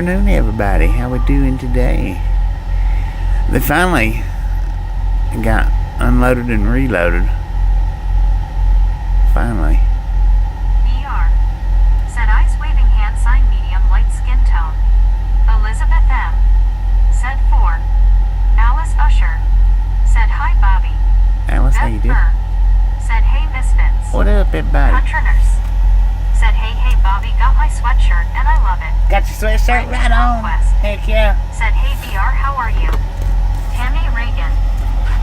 afternoon, everybody. How we doing today? They finally got unloaded and reloaded. Finally. VR. Said eyes waving hand sign medium light skin tone. Elizabeth M. Said 4. Alice Usher. Said hi Bobby. Alice, how you doing? Said hey Misfits. What up, everybody? Country nurse. Said hey Bobby, got my sweatshirt and I love it. Got your sweatshirt right on. Heck yeah. Said hey VR, how are you? Tammy Reagan.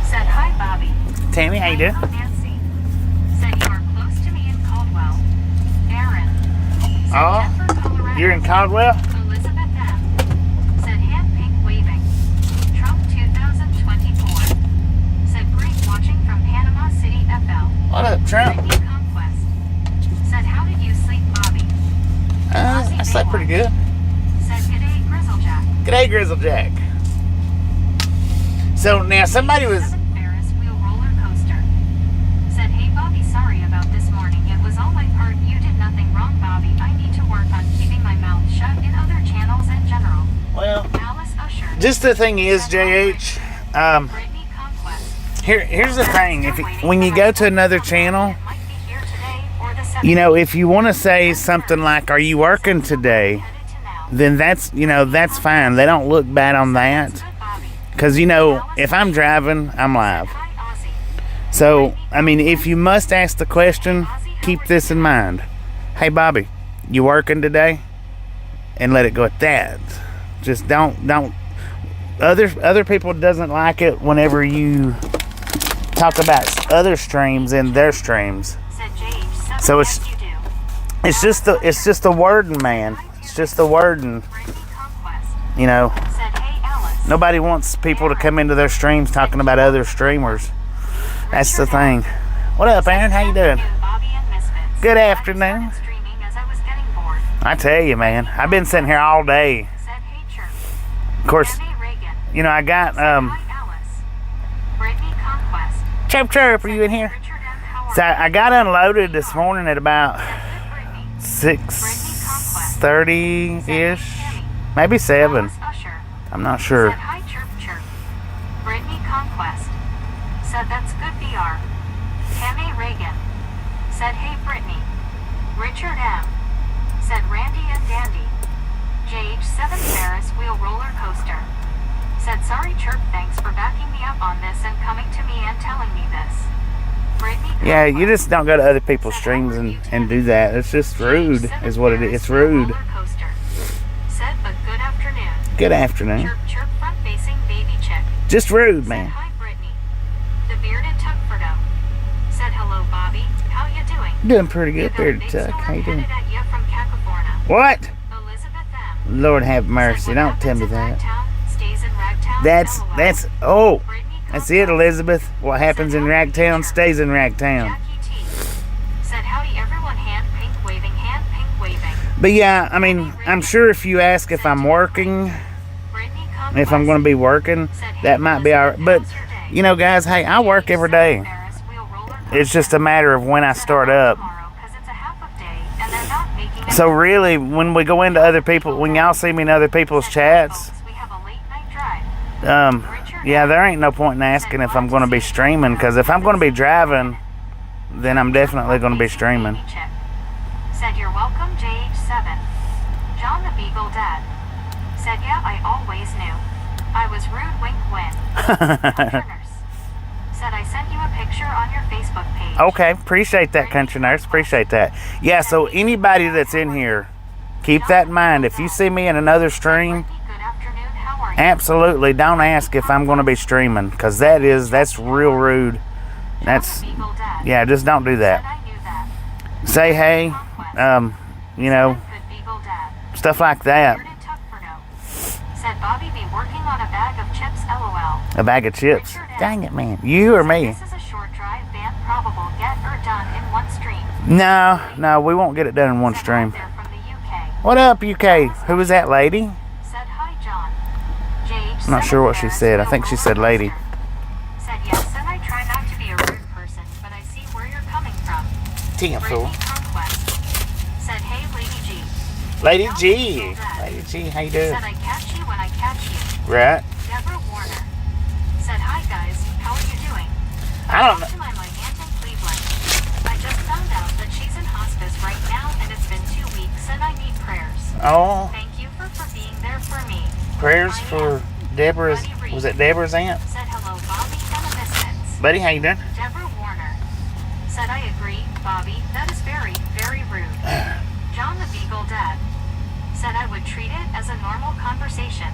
Said hi Bobby. Tammy, how you doing? Nancy. Said you are close to me in Caldwell. Aaron. Said Denver, Colorado. You're in Caldwell? Elizabeth M. Said hand pink waving. Trump 2024. Said great watching from Panama City FL. What up, Trump? Said Conquest. Said how did you sleep, Bobby? I slept pretty good. Said g'day Grizzlejack. G'day, Grizzlejack. So now somebody was... Ferris wheel roller coaster. Said hey Bobby, sorry about this morning. It was all my part. You did nothing wrong, Bobby. I need to work on keeping my mouth shut in other channels in general. Well, Alice Usher. just the thing is, JH, Brittany Conquest. here's the thing. When you go to another channel, Might be here today or the you know, if you want to say something like, are you working today? headed to now. Then that's, you know, that's fine. They don't look bad on that. Good Bobby. Because, you know, if I'm driving, I'm live. Hi Ozzy. So, I mean, if you must ask the question, keep this in mind. Hey, Bobby, you working today? And let it go at that. Just don't. Other people doesn't like it whenever you talk about other streams in their streams. Said JH7. So Yes, you do. it's just the wording, man. It's just the wording. Brittany Conquest. You know, Said hey Alice. nobody wants people to come into their streams talking about other streamers. That's the thing. What up, Aaron? How you doing? Bobby and Misfits. Good I afternoon. started streaming as I was getting bored. I tell you, man, I've been sitting here all day. Said hey Chirp. Of course, Tammy Reagan. you know, I got Hi Alice. Brittany Conquest. Chirp, are you in here? Richard M. Howard. So I got unloaded this morning at about Said good Brittany. 6:30-ish, maybe 7. Alice Usher. I'm not sure. Said hi Chirp. Brittany Conquest. Said that's good VR. Tammy Reagan. Said hey Brittany. Richard M. Said Randy and Dandy. JH7 Ferris wheel roller coaster. Said sorry Chirp, thanks for backing me up on this and coming to me and telling me this. Brittany Yeah, you Conquest. just don't go to other people's streams and do that. It's just rude, JH7 is what it is. It's Ferris wheel rude. roller coaster. Said a good afternoon. Good afternoon. Chirp front facing baby chick. Just rude, Said man. hi Brittany. The bearded Tuckfordo. Said hello Bobby. How you doing? Doing pretty good, You got Bearded big Tuck. storm How you doing? headed at ya from California. What? Elizabeth M. Lord have Said mercy. what Don't tell happens me in that. Ragtown stays in Ragtown. Oh, Brittany that's it, Elizabeth. What happens in Ragtown stays in Ragtown. Jackie T. Said howdy everyone, hand pink waving. But yeah, I mean, I'm sure if you ask if I'm working, Brittany if I'm going to be working, that might be alright. But, you know, guys, hey, I work every day. It's just a matter of when I start up. So really, when we go into other people, when y'all see me in other people's chats, yeah, there ain't no point in asking if I'm going to be streaming, because if I'm going to be driving, then I'm definitely going to be streaming. Said you're welcome, JH7. John the Beagle Dad. Said yeah, I always knew. I was rude, wink, win. Nurse. Said I sent you a picture on your Facebook page. Okay, appreciate that, Country Nurse. Appreciate that. Yeah, so anybody that's in here, keep that in mind. If you see me in another stream, Good afternoon, how are you? absolutely don't ask if I'm going to be streaming, because that's real rude. That's, Beagle Dad. yeah, just don't do Said that. I knew that. Say hey, you know, Good Beagle Dad. stuff like that. Bearded Tuckfordo. Said Bobby be working on a bag of chips, LOL. A bag of chips. Dang it, man. You or me? This is a short drive ban, probable get or done in one stream. No, we won't get it done in one Said stream. hi there from the UK. What up, UK? Who was that lady? Said hi, John. JH I'm not sure what she said. I think she said lady. Said yes, and I try not to be a rude person, but I see where you're coming from. Damn fool. Brittany Conquest. Said hey, Lady G. Lady G. Lady G, how you doing? Said I catch you when I catch you. Right. Deborah Warner. Said, hi guys, how are you doing? I don't know. To my aunt in Cleveland. I just found out that she's in hospice right now and it's been 2 weeks and I need prayers. Oh, Thank you for being there for me. prayers I for am. Deborah's. Buddy Reed. Was it Deborah's aunt? Said hello, Bobby and the Misfits. Buddy, how you doing? Deborah Warner. Said I agree, Bobby, that is very, very rude. John the Beagle Dad. Said I would treat it as a normal conversation.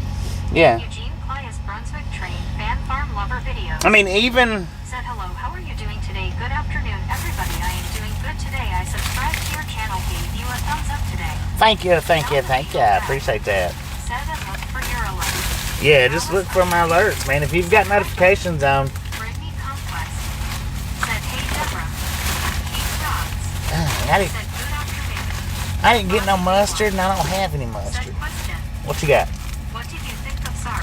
Yeah. Eugene Plius Brunswick Train Fan Farm Lover Videos. I mean, even. Said hello, how are you doing today? Good afternoon, everybody. I am doing good today. I subscribed to your channel, gave you a thumbs up today. Thank you, thank you, thank you. I appreciate that. Said and look for your alerts. Yeah, just look for my alerts, man. If you've got notifications on. Brittany Conquest. Said, hey Deborah. Keith Dogs. I didn't, Said good afternoon. I didn't get no mustard, and I don't have any Said mustard. question. What you got? What did you think of Sarge?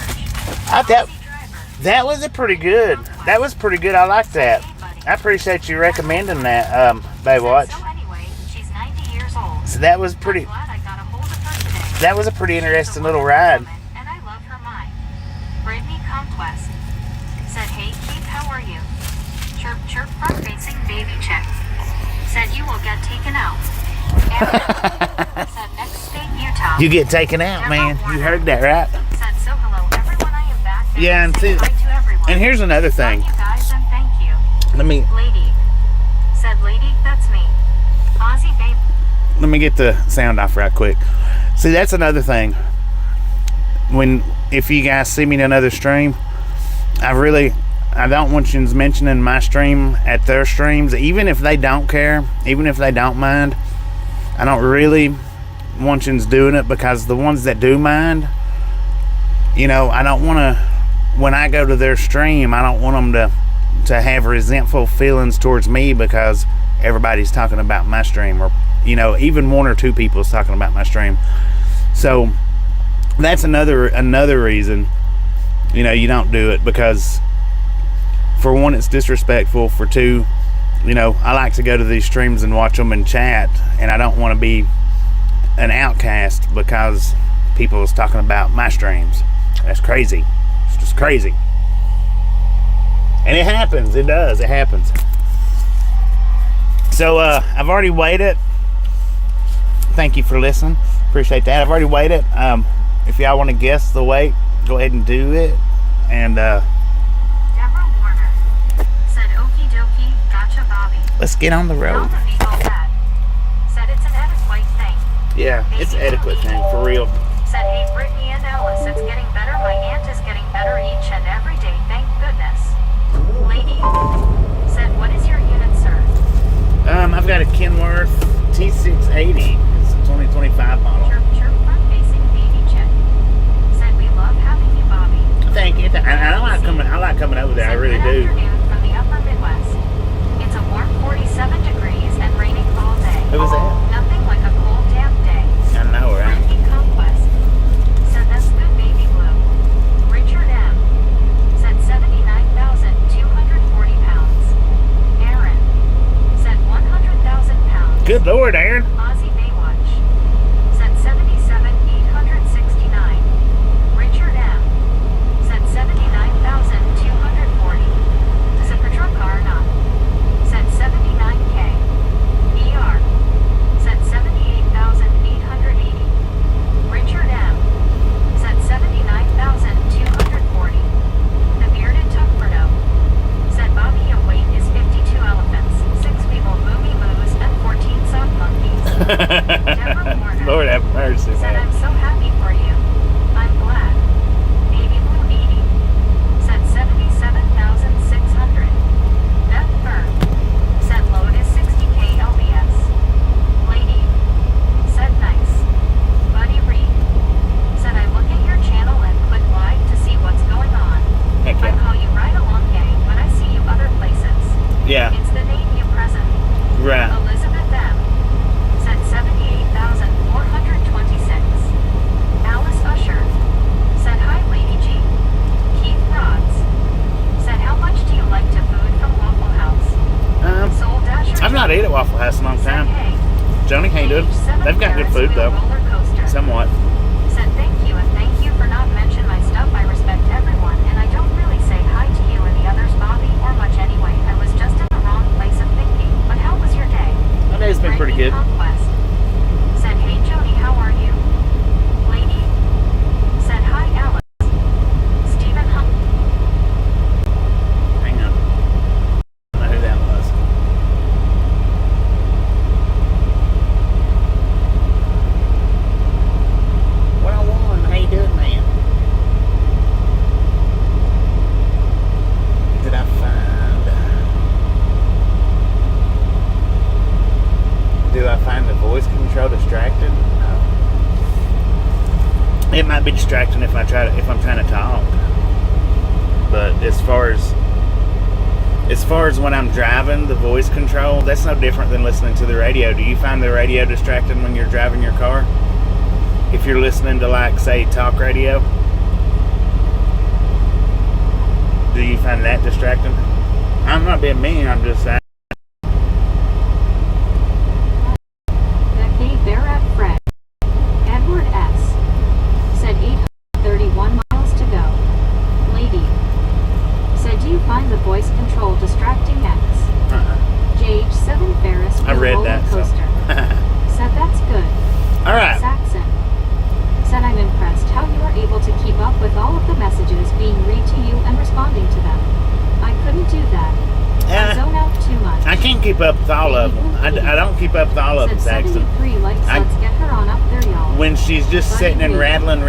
That Aussie driver. that was a pretty good. That was pretty good. I like that. Hey buddy. I appreciate you recommending that, Baywatch. So anyway, she's 90 years old. So that was pretty. I'm glad I got a hold of her today. That was a pretty She's a interesting little wonderful ride. woman, and I love her mind. Brittany Conquest said, hey Keith, how are you? Chirp chirp front facing baby check. Said you will get taken out. Aaron said next state Utah. You get taken out, man. You heard that, right? Said so hello everyone, I am back. Yeah, and say see- hi to everyone. And here's another thing. Love you guys and thank you. Let me Lady. Said lady, that's me. Aussie babe. let me get the sound off right quick. See, that's another thing. If you guys see me in another stream, I don't want you mentioning my stream at their streams, even if they don't care, even if they don't mind. I don't really want you doing it, because the ones that do mind, I don't want to, when I go to their stream, I don't want them to have resentful feelings towards me because everybody's talking about my stream, or even one or two people is talking about my stream. So that's another reason you don't do it, because for one, it's disrespectful. For two, I like to go to these streams and watch them and chat, and I don't want to be an outcast because people is talking about my streams. That's crazy. It's just crazy. And it happens. It does. It happens. So I've already waited. Thank you for listening. Appreciate that. I've already waited. If y'all want to guess the wait, go ahead and do it. And Deborah Warner said okie dokie, gotcha Bobby. let's get on the road. John the Beagle Dad said it's an etiquette thing. Yeah, it's an etiquette thing, for real. Said, hey Brittany and Alice, it's getting better. My aunt is getting better each and every day, thank goodness. Lady said, what is your unit, sir? I've got a Kenworth T680. It's a 2025 model. Chirp chirp front facing baby check. Said we love having you, Bobby. Thank you. I like coming over there. I Said, really good do. afternoon from the upper Midwest. It's a warm 47 degrees and raining all day. Who was that? Nothing like a cold, damp day. I know, right? Brittany Conquest said that's good baby blue. Richard M. said 79,240 pounds. Aaron said 100,000 pounds. Good Lord, Aaron. Aussie Baywatch said 77,869. Richard M. said 79,240. Said Patrol Car not. Said 79K. ER said 78,880. Richard M. said 79,240. The bearded Tuckfordo said Bobby, your weight is 52 elephants, 6 people moomy moos, and 14 soft monkeys. Deborah Warner Lord have mercy, said, man. I'm so happy for you. I'm glad. Baby Blue 80 said 77,600. Beth Burr said load is 60K LBS. Lady said nice. Buddy Reed said I look at your channel and click live to see what's going on. Heck I yeah. call you right along gang when I see you other places. Yeah, It's the name you present. right. Elizabeth M. said 78,426. Alice Usher said hi Lady G. Keith Rods said how much do you like to food from Waffle House? Soul Dasher I've not ate at Waffle House in a long said time. hey. Joni, how you doing? Age 7 They've got good carrots food, wheel though. roller coaster. Somewhat. Said might be distracting if I'm trying to talk. But as far as when I'm driving, the voice control, that's no different than listening to the radio. Do you find the radio distracting when you're driving your car? If you're listening to, like, say, talk radio, do you find that distracting? I'm not being mean, I'm just saying. Becky Barrett Fred. Edward S. said 831 miles to go. Lady. Said, do you find the voice control distracting X? JH7 Ferris I read roller that, coaster. Said that's good. Alright. Saxon. Said I'm impressed how you are able to keep up with all of the messages being read to you and responding to them. I couldn't do that. I zone out too much. I can't keep up with all of them. I don't keep up with all of them, Saxon. 73 likes, let's get her on up there, y'all. When she's just sitting and rattling,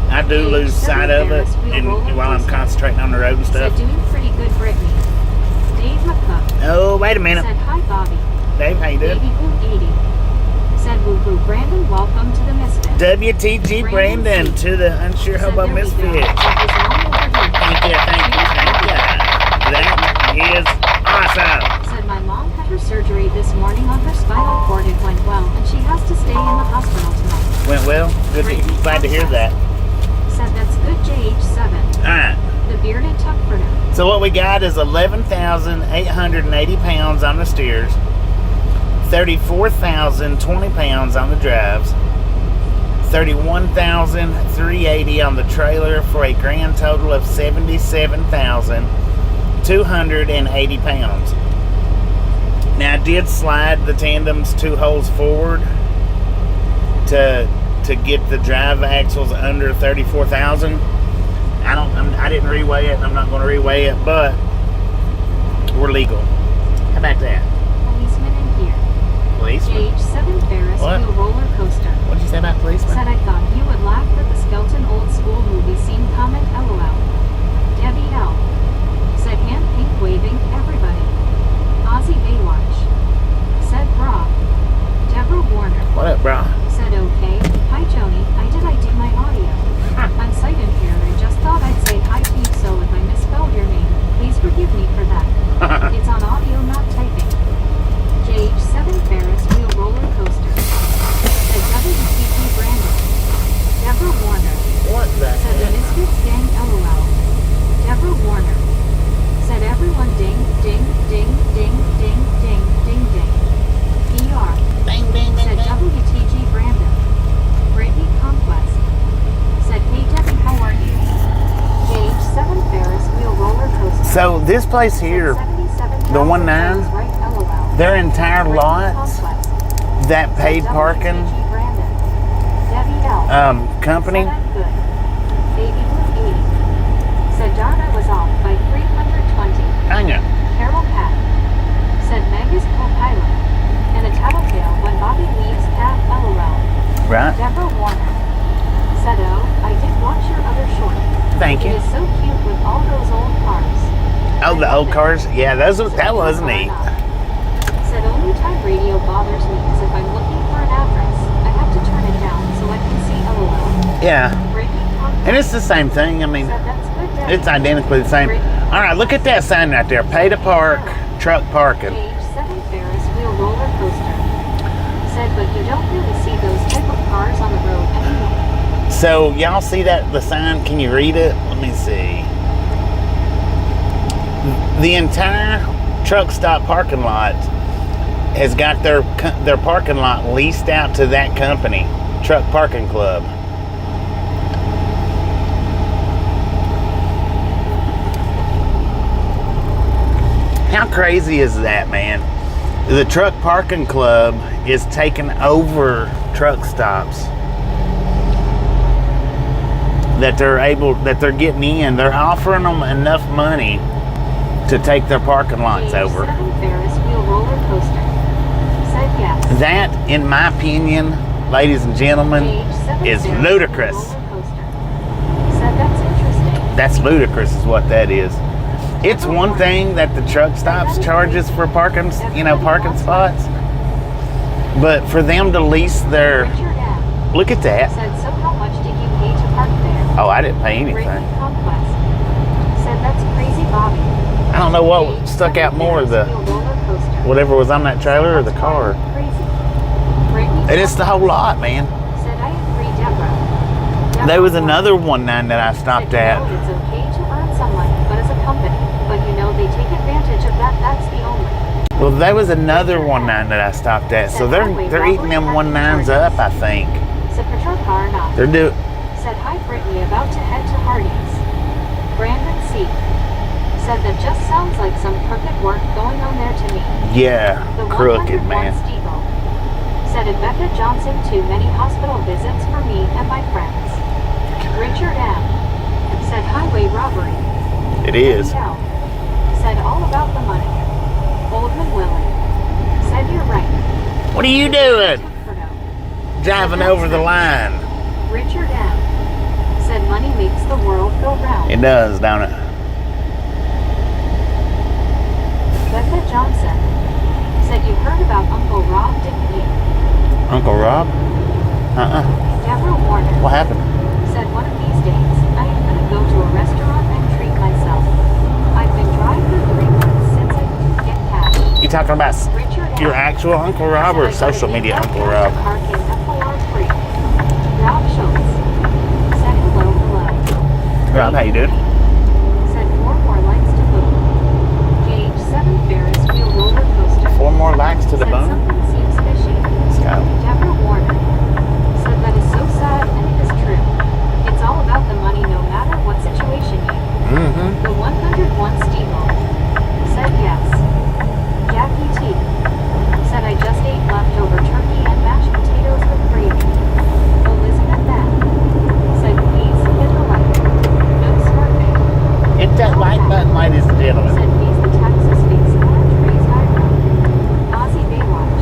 I do lose sight of it, and while I'm concentrating on the road and stuff. Said doing pretty good, Brittany. Dave McCook. Oh, wait a minute. Said hi, Bobby. Dave, how you doing? Baby Blue 80. Said woo woo. Brandon, welcome to the Misfit. WTG Brandon to the Unsure Hobo Misfit. Thank you. That is awesome. Said my mom had her surgery this morning on her spinal cord. It went well, and she has to stay in the hospital tonight. Went well? Good. Glad to hear that. Said that's good, JH7. Alright. The bearded tuckfurter. So what we got is 11,880 pounds on the steers, 34,020 pounds on the drives, 31,380 on the trailer for a grand total of 77,280 pounds. Now I did slide the tandems 2 holes forward to get the drive axles under 34,000. I didn't reweigh it, and I'm not going to reweigh it, but we're legal. How about that? Policeman in here. Policeman? JH7 Ferris wheel roller coaster. What'd you say about policeman? Said I thought you would laugh at the skeleton old school movie scene. Comment LOL. Debbie L. Said hand pink waving everybody. Ozzy Baywatch. Said bra. Deborah Warner. What up, bro? Said okay. Hi Joni, I do my audio. I'm sight impaired. I just thought I'd say hi to you, so if I misspelled your name, please forgive me for that. It's on audio, not typing. JH7 Ferris wheel roller coaster. Said WTP Brandon. Deborah Warner. What the Said the Misfits gang LOL. Deborah Warner. Said everyone ding, ding, ding, ding, ding, ding, ding, ding. PR. Ding, ding, ding, Said ding. WTG Brandon. Brittany Conquest. Said, hey Debbie, how are you? JH7 Ferris wheel roller coaster. So this place here, the 1-9, right, LOL. their entire Brittany lots, Conquest. that paid Said parking WTG Brandon. Debbie L. company, Said I'm good. Baby Blue 80. Said Darna was off by 320. hang on. Carol Pat. Said Meg is co-pilot. And a tattletale when Bobby leaves path LOL. Right? Deborah Warner. Said oh, I did watch your other short. Thank It you. is so cute with all those old cars. Oh, the old cars? Yeah, that was neat. Said only time radio bothers me is if I'm looking for an address. I have to turn it down so I can see LOL. Yeah. Brittany Conquest. And it's the same thing. I mean, Said that's good, Debbie. it's identically the same. All right, look at that sign right there. Pay to park, truck parking. JH7 Ferris wheel roller coaster. Said, but you don't really see those type of cars on the road anymore. So y'all see that, the sign? Can you read it? Let me see. The entire truck stop parking lot has got their parking lot leased out to that company, Truck Parking Club. How crazy is that, man? The Truck Parking Club is taking over truck stops that they're getting in. They're offering them enough money to take their parking lots over. JH7 Ferris wheel roller coaster. Said yes. That, in my opinion, ladies and gentlemen, JH7 is Ferris ludicrous. wheel roller coaster. Said that's interesting. That's ludicrous is what that is. It's one thing that the truck stops charges for parking spots. But for them to lease their, Richard M. look at that. Said so I didn't pay anything. Brittany Conquest said that's crazy, Bobby. I don't know what stuck out more, the whatever was on that trailer or the car. And it's the whole lot, man. Said I agree, Deborah. There was another 1.9 that I stopped at. It's okay to earn some money, but as a company, but you know they take advantage of that. That's the only. Well, there was another 1.9 that I stopped at, so they're eating them 1.9s up, I think. Said patrol car not. They're doing. Said hi, Brittany, about to head to Hardee's. Brandon C. said that just sounds like some crooked work going on there to me. Yeah, The crooked, 101 man. Stiegel said it Becca Johnson too many hospital visits for me and my friends. Richard M. said highway robbery. It is. L. said all about the money. Oldman Willie said you're right. What are you doing? Tuckford Driving over the line. Richard M. said money makes the world go round. It does, don't it? Becca Johnson said you heard about Uncle Rob, didn't you? Uncle Rob? Deborah Warner What happened? said one of these days I am going to go to a restaurant and treat myself. I've been dry for 3 months since I didn't get cash. You talking about Richard your M. actual Uncle Rob or social media Uncle Rob? Rob Schultz said hello. Rob, how you doing? Said 4 more likes to boom. Gauge 7 Ferris wheel roller coaster. 4 more likes to the Said bone? something seems fishy. Let's go. Deborah Warner said that is so sad and it is true. It's all about the money no matter what situation you. Mm-hmm. The 101 Steeple said yes. Jackie T said I just ate leftover turkey and mashed potatoes with gravy. Elizabeth Matt said please hit the like. No smirking. Hit that like button, ladies and gentlemen. Said he's the Texas face orange raised eyebrow. Ozzy Baywatch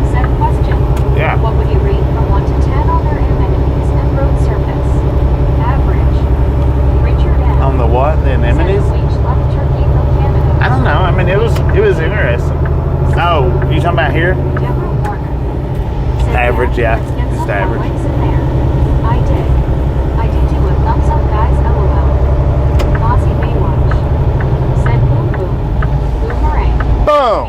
said question. Yeah. What would you rate from 1 to 10 on their amenities and road surface? Average. Richard M. On the what? The amenities? Said Leach left turkey from Canada. I don't know. I mean, it was interesting. Oh, you talking about here? Deborah Warner said Average, yeah. let's get Just some more average. likes in there. I did. I did do a thumbs up, guys. LOL. Ozzy Baywatch said boom boom. Boomerang. Boom!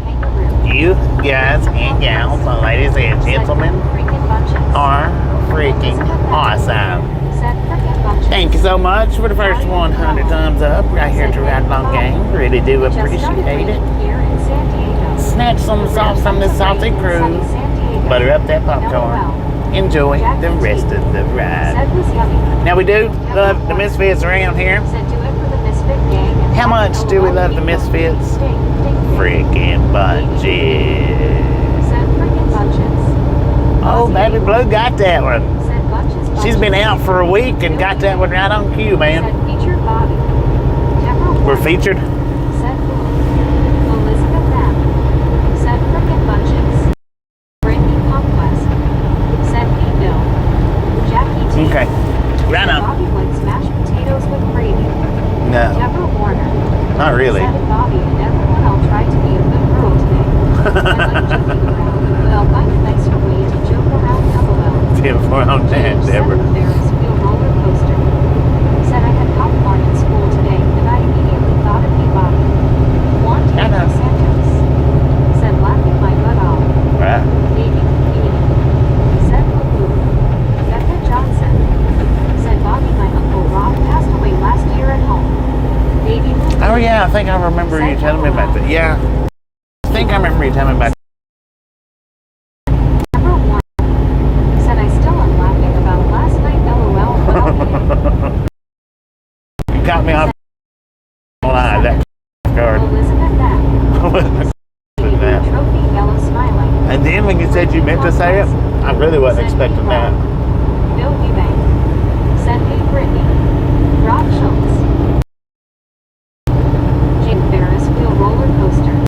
Kangaroo. You guys and gals, ladies and gentlemen, Freaking bunches. are freaking awesome. Said freaking bunches. Thank you so much for the first 100 thumbs up right here to Ride Along Gang. Really do Just started appreciate raining it. here in San Diego. Snatch some sauce from this salty cruise. Butter up that popcorn. Enjoy the rest of the ride. Said was yummy. Now we do love the Misfits around here. Said do it for the Misfit gang. And How much do we love the Misfits? Freaking bunches. Said freaking bunches. Oh, Baby Blue got that one. Said bunches. She's been out for a week and got that one right on cue, man. Said featured Bobby. Deborah We're Warner featured. said boom. Elizabeth Knapp said frickin' bunches. Brittany Conquest said hey Bill. Jackie T. Okay. Right said on. Bobby likes mashed potatoes with gravy. No, Deborah Warner not really. said Bobby and everyone I'll try to be a good girl today. I like joking around, but I'll find a nicer way to joke around LOL. We're on that, Deborah. Ferris wheel roller coaster. Said I had popcorn in school today, and I immediately thought of you, Bobby. Want I know. Santos. Said laughing my butt off. Right. Baby comedian. Said Lulu. Becca Johnson. Said Bobby, my Uncle Rob passed away last year at home. Baby Lulu. Oh yeah, I think I remember you telling me about that. Yeah. I think I remember you telling me about Deborah Warner said I still am laughing about last night, LOL, but I'll be that. You caught me off line, that card. Elizabeth Knapp. Trophy yellow smiling. And then when you said you meant to say it, I really wasn't expecting that. Bill Eubank said hey Brittany. Rob Schultz. Jake Ferris wheel roller coaster.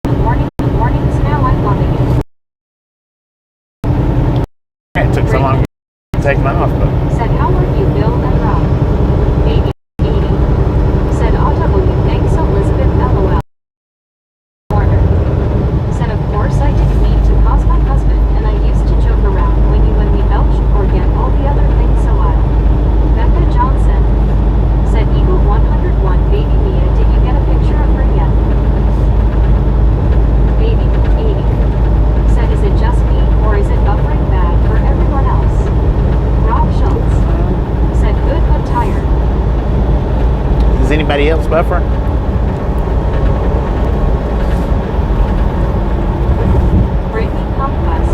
Mornings now I'm loving it. It took so long to take mine off, but Said how are you Bill and Rob? Baby 80. Said audible you thanks Elizabeth LOL. Warner said of course I didn't mean to cause my husband and I used to joke around when we belched organic Anybody else buffer? Brittany Conquest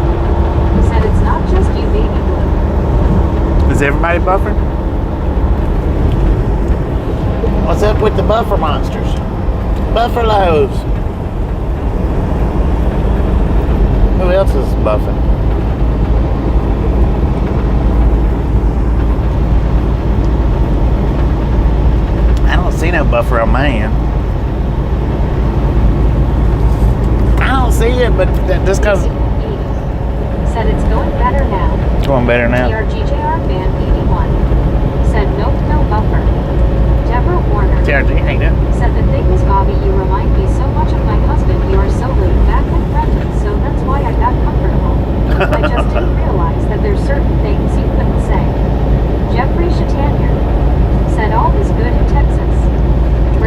said it's not just you, baby blue. Is everybody buffering? What's up with the buffer monsters? Buffaloes. Who else is buffing? I don't see no buffer on my end. I don't see it, but just because... Said it's going better now. It's going better now. TRGJR Band 81 said nope, no buffer. Deborah Warner TRG, ain't it? said the thing is, Bobby, you remind me so much of my husband. You are so laid back and friendly, so that's why I got comfortable. I just didn't realize that there's certain things you couldn't say. Jeffrey Chatanier said all is good in Texas.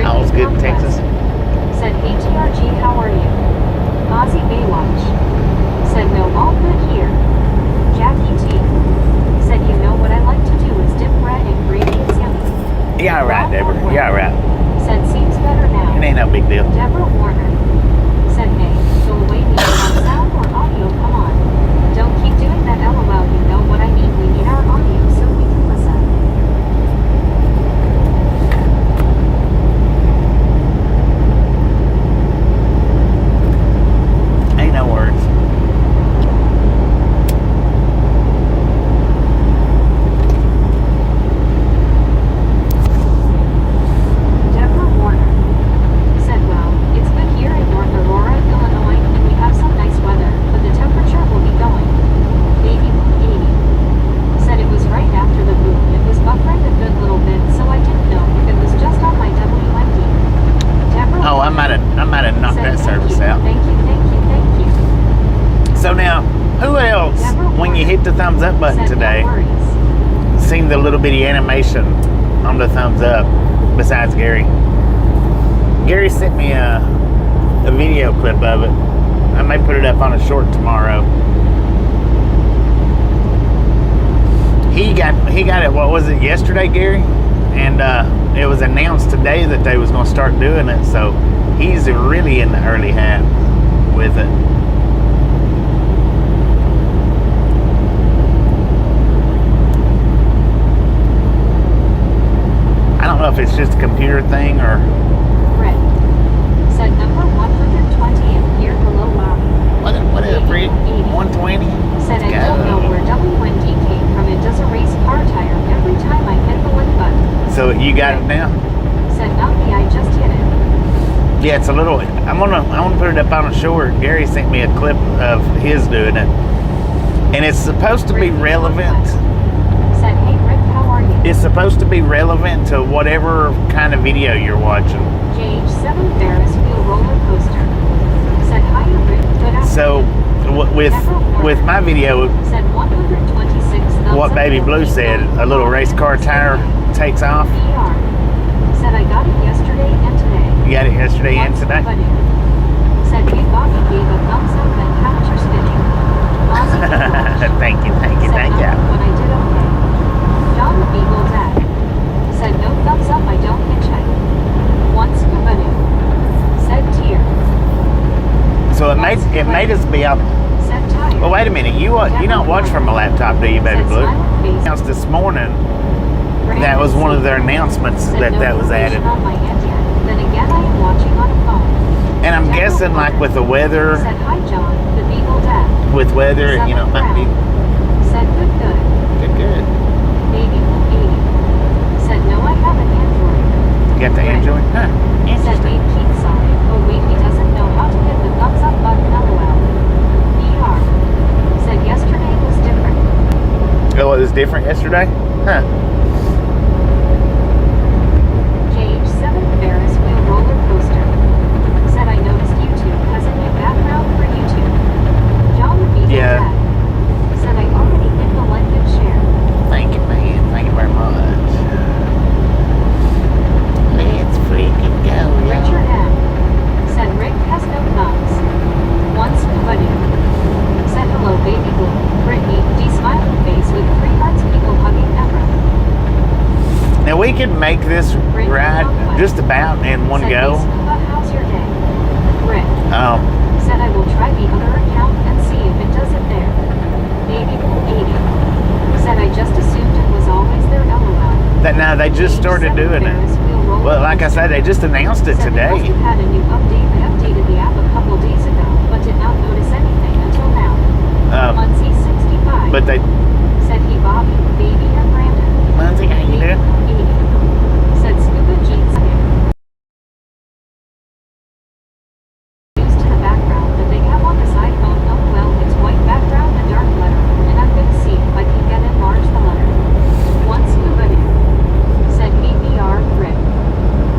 All is good in Texas. Said hey TRG, how are you? Ozzy Baywatch said no, all good here. Jackie T said you know what I like to do is dip bread in gravy, it's yummy. Yeah, right, Deborah. Yeah, right. Said seems better now. It ain't no big deal. Deborah Warner said hey, go away, need on sound or audio, come on. Don't keep doing that LOL, you know what I mean, we need our audio so we can listen. Ain't no words. Deborah Warner said, well, it's good here in North Aurora, Illinois, and we have some nice weather, but the temperature will be going. Baby 80 said it was right after the boom. It was buffering a good little bit, so I didn't know if it was just on my WMD. Deborah Oh, I might have knocked said, that service out. Thank you. So now, who else, when you hit the thumbs up button Said, today, no worries. seen the little bitty animation on the thumbs up besides Gary? Gary sent me a video clip of it. I may put it up on a short tomorrow. He got it, what was it, yesterday, Gary? And it was announced today that they was going to start doing it, so he's really in the early hat with it. I don't know if it's just a computer thing or... Red said number 120 in here below lobby. What is it, 120? Said I don't know where WND came from. It does a race car tire every time I hit the link button. So you got it now? Said not me, I just hit it. Yeah, it's a little... I wanna put it up on a short. Gary sent me a clip of his doing it. And it's supposed to be relevant. Said, hey Rick, how are you? It's supposed to be relevant to whatever kind of video you're watching. JH7 Ferris wheel roller coaster. Said hi Rick, good afternoon. So with my video, said 126 what Baby Blue said, a little race car tire takes off. PR. Said I got it yesterday and today. You got it yesterday and today? Said Big Bobby gave a thumbs up and counts are spinning. Thank you. Said no, when I did okay. John the Beagle Dad said no thumbs up, I don't hitchhike. Once Kubanu said tear. So it made us be up. Said tired. Well, wait a minute. You don't watch from a laptop, do you, Baby Said Blue? silent face. Announced this morning. That was one of their announcements Said that no was added. on my end yet. Then again, I am watching on a phone. And I'm guessing, like with the weather, Said hi John, the Beagle Dad. with weather, you know, it might be Said good. good. Baby 80 said no, I have an Android. You got the Android? Huh. Said Interesting. Babe Keith saw it. Oh wait, he doesn't know how to hit the thumbs up button. LOL. PR said yesterday was different. Oh, it was different yesterday? Huh. JH7 Ferris wheel roller coaster. Said I noticed YouTube has a new background for YouTube. John the Beagle Yeah. Dad said I already hit the like and share. Thank you, man. Thank you very much. Let's freaking go, Richard y'all. M said Rick has no thumbs. Once Kubanu said hello Baby Blue. Brittany, D smiling face with 3 hearts, people hugging Emma. Now we could make this Brittany ride just about in one Said, go. "Hey, Scuba, how's your day? Rick. Um, Said I will try the other account and see if it does it there. Baby 80. Said I just assumed it was always there, LOL. now they just started doing it. Well, like I said, they just announced it Said they must today. have had a new update. They updated the app a couple days ago, but did not notice anything until now. Muncie 65. But they, Said he Bobby, baby or Brandon. Lindsay, how you doing? 80. Said Scuba Jeans. Used to the background that they have on this iPhone. Oh well, it's white background and dark letter, and I'm gonna see if I can get enlarge the letter. One Scuba in. Said BBR Rick.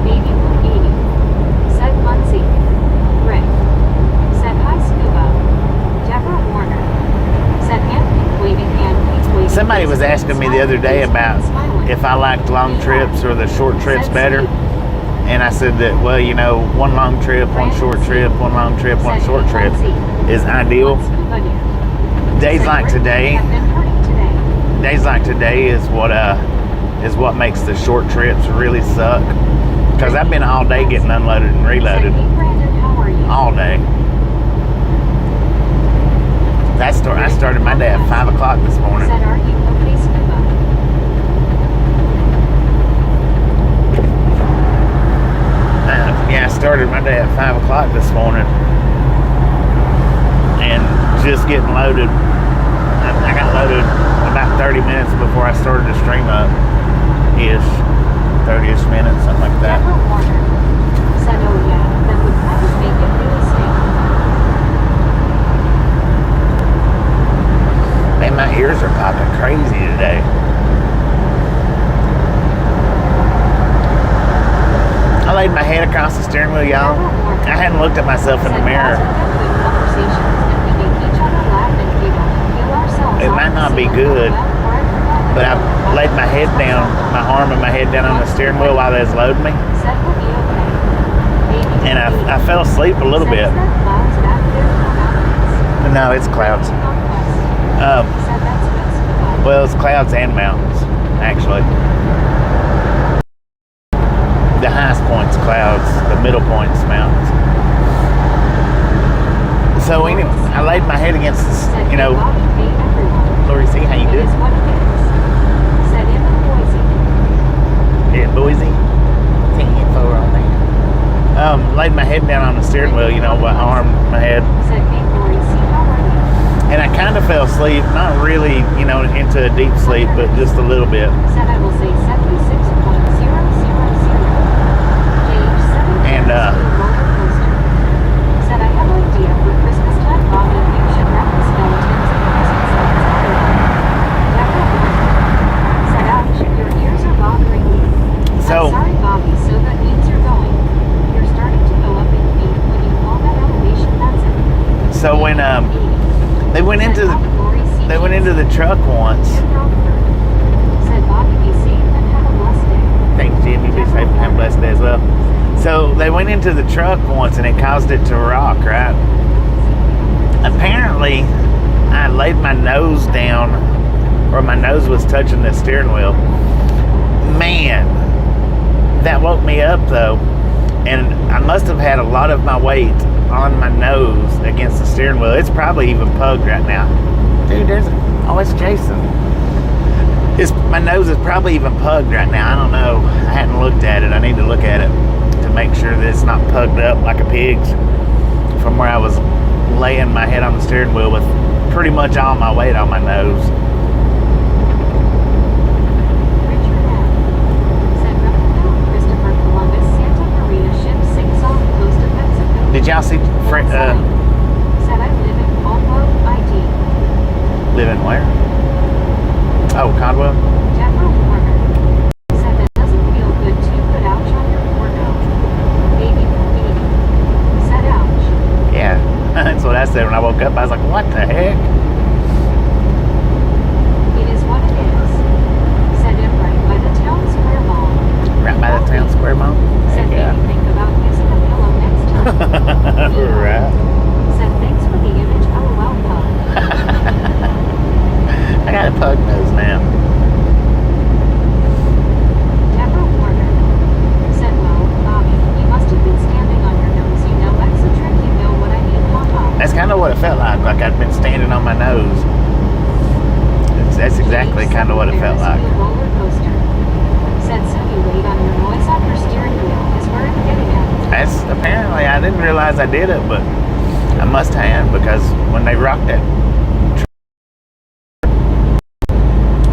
Baby 80. Said Muncie. Rick. Said hi Scuba. Deborah Warner. Said hand waving, hand waving. Somebody was asking me the other day about if I liked long trips or the short trips better. And I said that, well, you know, one long trip, one short trip, one long trip, one short trip is ideal. Days like today is what makes the short trips really suck. Because I've been all day getting unloaded and reloaded. All day. I started my day at 5 o'clock this morning. Said, are you okay, Scuba? Yeah, I started my day at 5 o'clock this morning. And just getting loaded. I got loaded about 30 minutes before I started to stream up. 30-ish minutes, something like that. Deborah Warner. Said, oh yeah, that would probably make it really stink. Man, my ears are popping crazy today. I laid my head across the steering wheel, y'all. I hadn't looked at myself in the mirror. It might not be good, but I laid my head down, my arm and my head down on the steering wheel while they was loading me. And I fell asleep a little bit. No, it's clouds. Well, it's clouds and mountains, actually. The highest point's clouds, the middle point's mountains. So anyway, I laid my head against this, you know, Lori, see how you do? Yeah, Boise. Laid my head down on the steering wheel, you know, my arm, my head. And I kind of fell asleep, not really, you know, into a deep sleep, but just a little bit. Said I will say 76.000. And said I have an idea for Christmas time, Bobby. You should wrap the skeletons in presents on Saturday. Said ouch, your ears are bothering me. So, I'm sorry, Bobby, so that means you're going. You're starting to go up in feet when you call that elevation, that's it. so when they went into the truck once. Said Bobby, be safe and have a blessed day. Thanks, Jimmy. Be safe and have a blessed day as well. So they went into the truck once and it caused it to rock, right? Apparently, I laid my nose down, or my nose was touching the steering wheel. Man, that woke me up though. And I must have had a lot of my weight on my nose against the steering wheel. It's probably even pugged right now. Dude, it's Jason. My nose is probably even pugged right now. I don't know. I hadn't looked at it. I need to look at it to make sure that it's not pugged up like a pig's from where I was laying my head on the steering wheel with pretty much all my weight on my nose. Richard M. Said Replicable Christopher Columbus Santa Maria ship sinks off coast of Mexico. Did y'all see Said I live in Caldwell, ID. live in where? Oh, Caldwell? Deborah Warner. Said that doesn't feel good to put ouch on your porno. Baby. Said ouch. Yeah, that's what I said when I woke up. I was like, what the heck? It is what it is. Said it right by the town square mall. Right by the town square mall? Said Yeah. maybe think about using a pillow next time. Right. Said thanks for the image, LOL pug. I got a pug nose now. Deborah Warner. Said well, kind of what it felt like. Roller coaster. Said, so you laid on your noise on your steering wheel is where I'm getting at. That's apparently, I didn't realize I did it, but I must have, because when they rocked that,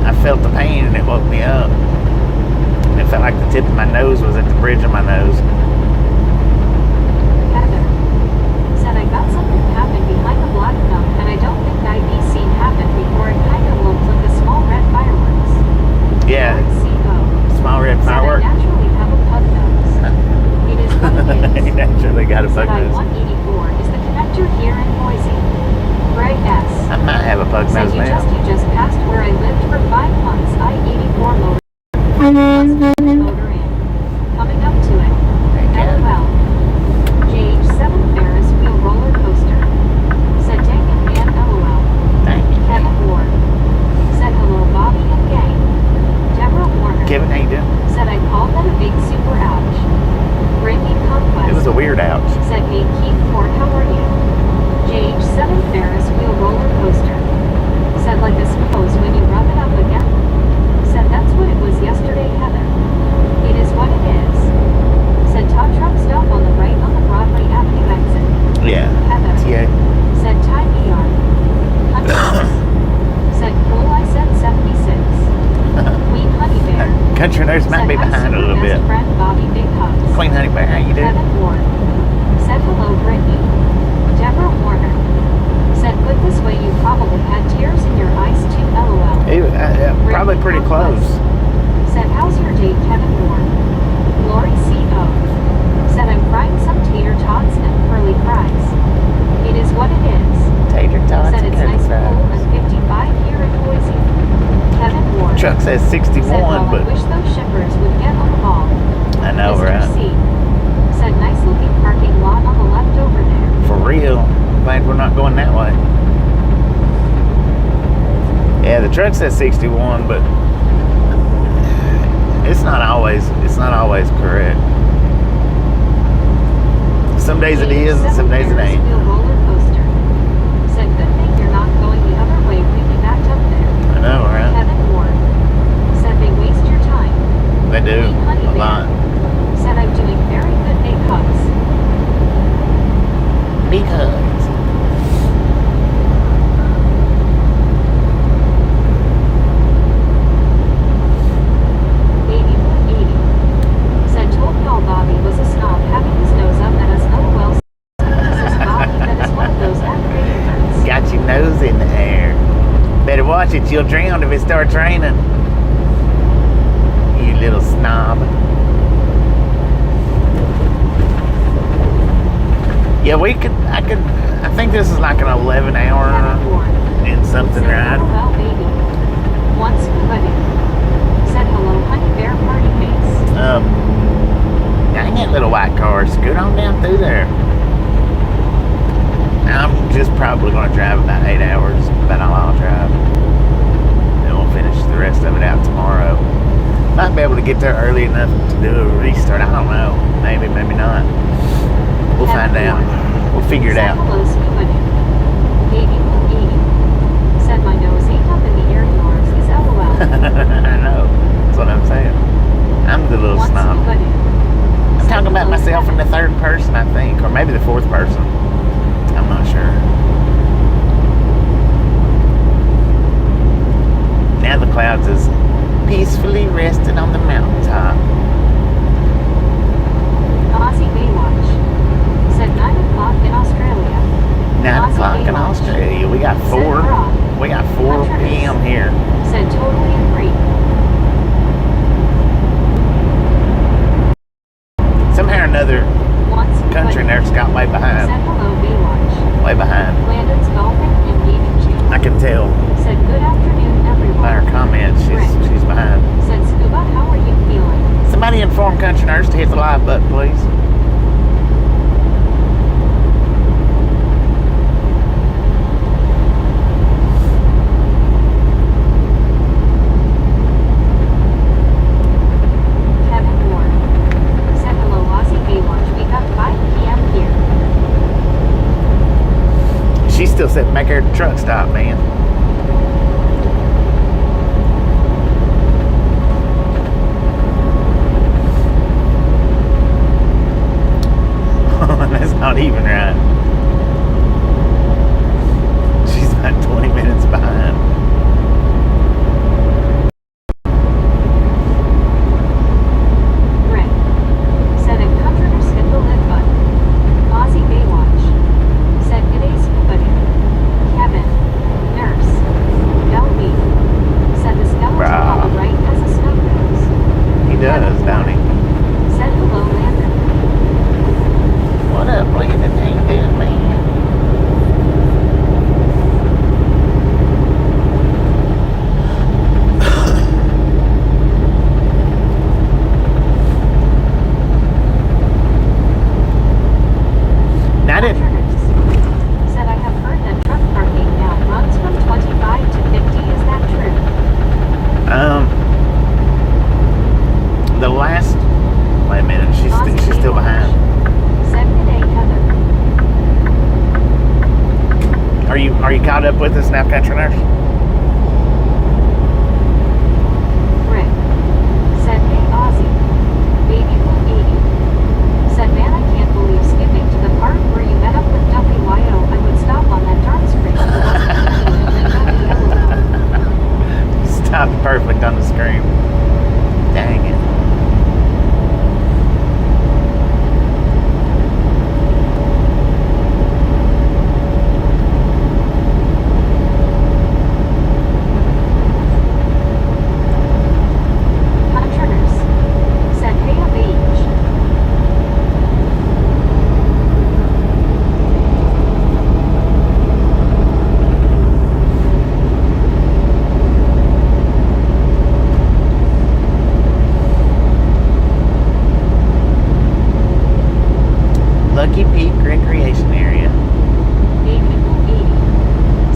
I felt the pain and it woke me up. And it felt like the tip of my nose was at the bridge of my nose. Heather said, I got something happen behind the black thumb, and I don't think I've seen happen before. It kind of looked like a small red fireworks. Yeah, small red firework. I naturally have a pug nose. It is what it is. He naturally got a pug Said nose. I-184 is the connector here in Boise. Greg S. I might have a pug Said nose now. you just passed where I lived for 5 months. I-84 motor. Motor in. Coming up to it. LOL. JH7 Ferris wheel roller coaster. Said dang it man LOL. Kevin Ward. Said hello Bobby and gang. Deborah Warner. Kevin, how you doing? Said I called that a big super ouch. Brittany Conquest. It was a weird ouch. Said Nate Keith Ford, how are you? JH7 Ferris wheel roller coaster. Said like a suppose when you rub it up again. Said that's what it was yesterday, Heather. It is what it is. Said tow truck stop on the right on the Broadway Avenue exit. Yeah. Heather. Yeah. Said tie me on. Said cool, I said 76. Queen Honey Bear. Country Nurse might Said, be "Hi, behind a super little bit. best friend Bobby, big hugs. Queen Honey Bear, how you doing? Kevin Ward. Said hello Brittany. Deborah Warner. Said good this way you probably had tears in your eyes too, LOL. Probably pretty close. Said how's your day, Kevin Ward? Lori C.O. Said I'm frying some tater tots and curly fries. It is what it is. Tater tots Said and it's curly nice cool fries. and 55 here in Boise. Kevin Ward. Truck says 61, Said, well, but I wish those shippers would get on the ball. I know, Mr. right? C. Said nice looking parking lot on the left over there. For real. Glad we're not going that way. Yeah, the truck says 61, but it's not always correct. Some days it is, and some days it ain't. Wheel roller coaster. Said good thing you're not going the other way, really backed up there. I know, right? Kevin Ward. Said they waste your time. They do, Queen Honey a Bear. lot. Said I'm doing very good, big hugs. Big hugs. Baby Blue 80. Said told y'all Bobby was a snob having his nose up at us, LOL. Says Bobby that is one of those aggravating. Got your nose in the air. Better watch it, you'll drown if it starts raining. You little snob. Yeah, I think this is like an 11-hour and something ride. LOL baby. Once wedding. Said hello honey bear party face. Dang it, little white car. Scoot on down through there. I'm just probably going to drive about 8 hours. About all I'll drive. Then we'll finish the rest of it out tomorrow. Might be able to get there early enough to do a restart. I don't know. Maybe, maybe not. We'll find out. We'll figure it out. Hello, Scooby-Doo. Baby Blue 80. Said my nose ain't up in the air, yours is LOL. I know. That's what I'm saying. I'm the little Once snob. Scooby-Doo. I'm talking about myself in the third person, I think. Or maybe the fourth person. I'm not sure. Now the clouds is peacefully resting on the mountaintop. Aussie Baywatch. Said 9 o'clock in Australia. 9 o'clock in Australia. We got 4 p.m. here. Said totally agree. Somehow or another, Once country nurse got way Said behind. hello Baywatch. Way behind. Landon's golfing and eating juice. I can tell Said good afternoon everyone. by her comments she's behind. Said Scuba, how are you feeling? Somebody inform country nurse to hit the live button, please. Kevin Ward. Said hello Aussie Baywatch. We got 5 p.m. here. She's still sitting back here at the truck stop, man. caught up with us now, country nurse? Rick. Said, hey Ozzy. Baby Blue 80. Said, man, I can't believe skipping to the part where you met up with WYO. I would stop on that darn screen. Stopped perfect on the screen. Dang it. Lucky Peak Recreation Area. Baby Blue 80.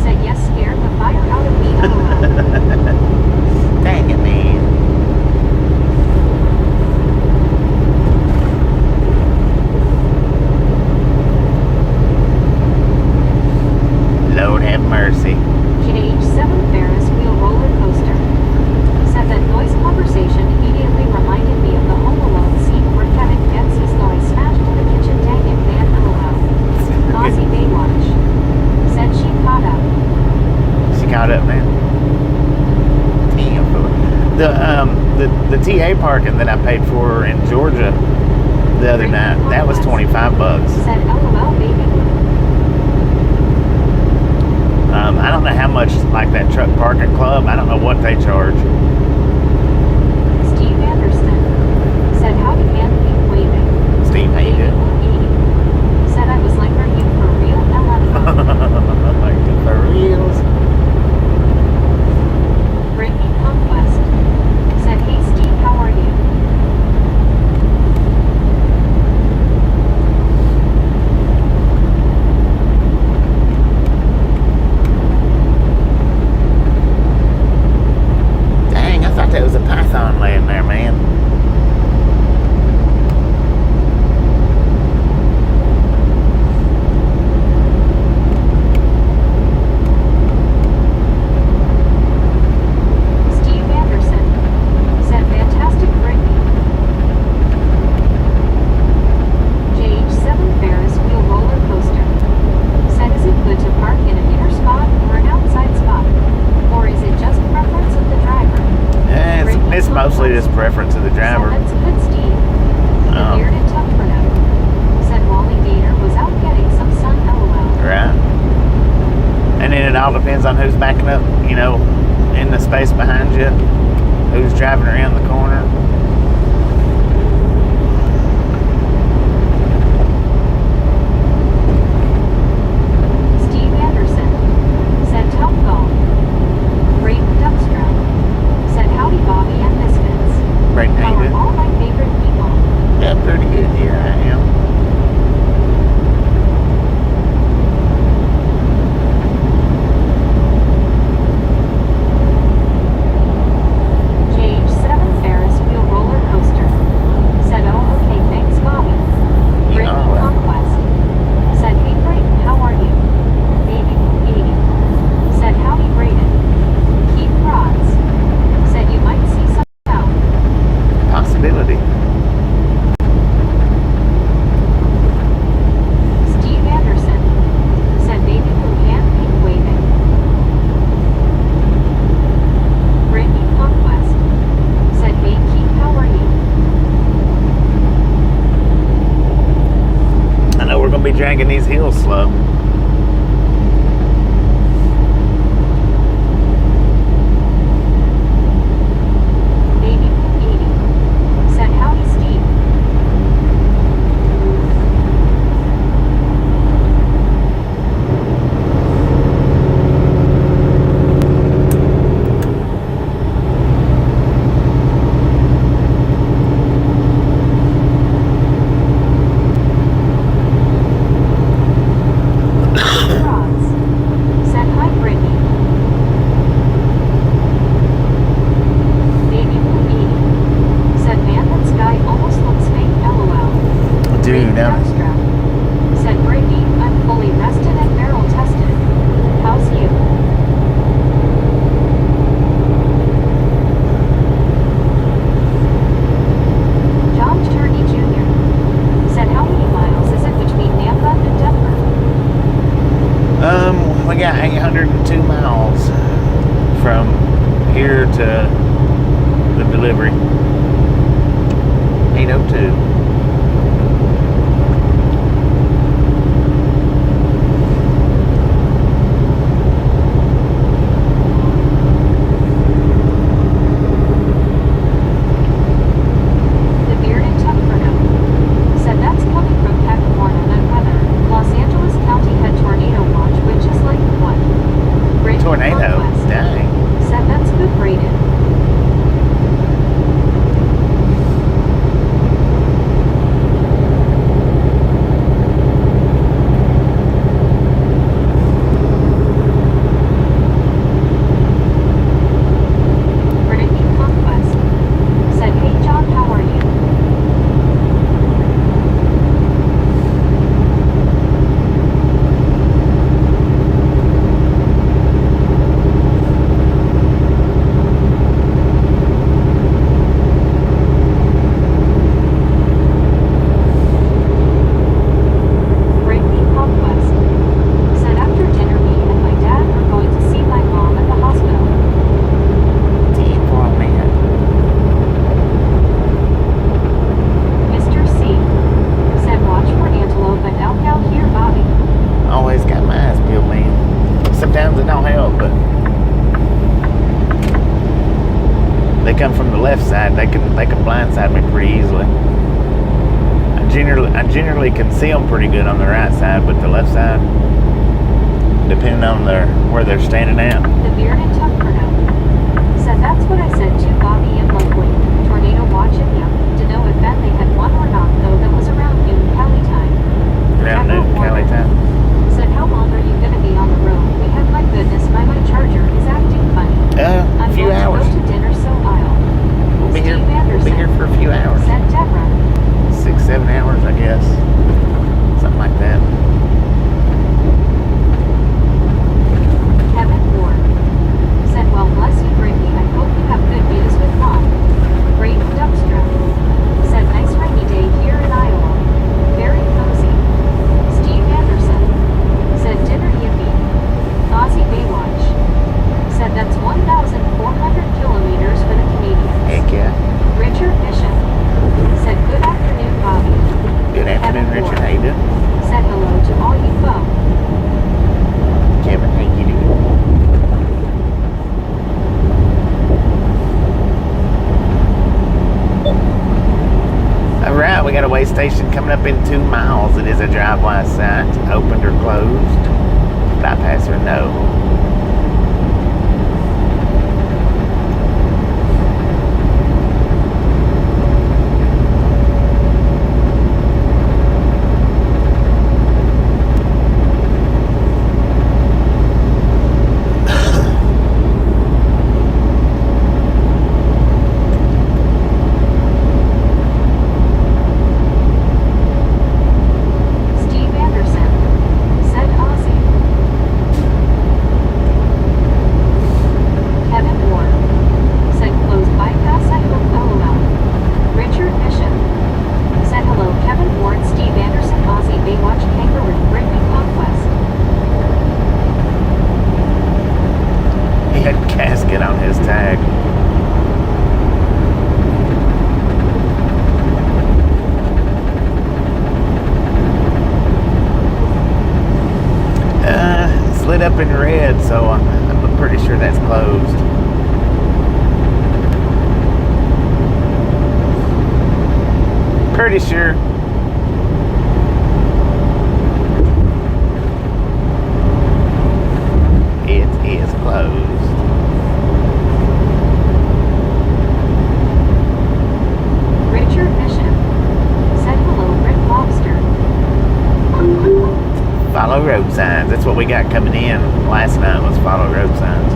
Said, yes, scared the fire out of me. LOL. Dang it, man. Lord have mercy. KH7 Ferris wheel roller coaster. Said that noise conversation immediately reminded me of the Home Alone scene where Kevin gets his noise smashed in the kitchen. Dang it, man. LOL. Aussie Baywatch. Said she caught up. She caught up, man. Damn. The TA parking that I paid for in Georgia the other night, that was $25. Said LOL, baby. I don't know how much, like that truck parking club, I don't know what they charge. Steve Anderson. Said, howdy man, keep waving. Steve, how you Baby doing? Blue 80. Said, I was like, are you for real? LOL. Like, for reals? Brittany Conquest. Said, hey Steve, how are you? Dang, I thought that was a python laying there, man. Steve Anderson. Said, fantastic Brittany. JH7 Ferris wheel roller coaster. Said, is it good to park in an inner spot or an outside spot? Or is it just preference of the driver? Yeah, it's mostly just preference of the driver. Said, that's good, Steve. The Oh. bearded tough for now. Said, Wally Gator was out getting some sun. LOL. Right. And then it all depends on who's backing up, you know, in the space behind you, who's driving around the corner. Steve Anderson. Said, tough golf. Great Duckstra. Said, howdy Bobby and Misfits. Right, how How you are doing? all my favorite people? Yeah, pretty good. Yeah, I am. JH7 Ferris wheel roller coaster. Said, oh, okay, thanks, Bobby. Brittany Oh, well. Conquest. Said, hey, Brayden, how are you? Baby 80. Said, howdy, Brayden. Keep rods. Said, you might see some out. Possibility. Steve Anderson. Said, baby blue hand pink waving. Brittany Conquest. Said, hey, Keith, how are you? I know we're going to be dragging these hills slow. Baby Blue 80. Said, howdy, Steve. Rods. Said, hi, Brittany. Baby Blue 80. Said, man, that sky almost looks fake. LOL. Dude, Duckstrap. Said, Brittany, I'm fully rested and barrel tested. How's you? the delivery. 8:02. Come from the left side, they can blindside me pretty easily. I generally can see them pretty good on the right side, but the left side, depending on where they're standing at. The bearded Tuckerno said that's what I said to Bobby and Blakely. Tornado watching them to know if Bentley had won or not, though that was around noon Cali time. Around noon Cali time. Said how long are you gonna be on the road? We have, my goodness, my charger is acting funny. A few hours. I'm going to go to dinner, so We'll be here for a few hours. Said Deborah. 6-7 hours, I guess. Something like that. Kevin Ward said, well, bless you, Brittany. I hope you have good news with Mom. Braden Duckstra said, nice rainy day here in Iowa. Very cozy. Steve Anderson said, dinner yippee. Aussie Baywatch said, that's 1,400 kilometers for the Canadians. Heck yeah. Richard Bishop said, good afternoon, Bobby. Good afternoon, Kevin Richard. Ward How you doing? said hello to all you folk. Kevin, how you doing? Alright, we got a way station coming up in 2 miles. It is a drive-by site. Opened or closed? Bypass or no? Steve Anderson said Aussie. Kevin Ward said closed bypass, I hope LOL. Richard Bishop said hello, Kevin Ward, Steve Anderson, Aussie, Baywatch, Kangaroo, Brittany Conquest. He had casket on his tag. It's lit up in red, so I'm pretty sure that's closed. Pretty sure. It is closed. Richard Bishop said hello, Rick Lobster. Follow road signs. That's what we got coming in last night, was follow road signs.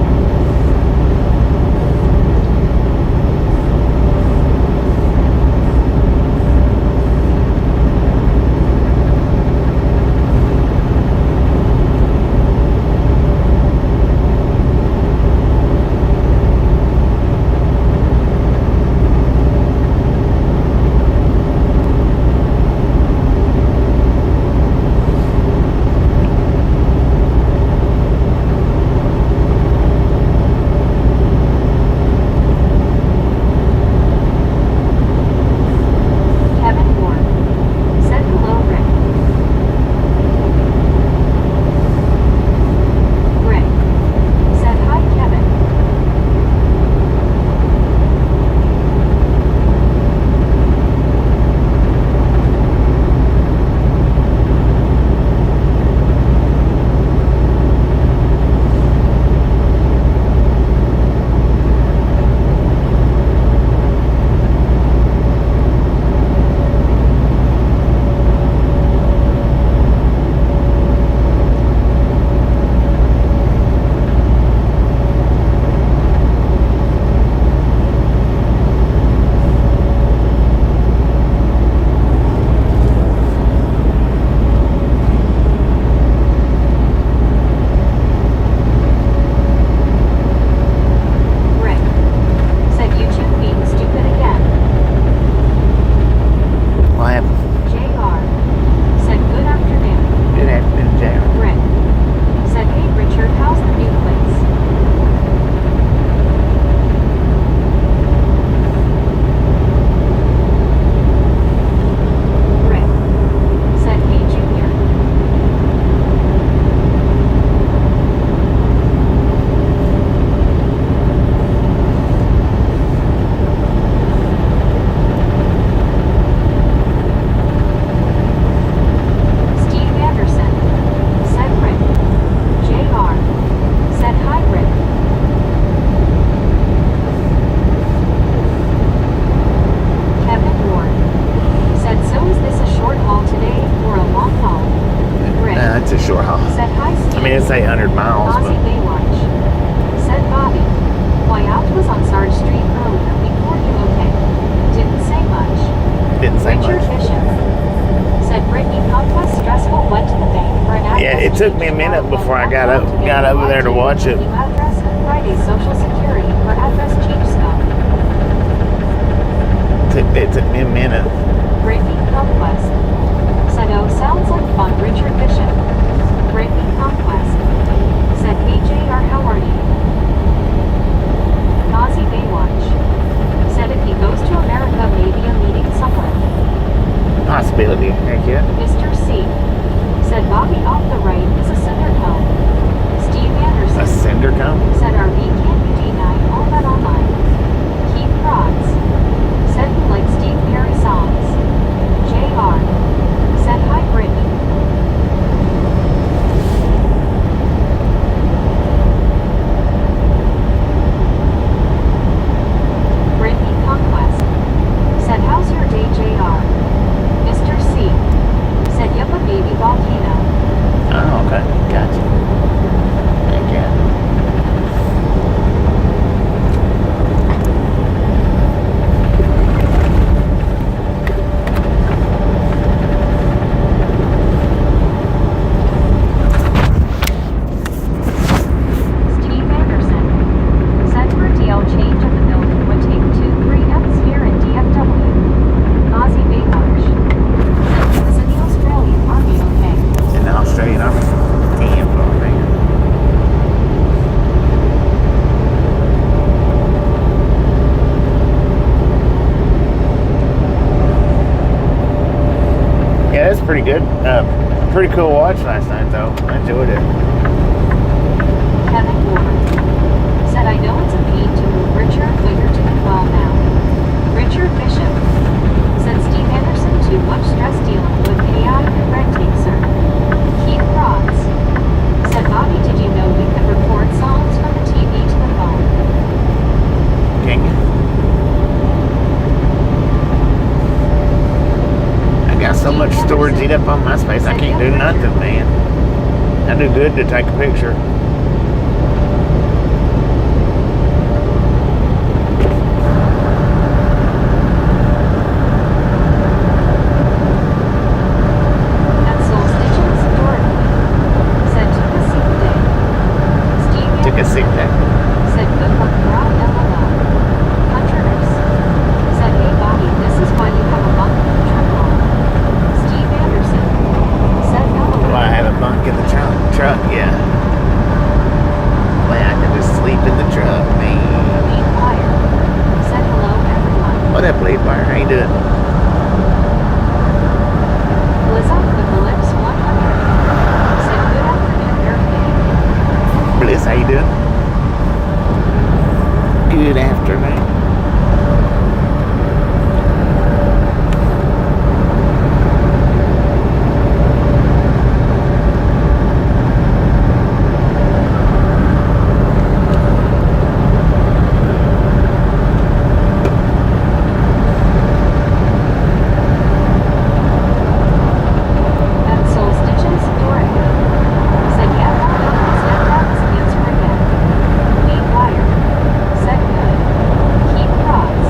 took me a minute before I got over there to watch it. New address and Friday's Social Security for address change stuff. It took me a minute. Brittany Conquest. Said, oh, sounds like fun. Richard Bishop. Brittany Conquest. Said, hey JR, how are you? Nazi Baywatch. Said if he goes to America, maybe a meeting somewhere. Possibility, heck yeah. Mr. C. Said Bobby off the right is a cinder cone. Steve Anderson. A cinder cone? Said RV can't be denied all that online. Keith Prods. Said he likes Steve Perry songs. JR. Said hi Brittany. Brittany Conquest. Said how's your day JR? Mr. C. Said yup, a baby volcano. Oh, okay. Gotcha. Heck yeah. Steve Anderson. Said for DL change of the building would take 2-3 F's here in DFW. Ozzy Baywatch. Said he was in the Australian Army, okay? In the Australian Army. Damn, oh man. Yeah, that's pretty good. Pretty cool watch last night, though. I enjoyed it. Kevin Ward. Said I know it's a pain to move Richard, but you're doing well now. Richard Bishop. Said Steve Anderson too much stress dealing with AI and red tape, sir. Keith Rods. Said Bobby, did you know you could record songs from the TV to the phone? Can you? I got so much storage eat up on my space, I can't do nothing, man. I do good to take a picture. And Soul Stitches, Dorothy. Said took a sick day. Steve Took a sick day. Said good luck, Brown LOL. Hunters. Said hey Bobby, this is why you have a bunk in the truck on. Steve Anderson. Said Well, LOL. I have a bunk in the truck, yeah. Well, I can just sleep in the truck, man. Lead Wire. Said hello everyone. What up, Lead Wire? How you doing? Blizza with the lips 100. Said good afternoon, Thursday. Bliss, how you doing? Good afternoon. And Soul Stitches, Dorothy. Said yeah, Bobby, stepdad was answer again. Lead Wire. Said good. Keith Rods.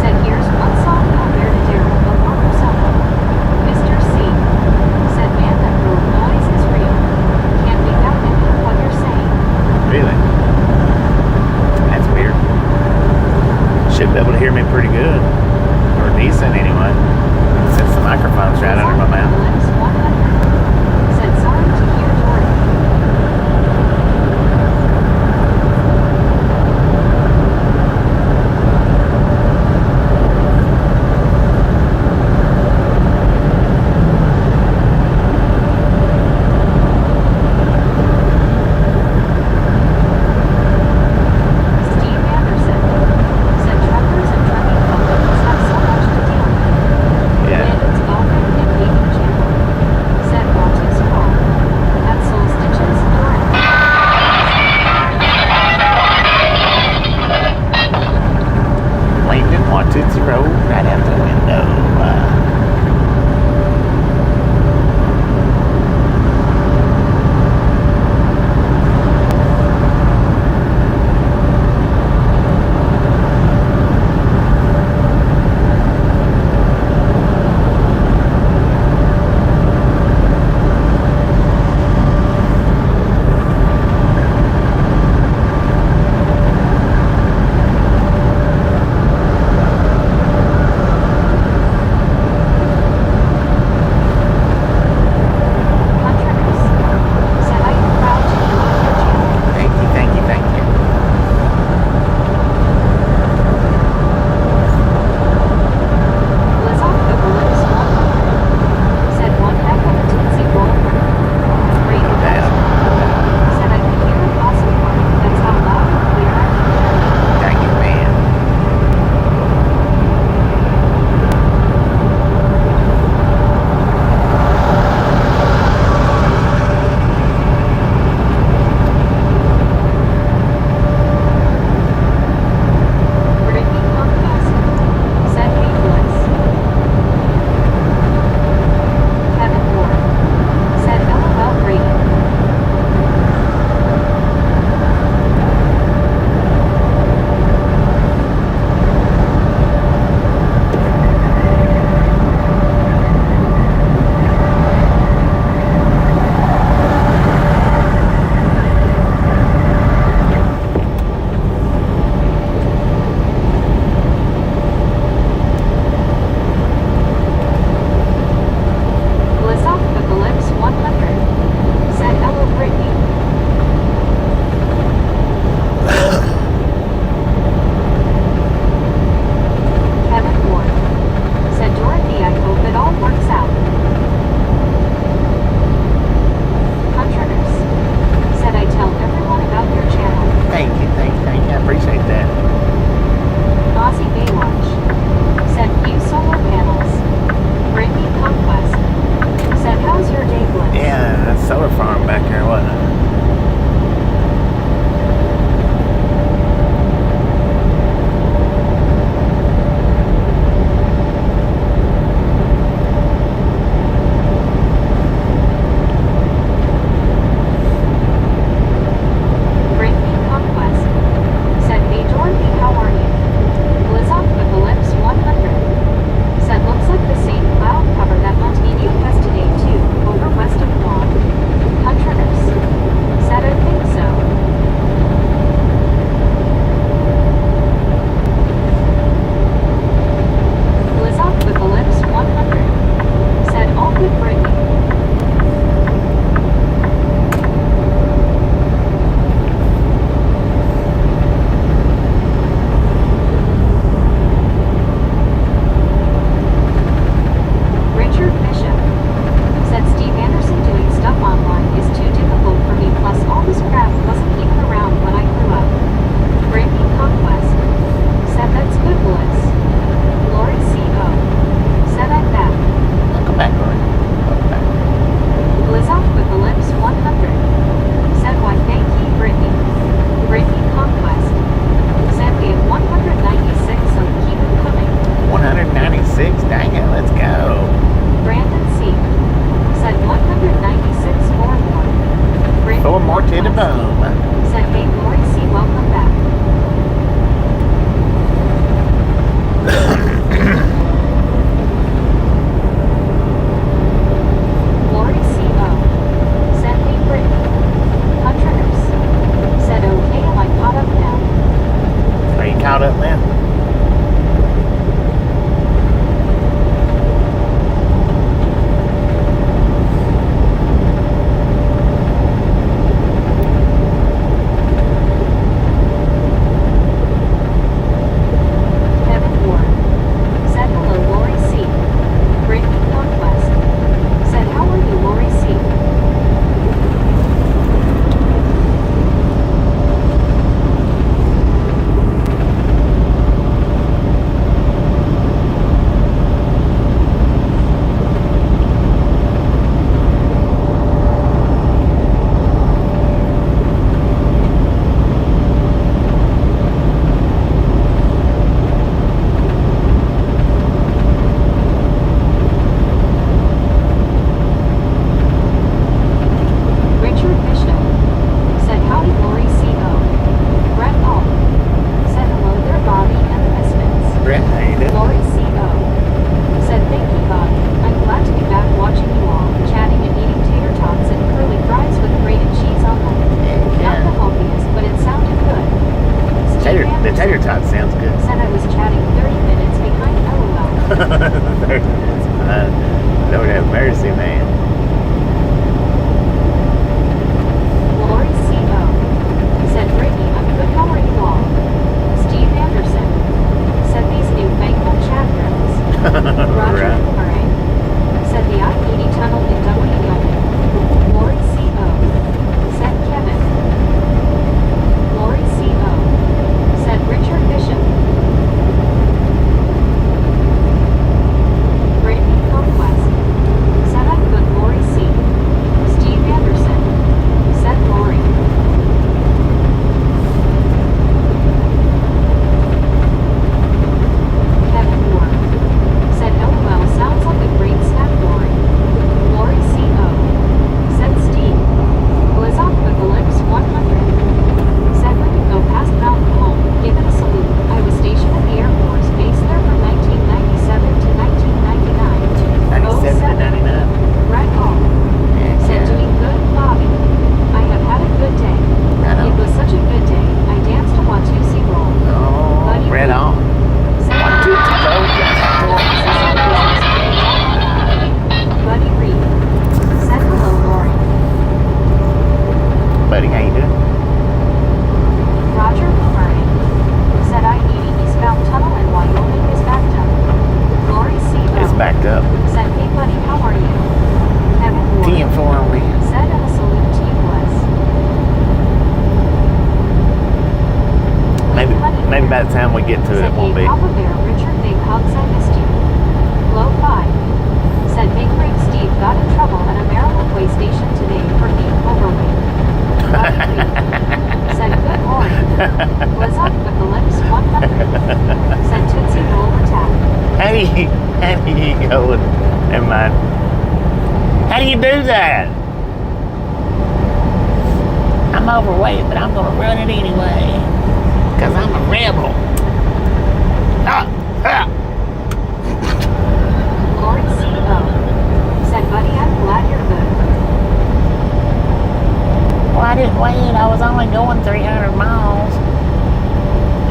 Said here's one song out there to Daryl, the warmer summer. Mr. C. Said man, that little noise is real. Can't make out any of what you're saying. Really? That's weird. Should be able to hear me pretty good. Or decent, anyway. Since the microphone's right under my mouth. Lips 100. Said sorry to hear Dorothy. Steve Anderson. Said truckers and trucking companies have so much to deal with. Yeah. Landon's golfing and baby channel. Said Walters Hall. At Soul Stitches, Dorothy. Landon wanted to roll right out the window. Lord have mercy, man. Lori C.O. said, Brittany, I'm good, how are you all? Steve Anderson said, these new fangled chat rooms. Roger Right. Murray said, the I-80 tunnel in W. Lori C.O. said, Kevin. Lori C.O. said, Richard Bishop. Brittany Conquest said, I'm good, Lori C. Steve Anderson said, Lori. Kevin Moore said, LOL, sounds like a great snack, Lori. Lori C.O. said, Steve. Blizzard with the lips 100 said, when you go past Mountain Home, give it a salute. I was stationed at the Air Force Base there from 1997 to 1999. 97 to 99. Brett Hall said, doing good, Bobby. I have had a good day. Right on. It was such a good day. I danced to Watusi roll. Oh, Buddy right Reed on. said, Buddy Reed said, hello, Lori. Buddy, how you doing? Roger Boomerang said, I-80 eastbound tunnel in Wyoming is backed up. Lori C.O. It's backed up. said, hey buddy, how are you? Kevin Moore TM4 on me. said, and a salute to you, Wes. Maybe by the time we get to it, it won't be. Said, hey Papa Bear, Richard, big hugs, I missed you. Low 5 said, Big Rig Steve got in trouble at a Maryland way station today for being overweight. Buddy Reed said, good morning. Blizzard with the lips 100 said, Tootsie Roll attack. How do you go with, never mind. How do you do that? I'm overweight, but I'm gonna run it anyway. Cause I'm a rebel. Lori C.O. said, buddy, I'm glad you're good. Well, I didn't wait. I was only going 300 miles.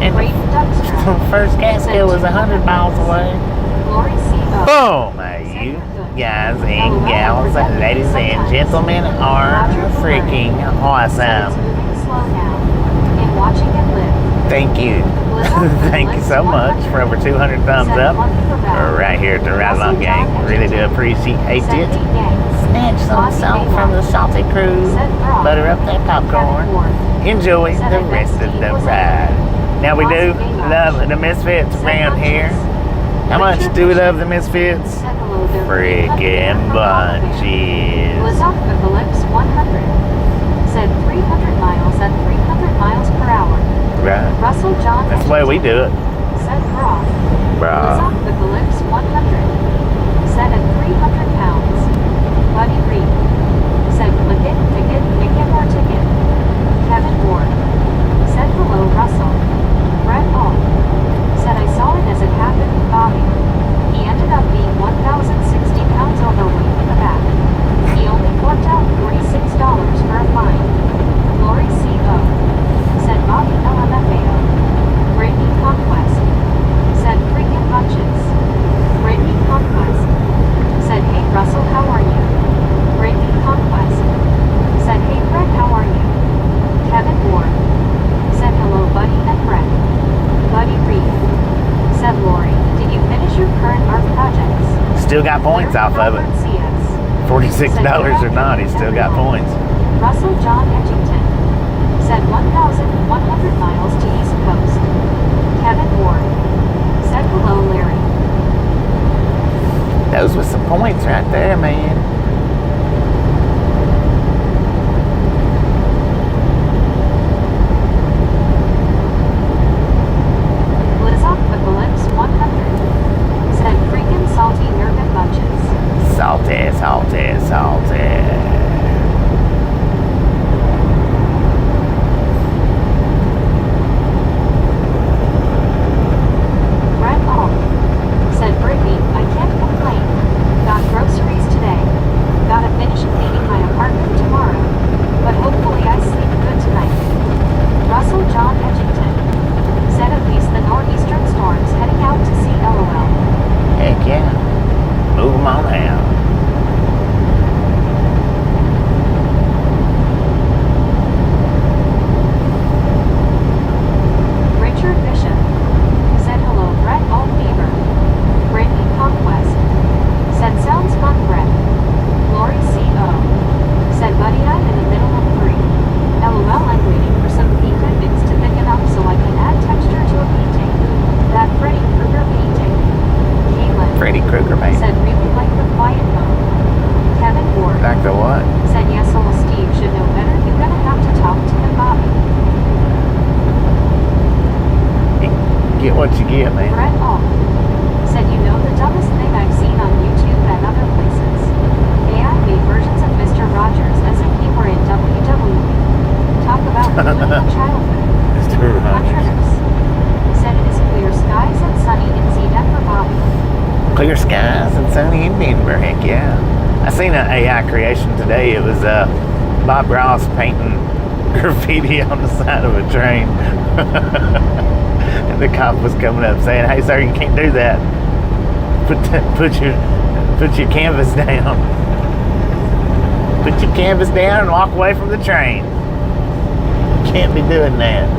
And Great Duckstra the first gas fill was 100 miles away. Lori C.O. Boom, you guys and gals, ladies and gentlemen are freaking Said awesome. it's moving slow now. And watching it live. Thank you. Thank you so much for over 200 thumbs up right here at the Ride Along Gang. Really do appreciate it. Snatch some salt from the salty cruise. Butter up that popcorn. Enjoy the rest of the ride. Now we do love the Misfits around here. How much do we love the Misfits? Freaking bunches. Blizzard with the lips 100 said 300 miles at 300 miles per hour. Right. Russell John That's the way we do it. said Brock. Bruh. Blizzard with the lips 100 said at 300 pounds. Buddy Reed said click it, ticket, more ticket. Kevin Ward said hello, Russell. Brett Hall said I saw it as it happened, Bobby. He ended up being 1,060 pounds overweight in the back. He only forked out $46 for a fine. Lori C.O. said Bobby LMFAO. Brittany Conquest said freaking bunches. Brittany Conquest said, hey Russell, how are you? Brittany Conquest said, hey Brett, how are you? Kevin Ward said hello, Buddy and Brett. Buddy Reed said, Lori, did you finish your current art projects? Still got points off of it. $46 or not, he still got points. Russell John Edgington said 1,100 miles to East Coast. Kevin Ward said hello, Larry. Those were some points right there, man. Blizzard with the lips 100 said freaking salty nervous bunches. Salty, salty, salty. Brett Hall said, Brittany, I can't complain. Got groceries today. yeah, man. Brett Alt said, you know the dumbest thing I've seen on YouTube and other places? AI made versions of Mr. Rogers as if he were in WWE. Talk about ruining a childhood. Mr. Rogers. Huntress said it is clear skies and sunny in Zedek for Bobby. Clear skies and sunny in Denver, heck yeah. I seen an AI creation today. It was Bob Ross painting graffiti on the side of a train. And the cop was coming up saying, hey sir, you can't do that. Put your canvas down. Put your canvas down and walk away from the train. You can't be doing that.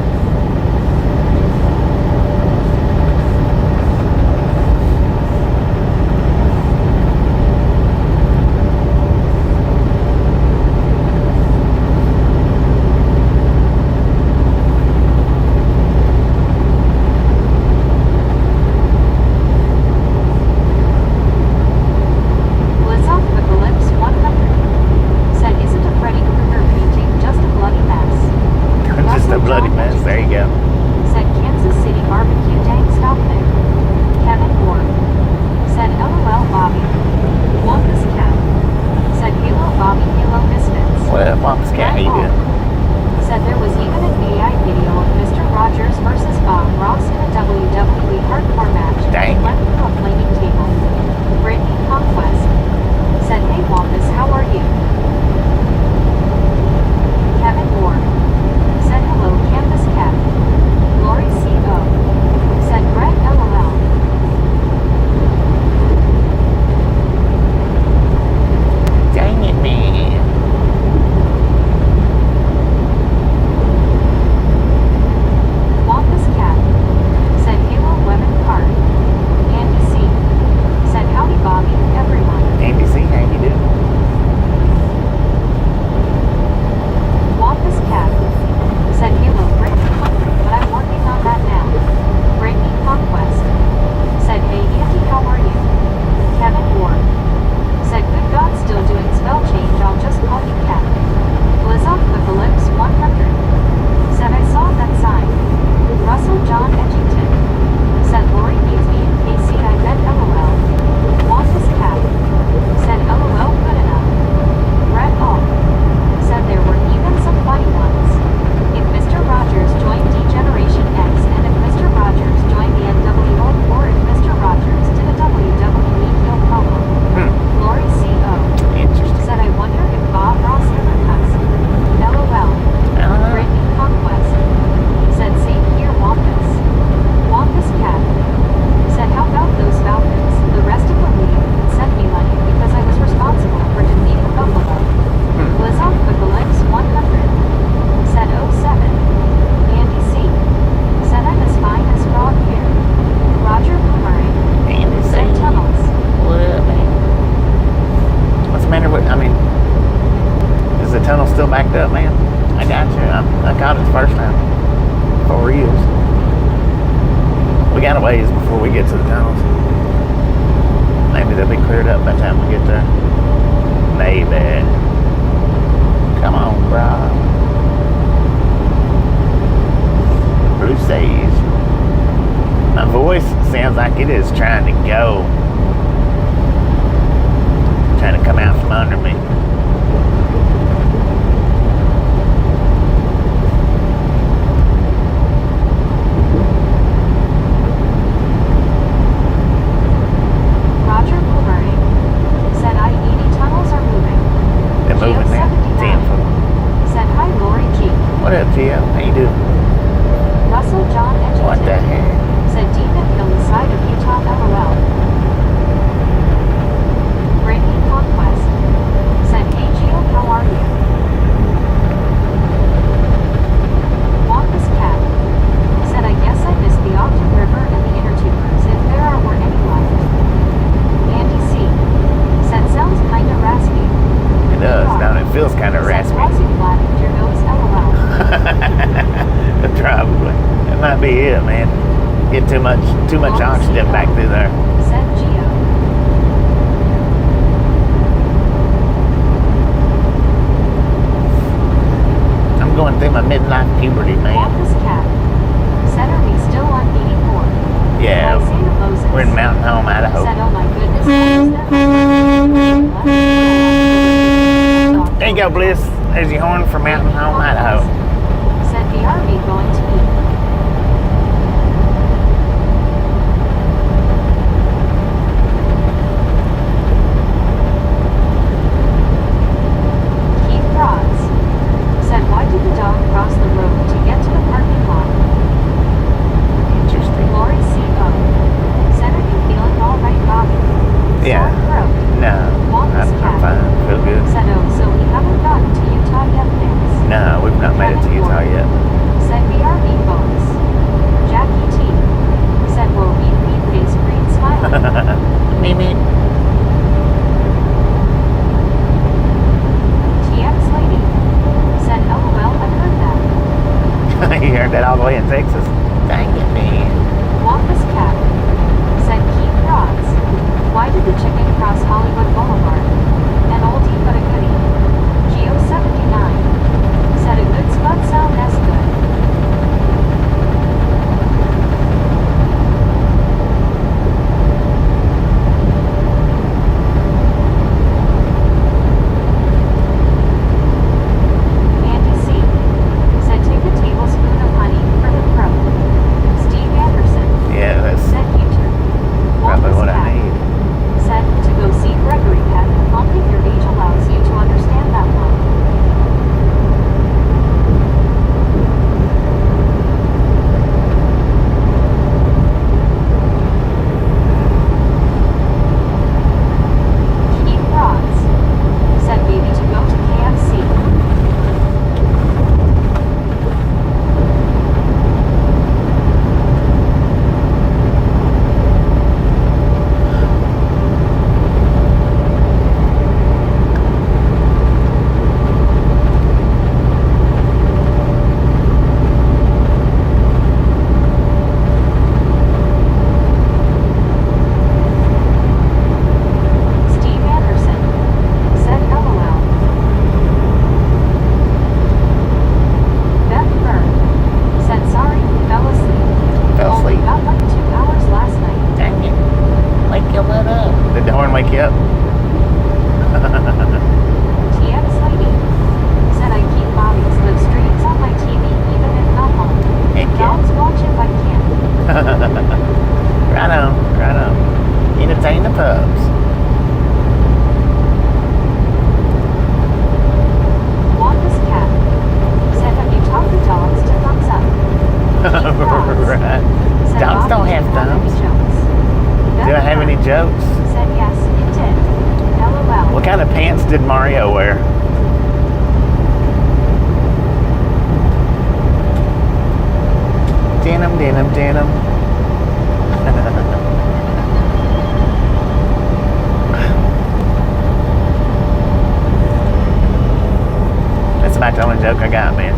Too much oxygen back through there. I'm going through my midlife puberty, man. Campus cat. Said, are we still on 84? Yeah. By Santa Moses. We're in Mountain Home, Idaho. Said, oh my goodness, what is that? There you go, Bliss. There's your horn for Mountain Home, Idaho. Said the RV going to eat. Keith Rods. Said, why did the dog cross the road to get to the parking lot? Interesting. Lori C.O. Said, are you feeling all right, Bobby? Yeah. Sore throat. No, Wampus I'm cat. fine. Feel good. Said, oh, so we haven't gotten to Utah yet, thanks. No, we've not made it to Utah yet. Said BRB folks. Jackie T. Said, well, we face green smiling. Mimi. TX lady. Said, LOL, I heard that. You heard that all the way in Texas? Dang it, man. Wampus cat. Said Keith Rods. Why did the chicken cross Hollywood Boulevard? An oldie but a goodie. Geo 79. Said a good spot sound as good. Andy C. Said take a tablespoon of honey for the pro. Steve Anderson. Yeah, that's Said YouTube. probably Wampus what I cat. need. Said to go see Gregory Pet. Only your age allows you to understand that one. Keith Rods. Said maybe to go to KFC. Steve Anderson. Said LOL. Beth Burr. Said sorry, fell asleep. Fell Only asleep. got like 2 hours last night. Dang it. Wake your butt up. Did the horn wake you up? TX lady. Said I keep Bobby's live streams on my TV even if not home. Heck yeah. Dogs watch if I can. Right on, right on. Entertain the pubs. Wampus cat. Said have you taught the dogs to thumbs up? Keith Rods. Right. Said Dogs Bobby don't have didn't any thumbs. jokes. Do I Beth have Burr. any jokes? Said yes, it did. LOL. What kind of pants did Mario wear? Denim, denim, denim. That's about the only joke I got, man.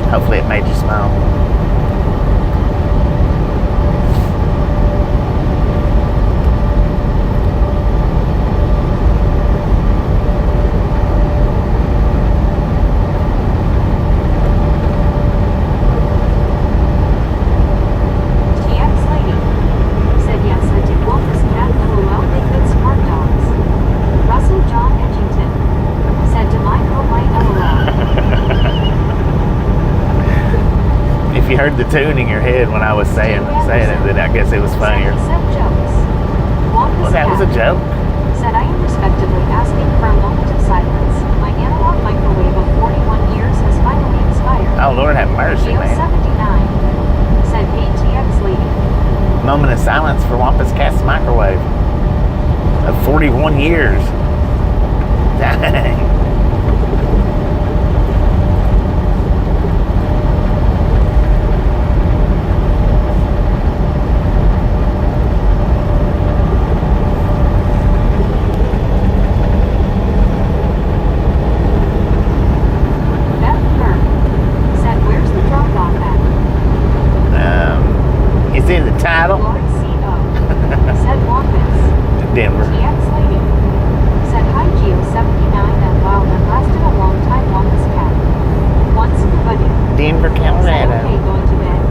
Hopefully it made you smile. TX lady. Said yes, I did Wampus cat. LOL, they good smart dogs. Russell John Edgington. Said to my co-light LOL. If you heard the tune in your head when I was saying it, then I guess it was funnier. Said jokes. Wampus Well, that was a cat. joke. Said I am respectively asking for a moment of silence. My analog microwave of 41 years has finally expired. Oh, Lord have mercy, Geo man. 79. Said hey TX lady. Moment of silence for Wampus Cat's microwave of 41 years. Dang. Beth Burr. Said where's the drop off at? It's in the title. Lori C.O. Said Wampus. Denver. TX lady. Said hi Geo 79 and wow that lasted a long time Wampus cat. Once in the budget. Denver, Said Colorado. okay going to bed.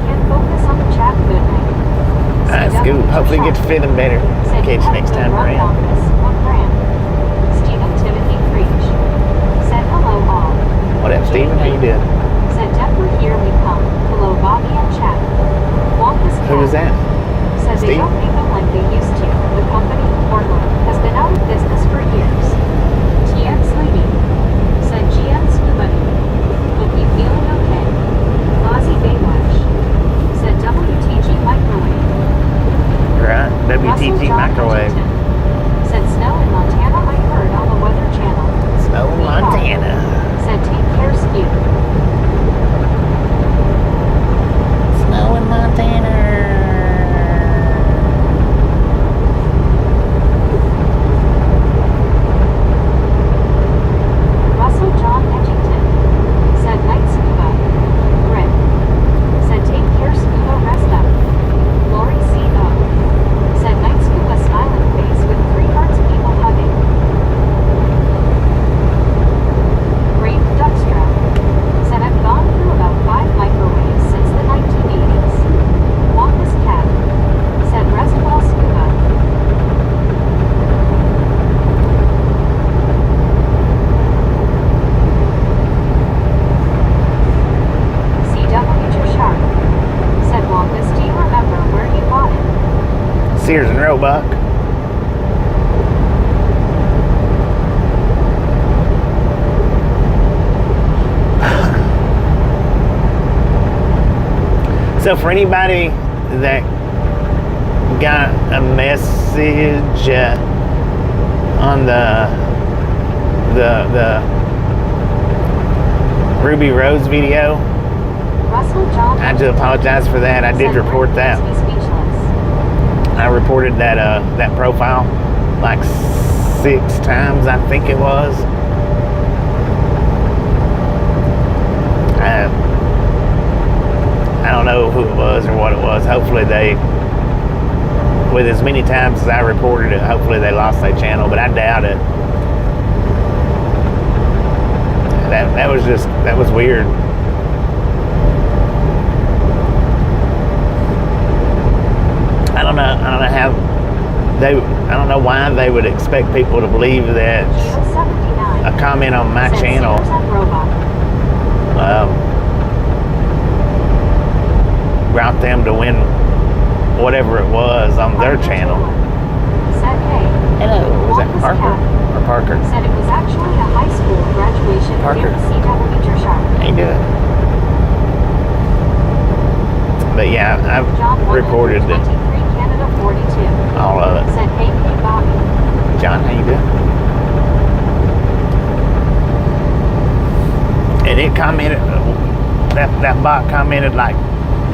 Hopefully get to fit them better. Catch you next time around. Stephen Timothy Preach. Said hello all. What up, Stephen? How you doing? Said Denver, here we come. Hello Bobby and Chad. Wampus Who was that? Said they Steve? don't make them like they used to. The company, Portland, has been out of business for years. GM Sleepy. Said GM Scubuddy. Hope you feeling okay. Ozzy Baywatch. Said WTG Microwave. Right, WTG Russell John microwave. Edgington. Said snow in Montana, I heard on the Weather Channel. Snow in Montana. Said take care, Skew. Snow in Montana. Russell John Edgington. Said night scuba. Rip. Said take care, scuba, rest up. Lori C.O. Said night scuba smiling face with 3 hearts people hugging. Brave Duckstra. Said I've gone through about 5 microwaves since the 1980s. Wampus Cat. Said rest well, scuba. CW Sharp. Said Wampus, do you remember where you bought it? Sears and Roebuck. So for anybody that got a message on the Ruby Rose video, Russell John. I do apologize for that. I did Said report Rick that. makes me speechless. I reported that profile like 6 times, I think it was. I don't know who it was or what it was. Hopefully they, with as many times as I reported it, hopefully they lost their channel, but I doubt it. That was weird. I don't know why they would expect people to believe that Geo79. a comment on my Said channel Sears and Robot. brought them to win whatever it was on their channel. Said hey. Hello, was that Wampus Parker Cat. or Parker? Said it was actually a high school graduation Parker. near CW Sharp. How you doing? But yeah, I've John reported 123 that Canada 42. all of it. Said hey Bobby. John, how you doing? And it commented, that bot commented like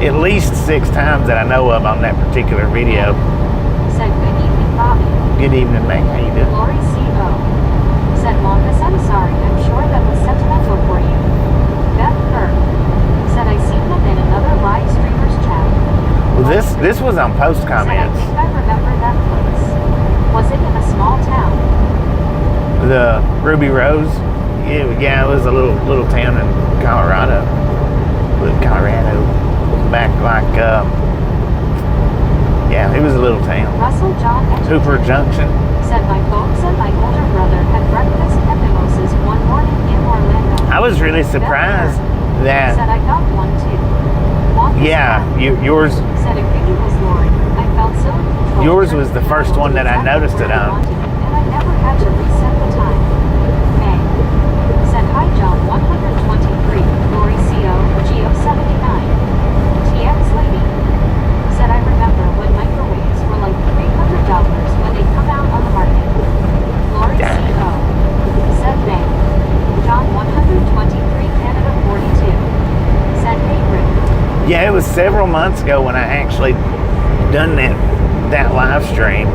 at least 6 times that I know of on that particular video. Said good evening Bobby. Good evening, man. How you doing? Lori C.O. Said Wampus, I'm sorry, I'm sure that was sentimental for you. Beth Burke. Said I seen them in another live streamer's chat. Well, this was on post Said I comments. think I remember that place. Was it in a small town? The Ruby Rose, yeah, it was a little town in Colorado. Back like, yeah, it was a little town. Russell John Edgington. Hooper Junction. Said my folks and my older brother had breakfast at mimosas one morning in Orlando. I was really surprised Said that, I got one too. Wampus yeah, Cat. yours Said it really was Lori. I felt so in control. Yours was the first one that I noticed it on. And I never had to reset the time. May. Said hi John 123. Lori CO. Geo79. TX Lady. Said I remember when microwaves were like $300 when they come out on the market. Lori CO. Said May. John 123 Canada 42. Said hey Rick. yeah, it was several months ago when I actually done that live stream.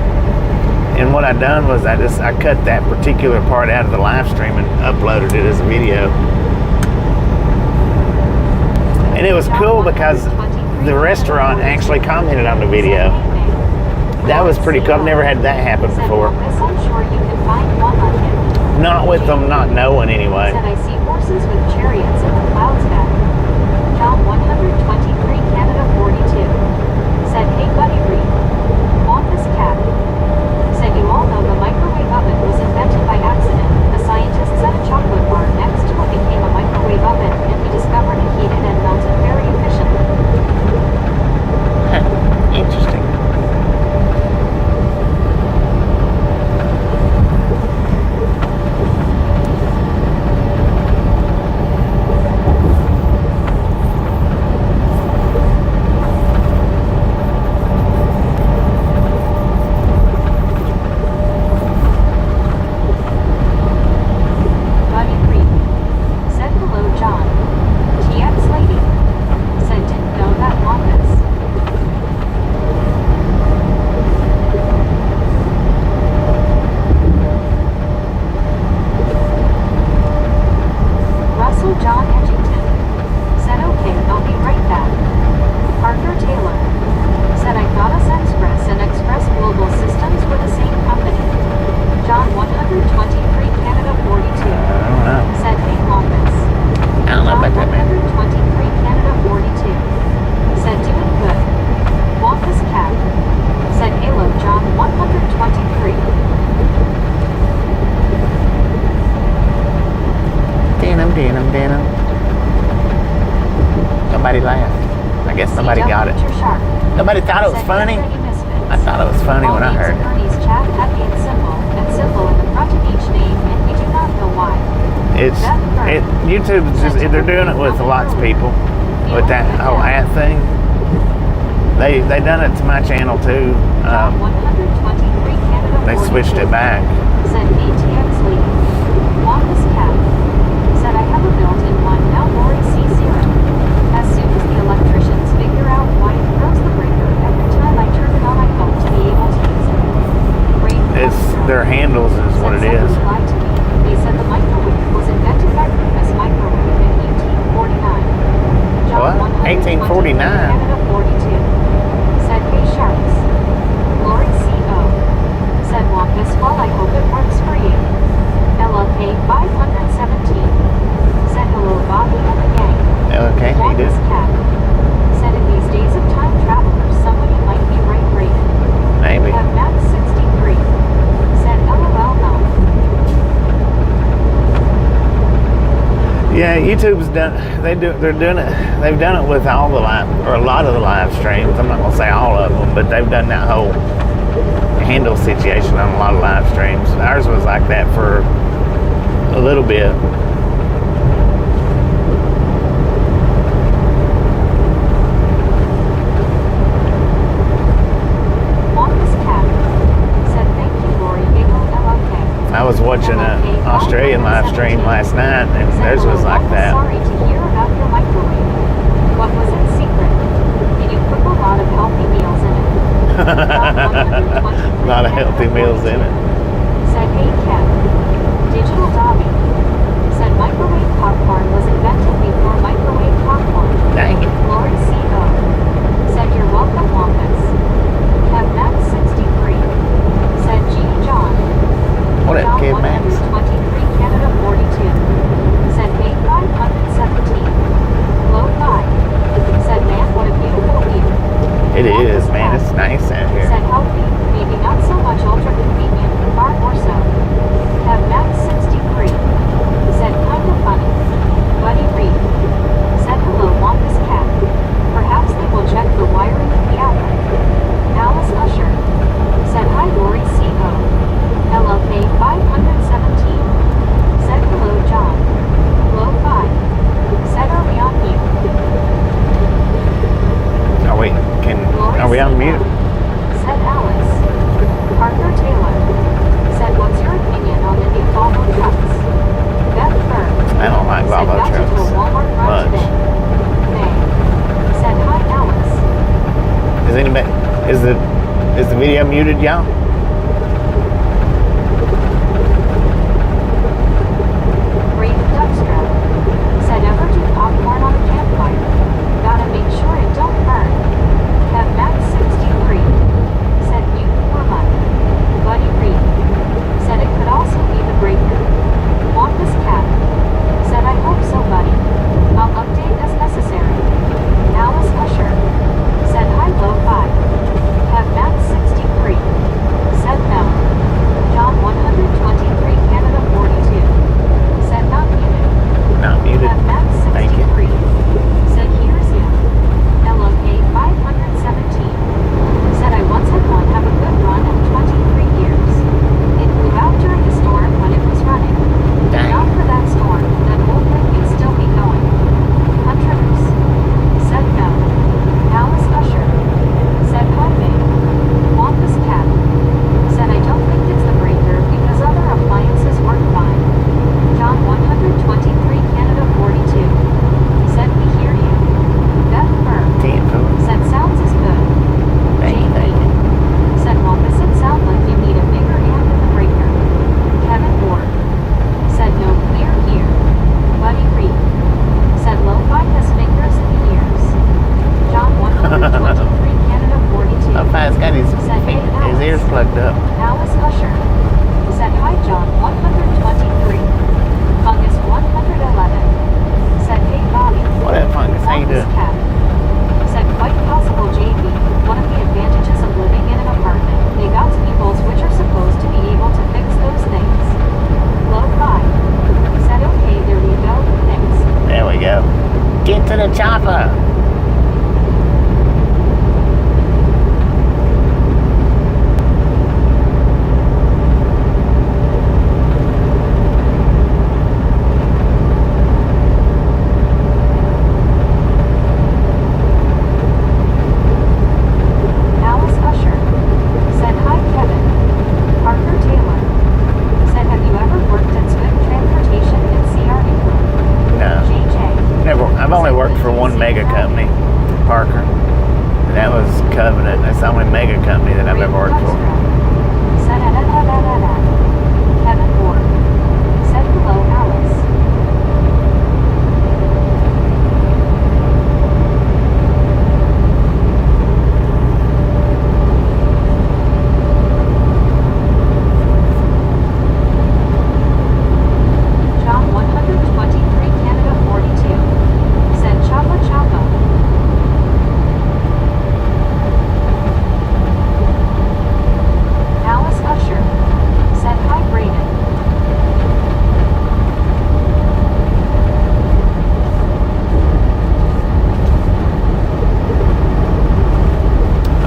And what I done was I cut that particular part out of the live stream and uploaded it as a video. And it was cool because the restaurant actually commented on the video. That was pretty cool. I've never had that happen before. Not with them not knowing anyway. Said I see horses with chariots in the clouds back. John 123 Canada 42. Said hey buddy Reed. Nobody got it. Sharp. Nobody thought it was Said funny? Yesterday Misfits. I thought it was funny All when I names heard in it. Ernie's chat have a symbol and symbol in the front of each name, and we do not know why. YouTube is just, they're doing it with lots of people with that whole ad thing. They done it to my channel too. 123 Canada They switched it back. Said ATX lady. Longest cat. Said I have a built-in one now. Lori C0. As soon as the electricians figure out why it throws the breaker every time I turn it on, I hope to be able to use it. It's their handles is what it is. Lied to me. They said the microwave was invented by Rufus Microwave in 1849. What? 1849? Canada 42. Said hey sharks. Lori CO. Said Wampus, well I hope it works for you. LLK 517. Said hello Bobby and the gang. Okay, he did. Wampus cat. Said in these days of time travelers somebody might be right rated. Maybe. Have Max 63. Said LOL no. Yeah, YouTube's done. They're doing it. They've done it with all the live, or a lot of the live streams. I'm not gonna say all of them, but they've done that whole handle situation on a lot of live streams. Ours was like that for a little bit. Wampus cat. Said thank you Lori Giggle LLK. I was watching an Australian live stream last night, and theirs was like that. Sorry to hear about your microwave. What was its secret? Did you cook a lot of healthy meals in it? A lot of healthy meals in it. Said hey Ken. Digital Dobby. Said microwave popcorn was invented before microwave popcorn. Dang it. Lori CO. Said you're welcome Wampus. Kev Max 63. Said G John. What up, John kid, Max? 123 Canada 42. Said May 517. Low 5. Said man what a beautiful view. It is, man. It's nice out here. Said healthy, maybe not so much ultra convenient, far more so. Have Max 63. Said kind of funny. Buddy Reed. Said hello Wampus cat. Perhaps they will check the wiring of the outlet. Alice Usher. Said hi Lori CO. LLK 517. Said hello John. Low 5. Said are we on mute? Are we on mute? Said Alice. Parker Taylor. Said what's your opinion on the new Volvo trucks? Beth Burr. I don't like Said Volvo got to do a trucks Walmart run much. today. May. Said hi Alice. Is the video muted, y'all? Brave Duckstra. Said ever do popcorn on a campfire? Gotta make sure it don't burn. Have Max 63. Said mute woman. Buddy Reed. Said it could also be the breaker. Wampus cat. Said I hope so buddy. I'll update as necessary. Alice Usher. Said hi low 5. Have Max 63. Said no. John 123 Canada 42. Said not muted. Not muted. Have Max 63. Thank you. Said here's you. LOK 517. Said I once had one have a good run of 23 years. It blew out during a storm when it was running. Dang. Not for that storm, that whole thing may still be going. Hunters. Said no. Alice Usher. Said hi babe. Wampus cat. Said I don't think it's the breaker because other appliances work fine. John 123 Canada 42. Said we hear you. Beth Burr. Can't vote. Said sounds is good. Jane Bacon. Said Wampus it sound like you need a bigger hand in the breaker. Kevin Ward. Said no clear here. Buddy Reed. Said Lo-Fi has fingers in the ears. John 123 Canada 42. Lo-Fi's got his ears plugged up. Alice Usher. Said hi John 123. Fungus 111. Said hey Bobby. What up, Fungus? How you Wampus doing? cat. Said quite possible JB. One of the advantages of living in an apartment, they got peoples which are supposed to be able to fix those things. Low 5. Said okay there we go. Thanks. There we go. Get to the chopper. Covenant. That's the only mega company that I've ever worked for. Said Kevin Ward. Said hello, Alice. John 123 Canada 42. Said Chapa Chapa. Alice Usher. Said hi, Braden.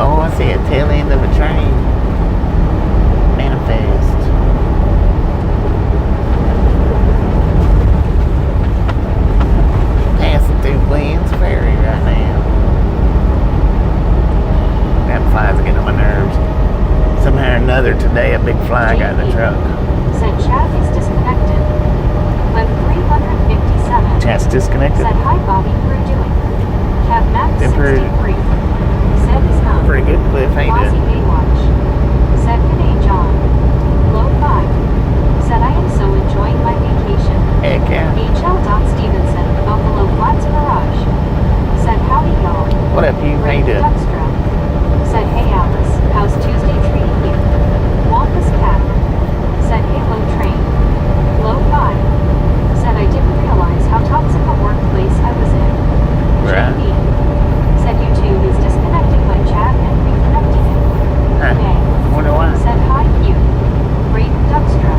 Oh, I see a tail end of a train. Manifest. Passing through Glenn's Ferry right now. That fly's getting on my nerves. Somehow or another today, a big fly got in the truck. Said chat is disconnected. Web 357. Chat's disconnected. Said hi, Bobby. We're doing. Kev Max Temporary. 63. Said he's not. Pretty good, Cliff. How you Aussie doing? Baywatch. Said good day, John. Low 5. Said I am so enjoying my vacation. Heck yeah. HL. Stevenson, Buffalo Flats Garage. Said howdy, y'all. What up, you? How you doing? Duckstra. Said hey, Alice. How's Tuesday treating you? Wampus Cat. Said hey, low train. Low 5. Said I didn't realize how toxic a workplace I was in. Right. JB. Said YouTube is disconnecting my chat and reconnecting it. Huh. Nay. Wonder why. Said hi, you. Braden Duckstra.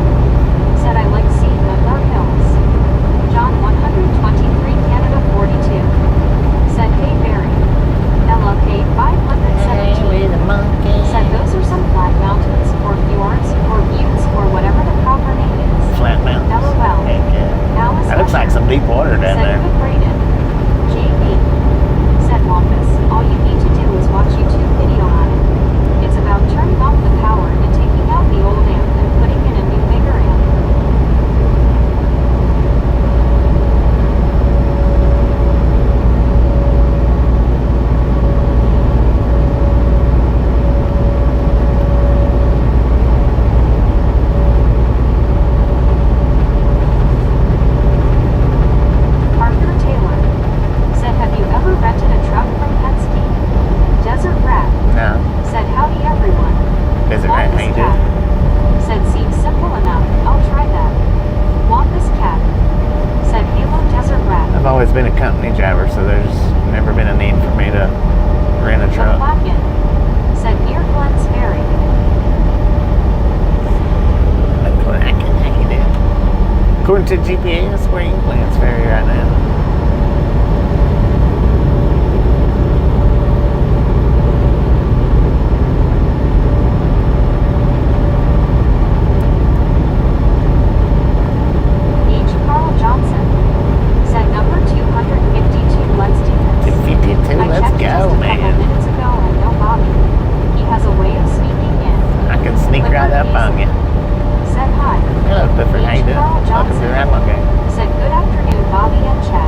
Said I like seeing the North Hills. John 123 Canada 42. Said hey, Barry. LLK 517. Said those are some flat mountains, or fjords, or buttes, or whatever the proper name is. Flat mountains. LOL. Heck yeah. Alice That looks like some deep water down said there. good Braden. JB. Said Wampus, all you need to do is watch YouTube video on it. It's about turning off the power and taking out the old amp and putting in a new bigger amp. Parker Taylor. Said have you ever rented a truck from Penske? Desert Rat. No. Said howdy everyone. Desert Rat, how you Cat. doing? Said seems simple enough, I'll try that. Wampus Cat. Said Halo Desert Rat. I've always been a company driver, so there's never been a need for me to rent a The truck. Placken. Said near Glenn's Ferry. How you doing? According to GPS, we're in Glenn's Ferry right now. H. Carl Johnson. Said number 252 Let's do this. 52, I let's checked just go, a couple man. minutes ago and no Bobby. He has a way of sneaking in. I can sneak Clifford right up on you. Said hi. Hello, Clifford. How you doing? Carl Welcome to Johnson. the Ramble Game. Said good afternoon, Bobby and Chad.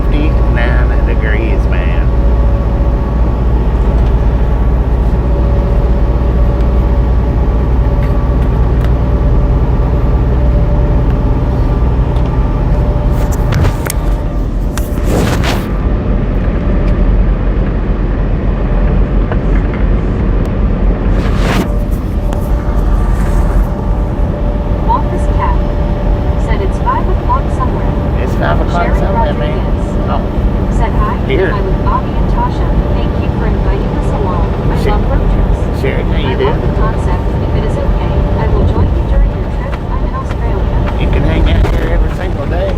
59 degrees, man. Wonka's cat said it's 5 o'clock somewhere. It's 5 o'clock Sherry somewhere, man. Rodriguez Oh, said hi. Here. I'm with Bobby and Tasha. Thank you for inviting us along. I Sure. love road trips. Sherry, how you I love the doing? concept. If it is okay, I will join you during your trip. I'm in Australia. You can hang out here every single day.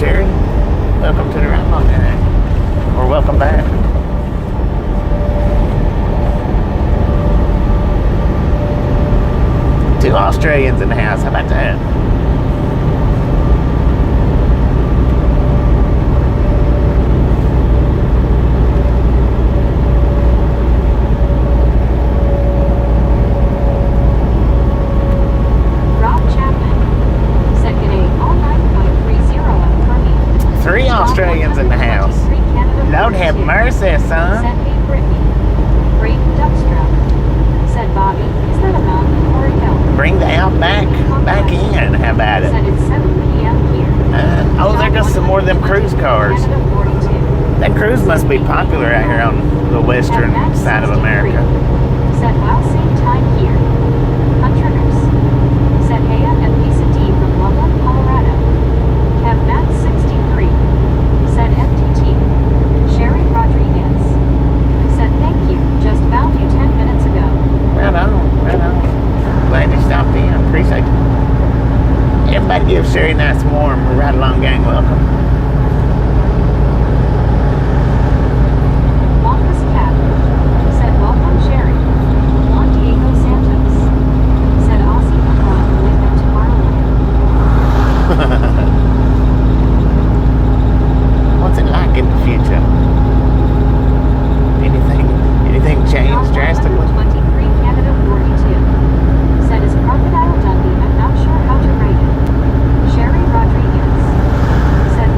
Sherry, welcome to the Ramon Gang. Or welcome back. Two Australians in the house. How about that? Rob Chapman said good day all 9.30 at Fermi. Three Australians in the house. Lord have mercy, son. Said hey Brittany. Braden Duckstra said Bobby, is that a mountain or a hill? Bring the Outback back in. How about it? Said it's 7 p.m. here. Oh, there goes some more of them cruise cars. Canada 42. That cruise must be popular out here on the western side of America. Said wow, same time here. Hunters said hey and Lisa D from Loveland, Colorado. Kev Matt 63 said FTT. Sherry Rodriguez said thank you. Just found you 10 minutes ago. Right on, right on. Glad you stopped in. Appreciate it. Everybody give Sherry a nice warm ride along gang welcome. Wonka's cat said welcome Sherry. Juan Diego Santos said Aussie from Lincoln to Marlin. What's it like in the future? Anything changed drastically? 23 Canada 42 said is Crocodile Dundee. I'm not sure how to rate it. Sherry Rodriguez said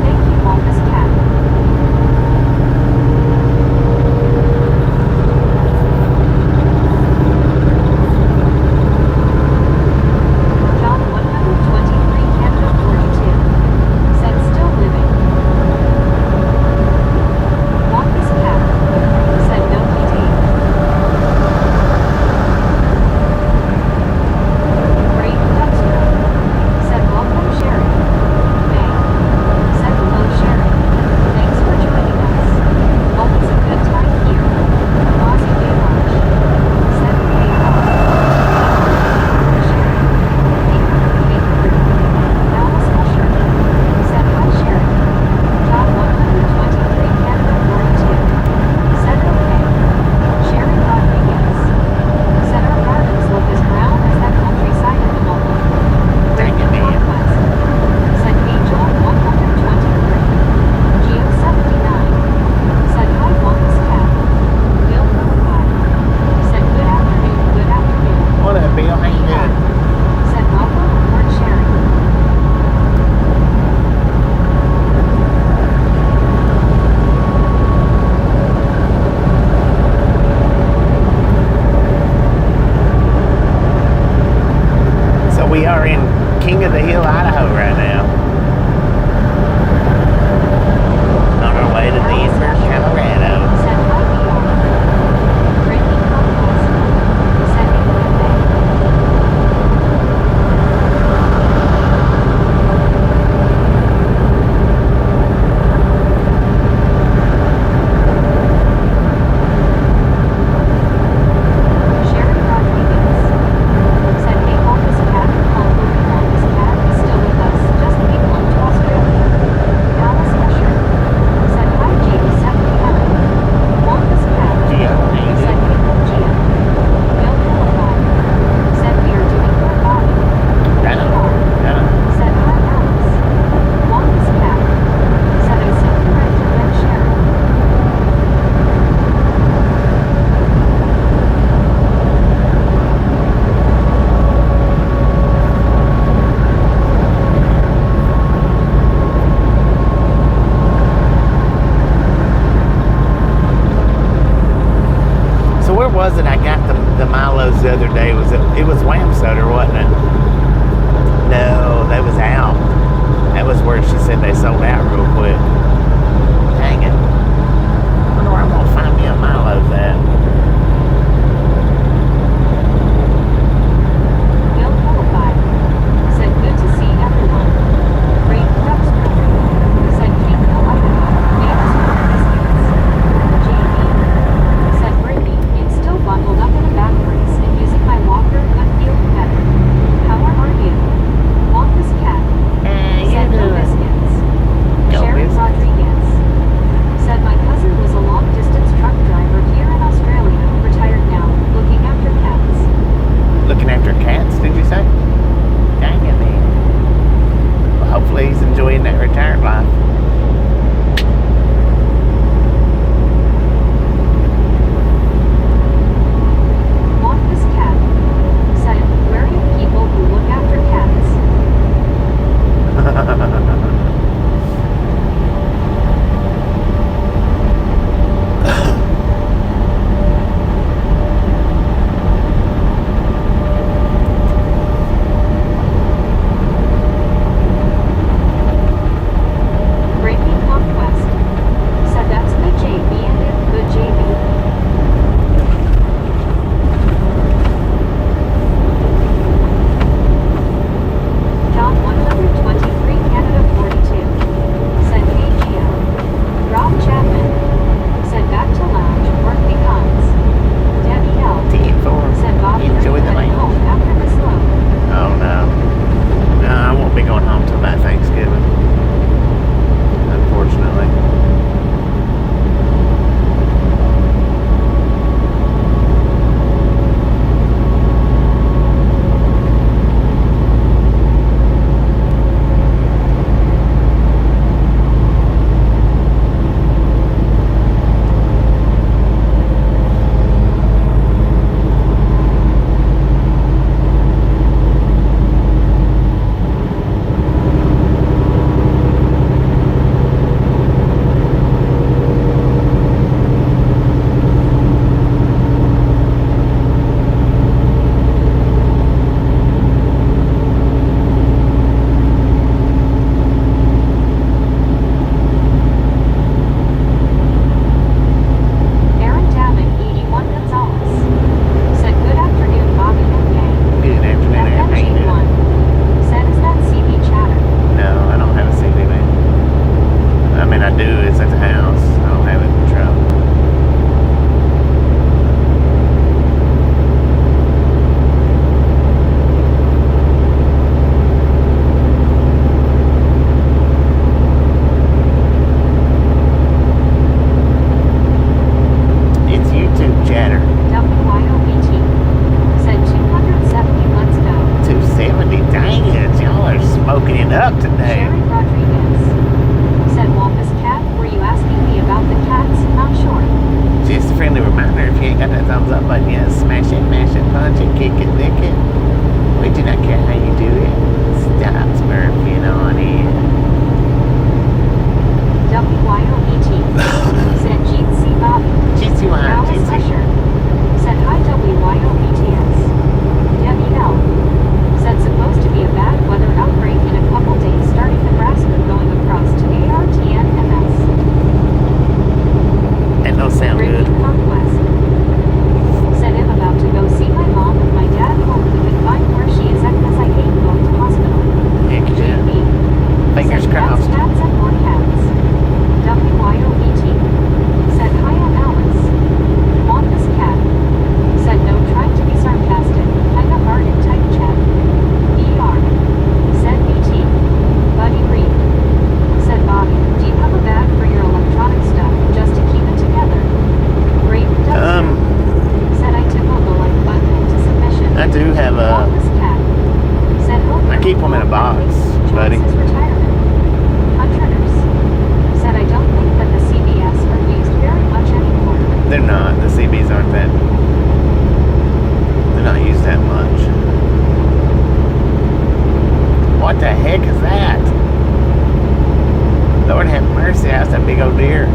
dear.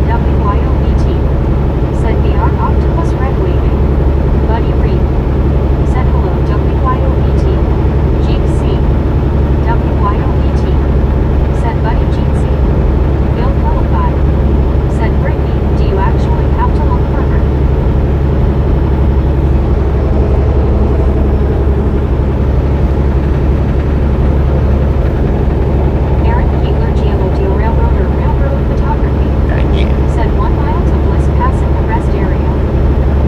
WYOBT said VR Octopus Red Waving. Buddy Reed said hello. WYOBT Jeep C. WYOBT said Buddy Jeep C. Bill Philippi said Brittany, do you actually have to look for her? Aaron Keeler GMOD Railroader Railroad Photography said 1 mile to Bliss passing the rest area.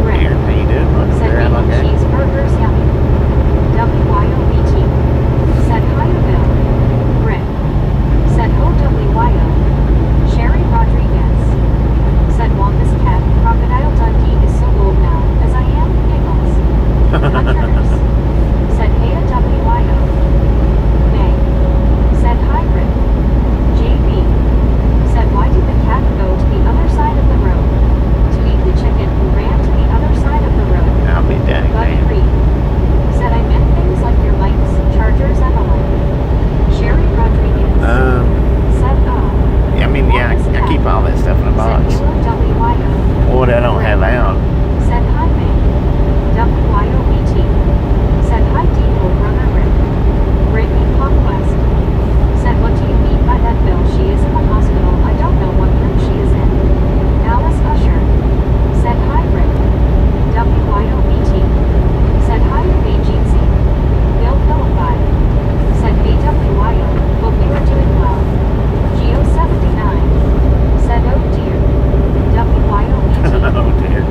Rick Aaron, how you doing? said How about maple that? cheeseburgers yummy. WYOBT said hi to Bill. Rick said ho WYO. Sherry Rodriguez said Wampus Cat Crocodile Dundee is so old now as I am giggles. Hunters said hey to WYO. May said hi Rick. JB said why did the cat go to the other side of the road? To eat the chicken who ran to the other side of the road. I'll be dang Buddy damn. Reed said I meant things like your lights, chargers, and the like. Sherry Rodriguez said Yeah, I mean, yeah, I keep all that stuff in a box. said Hilo WYO. What I don't have out. Said hi May. WYOBT said hi Dino brother Rick. Brittany Conquest said what do you mean by that Bill? She is in the hospital. I don't know what room she is in. Alice Usher said hi Rick. WYOBT said hi to AGC. Bill Philippi said BWYO. Hope you are doing well. Geo79 said oh dear. WYOBT Oh dear.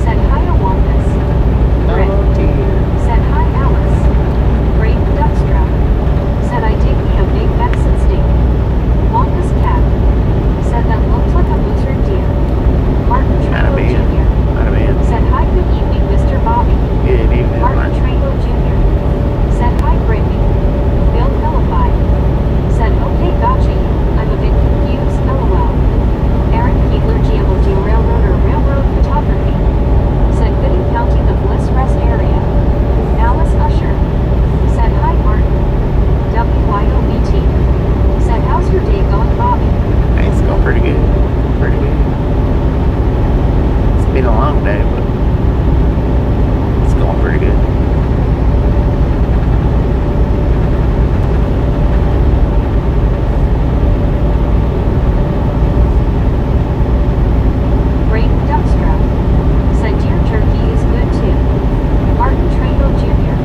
said hi to Wampus. Rick Oh dear. said hi Alice. Great Duckstra said I dig me a big Mexican steak. Wampus Cat said that looked like a lizard deer. Martin Might have Trejo been. Jr. Might have been. said hi good evening Mr. Bobby. Good evening, Martin Martin. Trejo Jr. said hi Brittany. Bill Philippi said okay gotcha you. I'm a bit confused LOL. Aaron Keeler GMOD Railroader Railroad Photography said Gooding County the Bliss Rest area. Alice Usher said hi Martin. WYOBT said how's your day going Bobby? Hey, it's going pretty good. Pretty good. It's been a long day, but it's going pretty good. Great Duckstra said deer jerky is good too. Martin Trejo Jr.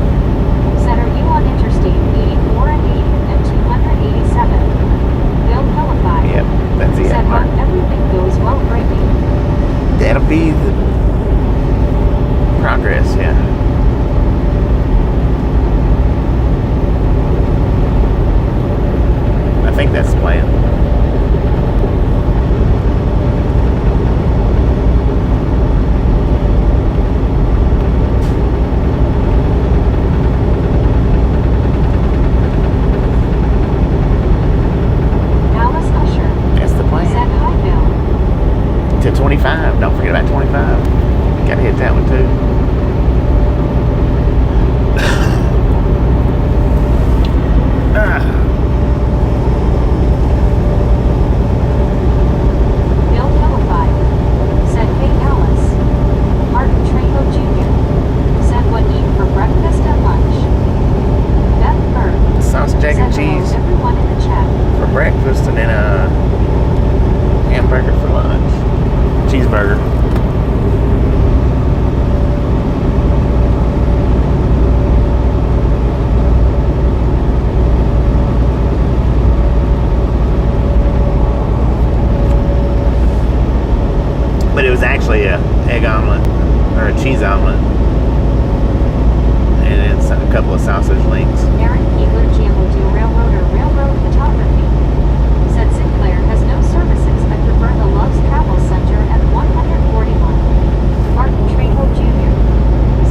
said are you on Interstate 84 and 80 and 287? Bill Philippi Yep, that's it, said Mark. hope everything goes well Brittany. That'll be the progress, yeah. I think that's the plan. Alice Usher That's the said plan. hi Bill. To 25. Don't forget about 25. Gotta hit that one too. Bill Philippi said hey Alice. Martin Trejo Jr. said what eat for breakfast and lunch. Beth Bird Sausage, egg, said and hello cheese everyone in the chat. for breakfast, and then a hamburger for lunch. Cheeseburger. But it was actually a egg omelet or a cheese omelet, and then a couple of sausage links. Aaron Keeler GMOD Railroader Railroad Photography said Sinclair has no services that prefer the Love's Travel Center at 141. Martin Trejo Jr.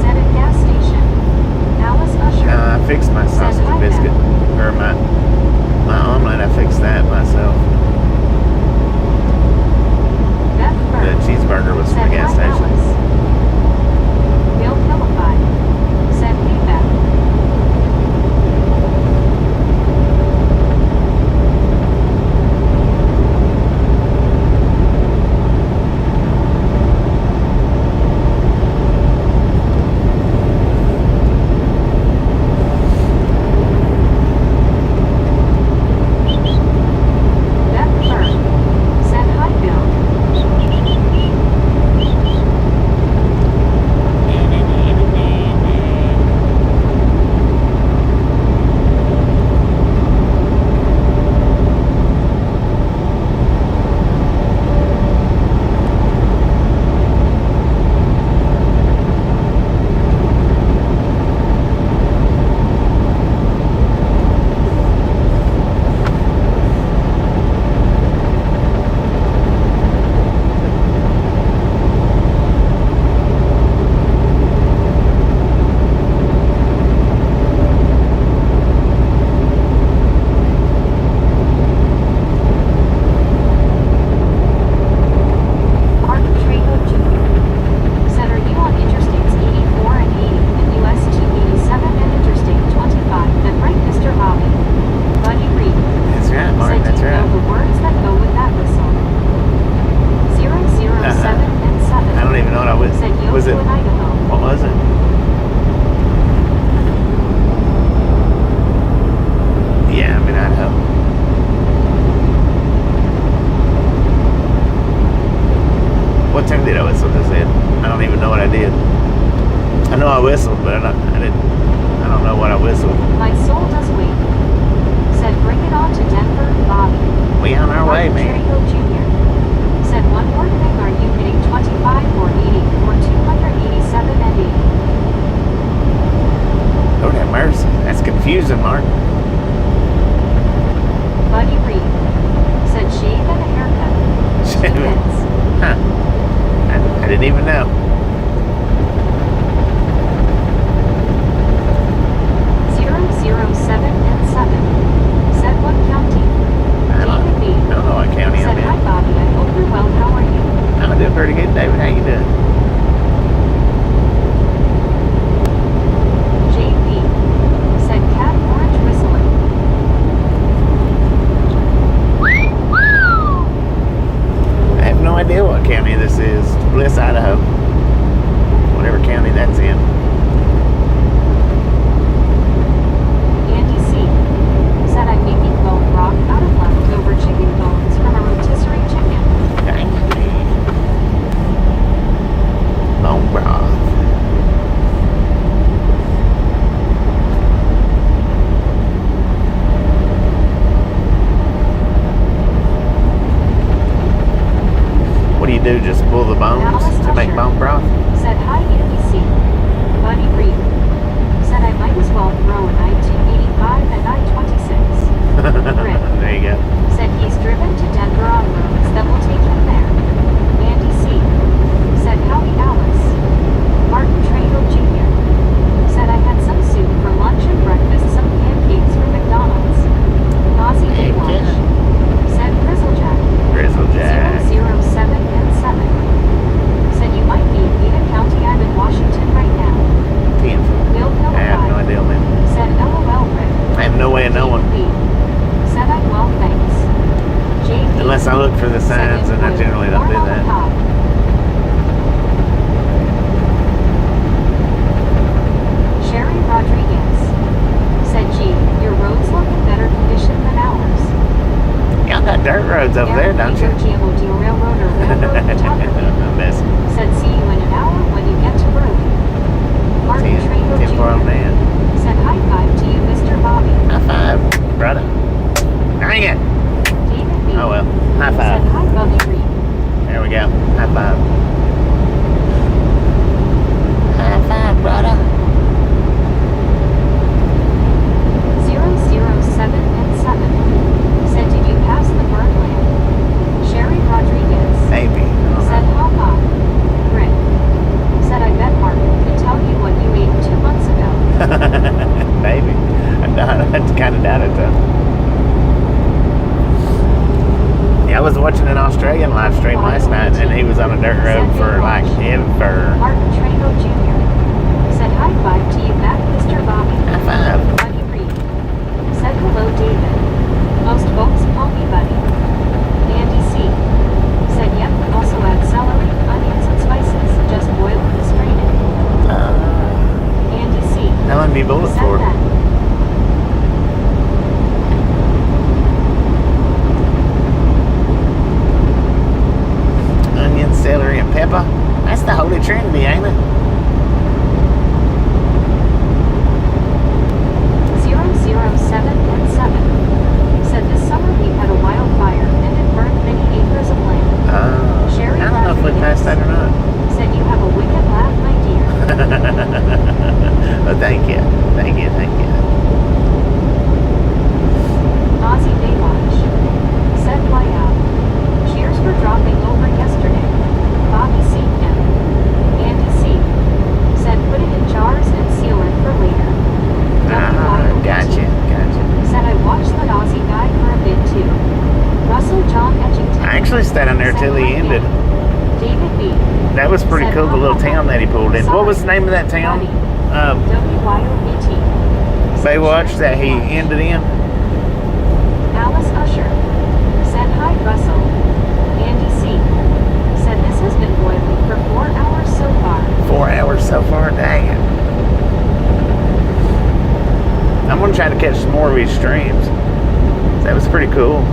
said at gas station. Alice Usher I fixed my sausage hi, biscuit, or my omelet. I fixed that myself. Beth The Bird cheeseburger was from said the gas hi station. Alice. Bill Philippi said hey Beth. what tune did I whistle just then? I don't even know what I did. I know I whistled, but I don't know what I whistled. My soul does wait. Said bring it on to Denver, Bobby. We on our way, man. Trejo Jr. Said one more thing, are you hitting 25 or 80 or 287 and 80? Lord have mercy. That's confusing, Mark. Buddy Reed. Said shave and a haircut. 2 minutes. Huh. I didn't even know. 007 and 7. Said what county? I don't know what county I'm Said in. hi Bobby, I hope you're well, how are you? I'm doing pretty good, David. How you doing? JP. Said cat orange whistling. I have no idea what county this is. Bliss, Idaho. Whatever county that's in. Andy C. Said I'm making bone broth out of leftover chicken bones from a rotisserie chicken. Dang it. Bone broth. What do you do? Just pull the bones Alice to make Usher. bone broth? Said hi Andy C. Buddy Reed. Said I might as well throw an I-285 and I-26. Rick. There you go. Said he's driven to Denver on roads that will take him there. Andy C. Said howdy Alice. Martin Trejo Jr. Said I had some soup for lunch and breakfast, some pancakes from McDonald's. Ozzy Baywatch. Said Grizzlejack. Grizzlejack. 007 and 7. Said you might be in Ada County, I'm in Washington right now. 10. Bill I have no Pillify. idea, man. Said LOL Rick. I have no way of knowing. JP. Said I'm well, thanks. JP. Unless I look for the signs, and I generally don't do that. Sherry Rodriguez. Said gee, your roads look in better condition than ours. Y'all got dirt roads over there, don't you? GMOD Railroad or Railroad Photography. Miss Said see you in an hour when you get to Burley. Martin Trejo 10 for Jr. man. Said high five to you, Mr. Bobby. High five, brother. Dang it. David B. Oh well. High Said five. hi, Bobby Reed. There we go. High five. High five, brother. 007 and 7. Said did you pass the Birdland? Sherry Rodriguez. Maybe. Said ha ha. Rick. Said I bet Martin could tell you what you ate 2 months ago. Maybe. I kind of doubt it though. Yeah, I was watching an Australian live stream last night, and he was on a dirt road for like ever. Martin Trejo Jr. Said high five to you back, Mr. Bobby. High five. Buddy Reed. Said hello, David. Most folks call me Buddy. Andy C. Said yep, also add celery, onions, and spices. Just boil it and strain it. Andy C. How long do you boil it Said for? that. Onion, celery, and pepper. That's the Holy Trinity, ain't it? 007 and 7. Said this summer we had a wildfire and it burned many acres of land. Sherry I don't know if we Rodriguez. passed that or not. Said you have a wicked laugh, my dear. Well, thank you. Thank you. Thank you. Ozzy Baywatch. Said fly out. Cheers for dropping over yesterday. Bobby C. M. Andy C. Said put it in jars and seal it for later. Gotcha. Said I watched that Aussie guy for a bit too. Russell John Edgington. I actually stayed on there Said till he hi, ended. Dan. David B. That was pretty Said cool, the little hi, town that he pulled in. What was the name of that town? Buddy. WYOBT. Baywatch that he ended in? Alice Usher. Said hi, Russell. Andy C. Said this has been boiling for 4 hours so far. 4 hours so far? Dang it. I'm going to try to catch some more of these streams. That was pretty cool.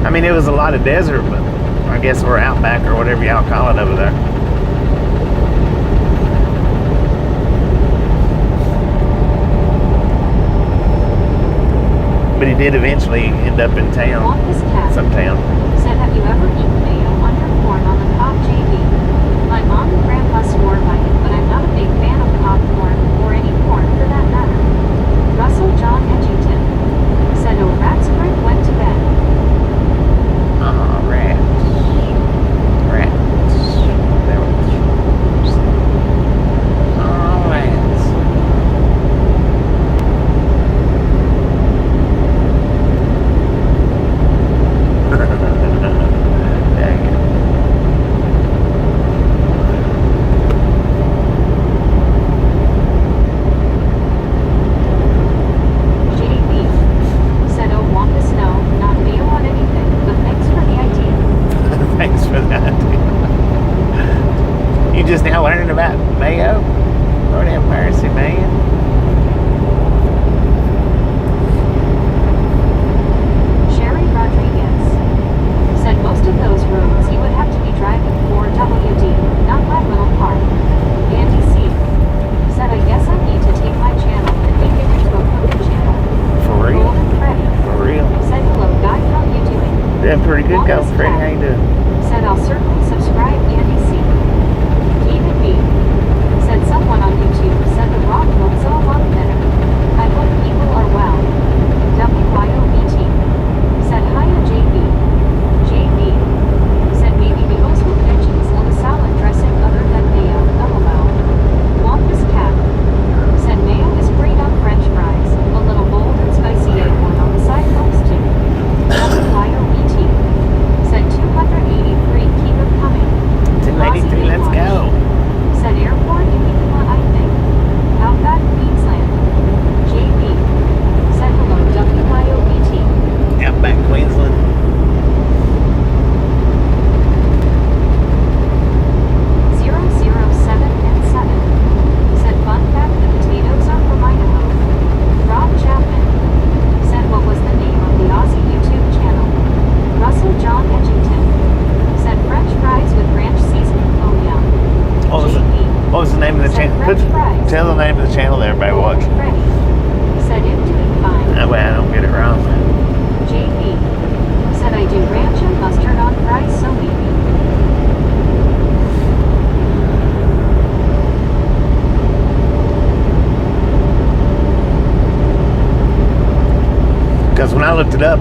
I mean, it was a lot of desert, but I mean, it was pretty cool. 007 007 and 7. I guess we're Outback or whatever y'all call it over there. But he did eventually end up in town. Some town. Said, have you ever eaten mayo under corn on the cob, JB? My mom and grandpa swore by it, but I'm not a big fan of popcorn, or any corn for that matter. Russell John Edgington said, oh, Rat's Greg went to bed. Oh, rats. Rats. There was. Oh, rats. Dang it. JB said, oh, Wampus, no, not mayo on anything, but thanks for the idea. Thanks for that. You just now learning about mayo? Lord have mercy, man. Sherry Rodriguez said, most of those roads you would have to be driving for WD, not my little park. Andy C said, I guess I need to take my channel and make it into a cooking channel. For real? Golden Freddy For real. said, hello guy, how you doing? Doing pretty good, go, Freddie. How you doing? Said, I'll certainly subscribe. Andy C David B said, someone on YouTube said the rock looks a lot better. I hope people are well. WYOBT said, hiya JB. JB said, maybe the goes with veggies and a salad dressing other than mayo. LOL. Wampus Cat said, mayo is great on French fries. A little bold and spicy acorn on the side helps too. WYOBT said, 283. Keep it coming. 283, let's go. Said airport in Nicola, I think. Outback, Queensland. JB said, hello WYOBT. Outback, Queensland. 007 and 7 said, fun fact, the potatoes are from Idaho. Rob Chapman said, what was the name of the Aussie YouTube channel? Russell John Edgington said, French fries with ranch seasoning. Oh yeah. What was the name of the channel? Tell the name of the channel there, everybody watch. Freddy said, I'm doing fine. That way I don't get it wrong. JB said, I do ranch and mustard on fries, so maybe. Because when I looked it up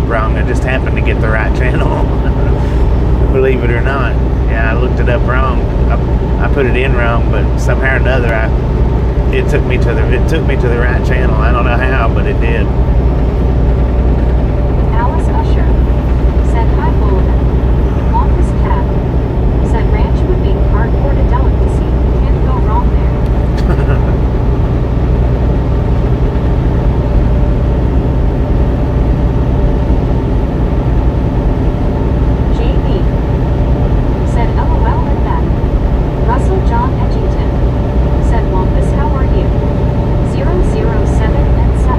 wrong. I just happened to get the right channel. Believe it or not. Yeah, I looked it up wrong. I put it in wrong, but somehow or another, it took me to the right channel. I don't know how, but it did. Alice Usher said, hi Golden. Wampus Cat said, ranch would be cardboard a delicacy. Can't go wrong there. Said, LOL at that. Russell John Edgington said, Wampus, how are you? 007 and 7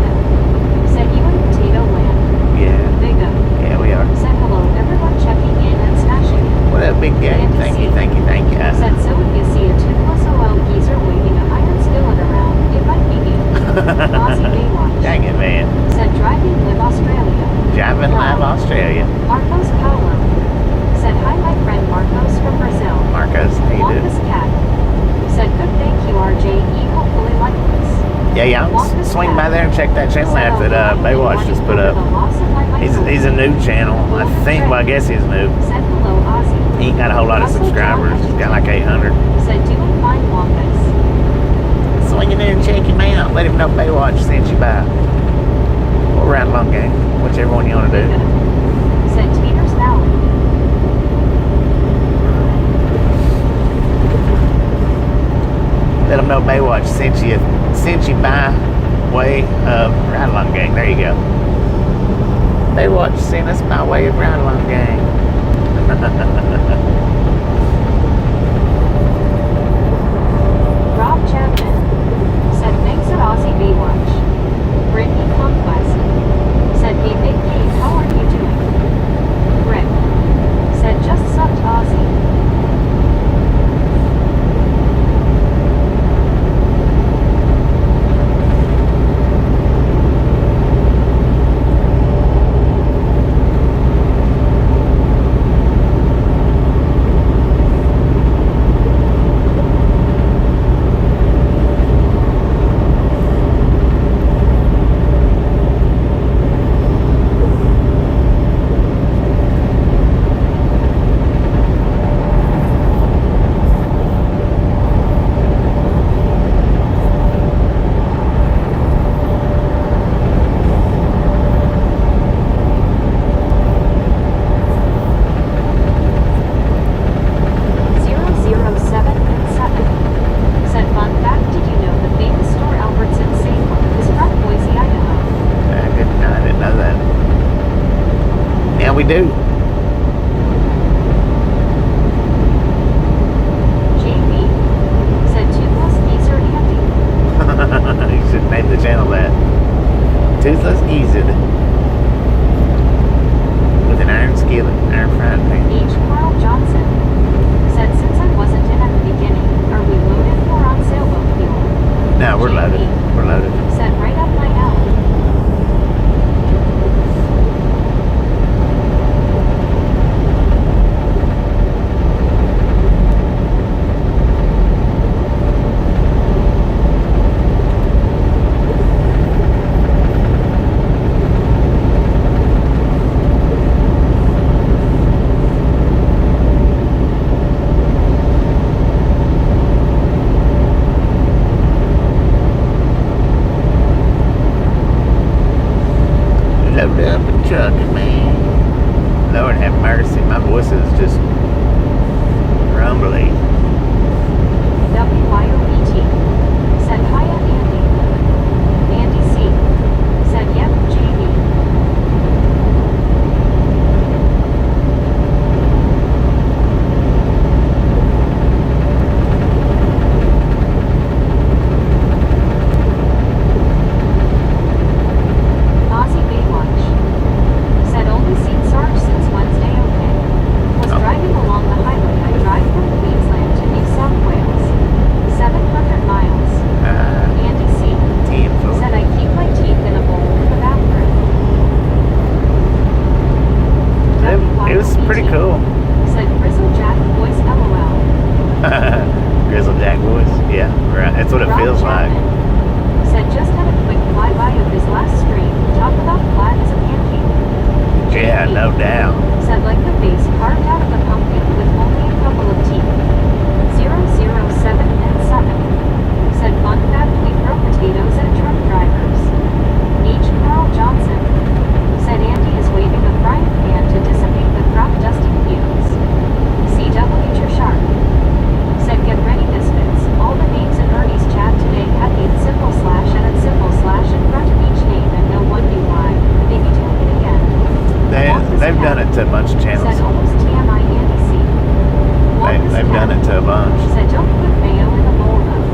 said, you in Potato Land. Yeah. Big up. Yeah, we are. Said, hello, everyone checking in and smashing it. What up, big guy? Thank you. Said, so if you see a toothless OL geezer waving a iron skillet around, it might be me. Aussie Baywatch. Dang it, man. Said, driving live Australia. Driving live Australia. Marcos Paulo said, hi my friend Marcos from Brazil. Marcos, how you doing? Wampus Cat said, good, thank you RJE, hopefully like this. Yeah, y'all swing by there and check that channel out that Baywatch just put up. He's a new channel. I think, well, I guess he's new. Said, hello Ozzy. He ain't got a whole lot of subscribers. He's got like 800. Said, doing fine Wampus. Swing in there and check him out. Let him know Baywatch sent you by. Or Ride Along Gang, whichever one you want to do. Said, Teeters Valley. Let them know Baywatch sent you by way of Ride Along Gang. There you go. Baywatch sent us by way of Ride Along Gang. Rob Chapman said, thanks at Aussie Baywatch. Brittany Conquest said, hey Big Dave, how are you doing? Rick said, do. JB said toothless geezer Andy. You should name the channel that. Toothless Geezer. With an iron skillet, iron frying pan. H. Carl Johnson said, since I wasn't in at the beginning, are we loaded or on sailboat fuel? No, we're loaded. We're loaded. Said right up my alley. Load up and chuck it, man. Lord have mercy. My voice is just rumbly. WYOBT said, hiya Andy. Andy C said, yep, JB. Aussie Baywatch said, only seen Sarge since Wednesday, okay. Was driving along the highway I drive from Queensland to New South Wales. 700 miles. Andy C said, I keep my teeth in a bowl in the bathroom. It was pretty cool. Said Grizzle Jack voice LOL. Grizzle Jack voice. Yeah, right. That's what it Rob feels like. Chapman said, just had a quick flyby of his last stream. Talk about flat as a pancake. Yeah, JP no doubt. said, like the face carved out of a pumpkin with only a couple of teeth. 007 and 7 said, fun fact, we throw potatoes at truck drivers. H. Carl Johnson said, Andy is waving a frying pan to dissipate the crop dusting fumes. CW Sharp said, get ready misfits. All the names in Ernie's chat today had the symbol slash and a symbol slash in front of each name, and no one knew why. Maybe tell it again. They've done it to a bunch of Said channels. almost TMI Andy C. They've done it to a bunch. Said don't put mayo in the bowl though.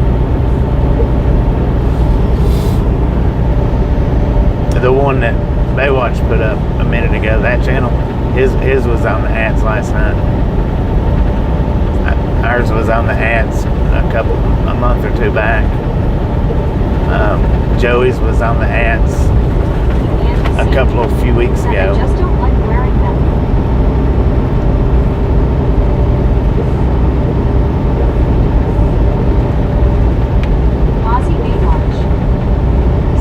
The one that Baywatch put up a minute ago, that channel, his was on the ads last night. Ours was on the ads a month or two back. Joey's was on the ads a few weeks Said I ago. just don't like wearing them. Aussie Baywatch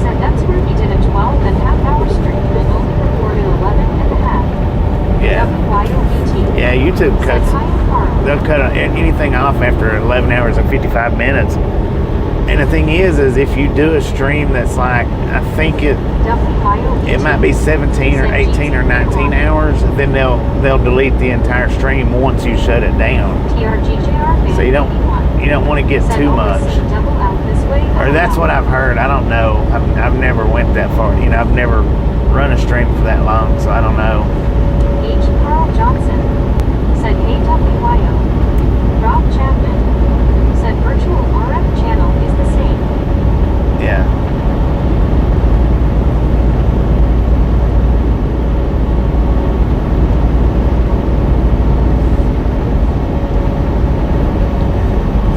said that's where he did a 12.5-hour stream and only recorded 11.5. Yeah. WYOBT Yeah, YouTube said cuts. hi Carl. They'll cut anything off after 11 hours and 55 minutes. And the thing is if you do a stream that's like, I think it WYOBT might be 17 or 18 or 19 hours, then they'll delete the entire stream once you shut it down. TRGJR So you don't want to get said too only much. see double out this way. Or that's what I've heard. I don't know. I've never went that far. I've never run a stream for that long, so I don't know. H. Carl Johnson said, hey WYO. Rob Chapman said virtual RF channel is the same. Yeah.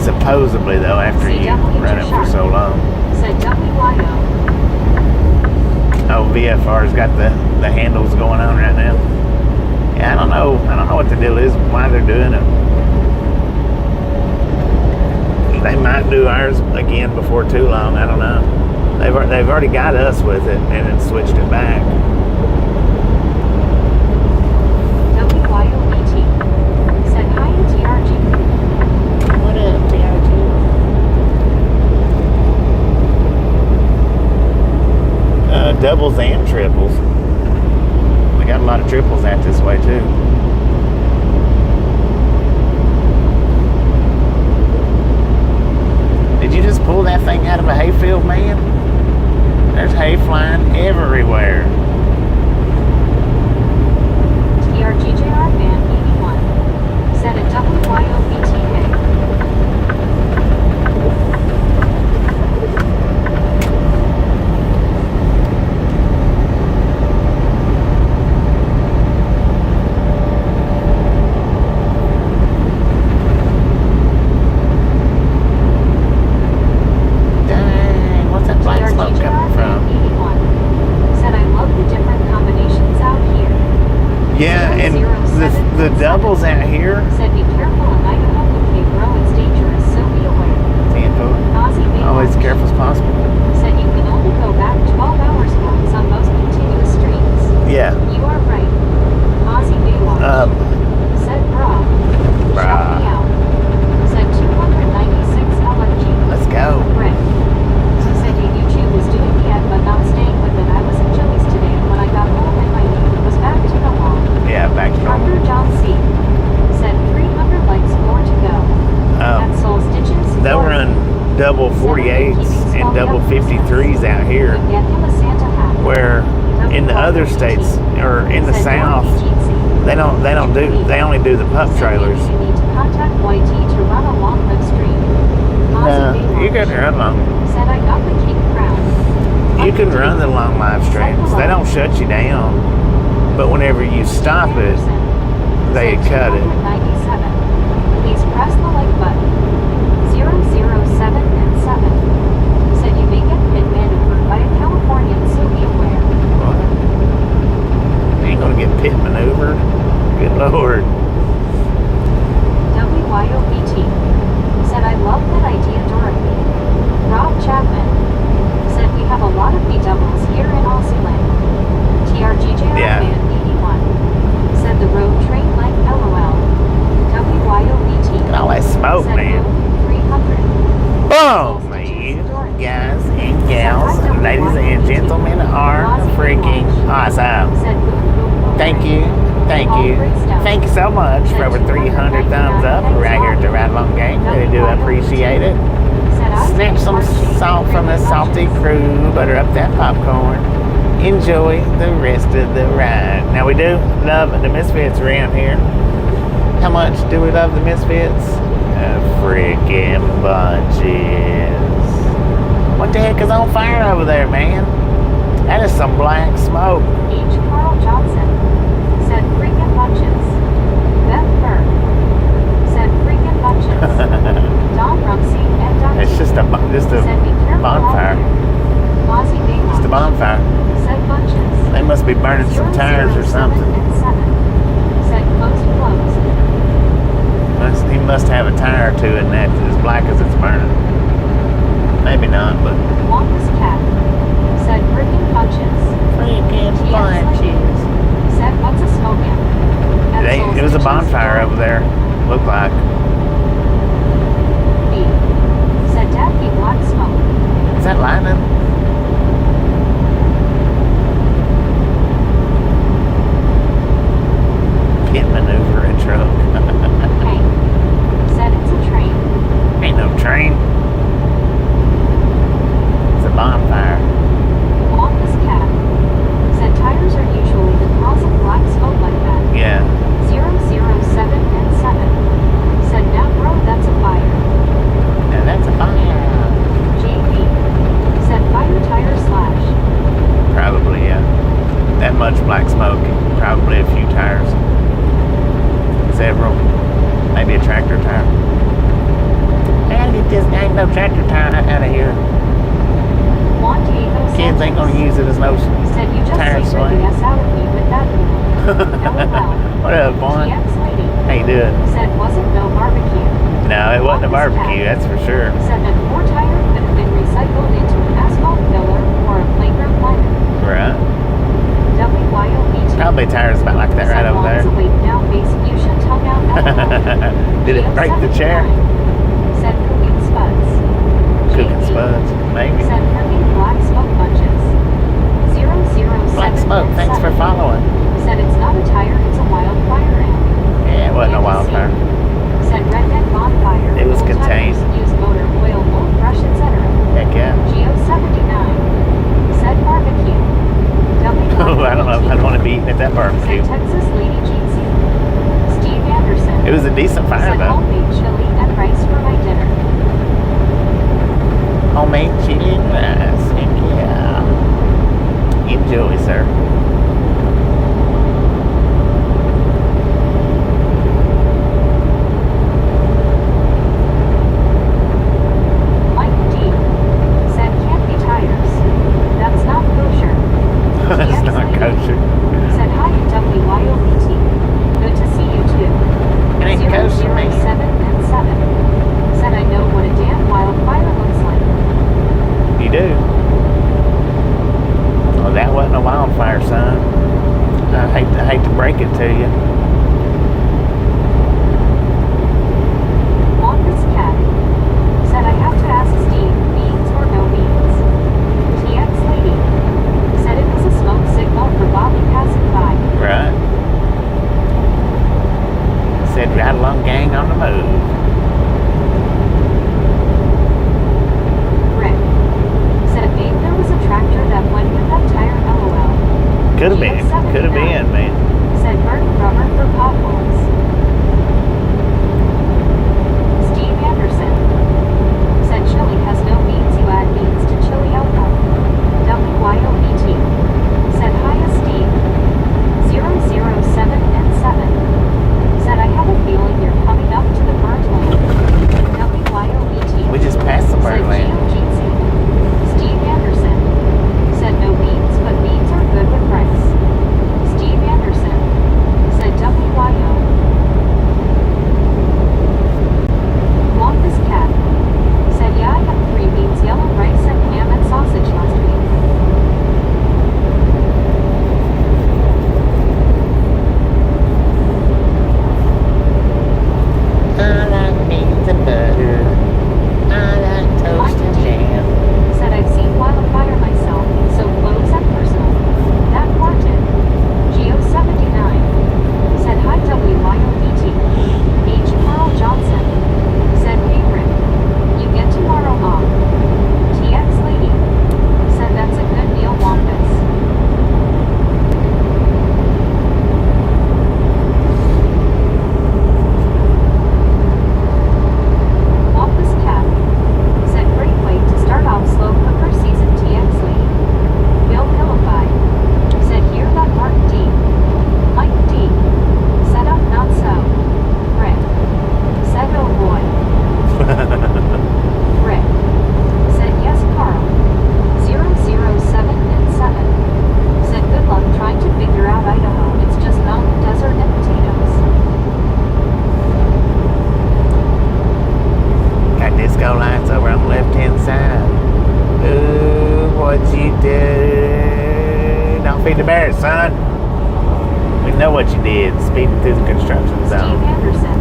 Supposedly, though, after you run it for so long. Said WYO. Oh, VFR's got the handles going on right now. Yeah, I don't know what the deal is, why they're doing it. They might do ours again before too long. I don't know. They've already got us with it and then switched it back. WYOBT said hi to TRG. What up, TRG? Doubles and triples. We got a lot of triples out this way too. Did you just pull that thing out of a hayfield, man? There's hay flying everywhere. The doubles out here. Said be careful in Idaho with Cape Row, it's dangerous, so be aware. Ozzy Always Baywatch. careful as possible. Said you can only go back 12 hours max on most continuous streets. Yeah. You are right. Ozzy Baywatch. Said bra. Shout me out. Said 296 LFG. Let's go. Rick. Said your YouTube is doing the ad but not staying with it. I was in Chili's today and when I got home and my knee was back to normal. Yeah, back to normal. Dr. John C. Said 300 likes more to go. At Soul Stitches. They'll run double 48s and double 53s out here, Get him a Santa hat. where in the other states or in the South they only do the pup trailers. You need to contact YT to run a long live stream. No, you can run long. Said I got the king crown. You can run the long live streams. They don't shut you down, but whenever you stop it, they cut it. 97. Please press the like button. 007 and 7. Said you may get pit maneuvered by a Californian, so be aware. Ain't gonna get pit maneuvered. Good lord. WYOBT. Said I love that idea, Dorothy. Rob Chapman. Said we have a lot of B-doubles here in Aussie-land. TRGJ Yeah. Man 81. Said the road train like LOL. WYOBT. Look at all that smoke, Said man. road 300. Boom, man. Guys and gals, ladies and gentlemen are freaking awesome. Said boom, boom, boom. Thank you. Thank you. Thank you so much for over 300 thumbs up right here at the Ride Along Gang. Really do appreciate it. Snatch some salt from the salty crew. Butter up that popcorn. Enjoy the rest of the ride. Now, we do love the Misfits around here. How much do we love the Misfits? Freaking bunches. What the heck is on fire over there, man? That is some black smoke. H. Carl Johnson said freaking bunches. Beth Burke said freaking bunches. Don Rumsey and Dr. It's just a said be careful bonfire. out there. Ozzy Baywatch Just a bonfire. said bunches. They must be burning some tires or 007 something. and 7. Said closed. He must have a tire or two in that as black as it's burning. Maybe not, but Wampus Cat said freaking bunches. freaking bunches. Said what's a smoking? It was a bonfire over there. Looked like. B. Said Daffy black smoke. Is that lightning? Pit maneuver a truck. Hank said it's a train. Ain't no train. It's a bonfire. Wampus Cat said tires are usually the cause of black smoke like that. Yeah. 007 and 7. Said now bro, that's a fire. Now that's a fire. JB said fire tire slash. Probably, yeah. That much black smoke. Probably a few tires. Several. Maybe a tractor tire. Gotta get this ain't no tractor tire out of here. Juan Diego Kids ain't gonna use it as no said you just tire scared swing. the S out of me with that LOL. What up, Vaughn? GX lady How you doing? said wasn't no barbecue. No, it wasn't a barbecue, that's for sure. Said that more tire could have been recycled into an asphalt filler or a playground liner. Right. WYOBT. Probably tires about like that right over there. Awake now, base. You should tell now. Did it break the chair? Said cooking spuds. Cooking JP spuds, maybe. said cooking black smoke bunches. 007 Black smoke, and thanks for 7. following. Said it's not a tire, it's a wildfire ant. Yeah, it wasn't a wildfire. Said redneck bonfire. It was old contained. Tires, use motor, oil, old brush, etc. Heck yeah. Geo 79 said barbecue. Oh, I don't know if I'd want to be eating at that barbecue. Said Texas Lady Jeezy. Steve Anderson. It was a decent fire said though. homemade chili and rice for my dinner. Homemade chili and rice. Heck yeah. Enjoy, sir. Mike D said can't be tires. That's not kosher. That's TX not Lady kosher. said hi WYOBT. Good to everything on the move. Rick said maybe there was a tractor that went with that tire, LOL. Could have been. Could have been, man. Said burning rubber for potholes. Steve Anderson said chili has no beans. You add beans to chili outcome. WYOET said hiya Steve. 007 and 7 said I have a feeling you're coming up to the burnt land. WYOET We just passed the burnt land. Steve Anderson said no beans, but beans are good with rice. Steve Anderson said WYO. Wampus Cat said yeah, I had 3 beans, yellow rice, and ham and sausage last week. I like beans and butter. I like toast and jam. Said I've seen wildfire myself, so close and personal. That Martin. Geo79 said hi WYOET. H. Carl Johnson said hey Rick, you get tomorrow off. TX Lady said that's a good deal, Wampus. Wampus Cat said great way to start off slow cooker season, TX Lady. Bill Hillify said hear that Mark D. Mike D. Set up not so. Rick said oh boy. Rick said yes Carl. 007 and 7 said good luck trying to figure out Idaho. It's just mountain, desert, and potatoes. Got disco lights over on the left-hand side. Ooh, what you do? Don't feed the bears, son. We know what you did, speeding through the construction Steve zone. Anderson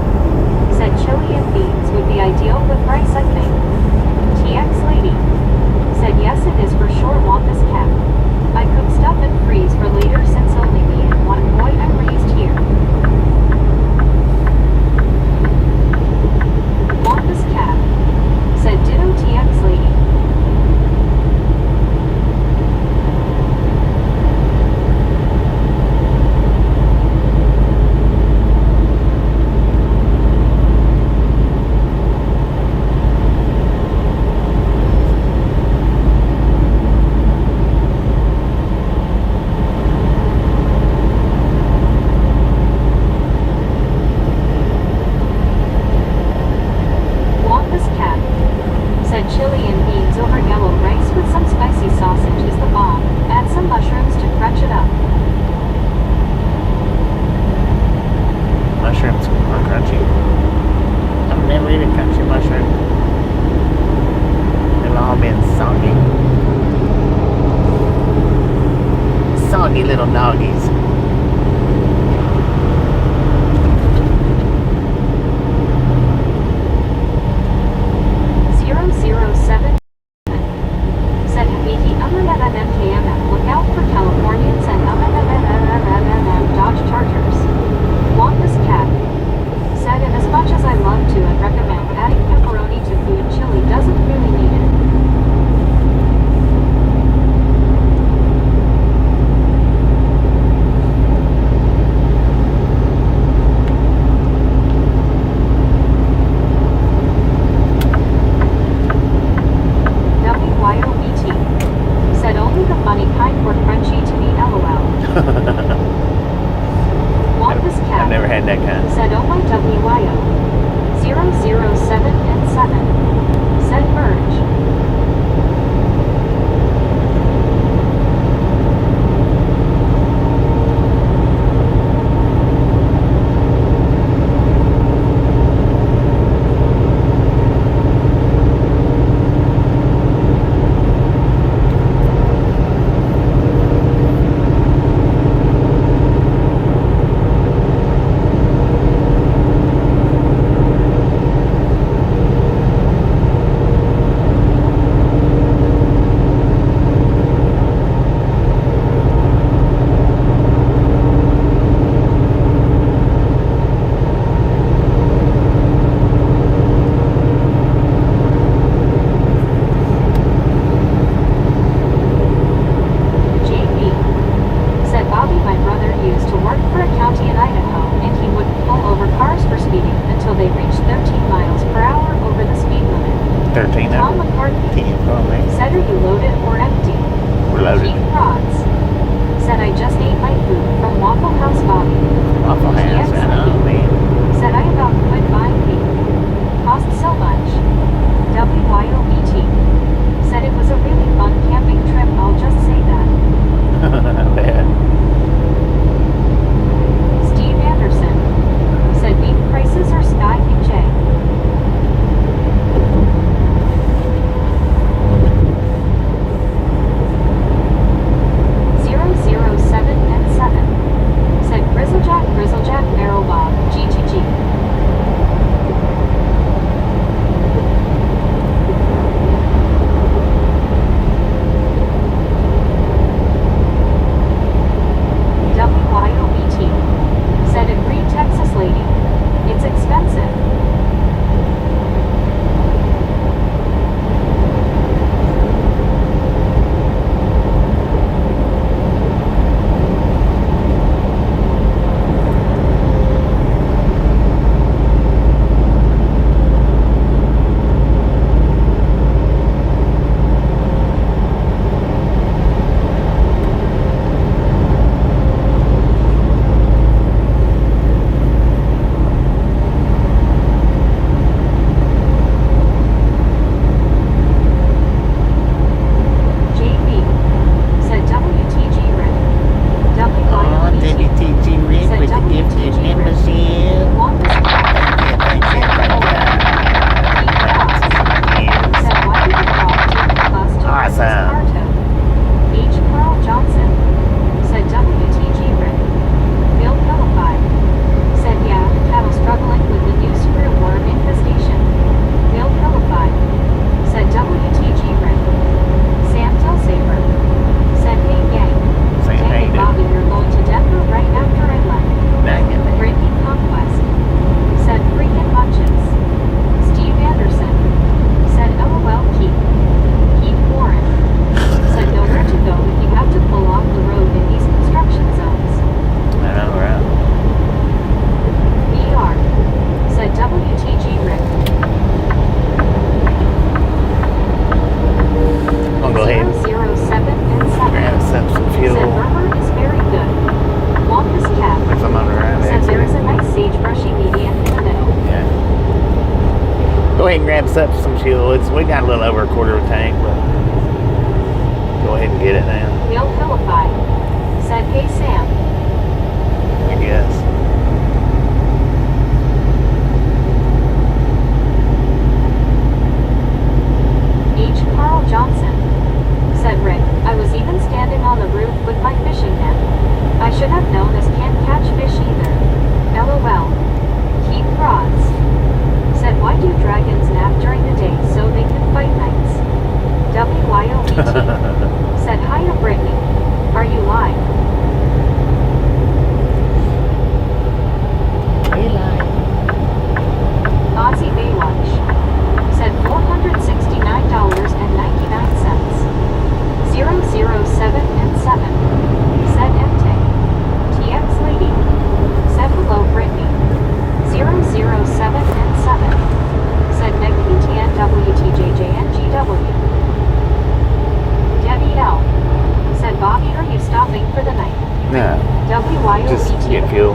said chili and beans would be ideal with rice, I think. TX Lady said yes, it is for sure, Wampus Cat. I cook stuff and freeze for later since only me and one boy I'm raised here. Wampus Cat said ditto, TX Lady. Wampus Cat said chili and beans over yellow rice with some spicy sausage is the bomb. Add some mushrooms to crunch it up. Mushrooms are crunchy. I've never eaten crunchy mushroom. They've all been soggy. Soggy little doggies. Said Hamiki MMMMKMM. Look out for Californians and MMMMMMM Dodge Chargers. Wampus Cat said, and as much as I love to and recommend adding pepperoni to food, chili doesn't really need it. WYOET said only the funny kind were crunchy to me, LOL. Wampus Cat I've never had that kind. said oh my WYO. 007 and 7 said merge. grab us up some fuel. We got a little over a quarter of a tank, but go ahead and get it now. Will Philippi said, hey Sam. I guess. H. Carl Johnson said, Rick, I was even standing on the roof with my fishing net. I should have known this can't catch fish either. LOL. Keep rods. Said, why do dragons nap during the day so they can fight nights? WYOBT. Said, hiya Brittany. Are you live? We live. Aussie Baywatch said $469.99. 007 and 7 said MTech. TX Lady said hello Brittany. 007 and 7 said NegPTNWTJJNGW. Debbie L said Bobby, are you stopping for the night? No. Just WYOBT get fuel.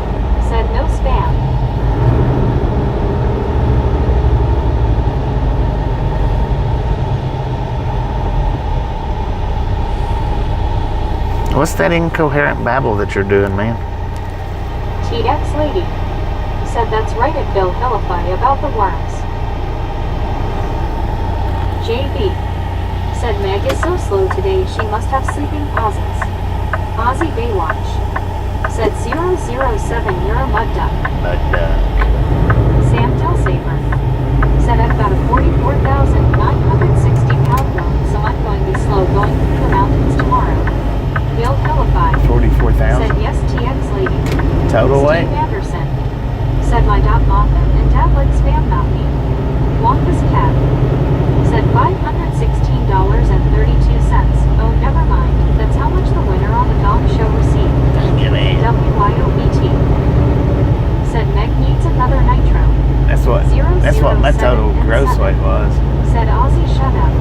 said no spam. What's that incoherent babble that you're doing, man? TX Lady said that's right at Bill Philippi about the worms. JB said Meg is so slow today she must have sleeping pauses. Aussie Baywatch said 007 you're a mud duck. Mud duck. Sam Telsaver said I've got a 44,960 pound load, so I'm going to be slow going through the mountains tomorrow. Bill Philippi 44,000. said yes TX Lady. Total weight? Steve Anderson said my dog Moffin and Dad like spam not me. Wonka's cat said $516.32. Oh never mind, that's how much the winner on the Dog Show received. WYOBT said Meg needs another nitro. That's what my total gross weight was. Said Aussie shut up.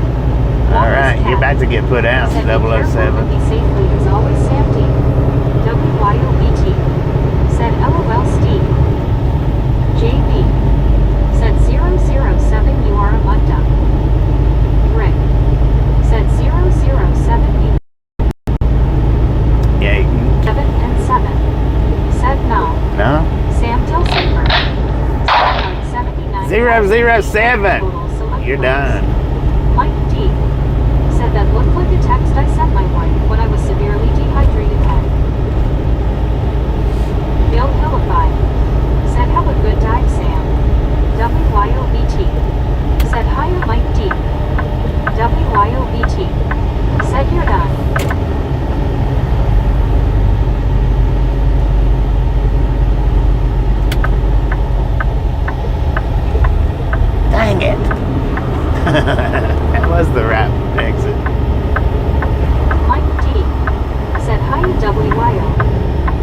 Alright, you're about to get put out, said, 007. Be safely as always, Sam D. WYOBT said LOL Steve. JB said 007 you are a mud duck. Rick said 007 you. Yeah, you can. 7 and 7 said no. No? Sam Telsaver said 79. 007. You're done. Mike D said that looked like a text I sent my wife when I was severely dehydrated at. Bill Philippi said have a good dive Sam. WYOBT said hiya Mike D. WYOBT said you're done. Dang it. That was the rap exit. Mike D said hiya WYO.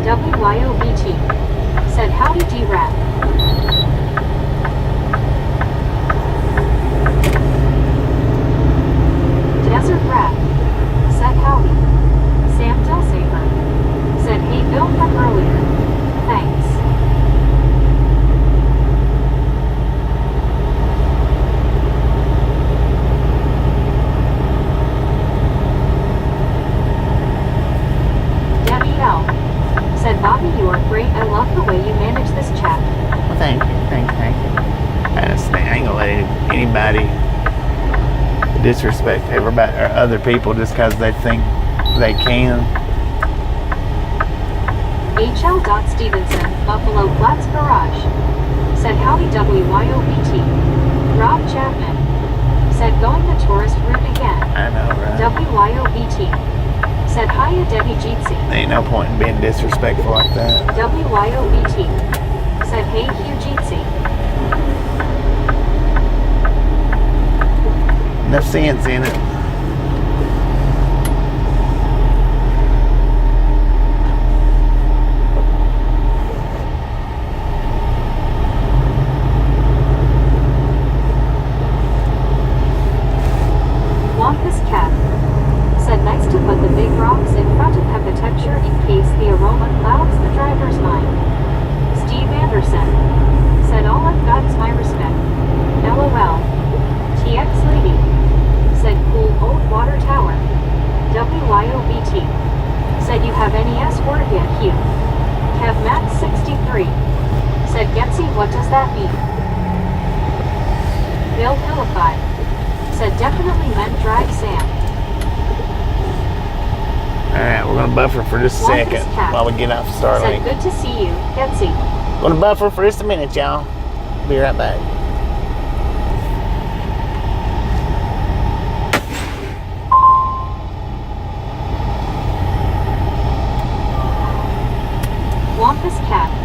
WYOBT said howdy D-Rap. Desert Rap said howdy. Sam Telsaver said hey Bill from earlier. Thanks. Debbie L said Bobby you are great. I love the way you manage this chat. Well, thank you. I ain't gonna let anybody disrespect everybody or other people just because they think they can. HL. Stevenson, Buffalo Flats Garage said howdy WYOBT. Rob Chapman said going the tourist route again. I know, right? WYOBT said hiya Debbie Jeetsy. Ain't no point in being disrespectful like that. WYOBT said hey Hugh Jeetsy. No sense in it. Wonka's cat said nice to put the big rocks in front of architecture in case the aroma clouds the driver's mind. Steve Anderson said all I've got is my respect. LOL. What does that mean? Bill Pellified. Said definitely meant drive Sam. Alright, we're gonna buffer for just a second while we get off Starlink. Said good to see you, Betsy. Gonna buffer for just a minute, y'all. Be right back. Wampus Cat.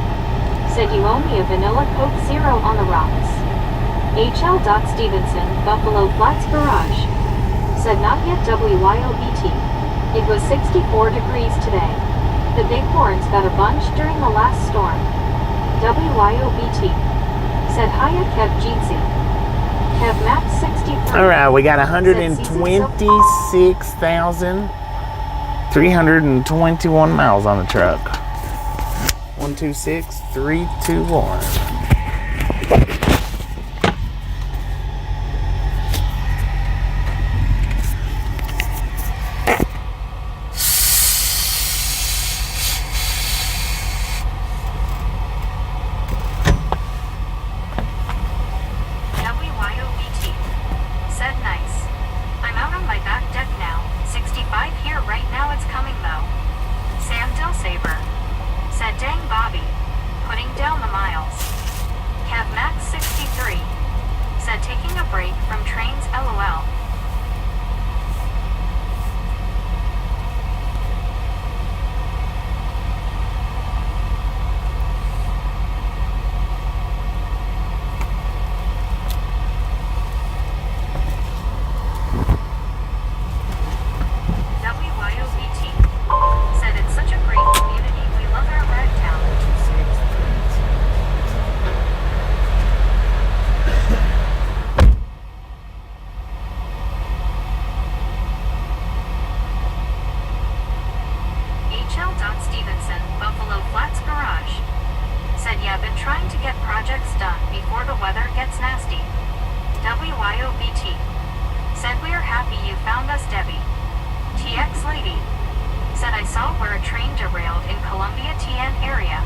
Said you owe me a vanilla Coke Zero on the rocks. H.L. Stevenson, Buffalo Flats Garage. Said not yet WYOBT. It was 64 degrees today. The bighorns got a bunch during the last storm. WYOBT. Said hiya Kev Jeetsy. Kev Map 63. Alright, we got 126,321 miles on the truck. 126,321. Stevenson, Buffalo Flats Garage. Said yeah, been trying to get projects done before the weather gets nasty. WYOBT. Said we are happy you found us, Debbie. TX Lady. Said I saw where a train derailed in Columbia TN area.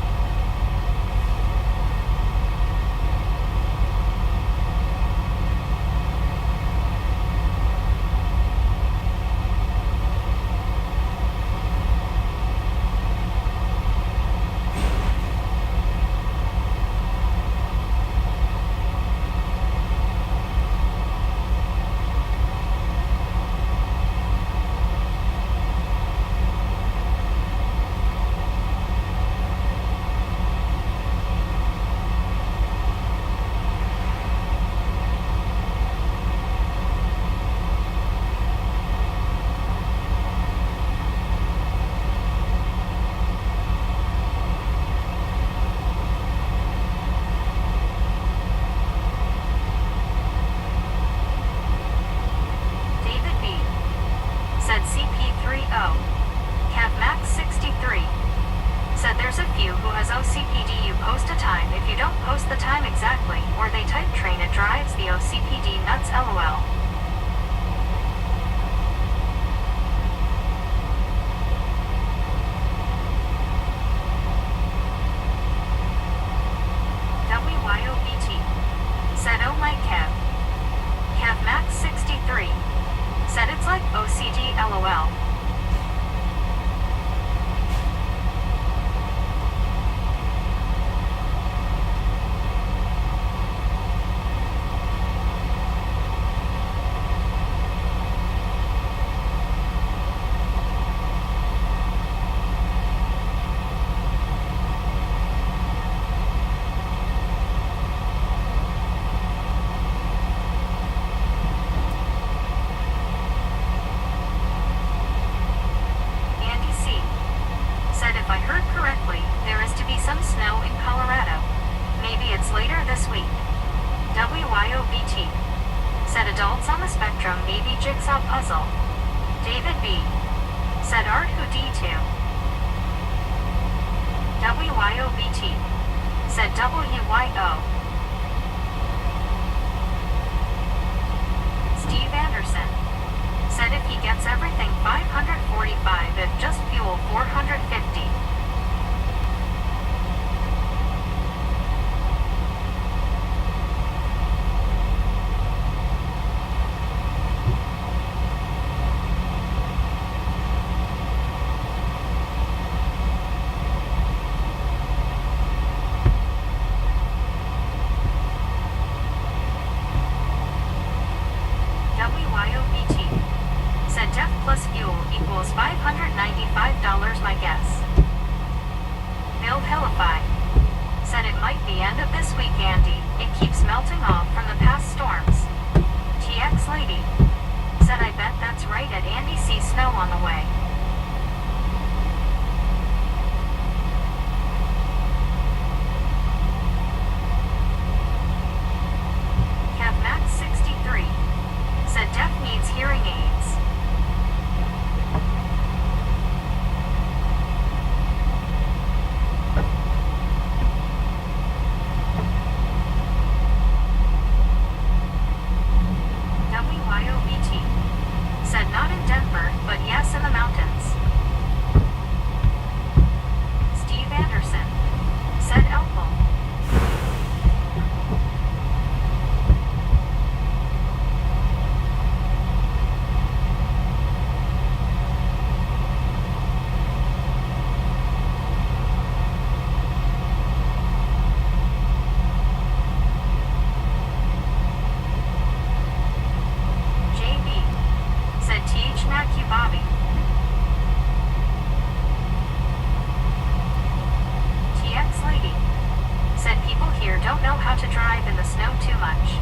don't know how to drive in the snow too much.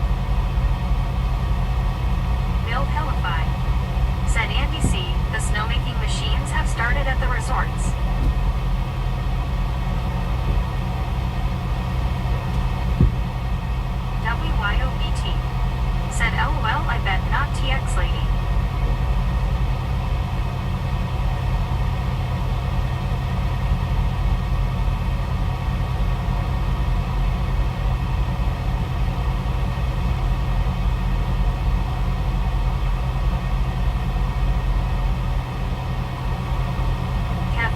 Bill Pillify. Said Andy C. The snowmaking machines have started at the resorts. WYOBT. Said LOL, I bet not TX lady.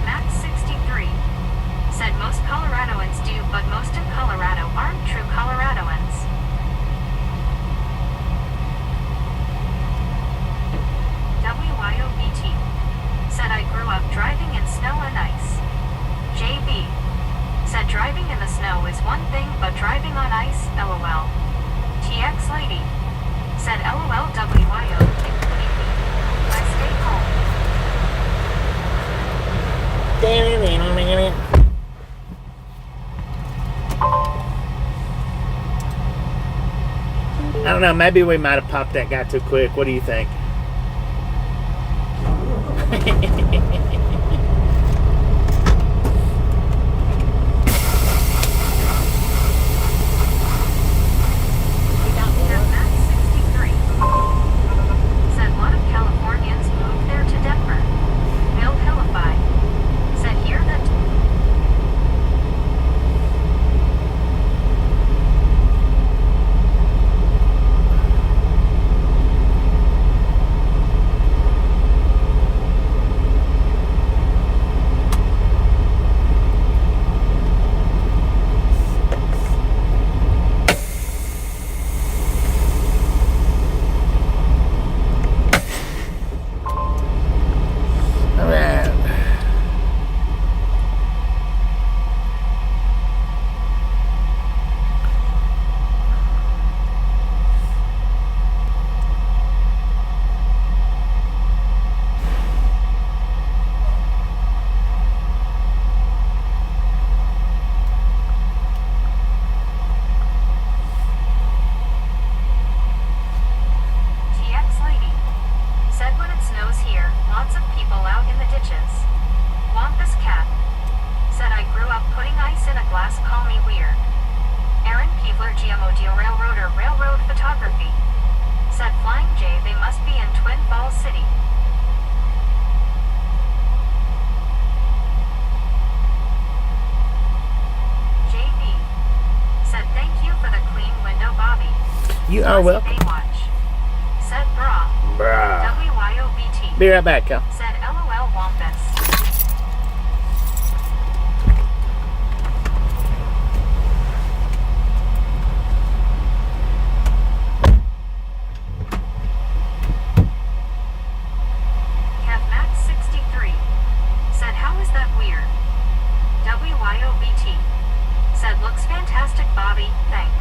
Max63 said most Coloradoans do, but most in Colorado aren't true Coloradoans. WYOBT said I grew up driving in snow and ice. JB said driving in the snow is one thing, but driving on ice, LOL. TX lady said LOL WYO. I stay home. I don't know, maybe we might have popped that guy too quick. What do you think? Max63 said a lot of Californians moved there to Denver. Bill Pillify said here that You are welcome. Said bra. WYOBT. Be right back, Cal. Said LOL Wampus. Max63 said how is that weird? WYOBT said looks fantastic Bobby, thanks.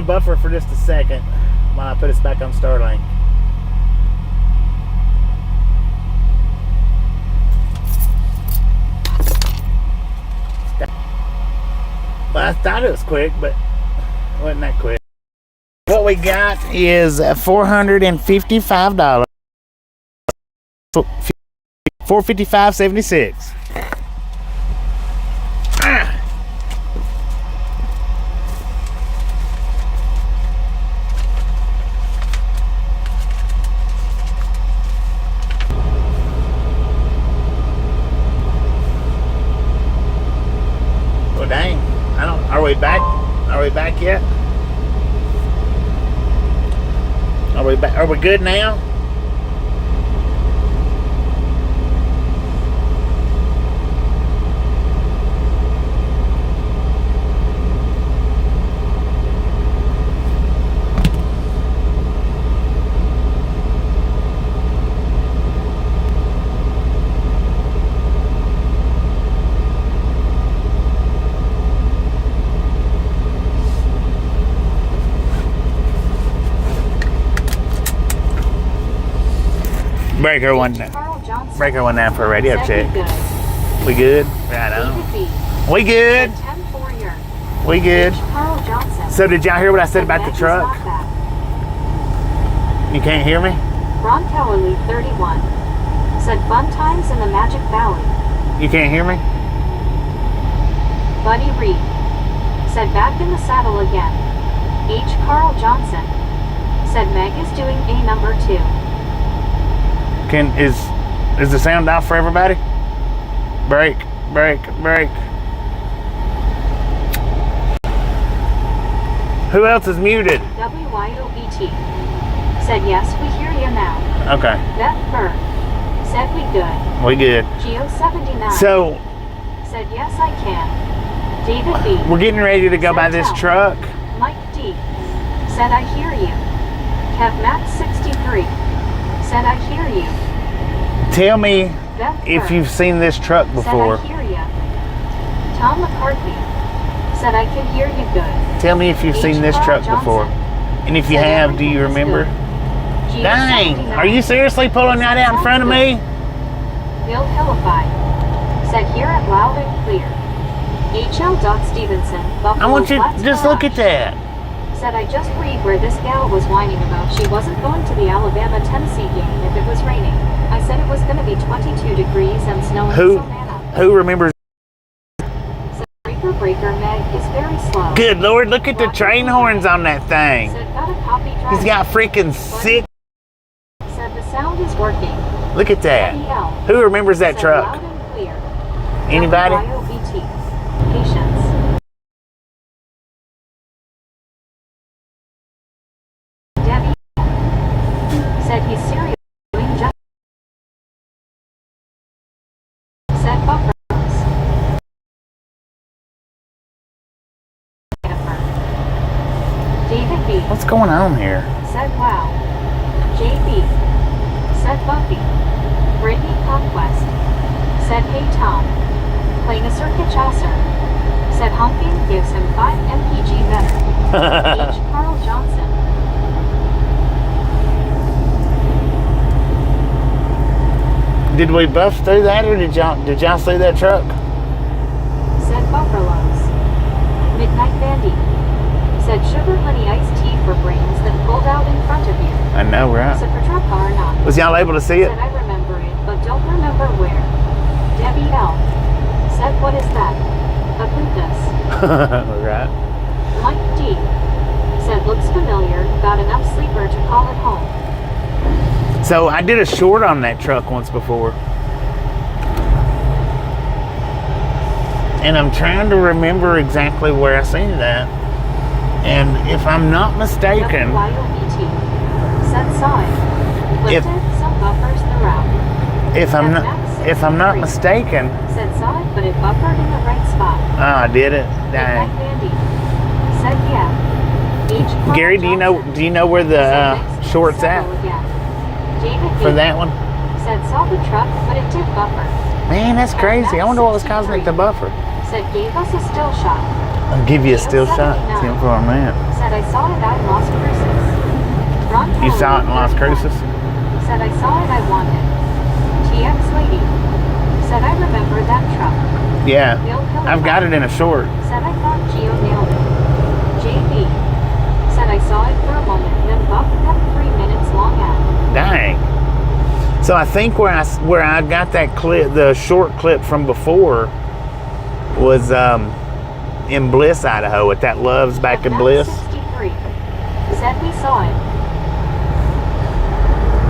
to buffer for just a second while I put us back on Starlink. Well, I thought it was quick, but it wasn't that quick. What we got is $455. $455.76. Well, dang. Are we back? Are we back yet? Are we back? Are we good now? Breaker one down for a radio check. We good? Right on. We good? We good? So did y'all hear what I said about the truck? You can't hear me? Ron Cowley, 31, said fun times in the Magic Valley. You can't hear me? Buddy Reed said back in the saddle again. H. Carl Johnson said Meg is doing a number 2. Is the sound off for everybody? Break. Who else is muted? WYOBT said yes, we hear you now. Okay. Beth Burr said we good. We good. Geo79 So said yes I can. David B. we're getting ready to go by this truck. Mike D. said I hear you. Kev Max 63 said I hear you. Tell me Beth if Burr you've seen this truck before. said I hear you. Tom McCarthy said I can hear you good. Tell me if you've seen this Carl truck before. Johnson And if you said have, do you everything is remember? good. Dang, Geo79 are you seriously pulling that out in front of me? Bill Hillify said hear it loud and clear. H.L. Stevenson, I want you to just look at that. said I just read where this gal was whining about she wasn't going to the Alabama-Tennessee game if it was raining. I said it was going to be 22 degrees and snowing in Savannah. Who remembers? Said Breaker Meg is very slow. Good Lord, look at the train horns on that thing. Said got a copy driver. He's got freaking 6. Said the sound is working. Look at that. WL Who remembers that said truck? loud and clear. Anybody? WYOBT. Patience. Debbie said he's serious doing just said buffers. David B. What's going on here? said wow. JB said Buffy. Brittany Conquest said hey Tom. Playing a circuit chaser said honking gives him 5 mpg better. H. Carl Johnson Did we buff through that, or did y'all see that truck? said Buffaloes. Midnight Bandy said sugar honey iced tea for brains that pulled out in front of you. I know, right? Said Petrarca or not. Was y'all able to see it? Said I remember it, but don't remember where. Debbie L. said what is that? A Bunkus. Right. Mike D. said looks familiar, got enough sleeper to call it home. So I did a short on that truck once before. And I'm trying to remember exactly where I seen that. And if I'm not mistaken, WYOBT said saw it. Lifted some buffers throughout. if I'm not mistaken, Said saw it, but it buffered in the right spot. I did it. Dang. Midnight Bandy said yeah. H. Carl Gary, do you know where the Said next short's several at again. David for B. that one? said saw the truck, but it did buffer. Man, that's crazy. I wonder what was causing it to buffer. Said gave us a still shot. I'll give you a still shot. 79. 10 for a man. Said I saw it at Las Cruces. Ron You saw it in Las 31. Cruces? Said I saw it, I wanted. TX lady. Said I remember that truck. Yeah. Bill Pillow. I've got it in a short. Said I thought Gio nailed it. JB. Said I saw it for a moment, then Buck kept 3 minutes long at. Dang. So I think where I got that clip, the short clip from before, was in Bliss, Idaho, at that Love's back in Bliss. 63. Said we saw it.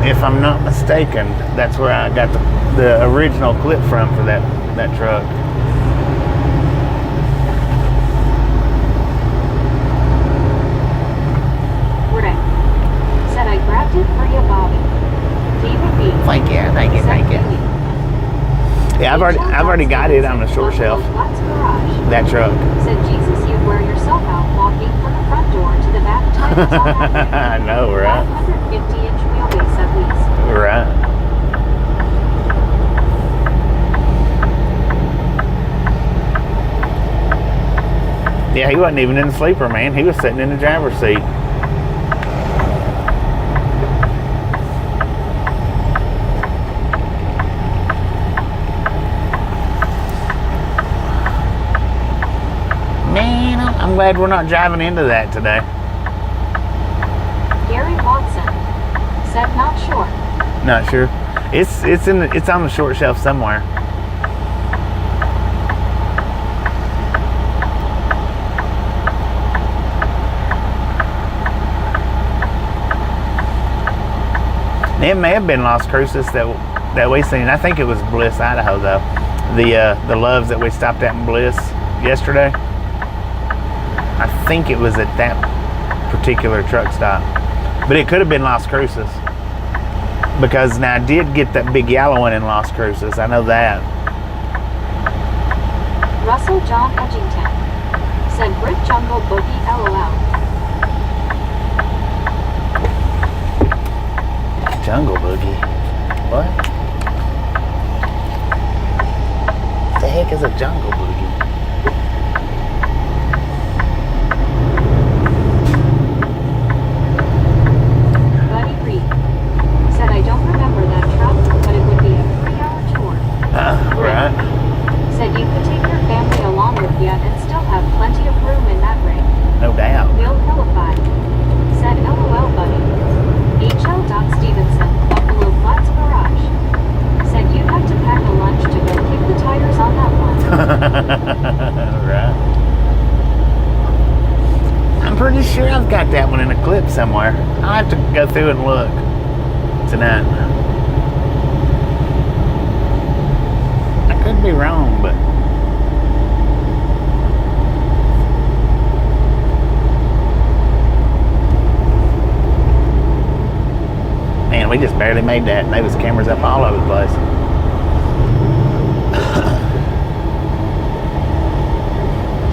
If I'm not mistaken, that's where I got the original clip from for that truck. Rick. Said I grabbed it for you, Bobby. David B. Thank you. Yeah, I've already got it on the short shelf. That truck. Said Jesus, you'd wear yourself out walking from the front door to the back tires on that thing. I know, right? 150-inch wheelbase at least. Right. Yeah, he wasn't even in the sleeper, man. He was sitting in the driver's seat. Man, I'm glad we're not driving into that today. Gary Watson said not sure. Not sure. It's on the short shelf somewhere. It may have been Las Cruces that we seen. I think it was Bliss, Idaho, though. The Loves that we stopped at in Bliss yesterday. I think it was at that particular truck stop, but it could have been Las Cruces, because now I did get that big yellow one in Las Cruces. I know that. Russell John Edgington said Brick Jungle Boogie LOL. Jungle Boogie. What? The heck is a Jungle Boogie? Buddy Reed said I don't remember that truck, but it would be a 3-hour tour. Right. Said you could take your family along with you and still have plenty of room in that rig. No doubt. Bill Hillify said LOL buddy. H.L. Doc Stevenson, Buffalo Flats Garage, said you'd have to pack a lunch to go kick the tires on that one. Right. I'm pretty sure I've got that one in a clip somewhere. I'll have to go through and look tonight. I could be wrong, but man, we just barely made that, and there was cameras up all over the place.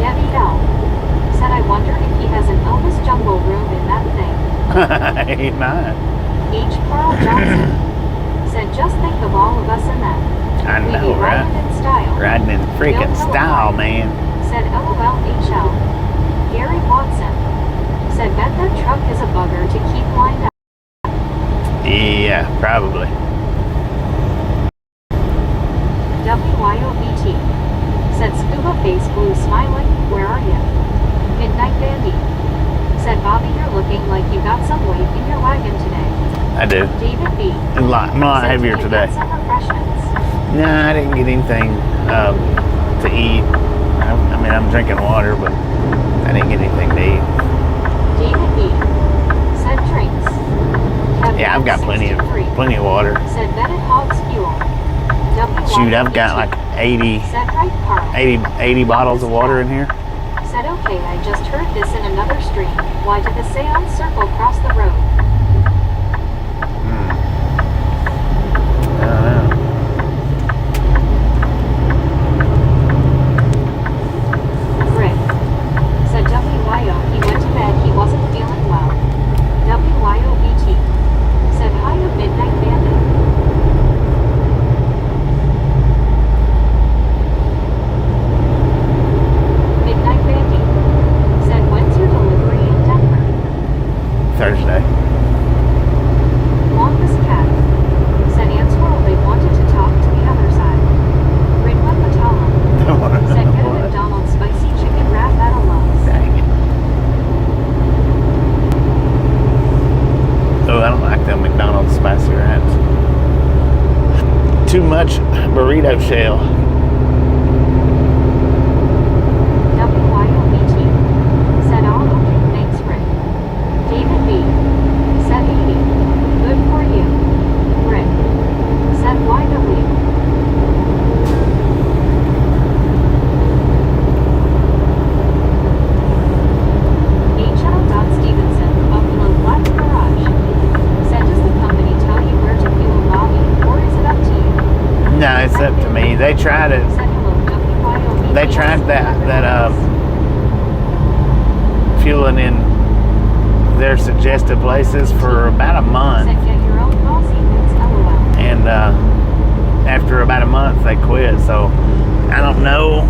Debbie L. said I wonder if he has an Elvis Jungle room in that thing. He might. H. Carl Johnson said just think of all of us in that. I We'd know, be right? riding in style. Riding in freaking Bill style, Hillify man. said LOL HL. Gary Watson said bet that truck is a bugger to keep lined up. Yeah, probably. WYOBT said scuba face blue smiling, where are you? Midnight Bandy said Bobby, you're looking like you got some weight in your wagon today. I do. David B. I'm a lot said, heavier "Did you today. get some refreshments?" No, I didn't get anything to eat. I mean, I'm drinking water, but I didn't get anything to eat. David B. said drinks. Kevin Yeah, I've got plenty of 63 water. said vetted hogs fuel. Shoot, I've got like 80 said right Carl. 80 bottles of water in here. Said okay, I just heard this in another stream. Why did the seance circle cross the road? I don't know. Rick said WYO, he went to bed, he wasn't feeling well. WYOBT said hi of Midnight Bandit. Thursday. Longest cat. Said Answell they wanted to talk to the other side. Ridwan Patala. Said get a McDonald's spicy chicken wrap at a Lowe's. Dang it. Oh, I don't like them McDonald's spicy wraps. Too much burrito shell. WYOBT. Said all okay, thanks Rick. David B. Said 80. Good for you. Rick. Said YW. H.L. Stevenson, Buffalo Black Garage. Said does the company tell you where to fuel Bobby, or is it up to you? No, it's up to me. They tried it. Said hello, WYOBT. They tried that fueling in their suggested places for about a month. Said get your own bossy bits, LOL. And after about a month they quit. So I don't know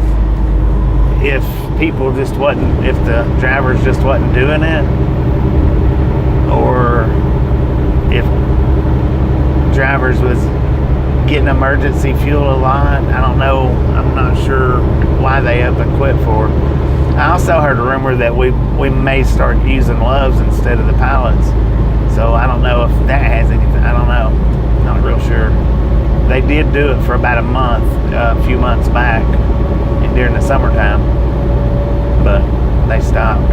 if people just wasn't, if the drivers just wasn't doing it, or if drivers was getting emergency fuel a lot. I don't know. I'm not sure why they up and quit for. I also heard a rumor that we may start using Loves instead of the pallets. So I don't know if that has anything. I don't know. Not real sure. They did do it for about a month, a few months back, and during the summertime, but they stopped.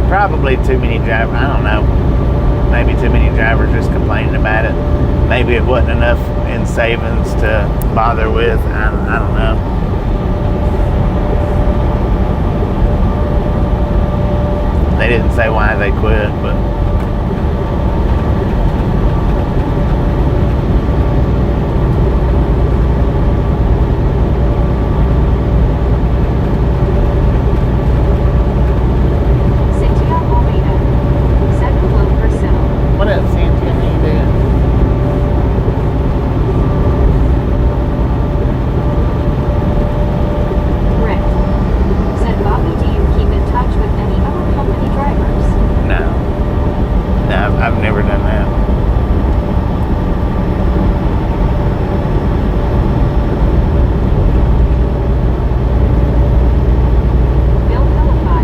Probably too many drivers. I don't know. Maybe too many drivers just complaining about it. Maybe it wasn't enough in savings to bother with. I don't know. They didn't say why they quit, but what up, Cynthia? How you doing? Rick. Said Bobby, do you keep in touch with any other company drivers? No. No, I've never done that. Bill Philippi.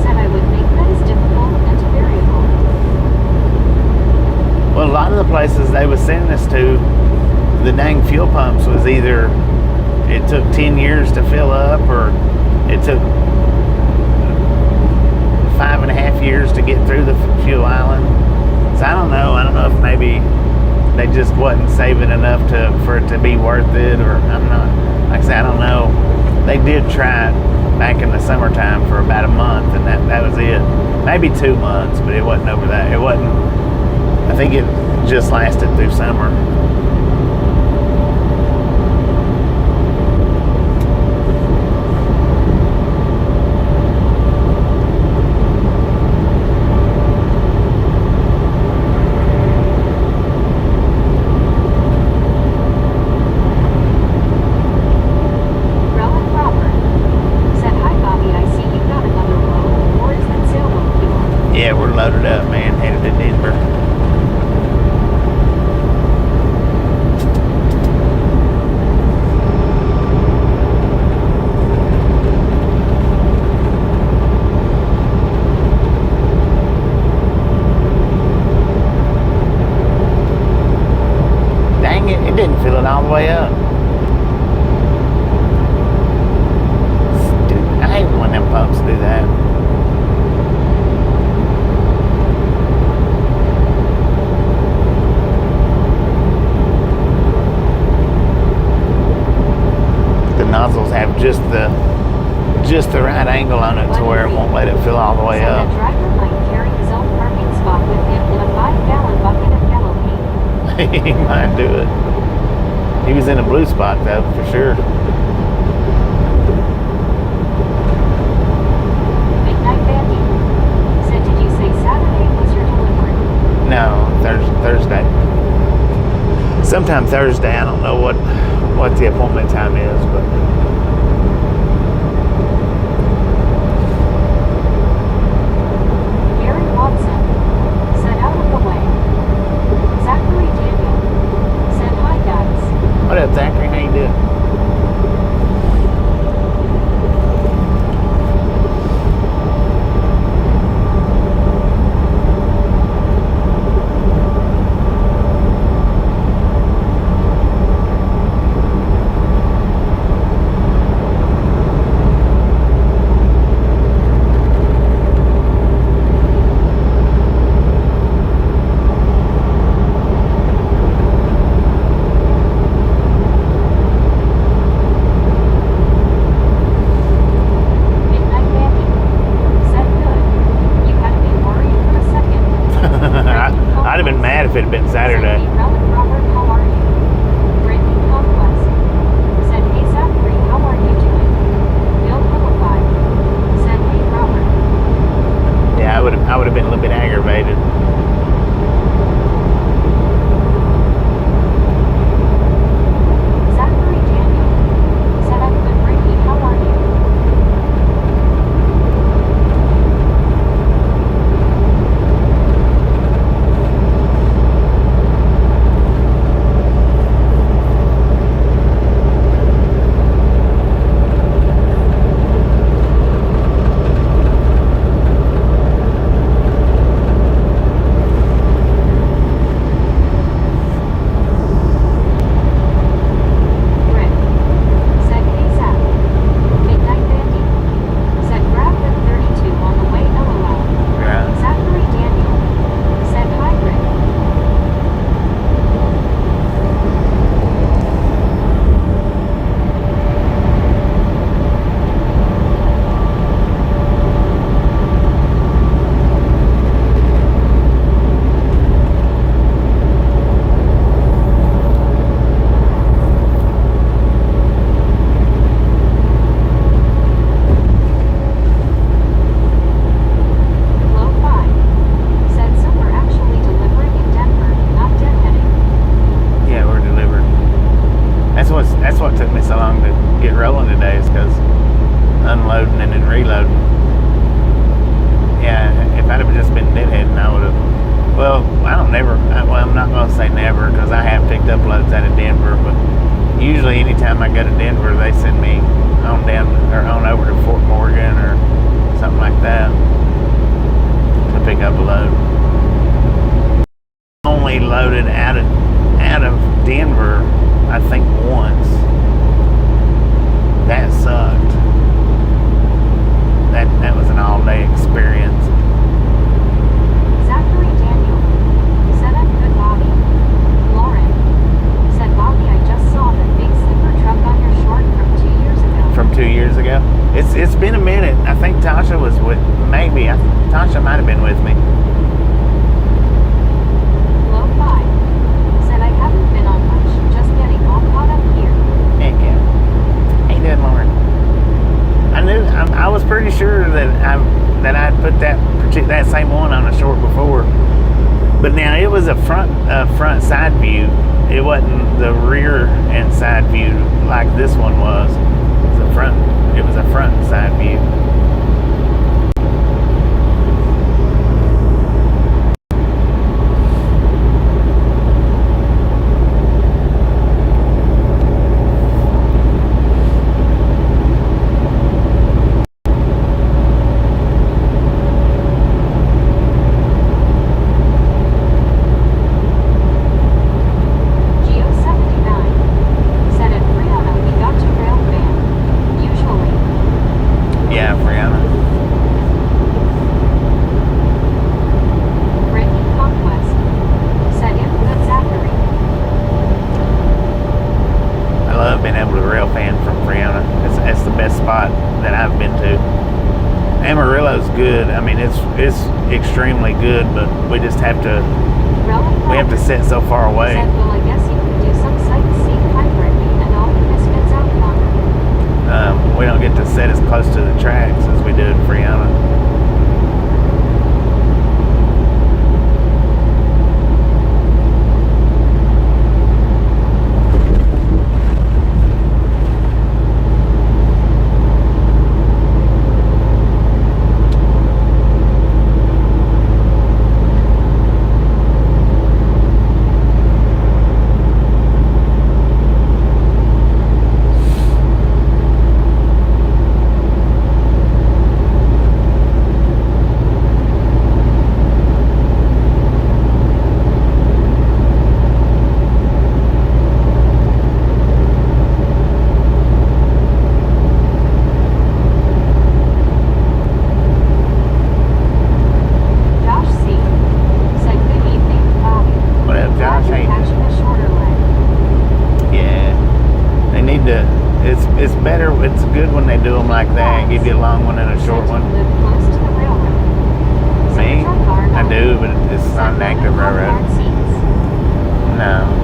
Said I would make that as difficult and variable. Well, a lot of the places they was sending us to, the dang fuel pumps was either it took 10 years to fill up, or it took 5.5 years to get through the fuel island. So I don't know. I don't know if maybe they just wasn't saving enough for it to be worth it, or I'm not. Like I said, I don't know. They did try it back in the summertime for about a month, and that was it. Maybe 2 months, but it wasn't over that. It wasn't. I think it just lasted through summer. Rowan Robert. Said hi Bobby, I see you got another load, or is that sailboat fuel? Yeah, we're loaded up, man. Headed to Denver. Dang it, it didn't fill it all the way up. Stupid. I hate when them pumps do that. The nozzles have just the right angle on it to where it won't let it fill all the way Said up. the driver might carry his own parking spot with him in a 5-gallon bucket of yellow paint. He might do it. He was in a blue spot though, for sure. Midnight Bandy. Said did you say Saturday was sometime Thursday. I don't know what the appointment time is, but Gary Watson said out of the way. Zachary Daniel said hi guys. what up, Zachary? How you doing? Midnight Mandy said good. You had me worried for a second. I'd have been mad if it had been Saturday. Said, hey, Robert, how are you? Brittany Conquest said, hey, Zachary, how are you doing? Bill Willify said, hey, Robert. Yeah, I would have been a little bit aggravated. Zachary Daniel said, I'm good, Brittany, how are you? Rick said, hey, Zach. Midnight Mandy said, grab the 32 on the way, LOL. Yeah. Zachary Daniel said, hi, Rick. Lo-Fi said, so we're actually delivering in Denver, not deadheading. Yeah, we're delivered. That's what took me so long to get rolling today, is because unloading and then reloading. Yeah, if I'd have just been deadheading, I would have. Well, I'm not gonna say never, because I have picked up loads out of Denver, but usually anytime I go to Denver, they send me on down or on over to Fort Morgan or something like that to pick up a load. Only loaded out of Denver, I think once. That sucked. That was an all-day experience. Zachary Daniel said, I'm good, Bobby. Lauren said, Bobby, I just saw the big slipper truck on your short from 2 years ago. From 2 years ago. It's been a minute. I think Tasha was with Tasha might have been with me. Lo-Fi said, I haven't been on much, just getting all caught up here. Heck yeah. How you doing, Lauren? I was pretty sure that I'd put that same one on a short before, but now it was a front side view. It wasn't the rear and side view like this one was. It was a front and side view. Geo79 said, at Brianna, we got to rail fan. Usually. Yeah, Brianna. Brittany Conquest said, if good, Zachary. I love being able to rail fan from Brianna. It's the best spot that I've been to. Amarillo's good. I mean, it's extremely good, but we just have to sit so far away. Said, well, I guess you could do some sightseeing by Brittany and all the misfits out yonder. We don't get to sit as close to the tracks as we do in Brianna. it's better. It's good when they do them like that. Give you a long one and a short one. Live close to the railroad. Me? I do, but it's not an active railroad. No.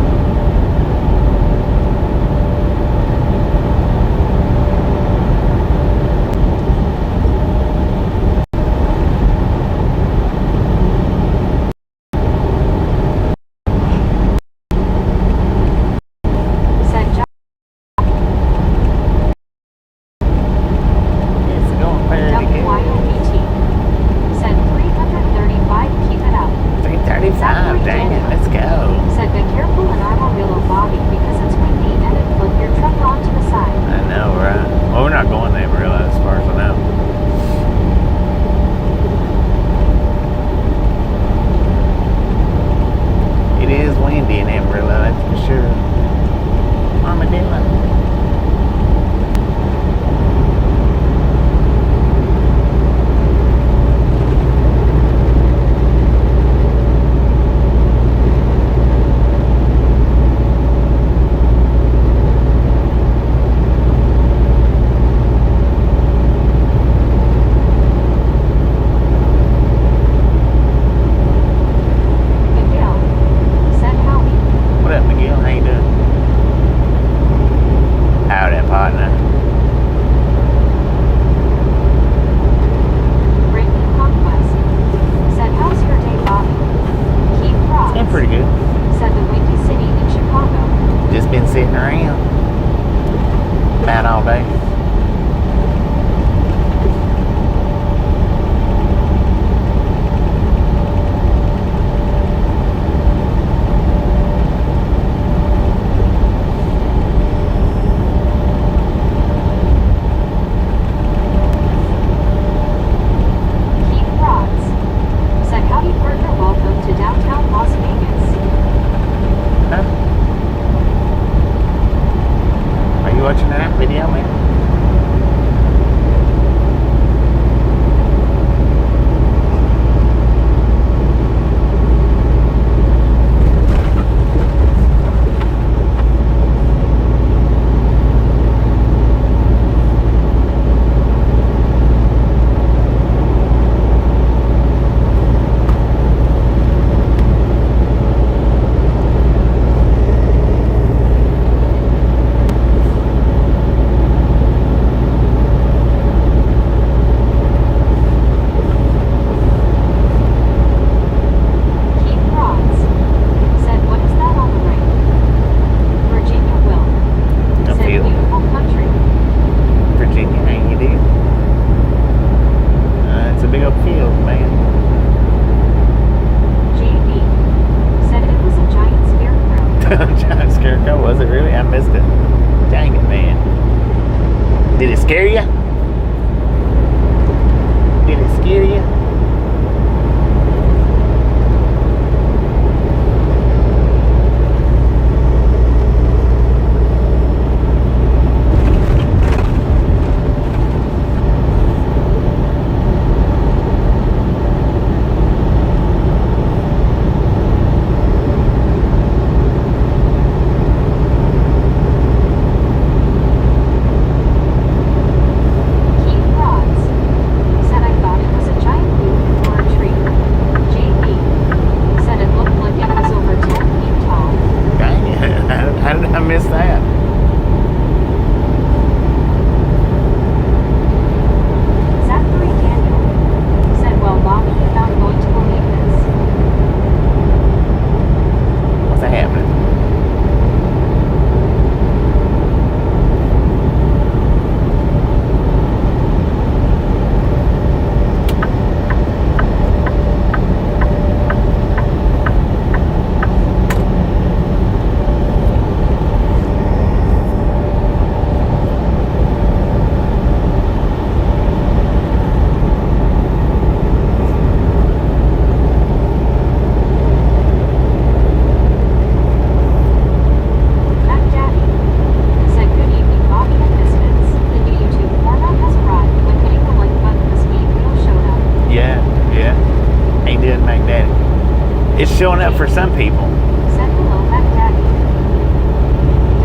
It's showing up for some people. Said hello, Mac Daddy.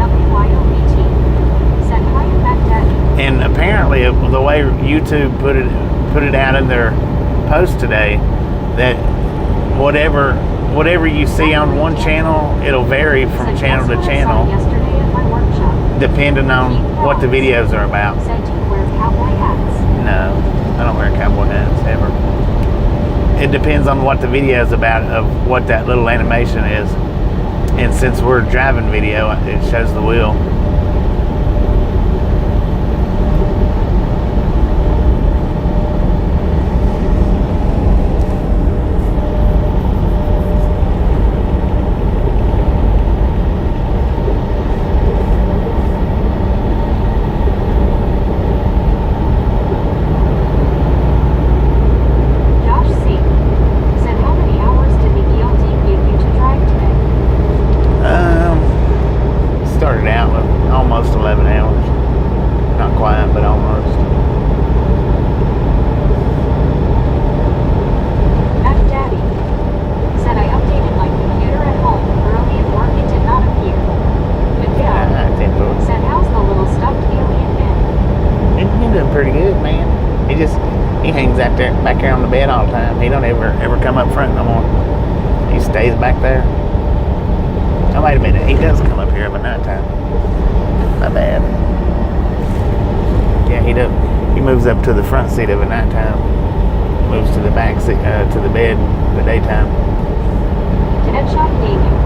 WYOBT. Said hi, Mac Daddy. And apparently, the way YouTube put it out in their post today, that whatever you see on one channel, it'll vary from channel to channel, yesterday at my workshop. depending on what the videos are about. Said, do you wear cowboy hats? No, I don't wear cowboy hats ever. It depends on what the video is about, of what that little animation is. And since we're driving video, it shows the wheel. Almost 11 hours. Not quite, but almost. Daddy said I updated my computer at home. Early at work it did not appear. But Bill said, how's the little stuffed alien been? He's doing pretty good, man. He hangs out there, back there on the bed all the time. He don't ever come up front no more. He stays back there. Oh, wait a minute. He does come up here at nighttime. My bad. Yeah, he does. He moves up to the front seat of a nighttime. Moves to the back seat, to the bed in the daytime. Deadshot Gaming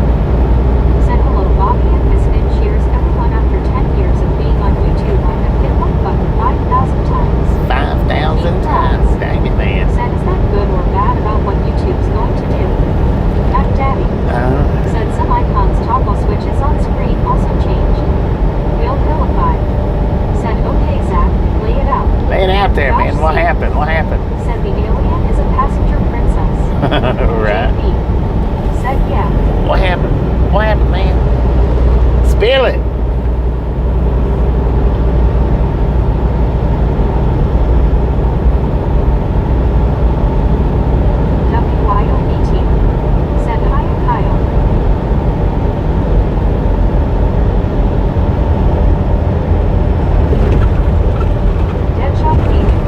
said hello, Bobby and visited. Cheers, everyone. After 10 years of being on YouTube, I have hit like button 5,000 times. 5,000 times? Dang it, man. Said, is that good or bad about what YouTube's going to do? Daddy said some icons toggle switches on screen also changed. Bill Philippi said, okay, Zach, lay it out. Lay it out there, man. What happened? What happened? Said the alien is a passenger princess. Right. JP said, yeah. What happened? What happened, man? Spill it. WYOBT said, hi, Kyle. Deadshot Gaming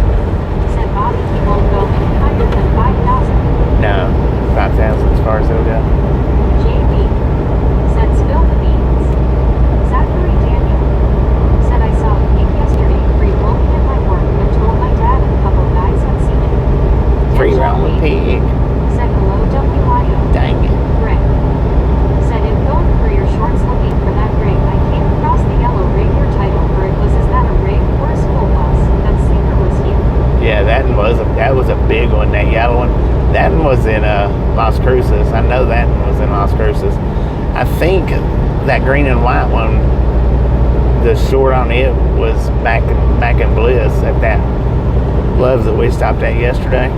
said, Bobby, he won't go any higher than 5,000. No, 5,000 as far as it'll go. JB said, spill the beans. Zachary Daniel said, I saw a pig yesterday free roaming at my work and told my dad and a couple guys had seen it. Free Deadshot roaming Gaming pig. said, hello, WYO. Dang it. Rick said, in going for your shorts looking for that rig, I came across the yellow rig. Your title for it was, is that a rig or a school bus? That sleeper was you. Yeah, that was a big one. That yellow one. That one was in Las Cruces. I know that one was in Las Cruces. I think that green and white one, the short on it was back in Bliss at that Love's that we stopped at yesterday.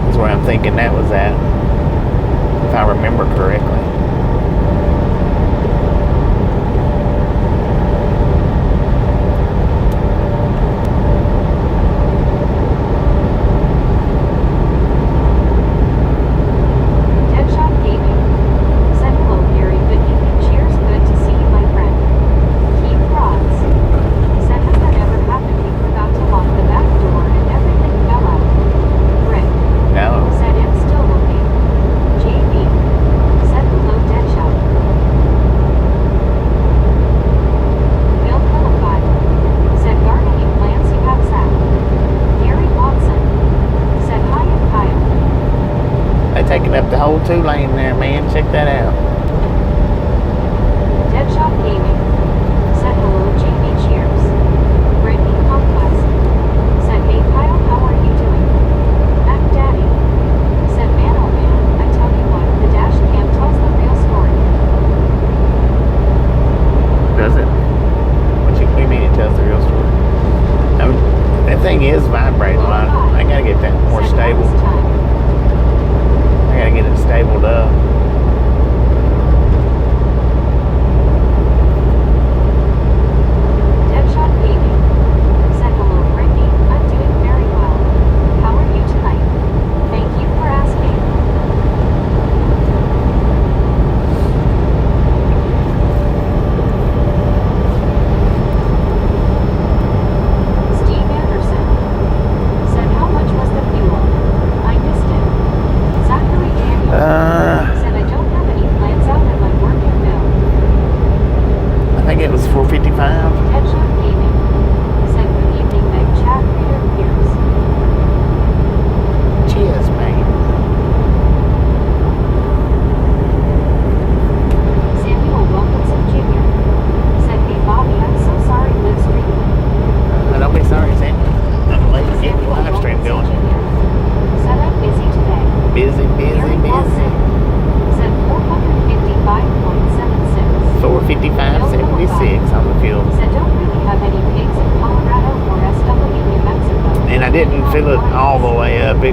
That's where I'm thinking that was at, if I remember correctly. Deadshot Gaming said, hello, Gary. Good evening. Cheers. Good to see you, my friend. Keith Rods said, has that ever happened? He forgot to lock the back door and everything fell out. Rick No. said, it's still looking. JB said, hello, Deadshot. Bill Philippi said, gardening plants you have, Zach. Gary Watson said, hi, and Kyle. They taking up the whole 2-lane there, man. Check that out. Deadshot Gaming said, hello, JB. Cheers. Brittany Conquest said, hey, Kyle, how are you doing? Mac Daddy said, man, oh man, I tell you what, the dash cam tells the real story. Does it? What you mean it tells the real story? I mean, that thing is vibrating a lot. I gotta get that more Said, stable. "All this time." I gotta get it stabled up.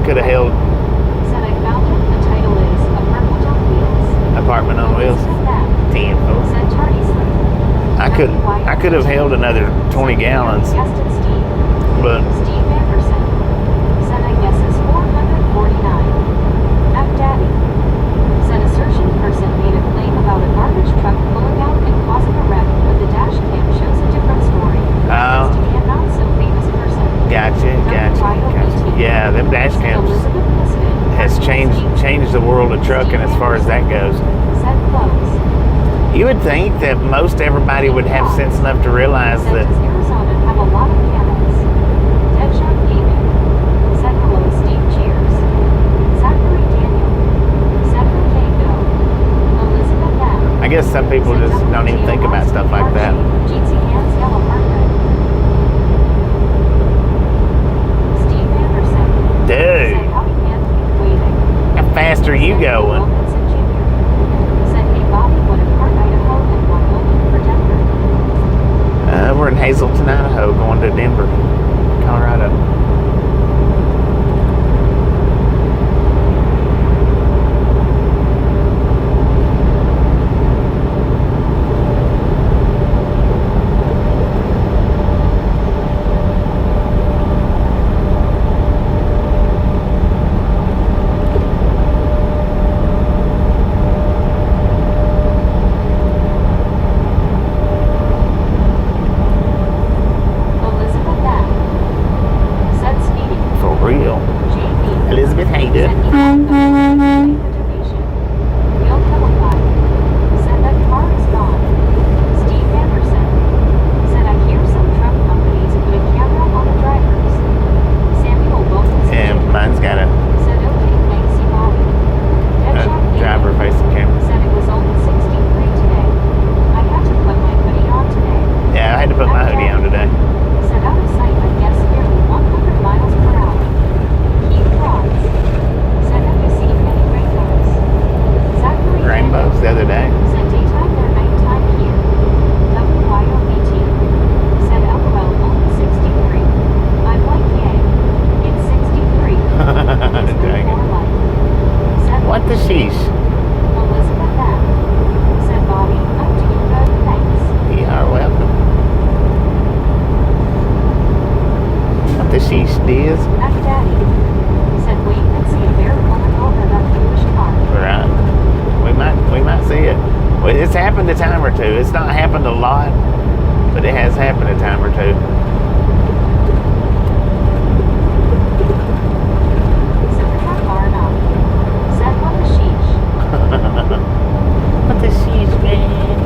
could have held Said I found it. The title is Apartment on Wheels. Apartment on Wheels. Said that. 10. Said Tardy Slip. I could have held another 20 gallons, Guessed it's Steve. but Steve Anderson. Said I guess it's 449. F Daddy. Said a searching person made a claim about a garbage truck pulling out and causing a wreck, but the dash cam shows a different story. Oh. Seems to be a not so famous person. gotcha. Yeah, them dash cams has changed the world of trucking as far as that goes. Said close. You would think that most everybody would have sense enough to realize Said that. does Arizona have a lot of cameras? Deadshot Gaming. Said hello Steve cheers. Zachary Daniel. Said okay go. Elizabeth M. I guess some people Said just don't even think about stuff like that. Jeetsy hands yellow market. Steve Anderson. Dude, Said howdy man, waiting. how fast are you Said going? Wilkinson Jr. Said hey Bobby, what if Park Idaho and one looking for Denver? We're in Hazleton, Idaho, going to Denver, Colorado. Elizabeth M. Said speeding. For real. JB. Elizabeth, how you Said doing? he found the donation. Real Philippi. Said that car is gone. Steve Anderson. Said I hear some truck companies put a camera on the drivers. Samuel Wilkinson. And Jr. mine's got a Said okay, thanks, you Bobby. Deadshot Gaming. driver facing camera. Said it was only 63 today. I had to put my hoodie on today. Yeah, I had to put my hoodie on today. Said out of sight, I guess nearly 100 miles per hour. Keith Rods. Said have you seen many rainbows? Zachary Rainbows the other day. Said daytime or nighttime here. WYOBT. Said LOL only 63. I'm like yay. It's 63. It's Dang it. more life. Said What the sheesh? Elizabeth M. Said Bobby, I'm doing good, thanks. You are welcome. What the sheesh, Diz? F Daddy. Said wait and see a bear coming over that foolish car. Right. We might see it. Well, it's happened a time or two. It's not happened a lot, but it has happened a time or two. Said the truck far enough. Said what the sheesh. What the sheesh, man?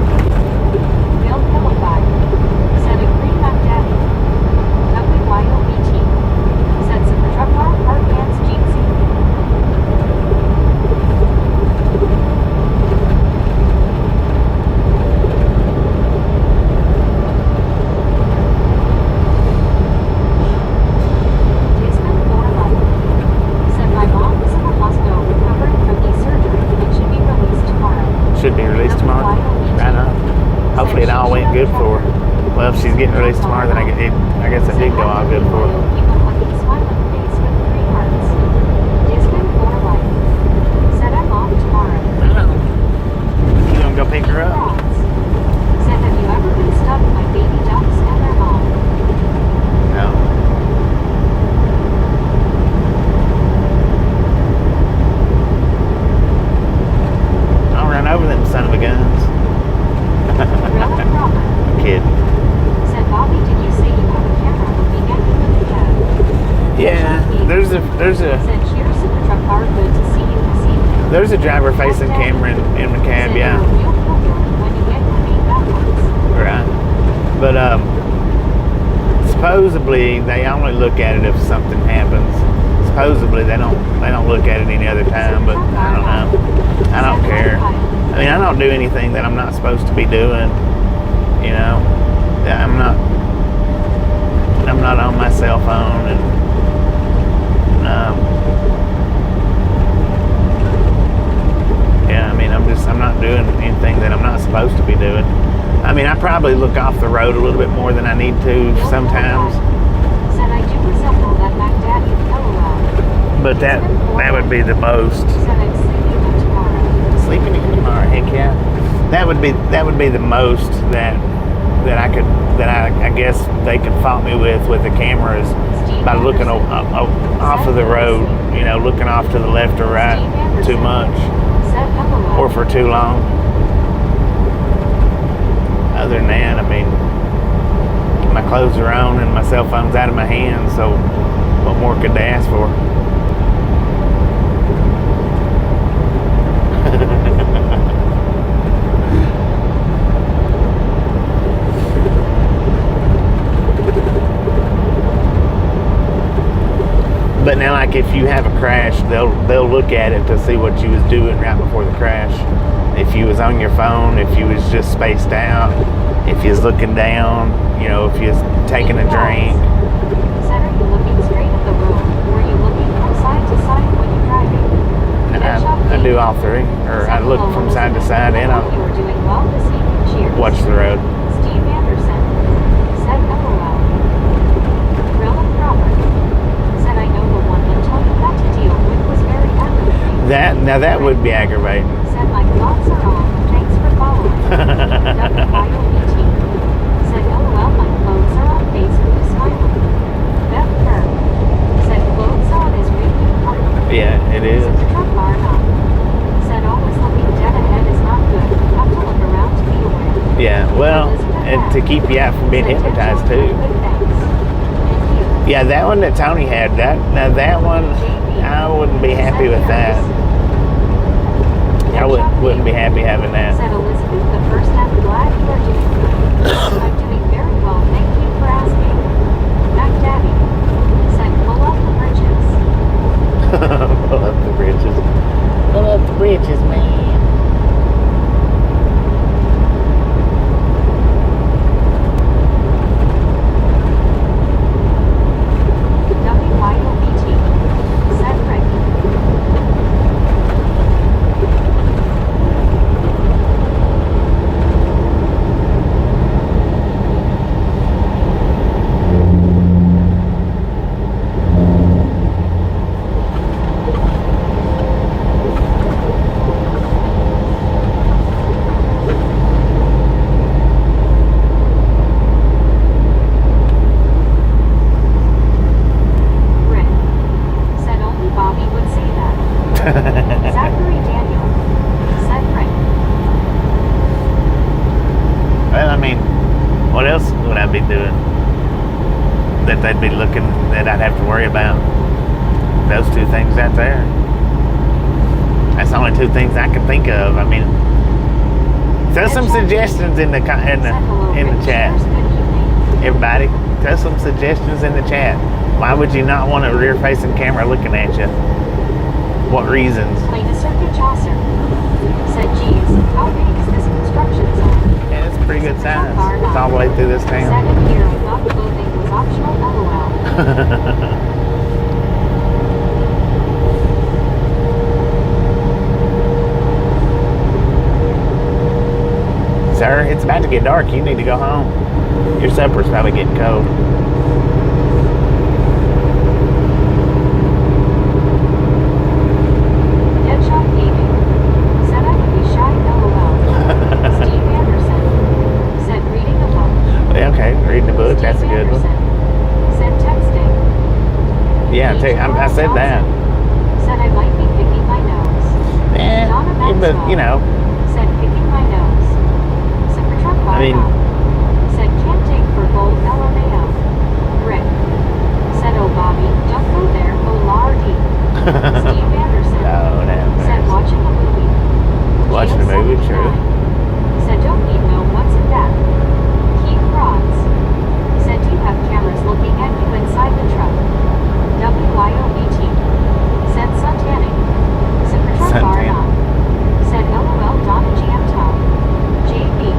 Bill Philippi. Said agree F Daddy. WYOBT. Said some truck car park man's jeetsy. Disman 411. Said my mom is in the hospital recovering from knee surgery and should be released tomorrow. Should be released tomorrow. Right on. Hopefully it all went good for her. Well, if she's getting released tomorrow, then I guess it did go all good for her. Keep a looking smiling face with 3 hearts. Disman 411. Said I'm off tomorrow. You gonna go pick her up? Rods. Said have you ever been stuck by baby ducks and their mom? No. I'll run over them son of a guns. Relic Robert. I'm kidding. Said Bobby, did you say you have a camera looking at you in the cab? Yeah, there's a Said cheers to the truck car, good to see you this evening. there's a driver facing camera in the cab, Said yeah. you're a real pilgrim when you get your feet backwards. Right. But supposedly they only look at it if something happens. Supposedly they don't look at it any other time, but I don't know. I don't care. I mean, I don't do anything that I'm not supposed to be doing. You know, I'm not on my cell phone, and supposed to be doing. I mean, I probably look off the road a little bit more than I need to sometimes. Said I do resemble that Mac Daddy LOL. But that would be the most. Said I'm sleeping in tomorrow. Sleeping in tomorrow, heck yeah. That would be the most that I guess they could fault me with the cameras by looking off of the road, you know, looking off to the left or right too much or for too long. Other than that, I mean, my clothes are on and my cell phone's out of my hand, so what more could they ask for? But now, like, if you have a crash, they'll look at it to see what you was doing right before the crash. If you was on your phone, if you was just spaced out, if you was looking down, you know, if you was taking a drink. Said, are you looking straight at the road? Were you looking from side to side when you're driving? I do all three, or I look from side to side and I You were doing well this evening. Cheers. watch the road. Steve Anderson said LOL. Real and proper. Said I know the one that told you that to deal with was very aggravating. That would be aggravating. Said my thoughts are on. Thanks for following. WIOET. Said LOL my clothes are on. Facebook smiling. Beth Kerr said clothes on is really important. Yeah, it is. Said the truck bar not. Said always looking dead ahead is not good. Have to look around to be aware. Yeah, well, and to keep you out from being hypnotized too. Yeah, that one that Tony had, that one, I wouldn't be happy with that. I wouldn't be happy having that. Said Elizabeth, the first I'm glad you are doing good. I'm doing very well, thank you for asking. Mac Daddy said pull up the bridges. Pull up the bridges. Pull up the bridges, man. WIOBT said Rick. Zachary Daniel said Rick. Well, I mean, what else would I be doing that they'd be looking, that I'd have to worry about? Those two things out there. That's the only two things I can think of. I mean, throw some suggestions in the chat. Everybody, throw some suggestions in the chat. Why would you not want a rear-facing camera looking at you? What reasons? Played a circuit Chaucer. Said, geez, how big is this construction zone? Yeah, it's a pretty good size. It's all the way through this town. Said in here, we thought clothing was optional, LOL. Sir, it's about to get dark. You need to go home. Your supper's probably getting cold. Deadshot Gaming said I would be shy, LOL. Steve Anderson said reading a book. Yeah, okay, reading a book. That's a good one. Said texting. Yeah, I said that. Said I might be picking my nose. Yeah, but you know. Said picking my nose. Said for truck bar. I mean, said can't dig for gold, LMAO. Rick said, oh Bobby, don't go there, oh Lardy. Steve Anderson oh, no, said watching a movie. Watching a movie, true. Said don't need no what's in that. Keith Rods said do you have cameras looking at you inside the truck? WIOBT said suntanning. Said for truck bar not. Said LOL Donna Jam Top. JB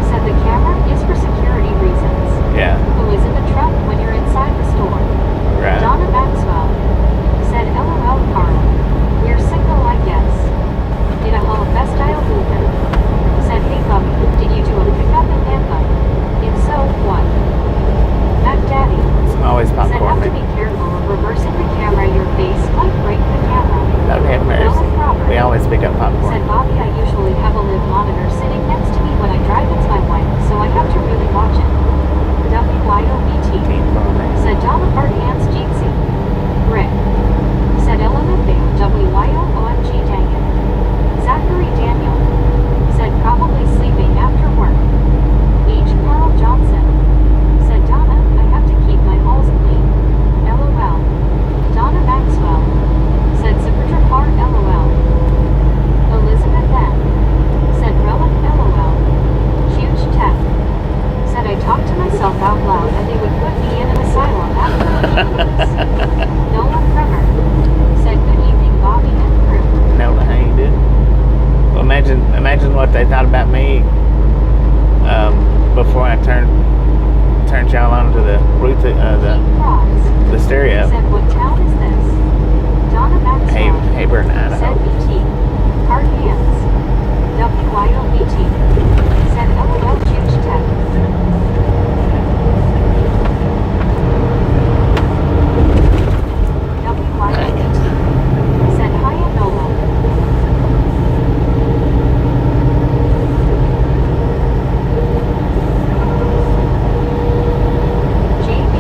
said the camera is for security reasons. Yeah. Who is in the truck when you're inside the store? Right. Donna Maxwell said LOL Carl. We're single I guess. Idaho best style movement. always pick up Said popcorn. Bobby, I usually have a live monitor sitting next to me when I drive. It's my wife, so I have to really watch it. WYOBT. Said Donna Bart Hans Jeezy. Rick. Said LMFA. WYOOMG dang it. Zachary Daniel. Said probably sleeping after work. H. Carl Johnson. Said Donna, I have to keep my halls clean. LOL. Donna Maxwell. Said Zipper Car LOL. Elizabeth N. Said Relic LOL. Huge Tech. Said I talked to myself out loud and they would put me in an asylum after Nolan Kremer. Said good evening Bobby and crew. No, how you doing? Well, imagine what they thought about me before I turned y'all onto the stereo. Said what town is this? Donna Maxwell. Hayburn, Idaho. Said BT. Hard hands. WYOBT. Said LOL Huge Tech. WYOBT. Said hi Enola. JB.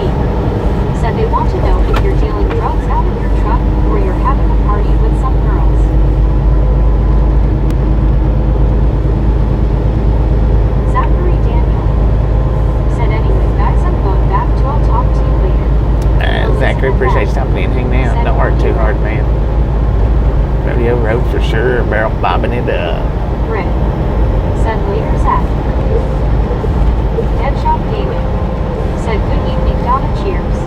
Said they want to know if you're dealing drugs out of your truck or you're having a party with some girls. Zachary Daniel. Said anyway guys, I'm going back to I'll talk to you later. Zachary, appreciate you stopping me and hanging out. Don't work too hard, man. Rodeo Road for sure. Barrel bobbing it up. Rick. Said later Zach. Deadshot Gaming. Said good evening Donna cheers.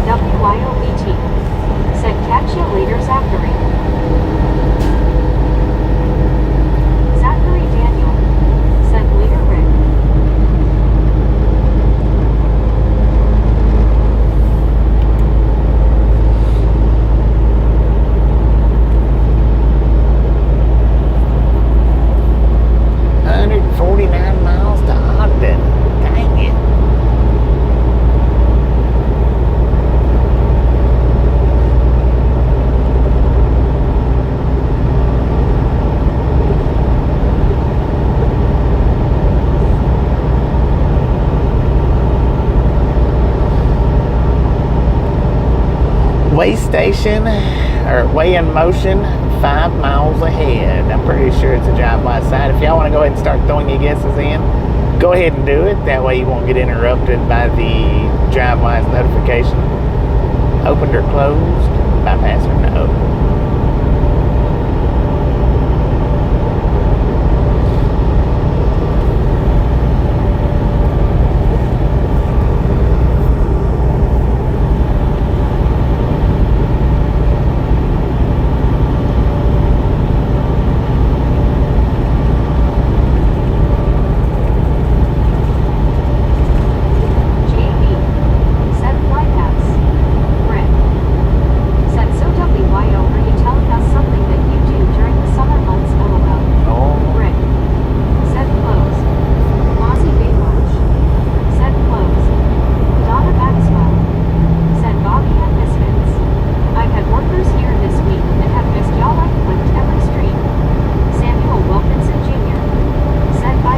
WYOBT. Said catch you later Zachary. Zachary Daniel. Said later Rick. Way station, or way in motion, 5 miles ahead. I'm pretty sure it's a drive by side. If y'all want to go ahead and start throwing your guesses in, go ahead and do it. That way you won't get interrupted by the drive-wise notification. Opened or closed, bypass or no.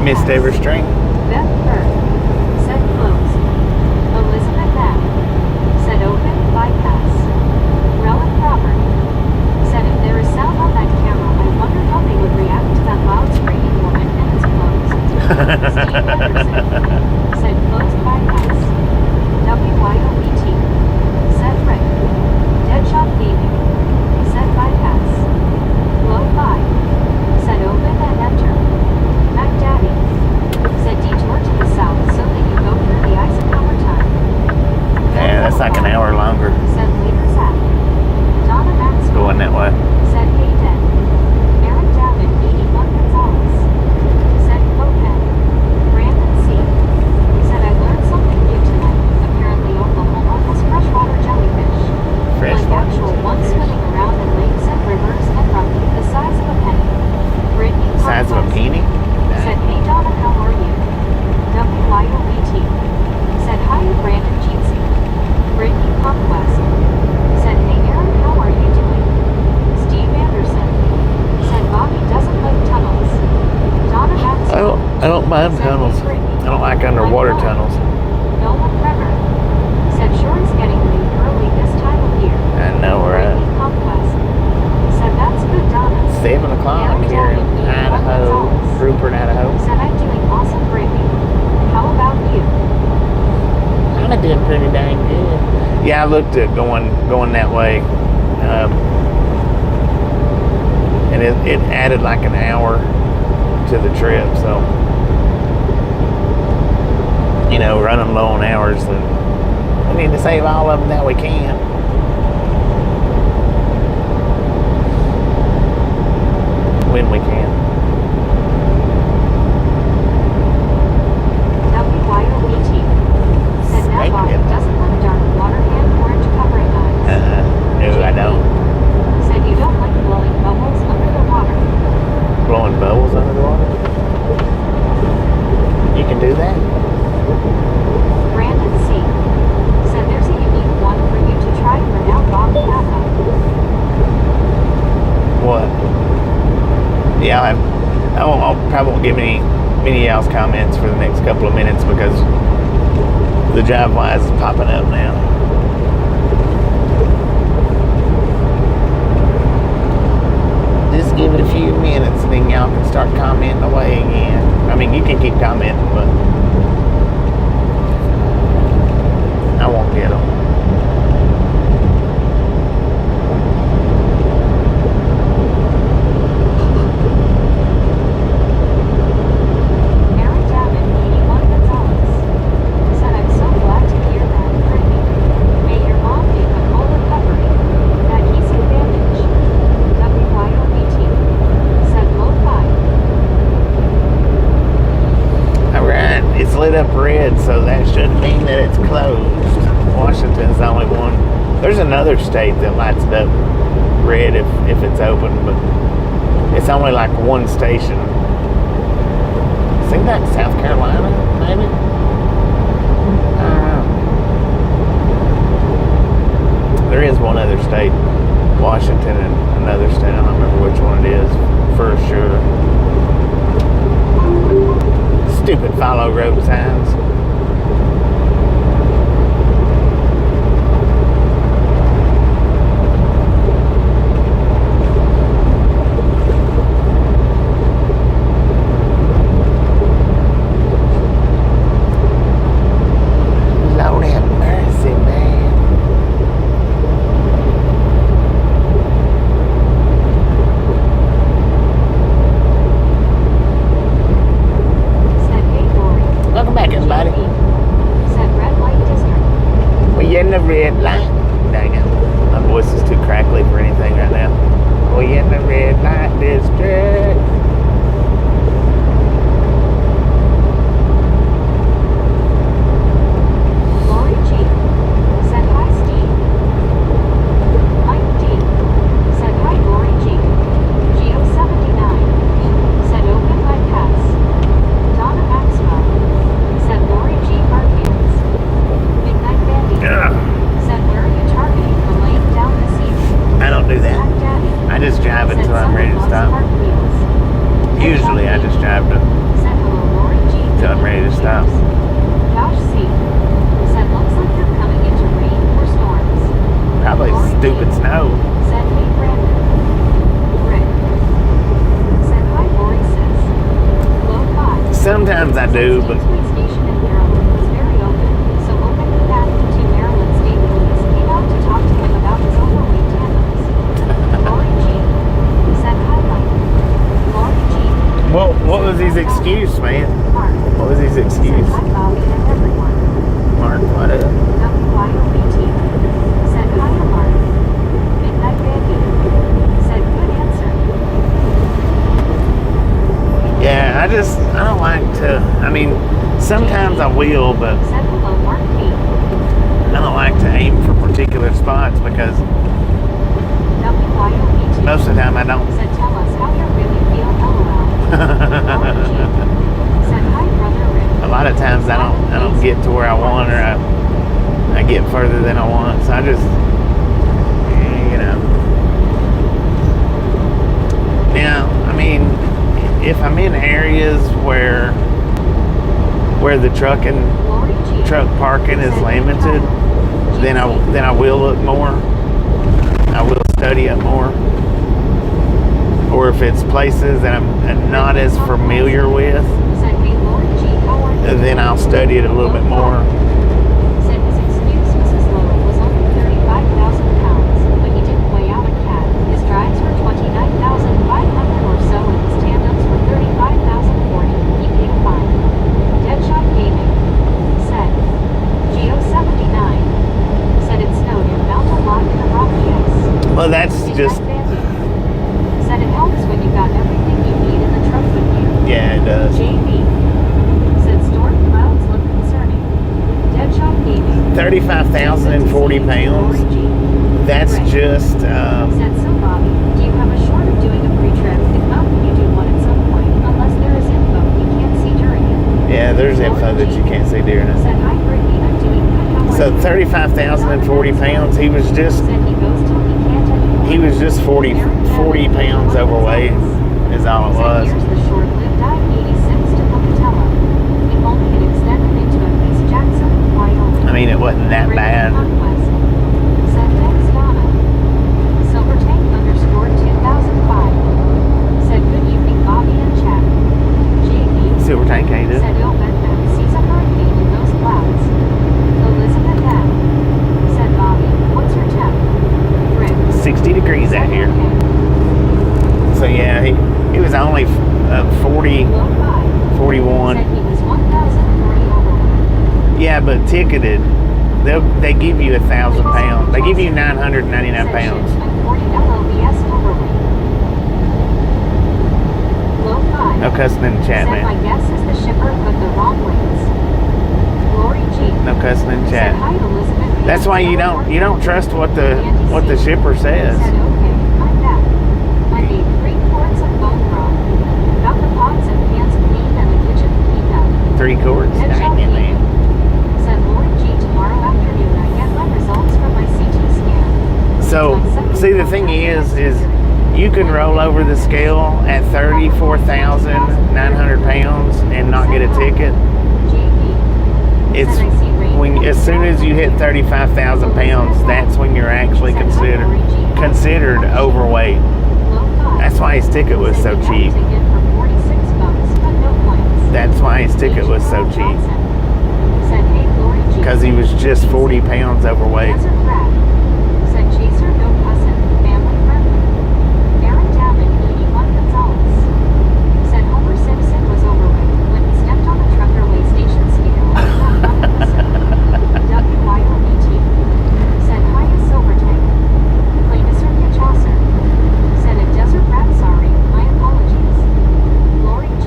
Missed every string. Beth Burke. Said closed. Elizabeth M. Said open, bypass. Relic Robert. Said if there is sound on that camera, I wonder how they would react to that loud screaming woman and it's closed. Steve Henderson. Said closed, bypass. WYOBT. Said Rick. Deadshot Gaming. Said bypass. Low 5. Said open and enter. Mac Daddy. Said detour to the south so that you go through the Eisenhower time. Yeah, that's like an hour longer Said later Zach. Donna Maxwell. going that way. Said hey Den. Aaron Davin 81 Gonzalez. Said Copen. mind tunnels. I don't like underwater tunnels. Nolan Trevor said sure is getting to be early this time of year. I know, right? Conquest said that's good, Donna. 7 o'clock here in Idaho, Rupert, Idaho. Said I'm doing awesome, Brittany. How about you? I'm doing pretty dang good. Yeah, I looked at going that way, and it added like an hour to the trip. So, you know, running low on hours, and we need to save all of them that we can. When we can. WYOBT said that body doesn't have a dark water and orange covering eyes. No, I don't. Said you don't like blowing bubbles under the water. Blowing bubbles under the water? You can do that? Brandon C. said there's a unique one for you to try for now, Bob Kappa. What? Yeah, I'll probably won't give many else comments for the next couple of minutes because the jive wise is popping up now. Just give it a few minutes and then y'all can start commenting away again. I mean, you can keep commenting, but I won't get them. Lit up red, so that shouldn't mean that it's closed. Washington's the only one. There's another state that lights it up red if it's open, but it's only like one station. I think that's South Carolina, maybe? I don't know. There is one other state, Washington, and another state. I don't remember which one it is for sure. Stupid follow road signs. Lord have mercy, man. Welcome back, everybody. Said red light district. We in the red light. Dang it. My voice is too crackly for anything right now. We in the red light district. Lori G. said hi, Steve. Mike D. said hi, Lori G. Geo79 said open my pass. Donna Maxwell said Lori G. Arcades. Midnight Bandy said where are you targeting for laying down this evening? I don't do that. Black Daddy I just drive said until I'm ready to someone stop. lost park wheels. Usually I just drive said hello, Lori G. till I'm ready to stop. Josh C. said looks like you're coming into rain or storms. Probably Lori G. stupid snow. Said hey Brandon. Rick said hi Lori sis. Low five. Sometimes I do, but Speedway station in Maryland was very open, so open the path to Maryland State Police came out to talk to him about his overweight tandems. Lori G. said hi Mike. Lori G. well, what was his excuse, man? Mark What was his said excuse? hi Bobby and everyone. Mark, what up? WYOBT said hi to Mark. Midnight Bandy said good answer. Yeah, I don't like to, I mean, sometimes I will, but Said hello Mark P. I don't like to aim for particular spots because WYOBT most of the time I don't. said tell us how you really feel, LOL. Lori G. said hi brother Rick. A lot of times I don't get to where I want, or I get further than I want, so I just, you know. Now, I mean, if I'm in areas where where the truck parking is limited, then I will look more. I will study it more. Or if it's places that I'm not as familiar with, then I'll study it a little bit more. Said his excuse, Mrs. Lowe, was only 35,000 pounds, but he didn't weigh out a cat. His drives were 29,500 or so, and his tandems were 35,040. He paid a fine. Deadshot Gaming said, Geo79 said it snowed in Mount a lot in the rocky ice. Well, that's Is just, that fancy? Said it helps when you got everything you need in the truck with you. yeah, it does. JB said storm clouds look concerning. Deadshot Gaming 35,040 pounds. That's just, said, so Bobby, do you have a short of doing a pre-trip? If not, can you do one at some point? Unless there is info we can't see during it. yeah, there's info that you can't see during it. Said, hi Brittany, I'm doing good. How are So you? 35,040 pounds. He was just Said he goes till he can't anymore. 40 pounds overweight is all it Said, was. here's the short-lived I-86 to Pocatello. If only it extended into at least Jackson, Wyoming. I mean, it wasn't that bad. Conquest. Said, thanks Donna. Silver Tank _ 2005. Said, good evening Bobby and chat. JB Silver Tank ain't it? said, you'll bet that sees a hurricane in those clouds. Elizabeth M. said, Bobby, what's your temp? Rick 60 degrees out here. okay. So yeah, he was only 40, Low 5 41. said he was 1,040 overweight. Yeah, but ticketed, they give you 1,000 pounds. They give you 999 pounds. Said, I'm 40 LLBS overweight. Low 5 No cussing in the chat, said, my man. guess is the shipper put the wrong weights. Lori G No cussing in the said, chat. hi Elizabeth. That's why you don't trust what the shipper says. Said, okay, I'm back. I made 3 quarts of bone broth. Got the pots and pans cleaned and the kitchen cleaned up. 3 quarts. Headshot Dang it, Gaming man. said, Lori G, tomorrow afternoon I get my results from my CT scan. So, see, the thing is you can roll over the scale at 34,900 pounds and not get a ticket. JP It's said, I see rain. when as soon as you hit 35,000 pounds, that's when you're actually considered overweight. Low 5 That's why his ticket was so said he got a cheap. ticket for 46 bucks, but no points. That's why his ticket was so cheap. Johnson said, hey Lori G. Because he was just 40 pounds overweight. Desert Rat said, Chaser, no cussing, family friendly. Aaron Davin, 81 Gonzalez said, Homer Simpson was overweight when he stepped on the trucker way station scale. WYOBT said, hiya Silver Tank. Claimisser Kachasser said, a Desert Rat, sorry, my apologies. Lori G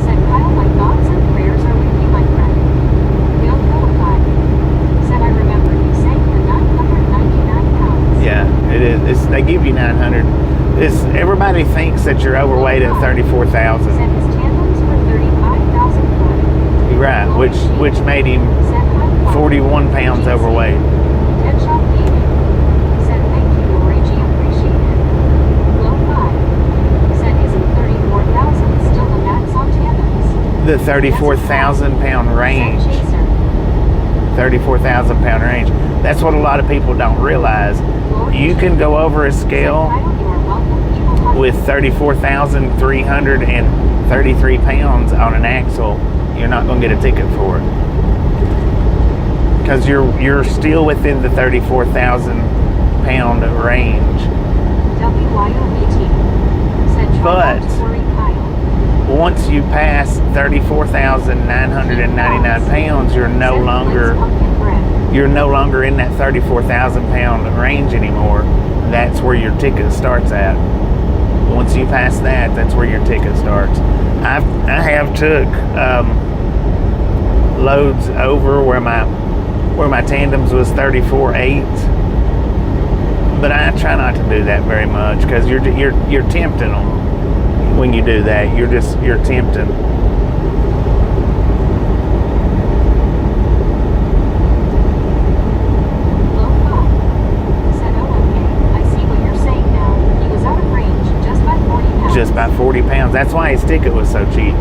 said, Kyle, my thoughts and prayers are with you, my friend. Bill Philippi said, I remember you saying the 999 pounds. Yeah, it is. They give you 900. Everybody thinks that you're overweight at 34,000. Said his tandems were 35,040. You're right, which made him Said, hi, 41 pounds overweight. Deadshot Gaming said, thank you, Lori G, appreciate it. Low 5 said, isn't 34,000 still the max on tandems? The 34,000 pound Said range. Chaser. 34,000 pound range. That's what a lot of people don't realize. You can go over a Said, scale Kyle, you are welcome, Evil Hunter. with 34,333 pounds on an axle. You're not going to get a ticket for it. Because you're still within the 34,000 pound range. WYOBT said, try not to worry, Kyle. Once you pass 34,999 pounds, you're no Said, longer "Let's pumpkin bread." in that 34,000 pound range anymore. That's where your ticket starts at. Once you pass that, that's where your ticket starts. I have took loads over where my tandems was 34.8, but I try not to do that very much because you're tempting them when you do that. You're tempting. Low 5 said, oh, okay, I see what you're saying now. He was out of range just by 40 pounds. Just by 40 pounds. That's why his ticket was so cheap.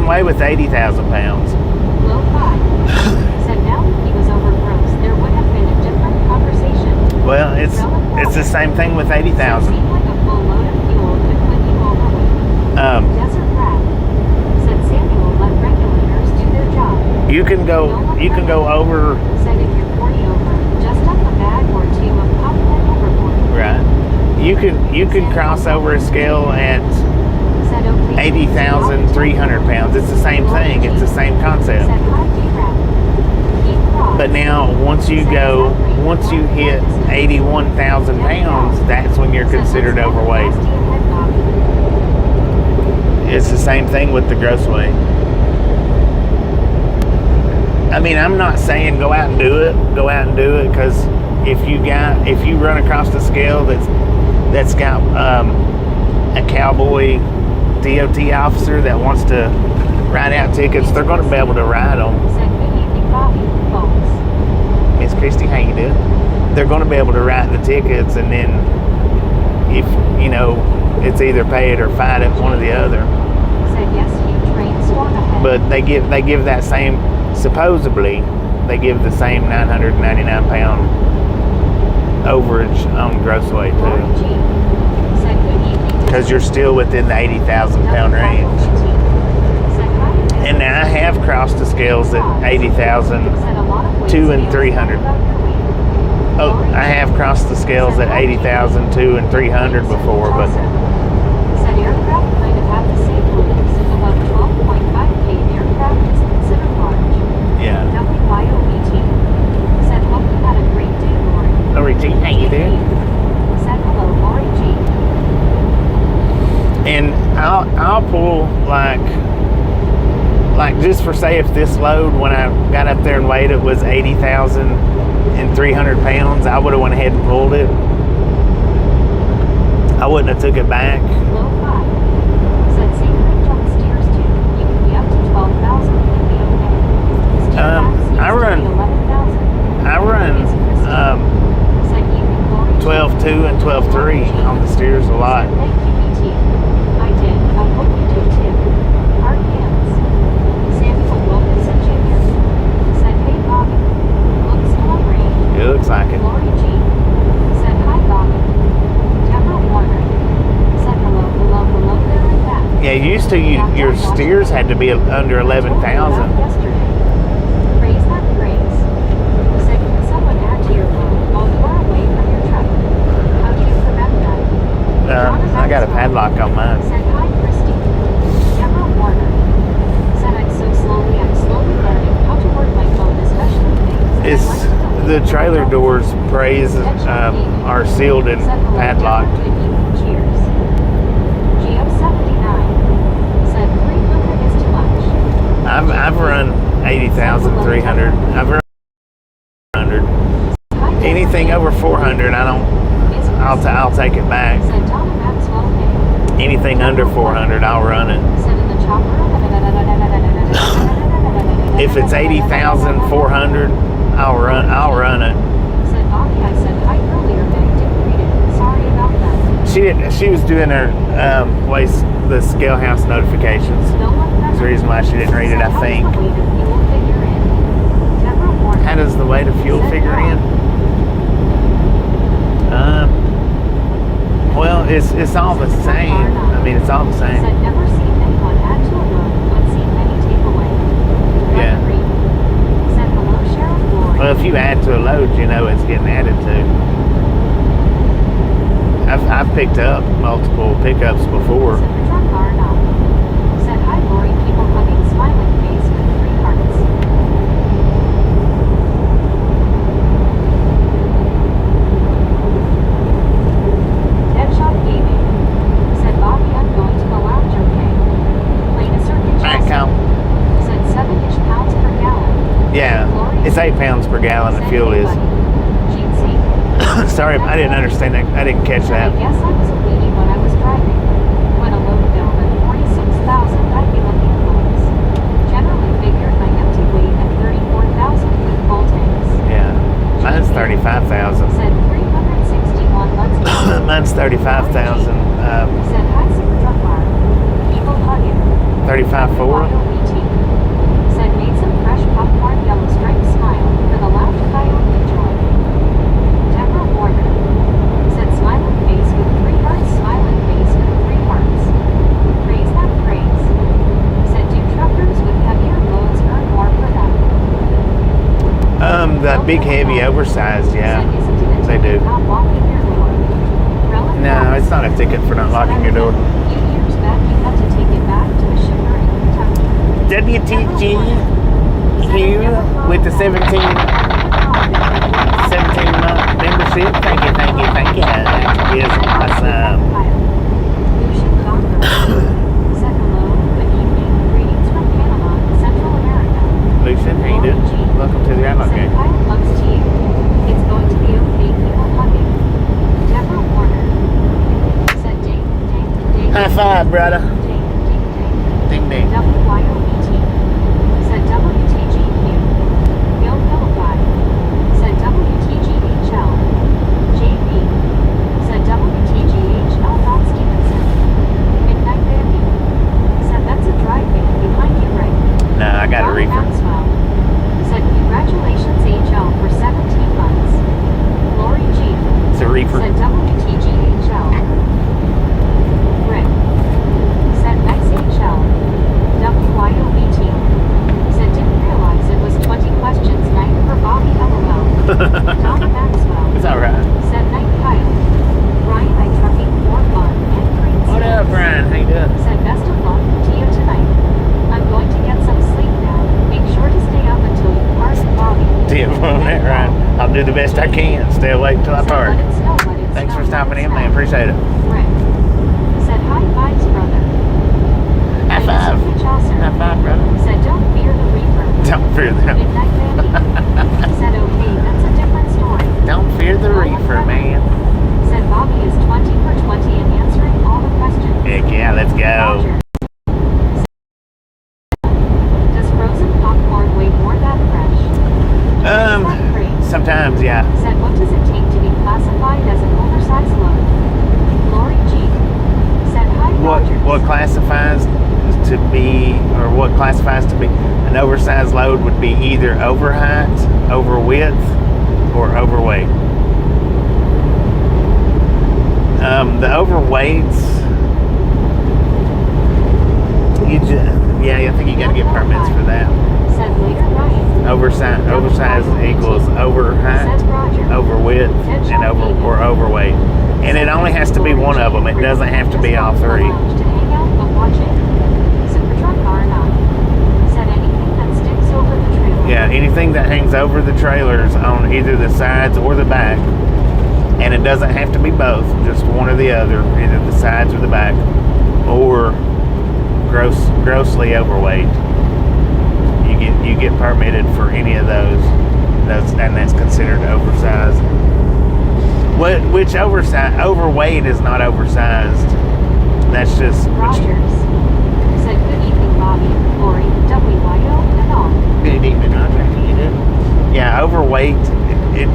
way with 80,000 pounds. Low 5. Said now if he was over gross, there would have been a different conversation. Well, it's the same thing with 80,000. Seemed like a full load of fuel could put you overweight. Desert Rat. Said Samuel let regulators do their job. You can go over. Said if you're 40 over, just up a bag or two of popcorn overboard. Right. You can cross over a scale at 80,300 pounds. It's the same thing. It's the same concept. Said hi D-Rat. Keep cross. But now, once you hit 81,000 pounds, that's when you're considered overweight. It's the same thing with the gross weight. I mean, I'm not saying go out and do it, because if you run across the scale that's got a cowboy DOT officer that wants to write out tickets, they're going to be able to write them. Said good evening, Bobby, folks. Miss Christy, how you doing? They're going to be able to write the tickets, and then if it's either pay it or fight it, one or the other. Said yes, huge rainstorm ahead. But they give that same, supposedly they give the same 999 pound overage on gross weight Lori too, G. Said good evening. because you're still within the 80,000 pound range. Said hi. And now I have crossed the scales at 80,000 Said a lot of ways 2 and feels 300. about your weight. Oh, I have crossed the scales at 80,000 2 and 300 before, but Said aircraft kind of have the same rules. Above 12.5K, aircraft is considered large. yeah. WYOBT. Said hope you had a great day, Lori. Lori G, how you doing? Said hello, Lori G. And I'll pull like just for say if this load when I got up there and weighed it was 80,300 pounds, I would have went ahead and pulled it. I wouldn't have took it back. Low 5. Said Secret jump steers too. You can be up to 12,000 and be okay. Steer max used I to run- be 11,000. I run Said evening, Lori G. 12.2 and 12.3 on the steers a lot. Said thank you, BT. I did. I hope you do too. Hard hands. Samuel Wilkinson Jr. Said hey, Bobby. Looks still on range. It looks like it. Lori G. Said hi, Bobby. Deborah Warner. Said hello there and back. Yeah, used to your steers had to be under 11,000. Yesterday. Praise that praise. Said can someone add to your load while you are away from your truck? How do you prevent that? I got a padlock on mine. Said hi, Christy. Deborah Warner. Said I'm slowly learning how to work my phone, especially things. It's the trailer doors are sealed and padlocked. Cheers. Geo79 said 300 is too much. I've run 80,300. I've run 100. Anything over 400, I'll take it back. Said Donna Maxwell Hay. Anything under 400, I'll run it. Said in the chopper. If it's 80,400, I'll run it. Said Bobby, I said hi earlier, but I didn't read it. Sorry about that. She didn't. She was doing her the scale house notifications. No one That's the reason why she didn't read it, I think. How does the weight of fuel figure in? Well, it's all the same. I mean, it's all the same. Said never seen anyone add to a load, but seen many take away. Yeah. Said hello, Sheriff Lori. Well, if you add to a load, you know it's getting added to. I've picked up multiple pickups before. Said the truck car not. Said hi, Lori. People hugging, smiling face with 3 hearts. Deadshot Gaming. Said Bobby, I'm going to the lounge, okay? Played a circuit Back Chelsea. count. Said 7-ish pounds per gallon. Yeah, it's 8 pounds per gallon. The fuel is. Sorry, I didn't understand that. I didn't catch that. I guess I was a weenie when I was driving. When a load bill at 46,000, I'd be looking close. Generally figured my empty weight at 34,000 with full tanks. Yeah, mine's 35,000. Said 361 months. Mine's 35,000. Said hi, Super Truck Bar. People hugging. 35.4. Big, heavy, oversized, yeah. They do. Not locking your door. Relevant No, it's not a ticket for not locking your door. few years back, you had to take it back to a shipper in Kentucky. WTG Hugh with the 17-month membership. Thank you. That is awesome. Lucian Conqueror said hello, good evening, greetings from Panama, Central America. Lucian, how you doing? Welcome to the Outlook Said game. pilot hugs to you. It's going to be okay, keep on hugging. Deborah Warner said ding, ding, ding. High five, brother. Ding, ding, ding. Ding, ding. WYOBT said WTGQ. Bill Philippi said WTGHL. JB said WTGHL. Don Stevenson. Midnight Bandy said that's a drive van behind you, right? No, I got a Ron reefer. Maxwell said congratulations HL for 17 months. Lori G It's a reefer. said WTGHL. Rick said nice HL. WYOBT said didn't realize it was 20 questions night for Bobby LOL. Donna Maxwell It's alright. said night Kyle. Brian I trucking for fun and green What up, seeds. Brian? How you doing? Said best of luck to you tonight. I'm going to get some sleep now. Make sure to stay up until you park, Bobby. Deal on that, Ryan. I'll do the best I can. Stay awake till I Said, park. let it snow, let it Thanks snow, for stopping let it in, man. snow. Appreciate it. Rick said hi vibes, brother. High five. High five, brother. Said don't fear the reaper. Don't fear them. Midnight Bandy said okay, that's a different story. Don't fear the reefer, man. Said Bobby is 20 for 20 in answering all the questions. Heck yeah, let's go. Roger. Does frozen popcorn weigh more than fresh? Is that great? Sometimes, yeah. Said what does it take to be classified as an oversized load? Lori G said hi Rogers. What classifies to be, or what classifies to be an oversized load would be either over height, over width, or overweight. The overweights, I think you gotta get permits for that. Said later Ryan. Oversized equals over height, Said Roger. over width, and overweight. And it only has to be one of them. It doesn't have to be all three. To hang out but watch it. Super truck car not. Said anything that sticks over the trailer. Yeah, anything that hangs over the trailers on either the sides or the back, and it doesn't have to be both, just one or the other, either the sides or the back, or grossly overweight. You get permitted for any of those, and that's considered oversized. Which overweight is not oversized. That's just Rogers said good evening Bobby, Lori, WYO, and all. good evening, Andre. How you doing? Yeah, overweight.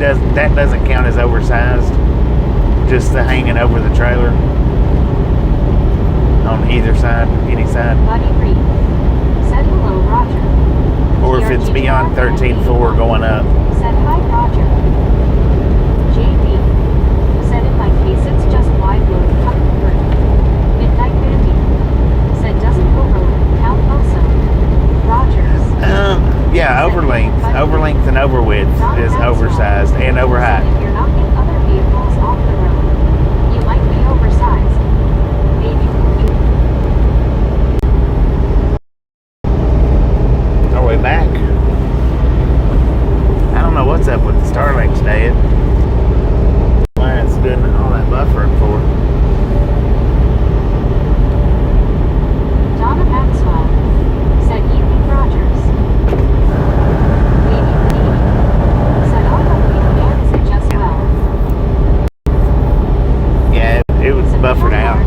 That doesn't count as oversized. Just the hanging over the trailer on either side, any side, Buddy Reed said hello Roger. or if it's beyond 13.4 going up. Said hi Roger. JB said in my case it's just wide load coming through. Midnight Bandy said doesn't overload count also. Rogers Yeah, over length and over width is oversized and over said height. if you're knocking other vehicles off the road, you might be oversized. Maybe Our way back. I don't know what's up with the Starlink today. Why it's doing all that buffering for. Donna Maxwell said evening Rogers. Lady Lee said I hope you dance it just well. Yeah, it was buffered out.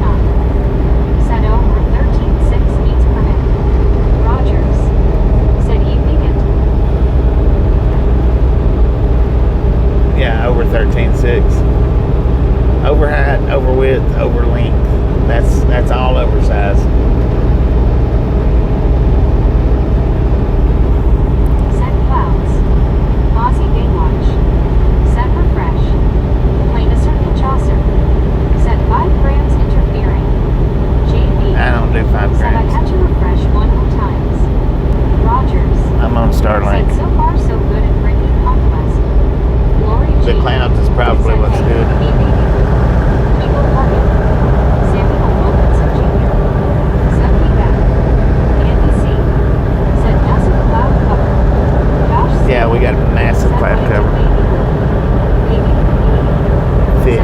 Said over 13.6 needs permit. Rogers said evening and Yeah, over 13.6. Over height, over width, over length. That's all oversized. said clouds. Aussie Baywatch said refresh. Plain a circuit Chaucer said 5 grams interfering. JB I don't do 5 said I grams. had to refresh 1 more times. Rogers I'm on said Starlink. so far so good at bringing conquest. the clouds is probably what's doing it. Yeah, we got a massive cloud cover. Thick.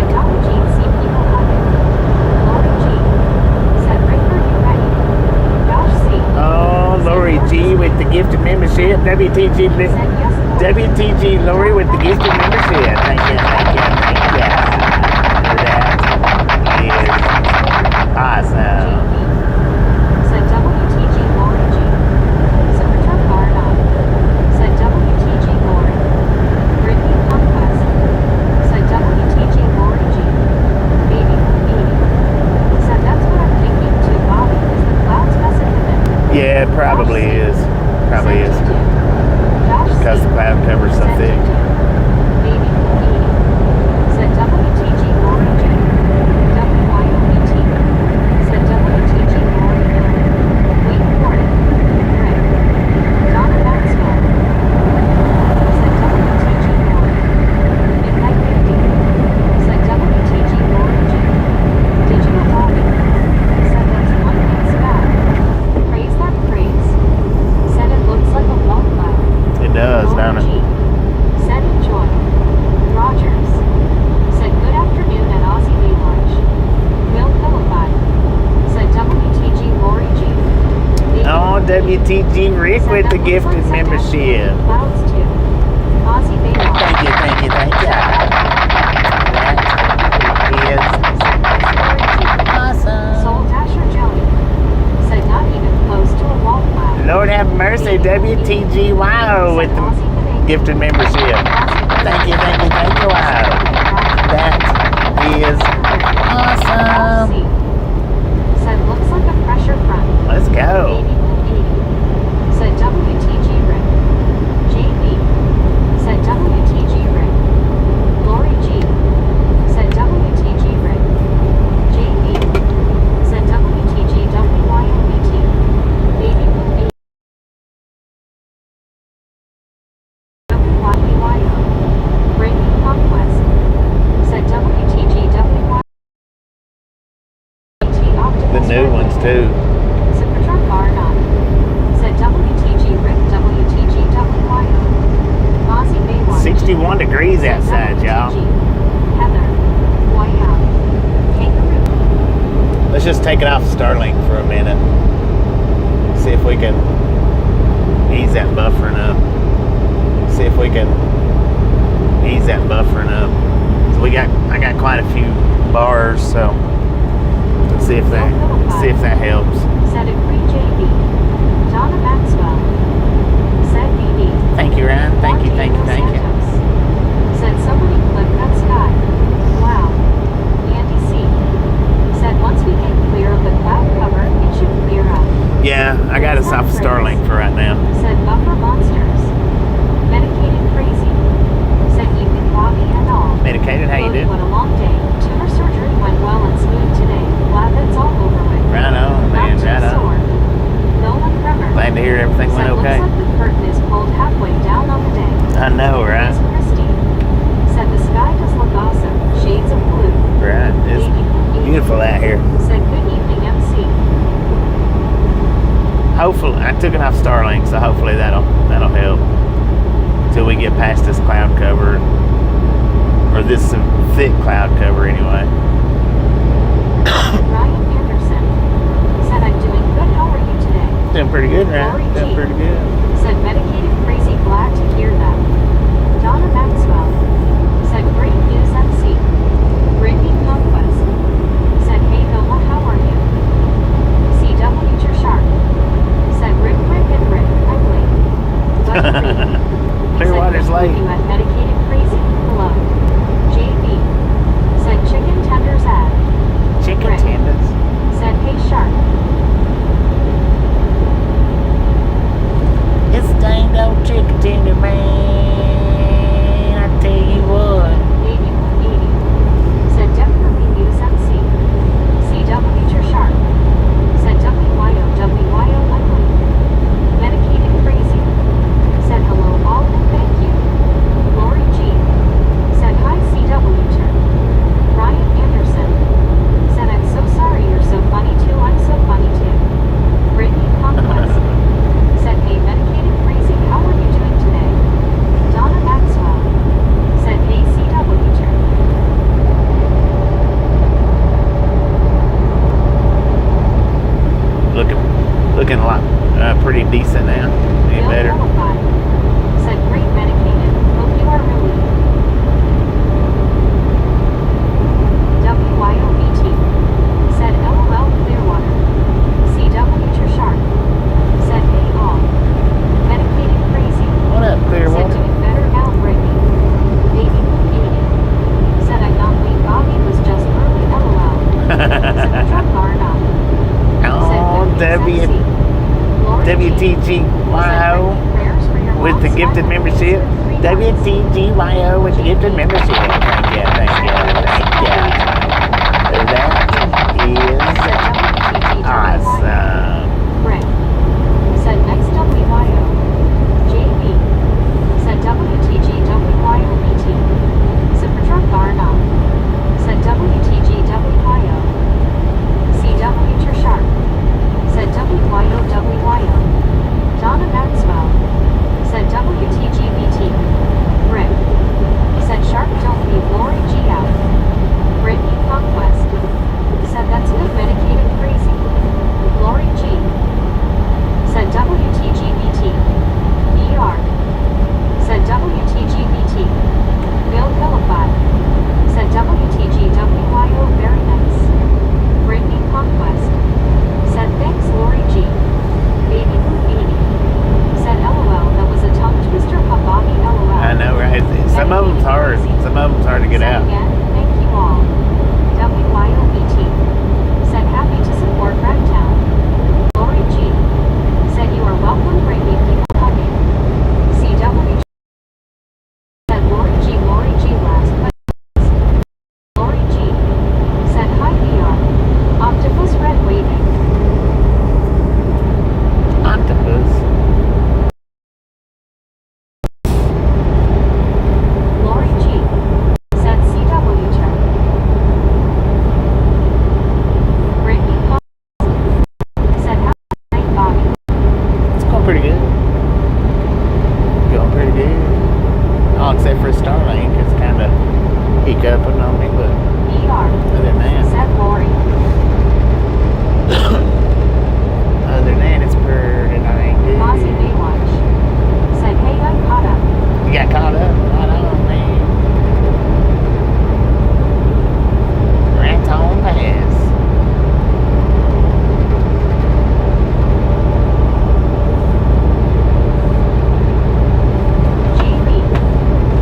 Oh, Lori G with the gifted membership. WTG Lori with the gifted membership. Thank you. That is awesome. Said WTG Lori G. Secretary Barnum. Said WTG Lori. Brittany Conquest. Said WTG Lori G. Baby. Said that's what I'm thinking too, Bobby. Is the clouds messing with it? Yeah, it probably is. Probably is. Because the cloud cover's so thick. Baby. Said WTG Lori G. WYOBT. Said WTG Lori G. Wait for it. Right. Donna Maxwell. Said WTG Lori. Midnight 50. Said WTG Lori G. Digital Bobby. Said that's one big sky. Praise that praise. Said it looks like a wall cloud. It does, don't it? Said enjoy. Rogers. Said good afternoon at Aussie Bay Lunch. Will Philippi. Said WTG Lori G. Oh, WTG Rick with the gifted membership. Clouds too. Aussie Bay Lunch. Thank you. That is awesome. Soul Dasher Jelly. Said not even close to a wall cloud. Lord have mercy, WTG Wow with the gifted membership. Thank you, Wow. That is awesome. Said looks like a pressure front. Let's go. 80. Said WTG Rick. JB. Said WTG Rick. Lori G. Said WTG Rick. JB. Said WTG WYOBT. Baby Blue 8. WYBYO. Breaking Conquest. Said WTG WYOBT. The new ones too. Secretary Barnum. Said WTG Rick WTG WYO. Aussie Bay Lunch. 61 degrees outside, y'all. Heather. White out. Kangaroo. Let's just take it off Starlink for a minute. See if we can ease that buffering up. So I got quite a few bars, so let's see if that helps. Said agree JB. Donna Maxwell. Said BB. Thank you, Ryan. Thank you. Santos. Said somebody clip that sky. Wow. Andy C. Said once we get clear of the cloud cover, it should clear up. Yeah, I got us off Starlink for right now. Said buffer monsters. Medicated crazy. Said you can Bobby and all. Medicated, how you Loaded, doing? What a long day. Tumor surgery went well and smooth today. Glad that's all over with. Right on, man. Not too Right on. sore. Nolan Bremer. Glad to hear everything went Said okay. looks like the curtain is pulled halfway down on the day. I know, right? Miss Christine. Said the sky does look awesome. Shades of blue. Right. It's beautiful out here. Said good evening MC. Hopefully, I took it off Starlink, so hopefully that'll help till we get past this cloud cover, or this thick cloud cover anyway. Ryan Anderson. Said I'm doing good. How are you today? Doing pretty good, Lori right? G. Doing pretty good. Said medicated crazy. Glad to hear that. Donna Maxwell. Said great news MC. Brittany Conquest. Said hey Nola, how are you? CW Sharp. Said Rick and Rick. I'm late. Buddy Reed. Clearwater's Said, late. You at medicated crazy. Hello. JB. Said chicken tenders at. Chicken Rick. tenders. Said hey Sharp. It's dang old chicken tender, man. I W WTGYO with the gifted membership. WTGYO with the gifted membership. Thank you, thank you, thank you. That is awesome. Rick said next WYO. JB said WTGWYOBT. Supertruck Garnoff said WTGWYO. CW Sharp said WYOWYO. Donna Maxwell said WTGBT. Rick said Sharp don't leave Lori G out. Brittany Conquest said that's good medicated crazy. Lori G said WTGBT. ER said WTGBT. Bill Philippi said WTGWYO very nice. Brittany Conquest said thanks Lori G. Baby Blue 80 said LOL that was a tongue twister Bobby LOL. I know, right? Some of them's hard. Some of them's hard to get said out. Again, thank you all. WYOBT said happy to support Ragtown. Lori G said you are welcome, Brittany people hugging. CW said Lori G last but Lori G said hi VR. Octopus red waving. Octopus. Lori G said CW check. Brittany said happy night Bobby. It's going pretty good. Going pretty good. Oh, except for Starlink, it's kind of hiccuping on me, but ER other than that, said Lori. other than that, it's pretty dang Mozzie good. Baywatch said hey I'm caught up. You got caught up? Right on, man. Right on pass. JB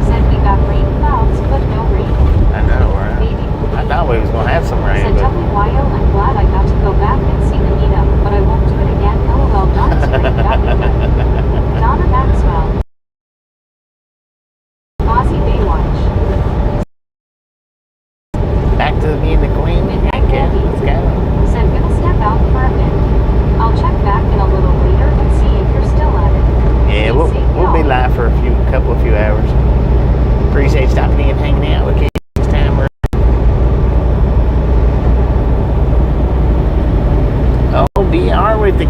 said we got rain clouds but no rain. I know, right? Baby I thought we was going to have some rain, said but WYO I'm glad I got to go back and see the meetup, but I won't do it again. LOL Donna Scream Donna Maxwell. Ozzy Baywatch back to being the queen. Heck yeah, let's go. said gonna step out for a bit. I'll check back in a little later and see if you're still at it. Yeah, we'll be live for a few hours. Appreciate stopping in and hanging out with you this time. Oh, BR with the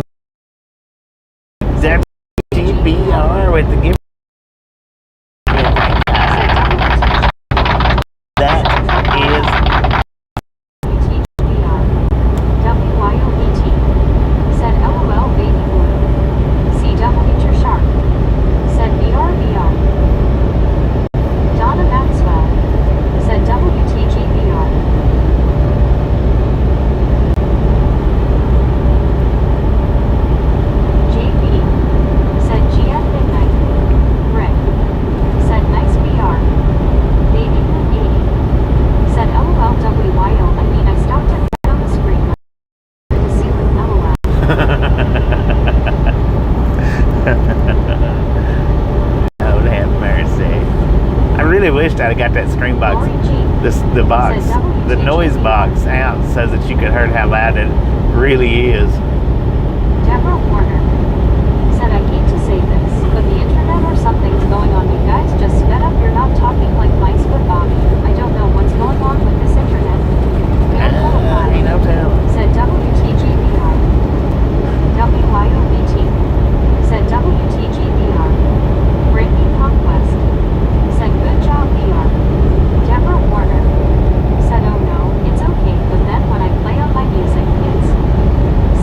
WTBR with the gift. That is TBR. WYOBT said LOL baby blue. CW Sharp said BR. Donna Maxwell said WTGBR. JB said GF midnight. Rick said nice BR. Baby Blue 80 said LOL WYO. I mean I stopped at on the screen. The ceiling LOL. Oh, have mercy. I really wished I'd have got that screen box, Lori G the box, the noise box out so that you could hear how loud it really is. Deborah Warner said I hate to say this, but the internet or something's going on. You guys just sped up. You're not talking like mice but Bobby. I don't know what's going on with this internet. Bill Philippi Ain't no telling. said WTGBR. WYOBT said WTGBR. Brittany Conquest said good job VR. Deborah Warner said oh no, it's okay, but then when I play on my music, it's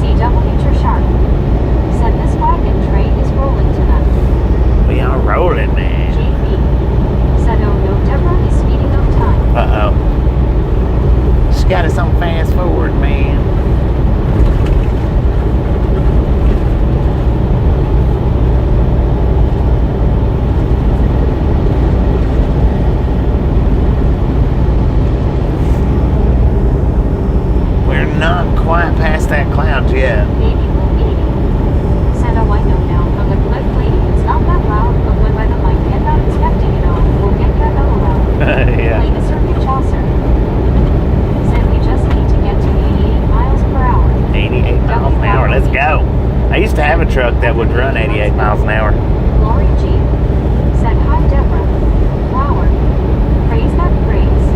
CW Sharp Play the circuit chaser. Said we just need to get to 88 miles per hour. 88 miles an hour. Let's go. I used to have a truck that would run 88 miles an hour. Lori G. Said hi Deborah. Flower. Praise that praise.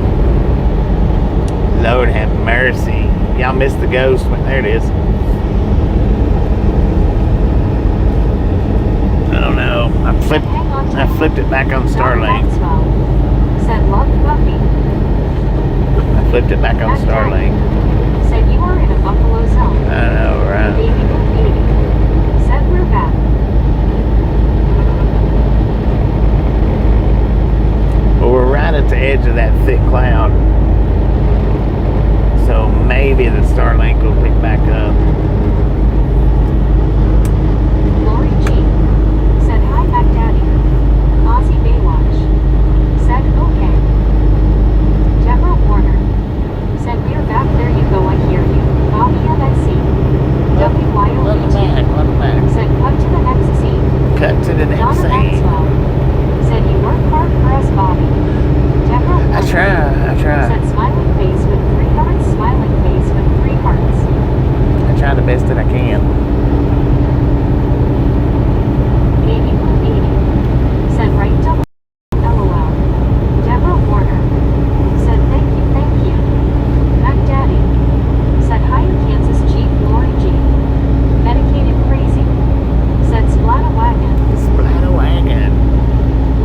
Lord have mercy. Y'all missed the ghost. There it is. I don't know. I flipped it back on Starlink. Said love Buffy. I flipped it back on Starlink. Said you are in a buffalo zone. I know, right? Baby blue baby. Said we're back. Well, we're right at the edge of that thick cloud. So maybe the Starlink will pick back up. Lori G. Said hi Mac Daddy. Ozzy Baywatch. Said okay. Deborah Warner. Said we're back. There you go. I hear you. Bobby MSC. WYOBT. Said cut to the next scene. Cut to the next Donna scene. Maxwell. Said you work hard for us, Bobby. Deborah Warner. I try. Said smiling face with 3 hearts. Smiling face with 3 hearts. I try the best that I can. Baby blue baby. Said right double. LOL. Deborah Warner. Said thank you. Mac Daddy. Said hi Kansas Chief Lori G. Medicated crazy. Said splatter wagon. Splatter wagon.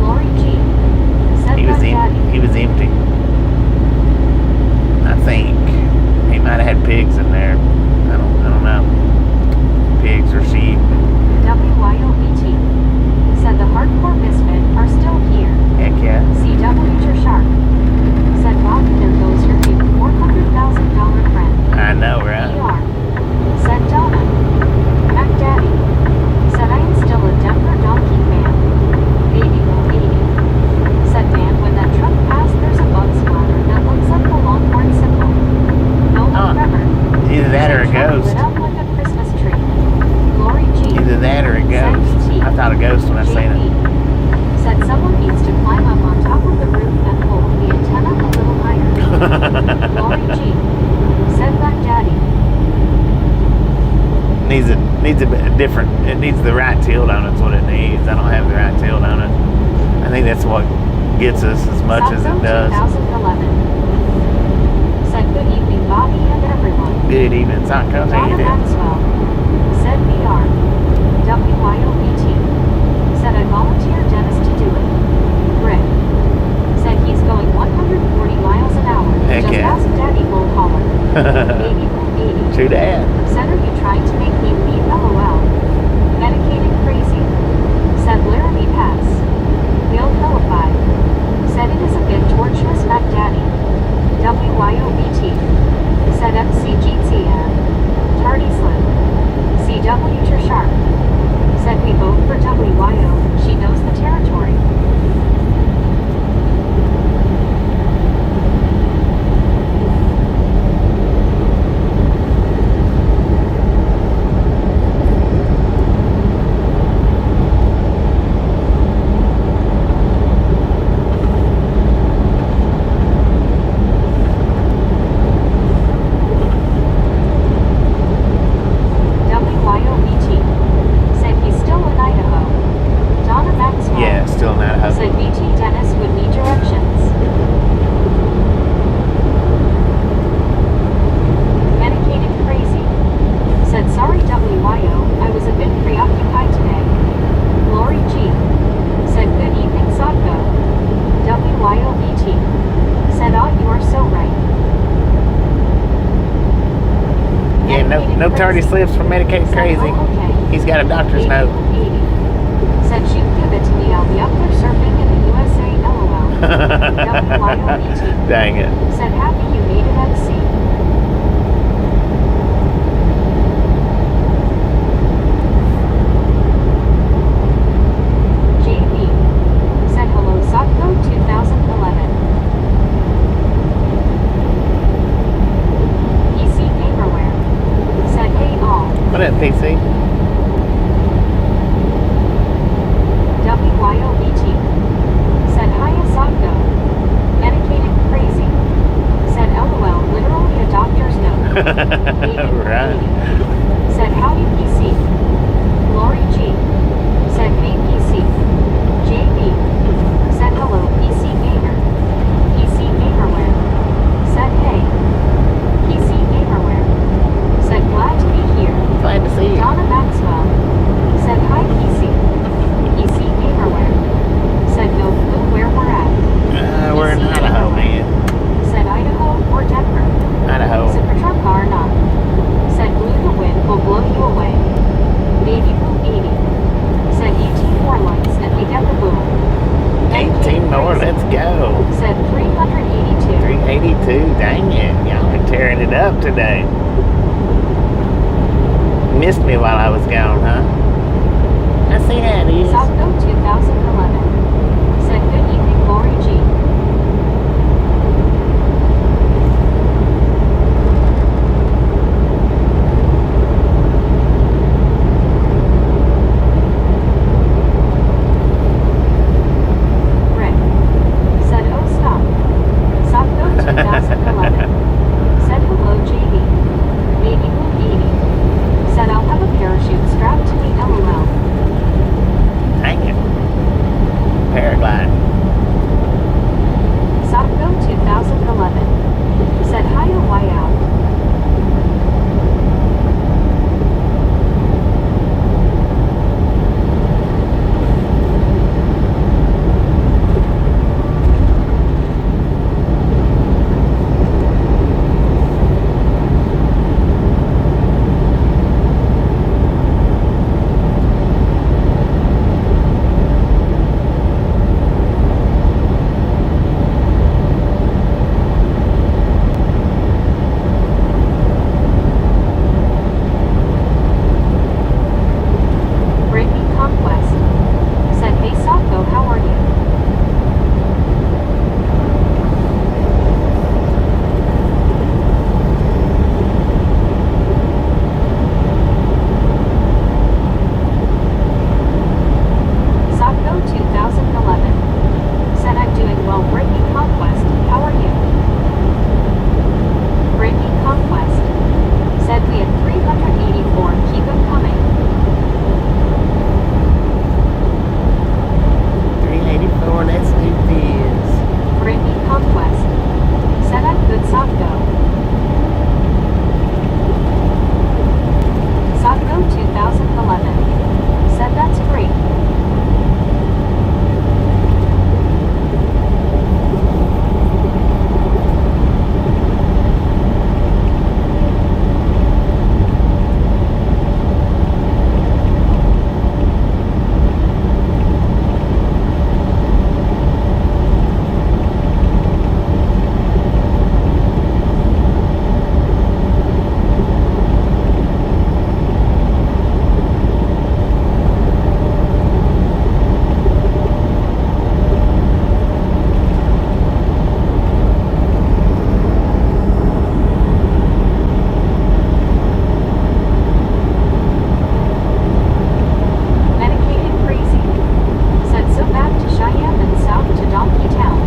Lori G. Said He was Mac Daddy. He was empty. I think he might have had pigs in there. I don't know. Pigs or sheep. WYOBT. Said the hardcore misfit are still here. Heck yeah. CW your shark. Said Bobby, there goes your big $400,000 friend. I know, right? PR. Said Donna. Mac Daddy. Said I am still a Denver donkey fan. Baby will 80. Said man, when that truck passed, there's a bug splatter that looks like the Longhorn symbol. No forever. Either that or a Said truck ghost. lit up like a Christmas tree. Lori G. Either that or a ghost. Said I thought a ghost when I seen it. Said someone needs to climb up on top of the roof and hold the antenna a little higher. Lori G. Said Mac Daddy. Needs a different. It needs the right tilt on it. That's what it needs. I don't have the right tilt on it. I think that's what gets us as much as it does. 2011. Said good evening, Bobby and everyone. Good evening, Taco. How you Donna doing? Maxwell. Said VR. WYOBT. Said I volunteer Dennis to do it. Rick. Said he's going 140 miles an hour. Heck Just yeah. ask Daddy Bull Holler. Baby Bull 80. True dad. Said are you trying to make me leave LOL? Medicated crazy. Said Laramie Pass. Will Philippi. Said it is a bit torturous Mac Daddy. WYOBT. Said MCGTN. Tardy Slim. CW Your Sharp. Said we vote for WYO. She knows the territory. WYOBT. Said he's still in Idaho. Donna Maxwell. Yeah, still in Idaho. Said BT Dennis would need directions. Medicated crazy. Said sorry WYO, I was a bit preoccupied today. Lori G. Said good evening Sodko. WYOBT. Said you are so right. Yeah, no tardy slips for Medicaid crazy. Okay. He's got a doctor's note. Said she'd give it to me. I'll be up there surfing in the USA. LOL. WYOBT. Dang it. Said happy you made it at sea. JB. Said hello Sotco 2011. PC Paperware. Said hey all. What up, PC? WYOBT. Said hi Sotco. Medicated Right. Said howdy PC. Lori G. Said hey PC. JB. Said hello PC Gamer. PC Gamerware. Said hey. PC Gamerware. Said glad to be here. Glad to see you. Donna Maxwell. Said hi PC. PC Gamerware. Said no clue where we're at. We're in PC Idaho, Gamerware. man. Said Idaho or Denver. Idaho. Said Patrunka or not. Said blue the wind will blow you away. Baby boom 80. Said 18 more lights and we get the boom. 18 more, let's go. Said 382. 382, dang it. Y'all are tearing it up today. Missed me while I was gone, huh? I see how it is. South 2011. Said good evening Lori G. Rick. Said oh stop. South 2011. Said hello JD. Baby boom 80. Said I'll have a parachute strapped to me LOL. Dang it. Paraglide. Sakko 2011. Said hi oh why out. Breaking Conquest. Said hey Sakko how are you? Sakko 2011. Said I'm doing well Breaking Conquest, how are you? Breaking Conquest. Said we had 384, keep them coming. 384, let's do this. Breaking Conquest. Said I'm good Sakko. Sakko 2011. Said that's great. Medicated crazy. Said so back to Cheyenne and south to Donkey Town.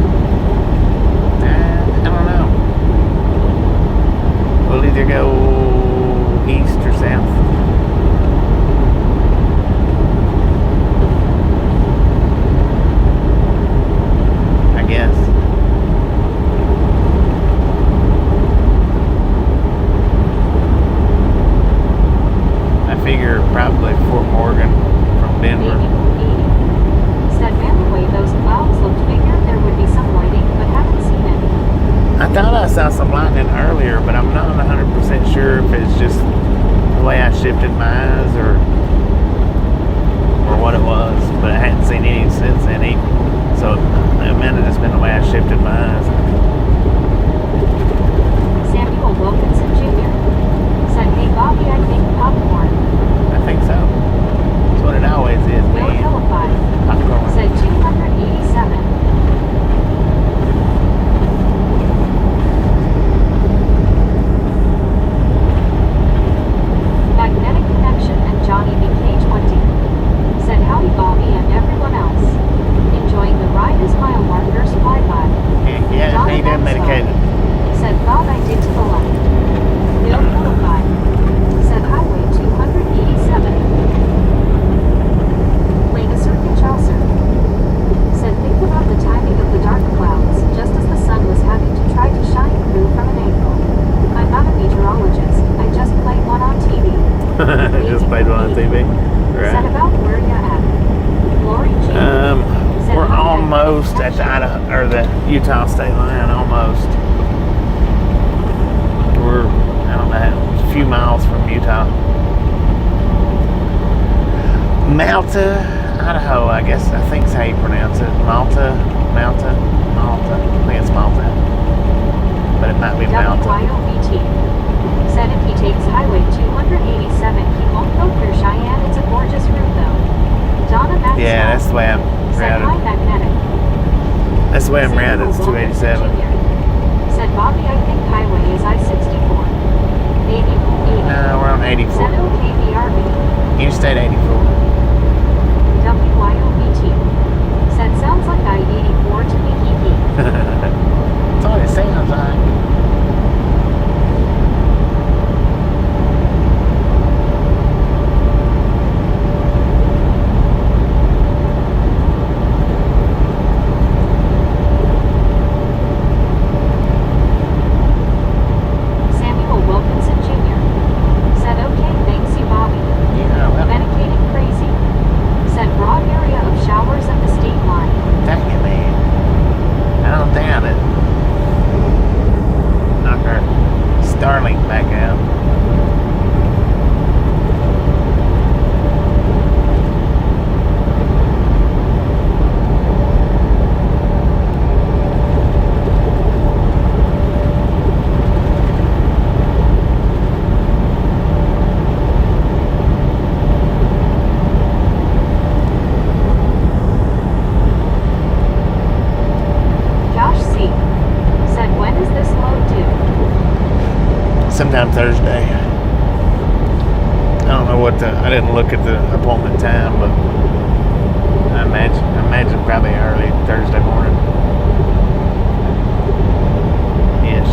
I don't know. We'll either go east or south. I guess. I figure probably Fort Morgan from Baby Denver. boom 80. Said man the way those clouds looked figured there would be some lighting but haven't seen any. I thought I saw some lightning earlier, but I'm not 100% sure if it's just the way I shifted my eyes or what it was. But I hadn't seen any since then either. So it might have just been the way I shifted my eyes. Samuel Wilkinson Jr. Said hey Bobby I think popcorn. I think so. That's what it always is, Will man. Philippi. Popcorn. Said 287. Magnetic Connection and Johnny BK20. Said howdy Bobby and everyone else. Enjoying the ride as mile markers fly by. Yeah, Donna he done Maxwell. medicated. Said Bob I did to the left. Bill Utah state line almost. We're, I don't know, a few miles from Utah. Malta, Idaho, I guess. I think is how you pronounce it. Malta. I think it's Malta. But it might be Malta. WYOBT said if he takes Highway 287, he won't go through Cheyenne. It's a gorgeous route, though. Donna Maxwell Yeah, that's the way I'm said hi, routed. Magnetic. That's the way I'm Samuel routed. It's Wilkinson 287. Jr. said Bobby, I think Highway is I-64. 80. No, we're on 84. Said OKBRB. Interstate 84. WYOBT said sounds like I-84 to me. That's all it sounds like. Samuel Wilkinson Jr. said okay, thanks you, Bobby. Yeah, well, Medicating crazy said broad area of showers at the state line. dang it, man. I don't doubt it. Knock our Starlink back out. Josh C. said when is this load due? Sometime Thursday. I don't know what I didn't look at the appointment time, but I imagine probably early Thursday morning. Yes.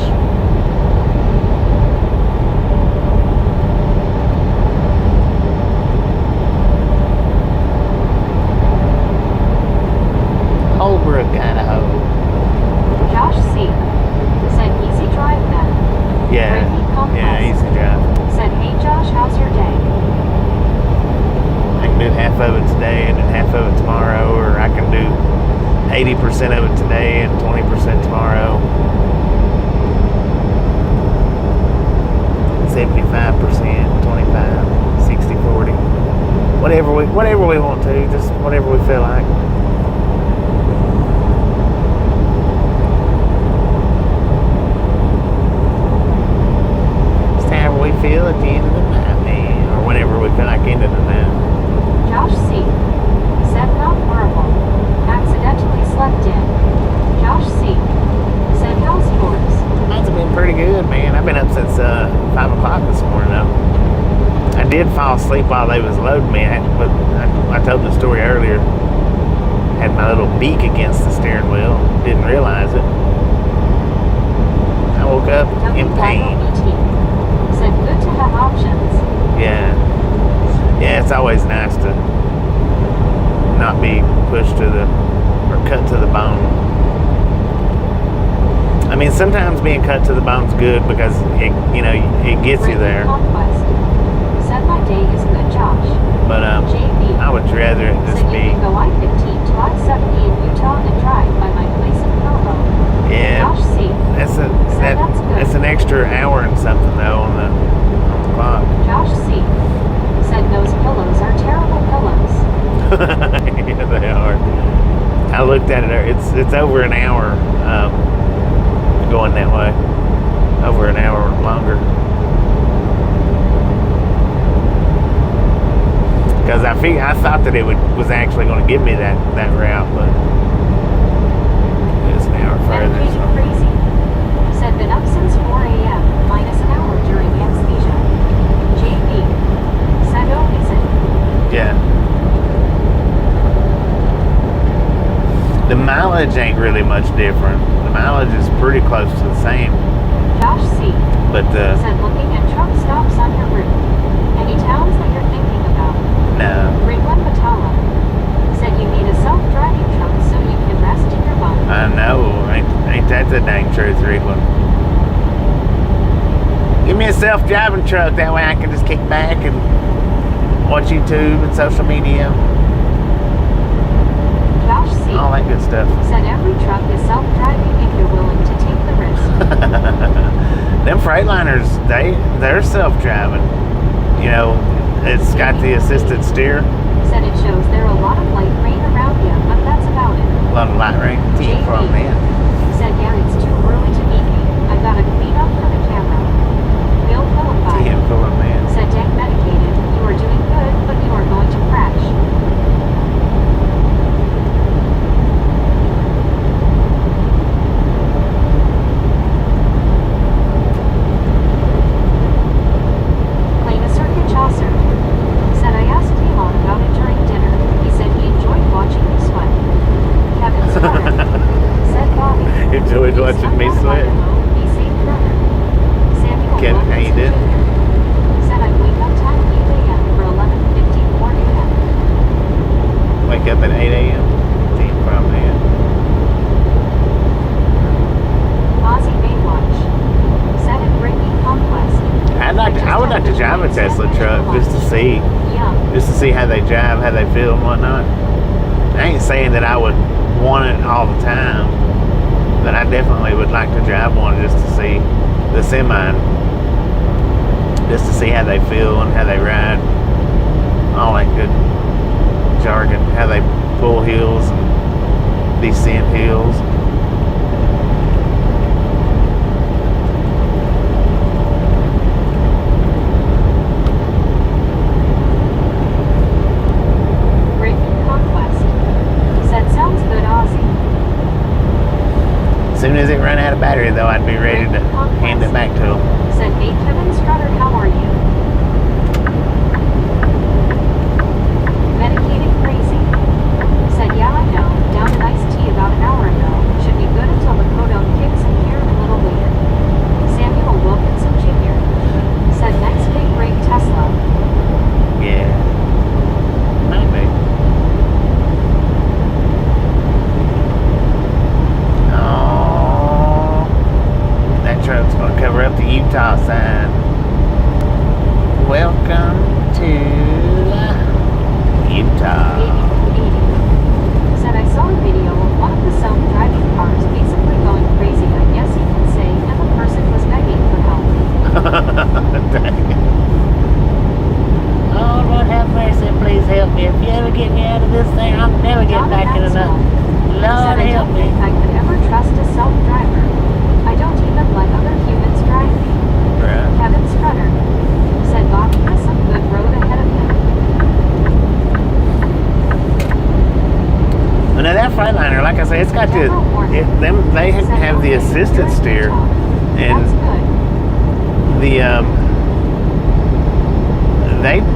Holbrook, Idaho. Josh C. said easy drive then. Yeah. Brittany Conquest Yeah, easy drive. said hey Josh, how's your day? I can do half of it today and then half of it tomorrow, or I can do 80% of it today and 20% tomorrow. 75%, 25, 60, 40. Whatever we want to, just whatever we feel like. Just however we feel at the end of the night, man, or whenever we feel like ending the night. Josh C. said not horrible. Accidentally slept in. Josh C. said how's yours? Mine's been pretty good, man. I've been up since 5 o'clock this morning, though. I did fall asleep while they was loading me, but I told the story earlier. Had my little beak against the steering wheel. Didn't realize it. I woke up in pain. WYOBT said good to have options. Yeah. Yeah, it's always nice to not be pushed to the, or cut to the bone. I mean, sometimes being cut to the bone's good because it, it gets you there. Conquest said my day is good, Josh. But JB I would rather it just said you be, can go I-15 to I-70 in Utah and drive by my place in Provo. yeah. Josh C. That's that's good. that's an extra hour and something though on the clock. Josh C. said those pillows are terrible pillows. Yeah, they are. I looked at it. It's over an hour going that way. Over an hour longer. Because I thought that it was actually going to give me that route, but it's an hour further. Medicating So. crazy said been up since 4 a.m. minus an hour during anesthesia. JB said oh reason. Yeah. The mileage ain't really much different. The mileage is pretty close to the same. Josh C. But said looking at truck stops on your route. Any towns that you're thinking about? no. Ridwan Batala said you need a self-driving truck so you can rest in your bunk. I know. Ain't that the dang truth, Rickland? Give me a self-driving truck. That way I can just kick back and watch YouTube and social media. Josh C. AC. all that good stuff. Said every truck is self-driving if you're willing to take the risk. Them Freightliners, they're self-driving. You know, it's got the assisted steer. Said it shows there are a lot of light rain around you, but that's about it. A lot of light rain. JB From man. said, yeah, it's too early to meet me. I gotta clean up for the camera. Bill Philippi Damn, full of man. said, dang medicated. You are doing good, but you are going to crash. Plain a Circuit Chaucer said, I asked Elon about it during dinner. He said he enjoyed watching me sweat. Kevin Scarlett said, Bobby. Enjoyed watching me sweat. Be safe, brother. Samuel Kevin, how you Wilkinson doing? Jr. said, I wake up time 8 a.m. for 11:54 a.m. Wake up at 8 a.m. Damn, from man. Ozzy Baywatch said in Brittany Conquest. I would like to drive a Tesla truck just to see. Yeah. Just to see how they drive, how they feel and whatnot. I ain't saying that I would want it all the time, but I definitely would like to drive one just to see the semi, just to see how they feel and how they ride, all that good jargon, how they pull hills and descend hills. Brittany Conquest said, sounds good, Ozzy. As soon as it run out of battery, though, I'd be ready to hand it back to them. Said, hey, Kevin Strutter, how are you? Medicated crazy. Said, yeah, I know. Down an iced tea about an hour ago. Should be good until the codone kicks in here a little later. Samuel Wilkinson Jr. said, next big break Tesla. Yeah. Might be. Oh, that truck's gonna cover up the Utah sign. Welcome to Utah. 80. Said, I saw a video of one of the self-driving cars basically going crazy, I guess you can say, and the person was begging for help. Dang. Oh, Lord have mercy, please help me. If you ever get me out of this thing, I'll never get Donna back in Maxwell another. said, Lord I help don't me. think I could ever trust a self-driver. I don't even let other humans drive me. Right. Kevin Strutter said, Bobby has some good road ahead of him. Well, now that Freightliner, like I say, it's got the, they have the assisted steer, and That's good.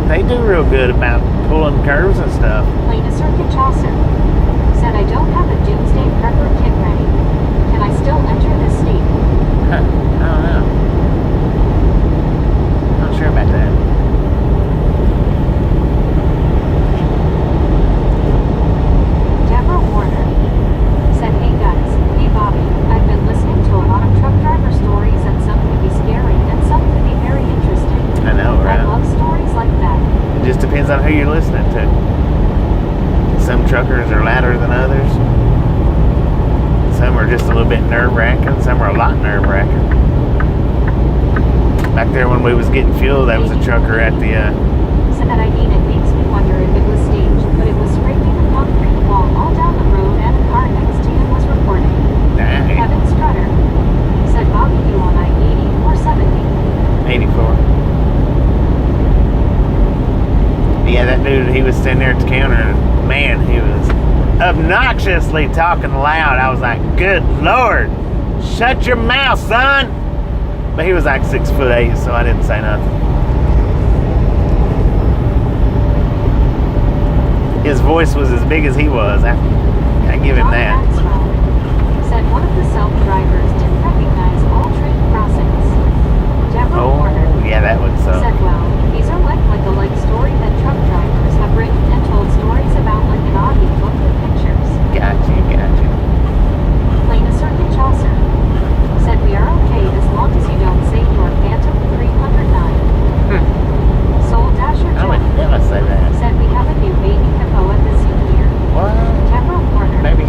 they do real good about pulling curves and stuff. Plain a Circuit Chaucer said, I don't have a doomsday prepper kit ready. Can I still enter this state? Huh, I don't know. Not sure about that. Deborah Warner said, hey guys, hey Bobby, I've been listening to a lot of truck driver stories and some could be scary and some could be very interesting. I know, right? I love stories like that. It just depends on who you're listening to. Some truckers are louder than others. Some are just a little bit nerve-wracking. Some are a lot nerve-wracking. Back there when we was getting fuel, there was a trucker at the, Said that I mean it makes me wonder if it was staged, but it was scraping a concrete wall all down the road and a car next to him was recording. dang, Kevin Strutter said, Bobby, you on I-80 or 70? 84. Yeah, that dude, he was standing there at the counter, and man, he was obnoxiously talking loud. I was like, good Lord, shut your mouth, son. But he was like 6'8", so I didn't say nothing. His voice was as big as he was. I give him John that. Maxwell said one of the self-drivers didn't recognize all train crossings. Deborah Warner Oh, yeah, that would suck. said, well, these are like a like story that truck drivers have written and told stories about like an audiobook with pictures. Gotcha. Plain a Circuit Chaucer said, we are okay as long as you don't say you are Phantom 309. Soul Dasher I would John never say that. said, we have a new baby hippo at the zoo here. What? Deborah Warner Baby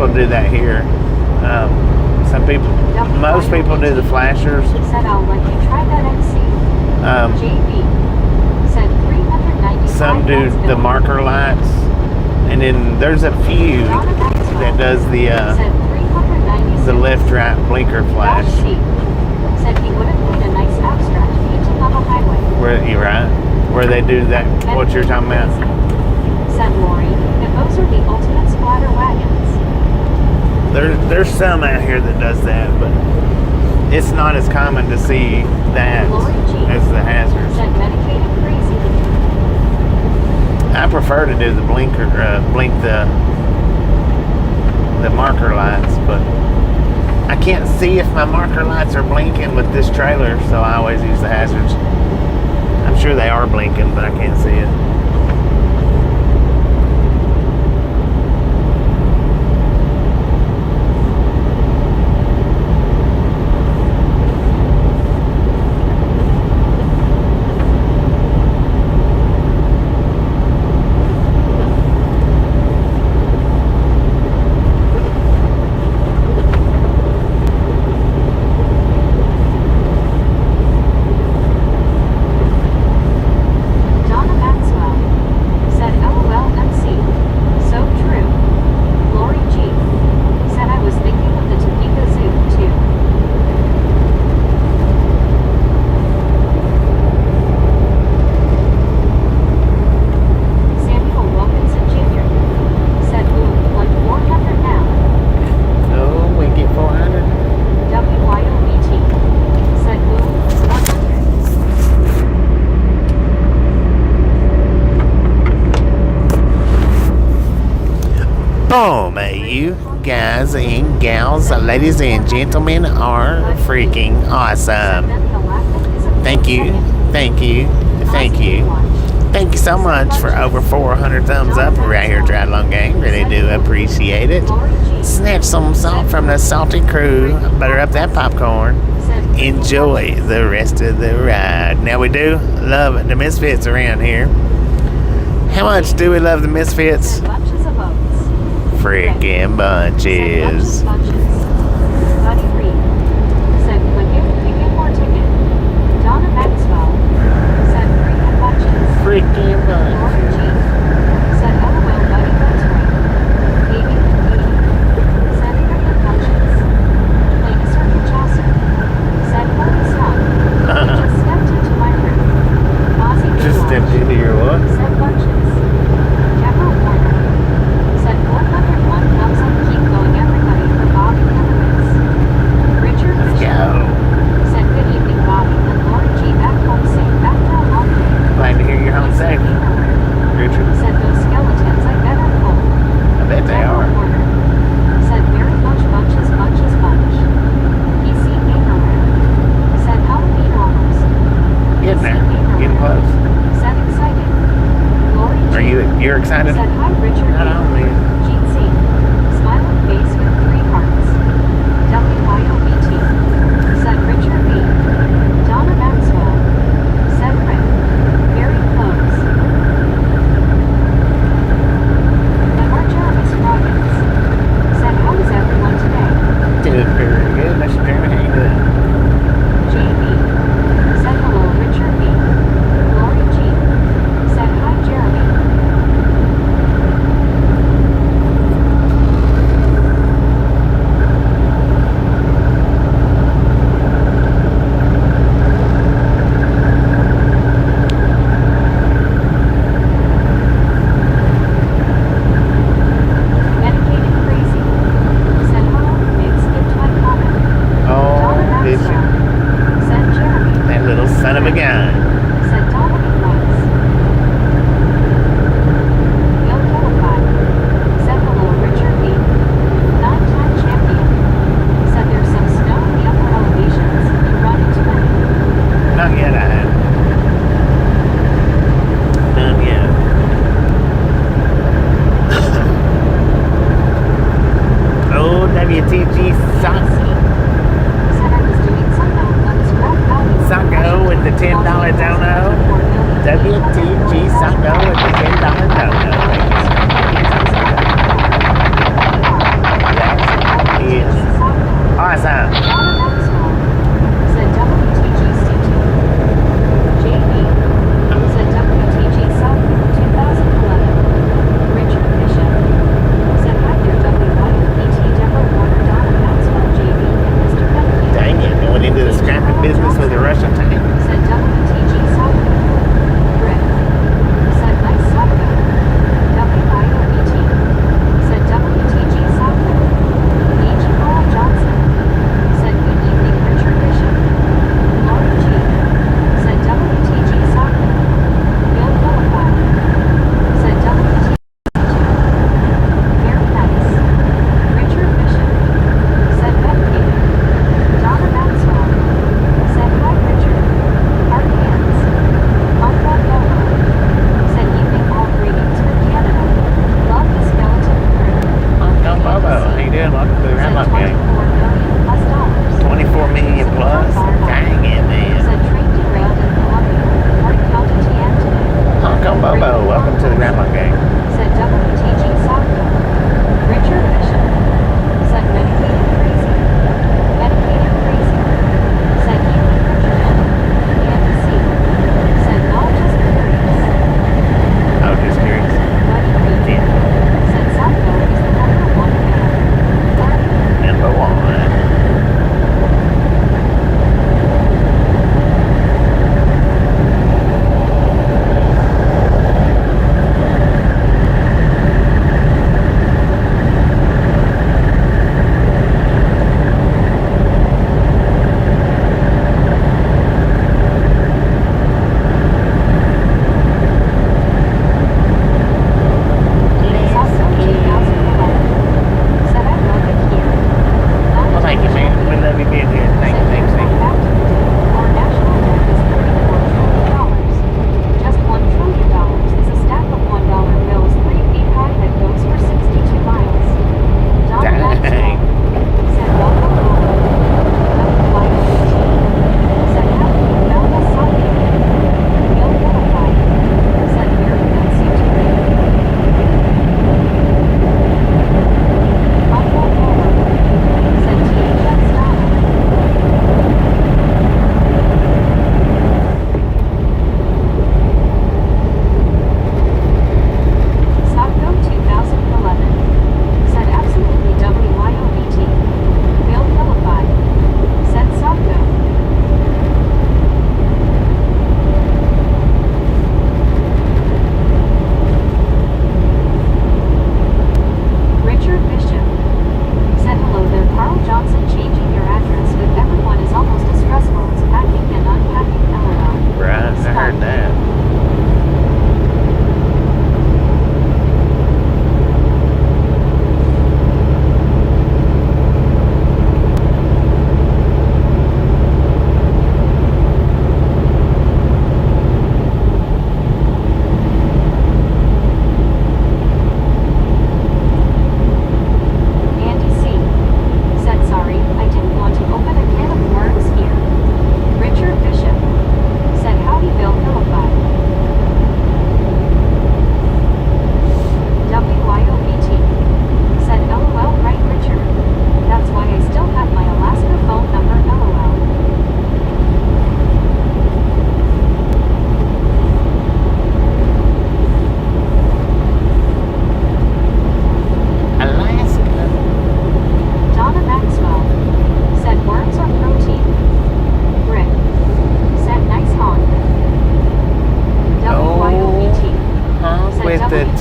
people do that here. Some people, most people do the flashers. Said I'll let you try that MC. JB said 395. Some do the marker lights, and then there's a few that does the left-right blinker flash. Said he would have made a nice abstract painting on the highway. Where you right? Where they do that? What you're talking about? Said Lori, and those are the ultimate splatter wagons. There's some out here that does that, but it's not as common to see that as the hazards. Said medicated crazy. I prefer to do the blinker, blink the marker lights, but I can't see if my marker lights are blinking with this trailer, so I always use the hazards. I'm sure they are blinking, but I can't see it. Boom, you guys and gals, ladies and gentlemen are freaking awesome. Thank you, thank you, thank you. Thank you so much for over 400 thumbs up right here, Dry Long Gang. Really do appreciate it. Snatch some salt from the salty crew. Butter up that popcorn. Enjoy the rest of the ride. Now, we do love the Misfits around here. How much do we love the Misfits? Freaking bunches. Buddy Reed said, click it more ticket. Donna Maxwell said, freaking bunches. Freaking bunches. Laura G said, LOL, buddy, that's right. Amy said, freaking bunches. Lady Circuit Chaucer said, holy slug. Just stepped into my room. Ozzy Just stepped into your what? said, bunches. Deborah Warner said 401 thumbs up, keep going everybody for Bobby Cannabis. Richard Bishop said good evening Bobby and Laura G back home safe after a long day. Glad to hear you're home safe, Richard. Said those skeletons I bet are cold. I bet they are. Warner said very much bunches bunch. PC Gamer said Halloween almost. Getting there. Getting close. Said excited. Lori G You're excited? said hi Richard. Not only. Gene C. Smiling face with 3 hearts. WYOBT. Said Richard B. Donna Maxwell. Said Rick. Very close. Lamar Jarvis Robbins. Said how is everyone today? Doing very good. Mr. Jeremy, how you doing? JB. Said hello Richard B. Lori G. Said hi Jeremy.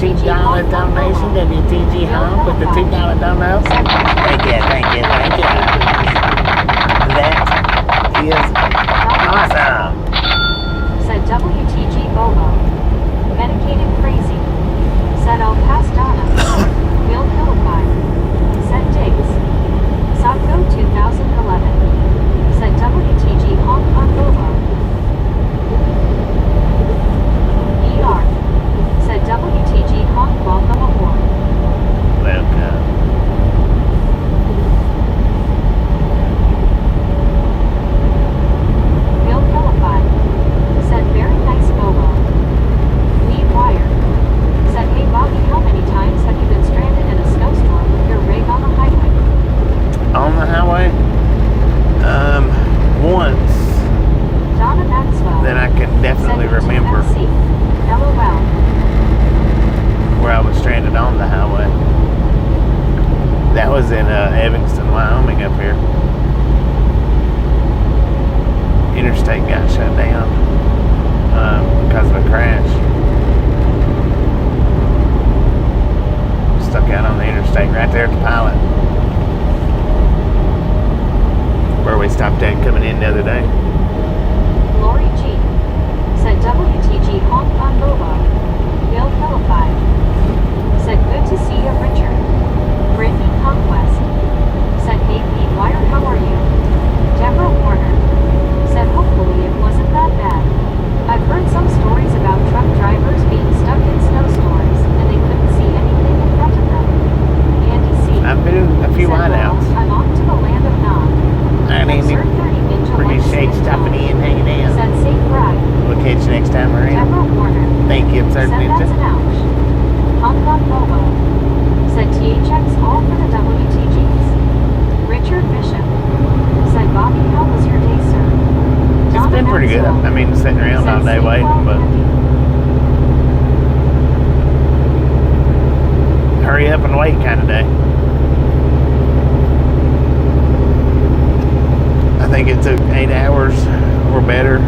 $2 donation. WTG Home with the $2 donation. Thank you. That is awesome. Said WTG Bobo. Medicated crazy. Said I'll pass Donna. Will Philippi. Said Diggs. Sopco 2011. Said WTG Honk on Bobo. ER. Said WTG Honk welcome aboard. Welcome. Will Philippi. Said very nice Bobo. Lee Wire. Said hey Bobby, how many times have you been stranded in a snowstorm with your rig on the highway? On the highway? Once Donna Maxwell. that I can definitely Said remember, UTMC. LOL. where I was stranded on the highway. That was in Evanston, Wyoming up here. Interstate got shut down because of a crash. Stuck out on the interstate right there at the pilot. Where we stopped at coming in the other day. Lori G. Said WTG Honk on Bobo. Bill Philippi. Said good to see you, Richard. Brittany Conquest. Said hey Pete Wire, how are you? Deborah Warner. Said hopefully it wasn't that bad. I've heard some stories about truck drivers being stuck in snowstorms and they couldn't see anything in front of them. Andy C. I've been in a few Said, well, whiteouts. I'm off to the land of Nod. I need Absurd 30 Ninja appreciate Lunch stopping in, hanging out. Said safe ride. We'll catch you next time around. Deborah Warner. Thank you, Said Absurd that's an Ninja. ouch. Hong Kong Bobo. Said THX all for the WTGs. Richard Bishop. Said Bobby, how was your day, sir? It's been pretty good. I mean, sitting around all day waiting, but hurry up and wait kind of day. I think it took 8 hours or better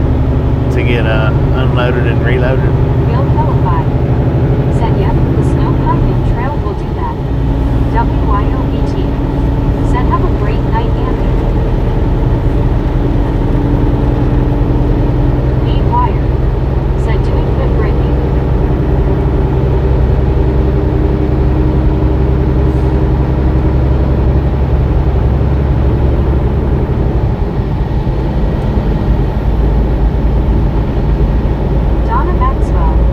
to get unloaded and reloaded. Bill Philippi. Said yep, the snow hiking trail will do that. WYOBT. Said have a great night, Andy. Lee Wire. Said doing good, Brittany. Donna Maxwell.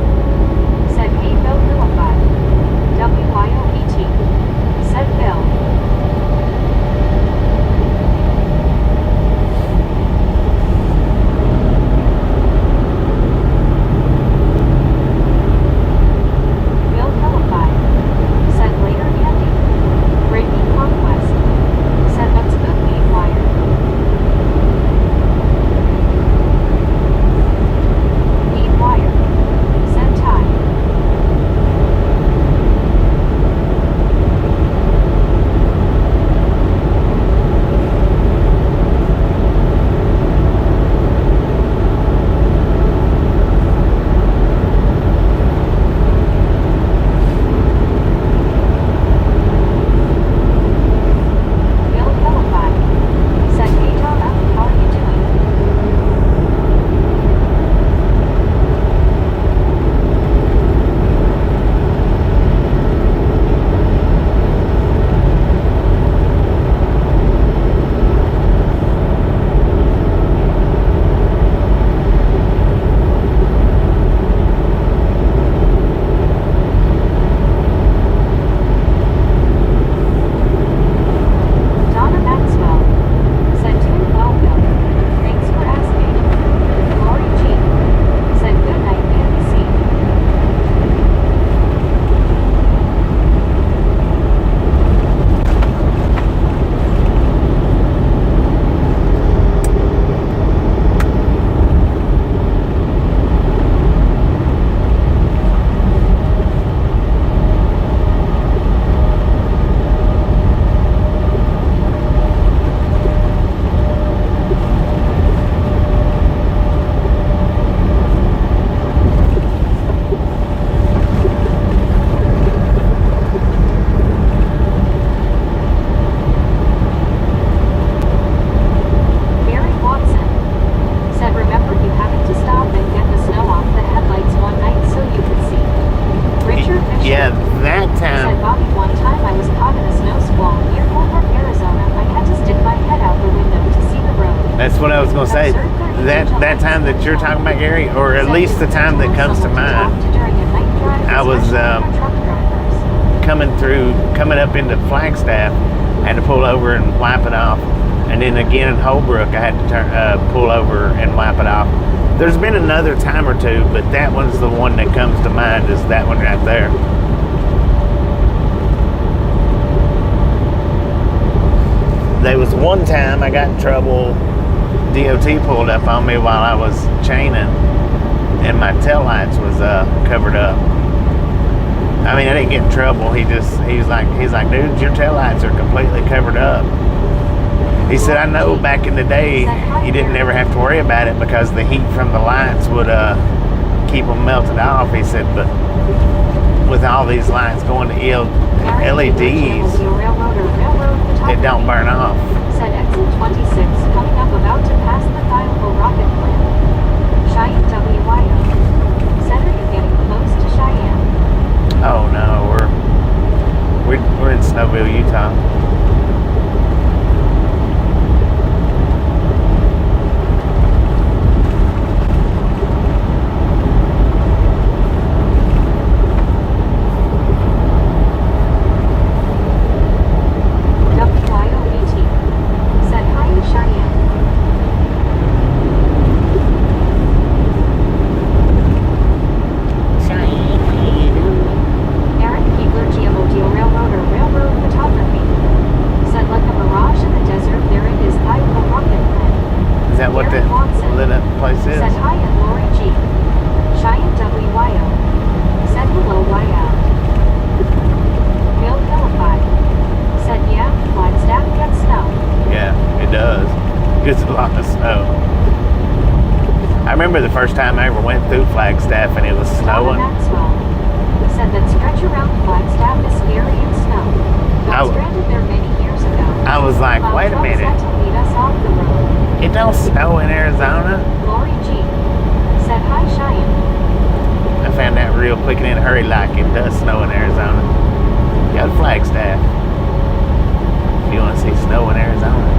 That's what I was gonna say. That time that you're talking about, Gary, or at least the time that comes to mind, I was coming up into Flagstaff. Had to pull over and wipe it off, and then again in Holbrook, I had to pull over and wipe it off. There's been another time or two, but that one's the one that comes to mind. Is that one right there? There was one time I got in trouble. DOT pulled up on me while I was chaining, and my taillights was covered up. I mean, I didn't get in trouble. He's like, dude, your taillights are completely covered up. He said, I know back in the day you didn't ever have to worry about it because the heat from the lights would keep them melted off. He said, but with all these lights going to LEDs, it don't burn off. Said exit 26, coming up about to pass the Idaho rocket plant. Cheyenne WYO. Said, are you getting close to Cheyenne? Oh no, we're in Snowville, Utah. The first time I ever went through Flagstaff and it was snowing. Said that stretch around Flagstaff is scary in snow. Got stranded there many years ago. I was like, wait a minute. Had to lead us off the road. It don't snow in Arizona. Lori G. Said hi, Cheyenne. I found out real quick and in a hurry like it does snow in Arizona. Go to Flagstaff if you want to see snow in Arizona.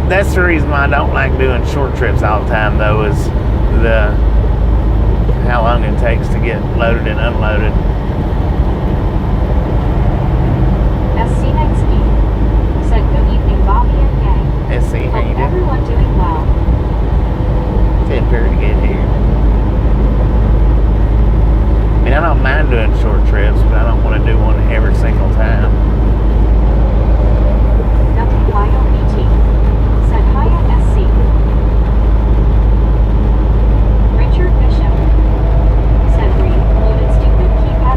That's the reason why I don't like doing short trips all the time, though, is how long it takes to get loaded and unloaded. Scenic said good evening, Bobby and gang. SC, how you doing? Everyone doing well. Did pretty good here. I mean, I don't mind doing short trips, but I don't want to do one every single time. WYOBT said hi at SC. Richard Bishop said read loaded stupid keypad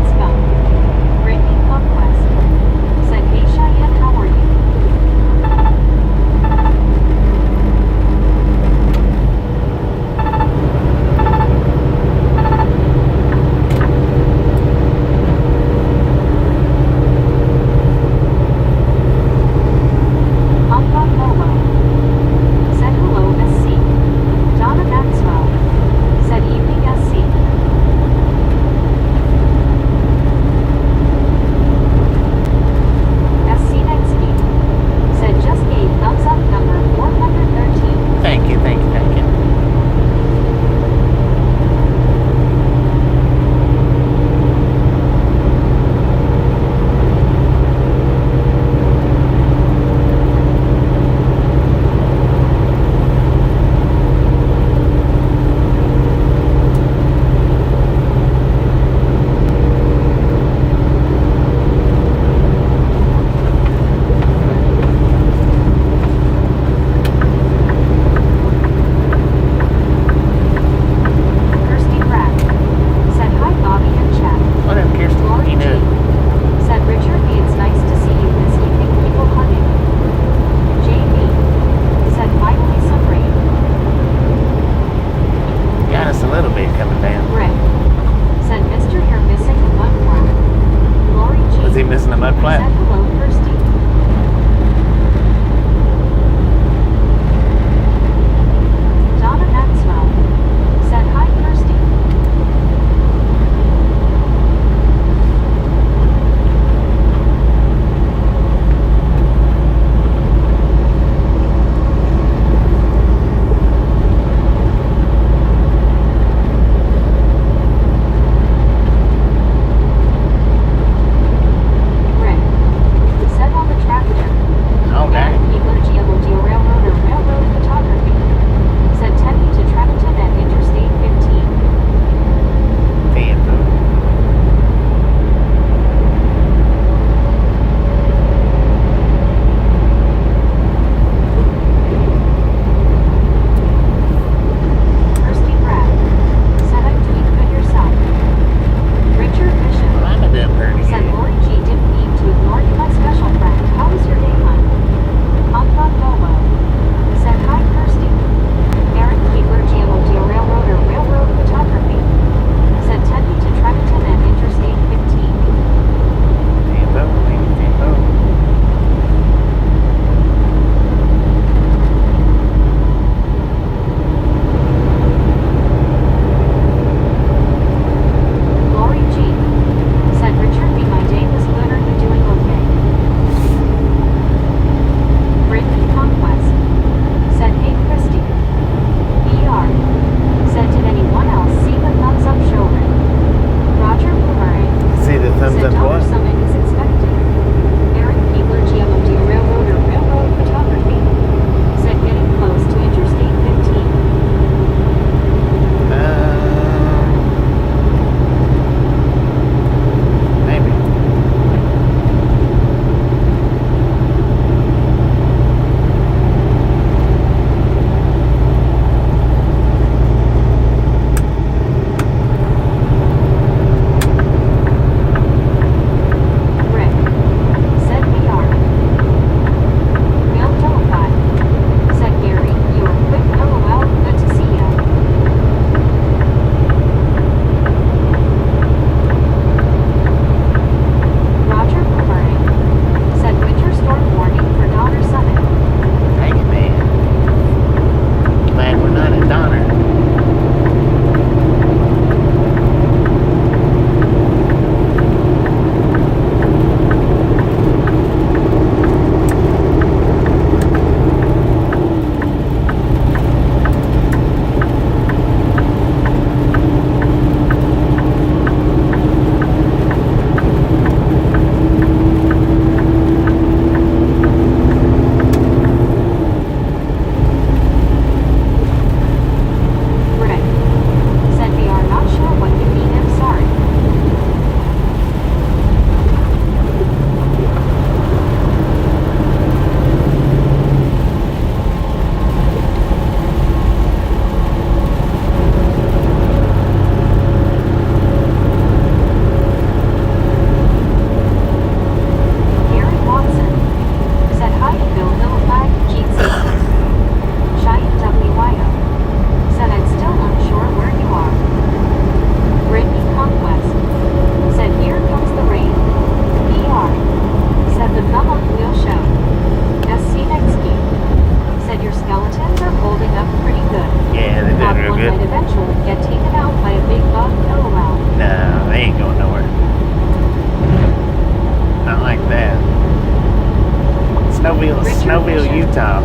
Snowville, Utah.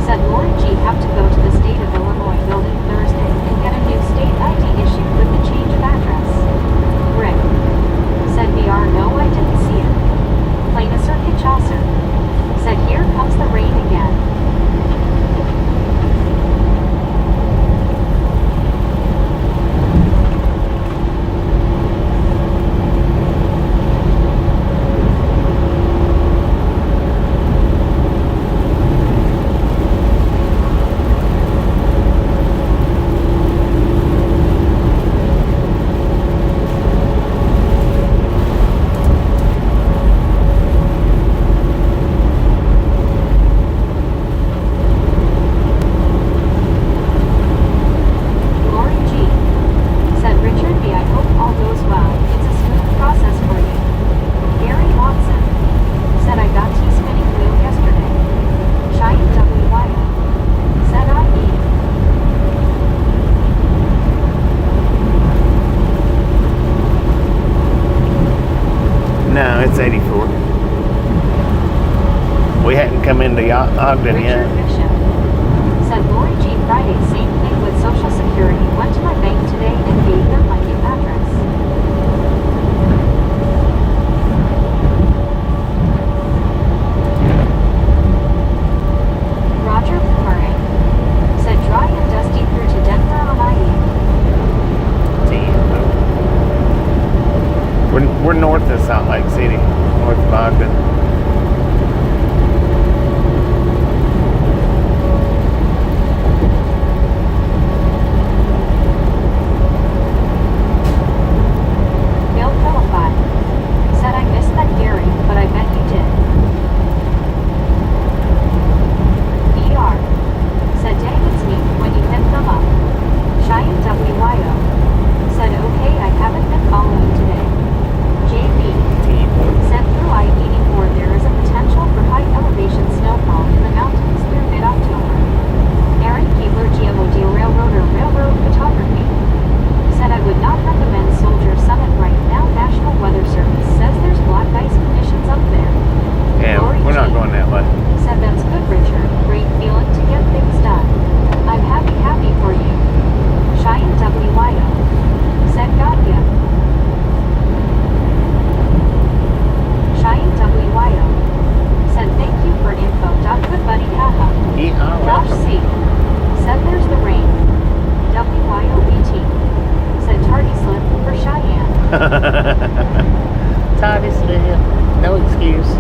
Said Lori G have to go to the state of Illinois building Thursday and get a new state ID issued with the change of address. Rick. Said VR, no, I didn't see it. Plain a circuit Chaucer. Said here comes the rain again. No, it's 84. We hadn't come into Ogden Richard yet. Bishop. Said Lori G Friday, same thing with Social Security. Went to my bank today and gave them my new address. Roger Boomerang. Said dry and dusty through to Denver on I-80. We're north of Salt Lake City, north of Ogden. Bill Philippi. Said I missed that Gary, but I bet you did. ER. Said dang, it's me when you hit them up. Cheyenne WYO. Said okay, I haven't been following today. JB. Said through I-84 there is a potential for high elevation snowfall in the mountains through mid-October. Aaron Keebler, GMOD Railroader Railroad Photography. Said I would not recommend Soldier Summit right now. National Weather Service says there's black ice conditions up there. Yeah, Lori we're not G. going that way. Said that's good, Richard. Great feeling to get things done. I'm happy for you. Cheyenne WYO. Said got ya. Cheyenne WYO. Said thank you for info. Good buddy, haha. Yeehaw, Josh welcome. C. Said there's the rain. WYOBT. Said tardy slip for Cheyenne. Tardy slip, no excuse.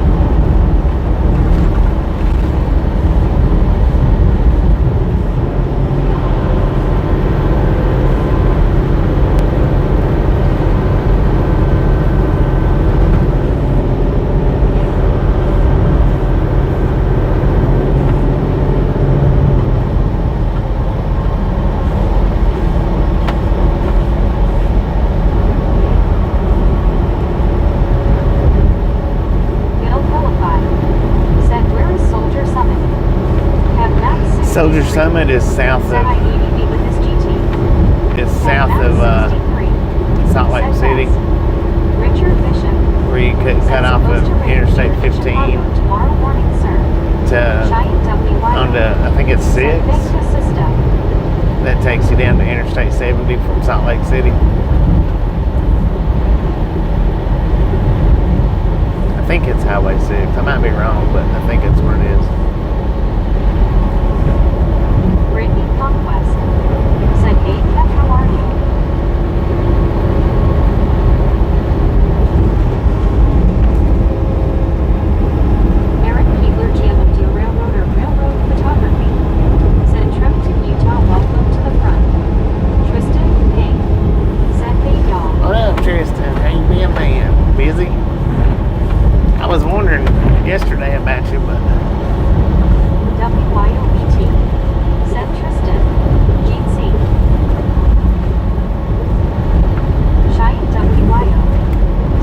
Bill Philippi. Said where is Soldier Summit? Have Matt 60 Soldier Summit is south Said of I-80 beat with his GT. is Have south Matt of 63. Salt Lake Said City, Wes. Richard Bishop. where you cut Said off supposed of to rain Interstate here in 15 Chicago tomorrow morning, sir. to Cheyenne WYO. onto I think it's 6. Said thanks to Sisto. That takes you down to Interstate 70 from Salt Lake City. I think it's Highway 6. I might be wrong, but I think it's where it is. Brittany Conquest. Said hey Kev, how are you? Aaron Keebler, GMOD Railroader Railroad Photography. Said trip to Utah, welcome to the front. Tristan, hey. Said hey y'all. What up, Tristan? How you been, man? Busy? I was wondering yesterday about you, but WYOBT. Said Tristan. Gene C. Cheyenne WYO.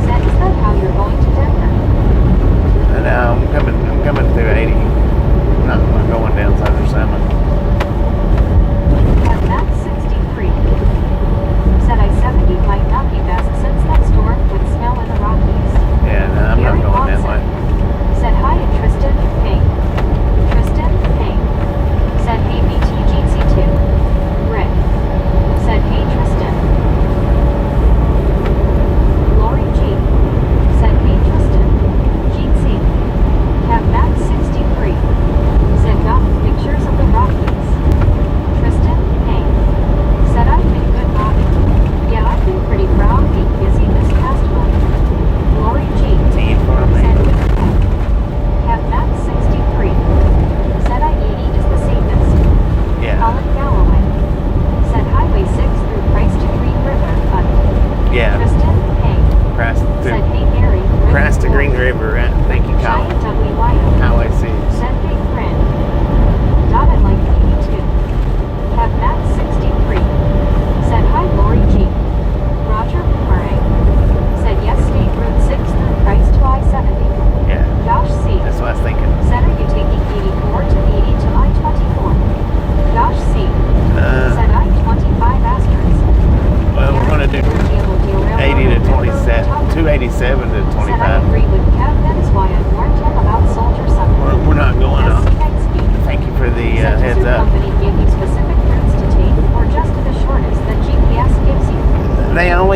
Said is that how you're going to Denver? I know I'm coming through 80. I'm not going down Soldier Summit. Have Matt 63. Said I-70 might not be best since that storm with snow in the Rockies. Yeah, no, I'm Gary not going that Watson. way. Said hi and Tristan, hey.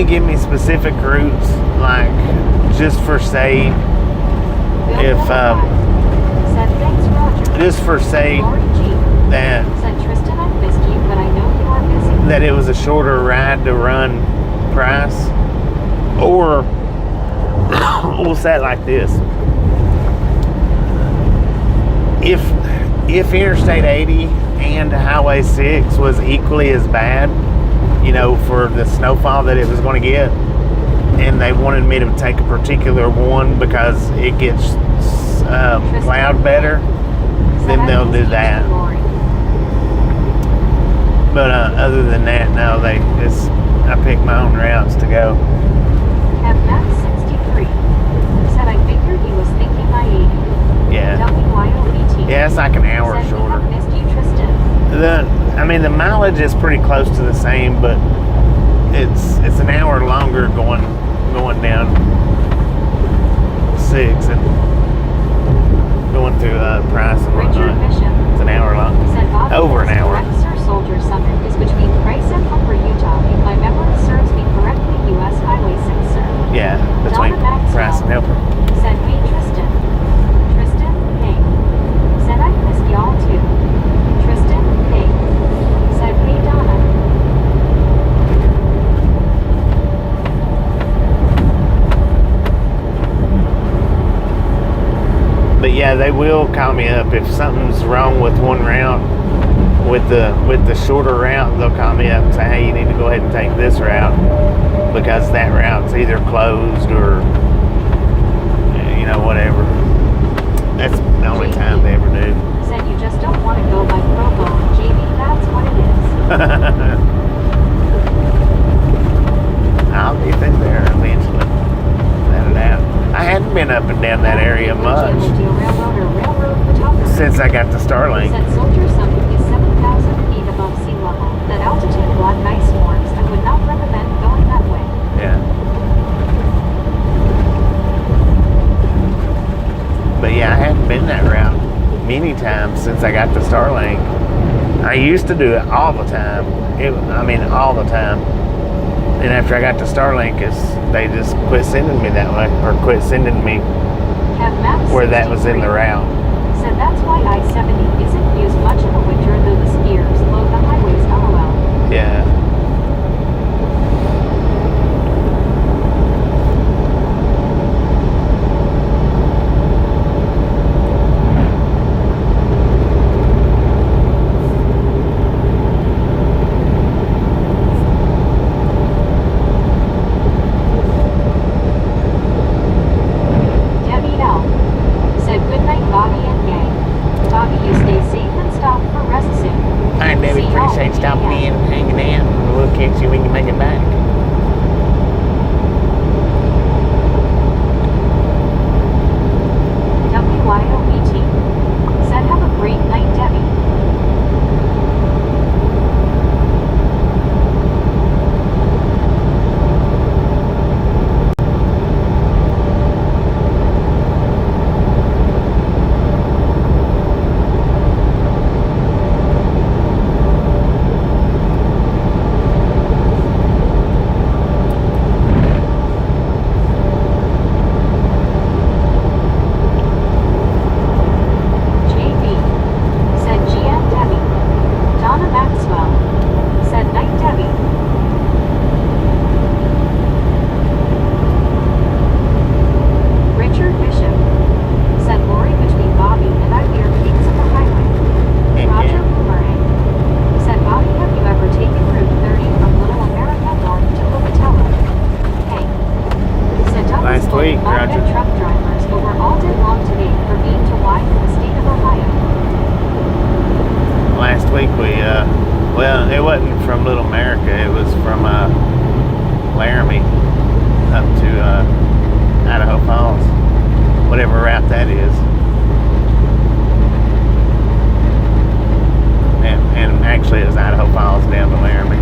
only give me specific routes, like just for say, if Said thanks, Roger. just for say Lori G. that Said Tristan, I missed you, but I know you are busy. that it was a shorter ride to run price, or we'll say it like this: if Interstate 80 and Highway 6 was equally as bad, you know, for the snowfall that it was going to get, and they wanted me to take a particular one because it gets plowed better, then they'll do that. But other than that, no, I pick my own routes to go. Have Max 63. Said I figured he was thinking my 80. Yeah. WYOBT. Yeah, it's like an hour Said shorter. He have missed you, Tristan. The mileage is pretty close to the same, but it's an hour longer going down 6 and going through Price and Richard whatnot. Bishop. It's an hour long. Said Bob Over an hour. Officer Soldier Summit is between Price and Humber, Utah. If my memory serves me correctly, U.S. Highway 6, sir. Yeah, between Donna Maxwell. Price and Helper. Said, hey, Tristan. Tristan, hey. Said, I missed y'all too. Tristan, hey. Said, hey, Donna. But yeah, they will call me up if something's wrong with one route. With the shorter route, they'll call me up and say, hey, you need to go ahead and take this route because that route's either closed or, you know, whatever. That's the only time they ever do. Said you just don't want to go by Provo. JB, that's what it is. I'll be through there eventually. Without a doubt. I hadn't been up and down that area much since I got to Starlink. Said Soldier Summit is 7,000 feet above sea level. That altitude block ice forms. I would not recommend going that way. Yeah. But yeah, I hadn't been that route many times since I got to Starlink. I used to do it all the time. All the time. And after I got to Starlink, they just quit sending me that way, or quit sending me where that was in the route. Said that's why I-70 isn't used much in the winter, though the skiers load the highways LOL. Yeah. Debbie L. Said good night, Bobby and gang. Bobby, you stay safe and stop for rest soon. All right, Debbie, See y'all appreciate stopping again. in and hanging out. And we'll catch you when you make it back. WYOBT. Said have a great night, Debbie. JB. Said GM Debbie. Donna Maxwell. Said night, Debbie. Richard Bishop. Said Lori between Bobby and I hear peaks of the highway. Heck Roger yeah. Boomerang. Said Bobby, have you ever taken Route 30 from Little America north to Pocatello? Hey. Said Doug Last was week, told Roger. truck drivers over all day long today for being too wide in the state of Ohio. Last week it wasn't from Little America. It was from Laramie up to Idaho Falls, whatever route that is. And actually, it was Idaho Falls down to Laramie.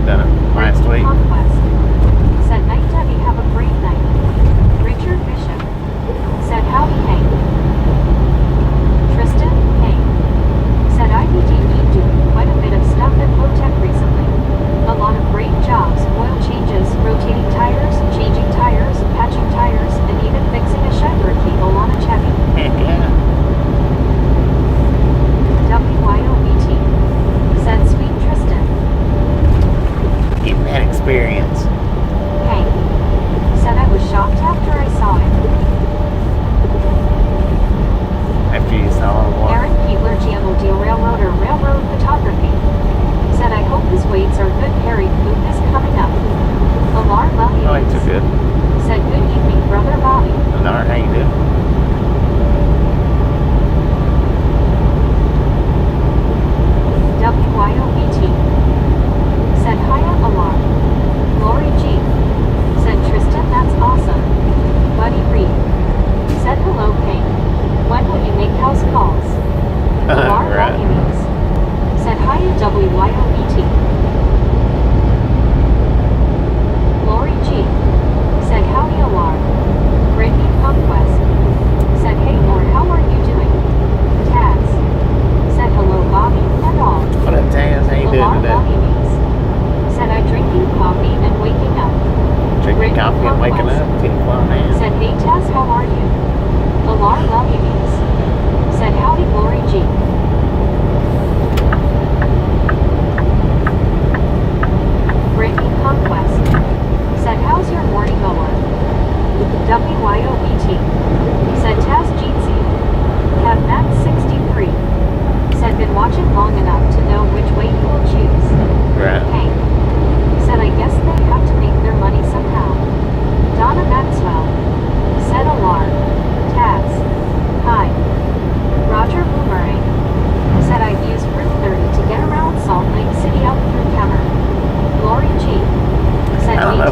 Done it last week. Conquest. Said night, Debbie, have a great night. Richard Bishop. Said howdy, Hank. Tristan, hey. Said IBDE doing quite a bit of stuff at Low Tech recently. A lot of great jobs, oil change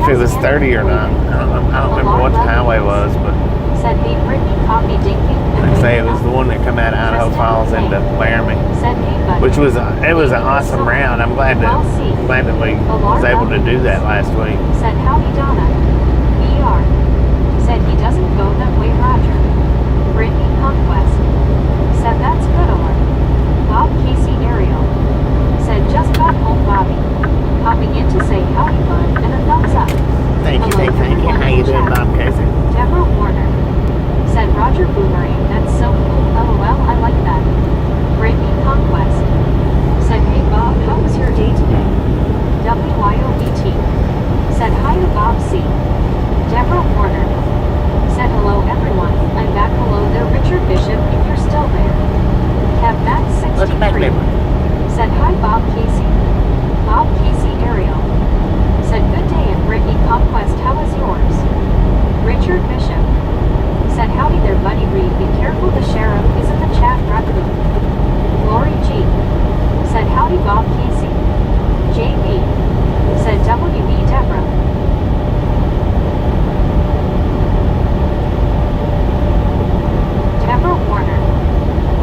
it was 30 or not. I don't remember what the highway was, but Said, hey, Brittany, copy dinking. like I say, it was the one that come out of Idaho Falls into Laramie, Said, hey, buddy. which was it was an awesome round. I'm glad that we was able to do that last week. Said, howdy, Donna. VR. Said, he doesn't go that way, Roger. Brittany, Conquest. Said, that's good, or Bob, Casey, Ariel. Said, just got home, Bobby. Popping in to say howdy, bud, and a thumbs up. Thank you, Hello, thank you. How you doing, chat. Bob Casey? Deborah Warner. Said, Roger Boomerang, that's so cool. LOL, I like that. Brittany, Conquest. Said, hey, Bob, how was your day today? WYOBT. Said, hi to Bob C. Deborah Warner. Said, hello, everyone. I'm back. Hello there, Richard Bishop, if you're still there. Kev Matt 63. Welcome back, Deborah. Said, hi, Bob Casey. Bob Casey Ariel. Said, good day, and Brittany Conquest, how was yours? Richard Bishop. Said, howdy there, buddy Reed. Be careful, the sheriff is in the chat, raccoon. Lori G. Said, howdy, Bob Casey. JB. Said, WB Deborah. Deborah Warner.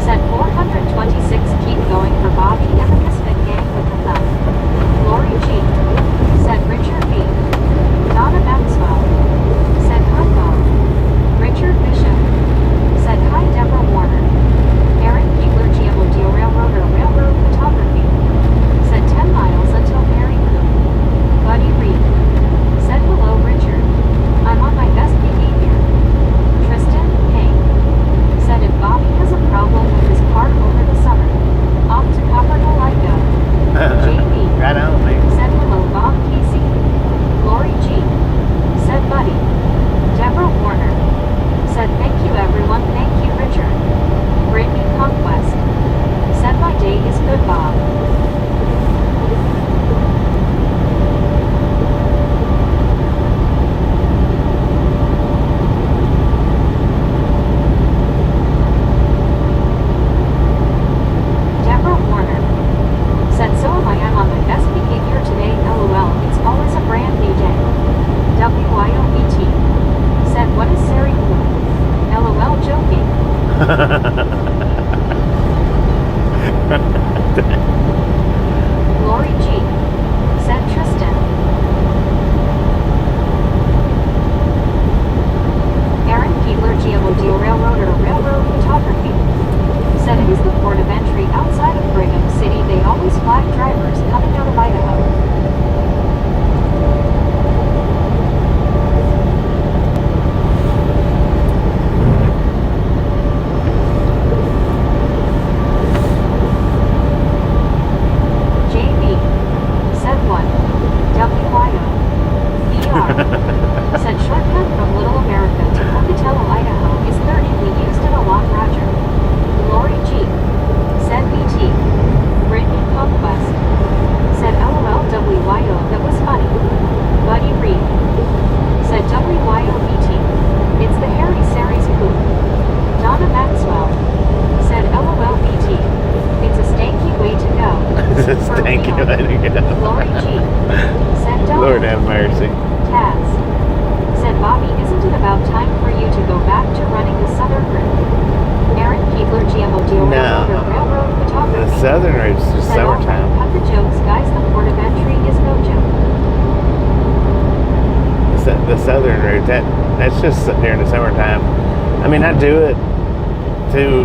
Said, 426, keep going for Bobby and the Misfit Gang with the thumb. Lori G. Said, Richard B. Donna Maxwell. Said, hi, Bob. Richard Bishop. Said, hi, Deborah Warner. Aaron Keebler, GMO Railroader, Railroad Photography. Said, 10 miles until Mary Coon. Buddy Reed. Said, hello, Richard. I'm on my best behavior. Tristan, hey. Said, if Bobby has a problem with his car over the summer, off to Copperhill I go. JB. Right on, man. Said, hello, Bob Casey. Lori G. Said, buddy. Deborah Warner. Said, thank you, everyone. Thank you, Richard. Brittany Conquest. Said, my day is good, Bob. Deborah Warner. Said, so am I. I'm on my best behavior today. LOL. It's always a brand new day. WYOBT. Said, what is Sari Blue? LOL, joking. Lori G. Said, Tristan. Aaron Keebler, GMO Railroader, Railroad Photography. Said, it is the port of entry outside of Brigham City. They always flag drivers coming out of Idaho. JB. Said, what? WYO. VR. Said, shortcut from Little America to Pocatello, Idaho is 30. We used it a lot, Roger. Lori G. Said, BT. Brittany Conquest. Said, LOL, WYO, that was funny. Buddy Reed. Said, WYOBT. It's the Harry Saries poop. Donna Maxwell. Said, LOL, BT. It's a stanky way to go. Thank you, way to go. Lori G. Said, Lord have mercy. Taz. Said, Bobby, isn't it about time for you to go back to running the Southern Route? Aaron Keebler, GMO Railroad Photography. The Southern Route's just Said, oh, summertime. cut the jokes, guys. The port of entry is no joke. The Southern Route, that's just during the summertime. I mean, I do it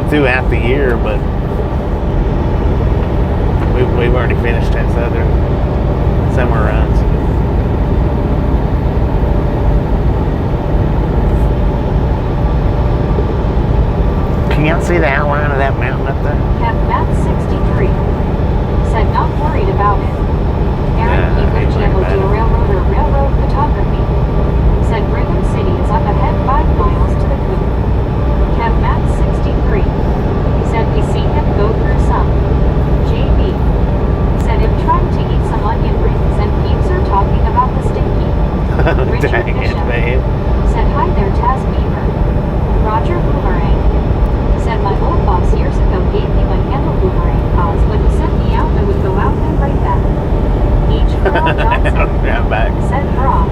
throughout the year, but we've already finished that Southern summer runs. Can y'all see the outline of that mountain up there? Kev Matt 63. Said, not worried about it. Aaron Keebler, GMO Railroader, Railroad Photography. Said, Brigham City is up ahead 5 miles to the coop. Kev Matt 63. Said, we see him go through some. JB. Said, I'm trying to eat some onion rings and peeps are talking about the stinky. Richard Dang it, Bishop. man. Said, hi there, Taz Beaver. Roger Boomerang. Said, my old boss years ago gave me my handle boomerang cause when he sent me out, I would go out and right back. Each girl Johnson. I'm back. Said, Brock.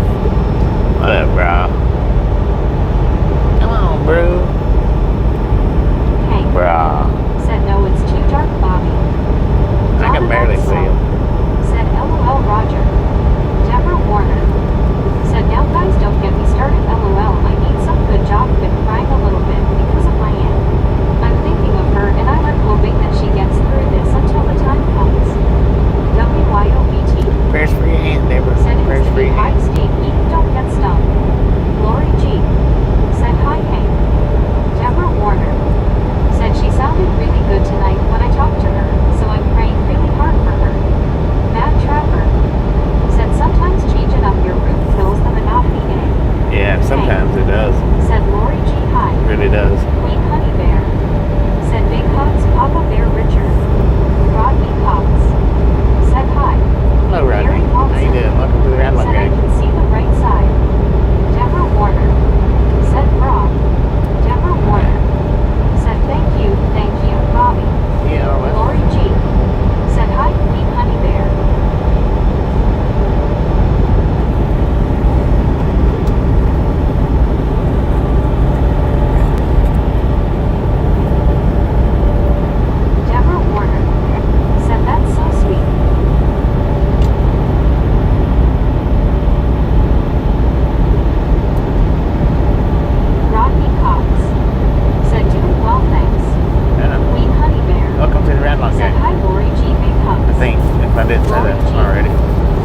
Groundhog Said Day. hi Lori G. Big I hugs. think, if I didn't say that already.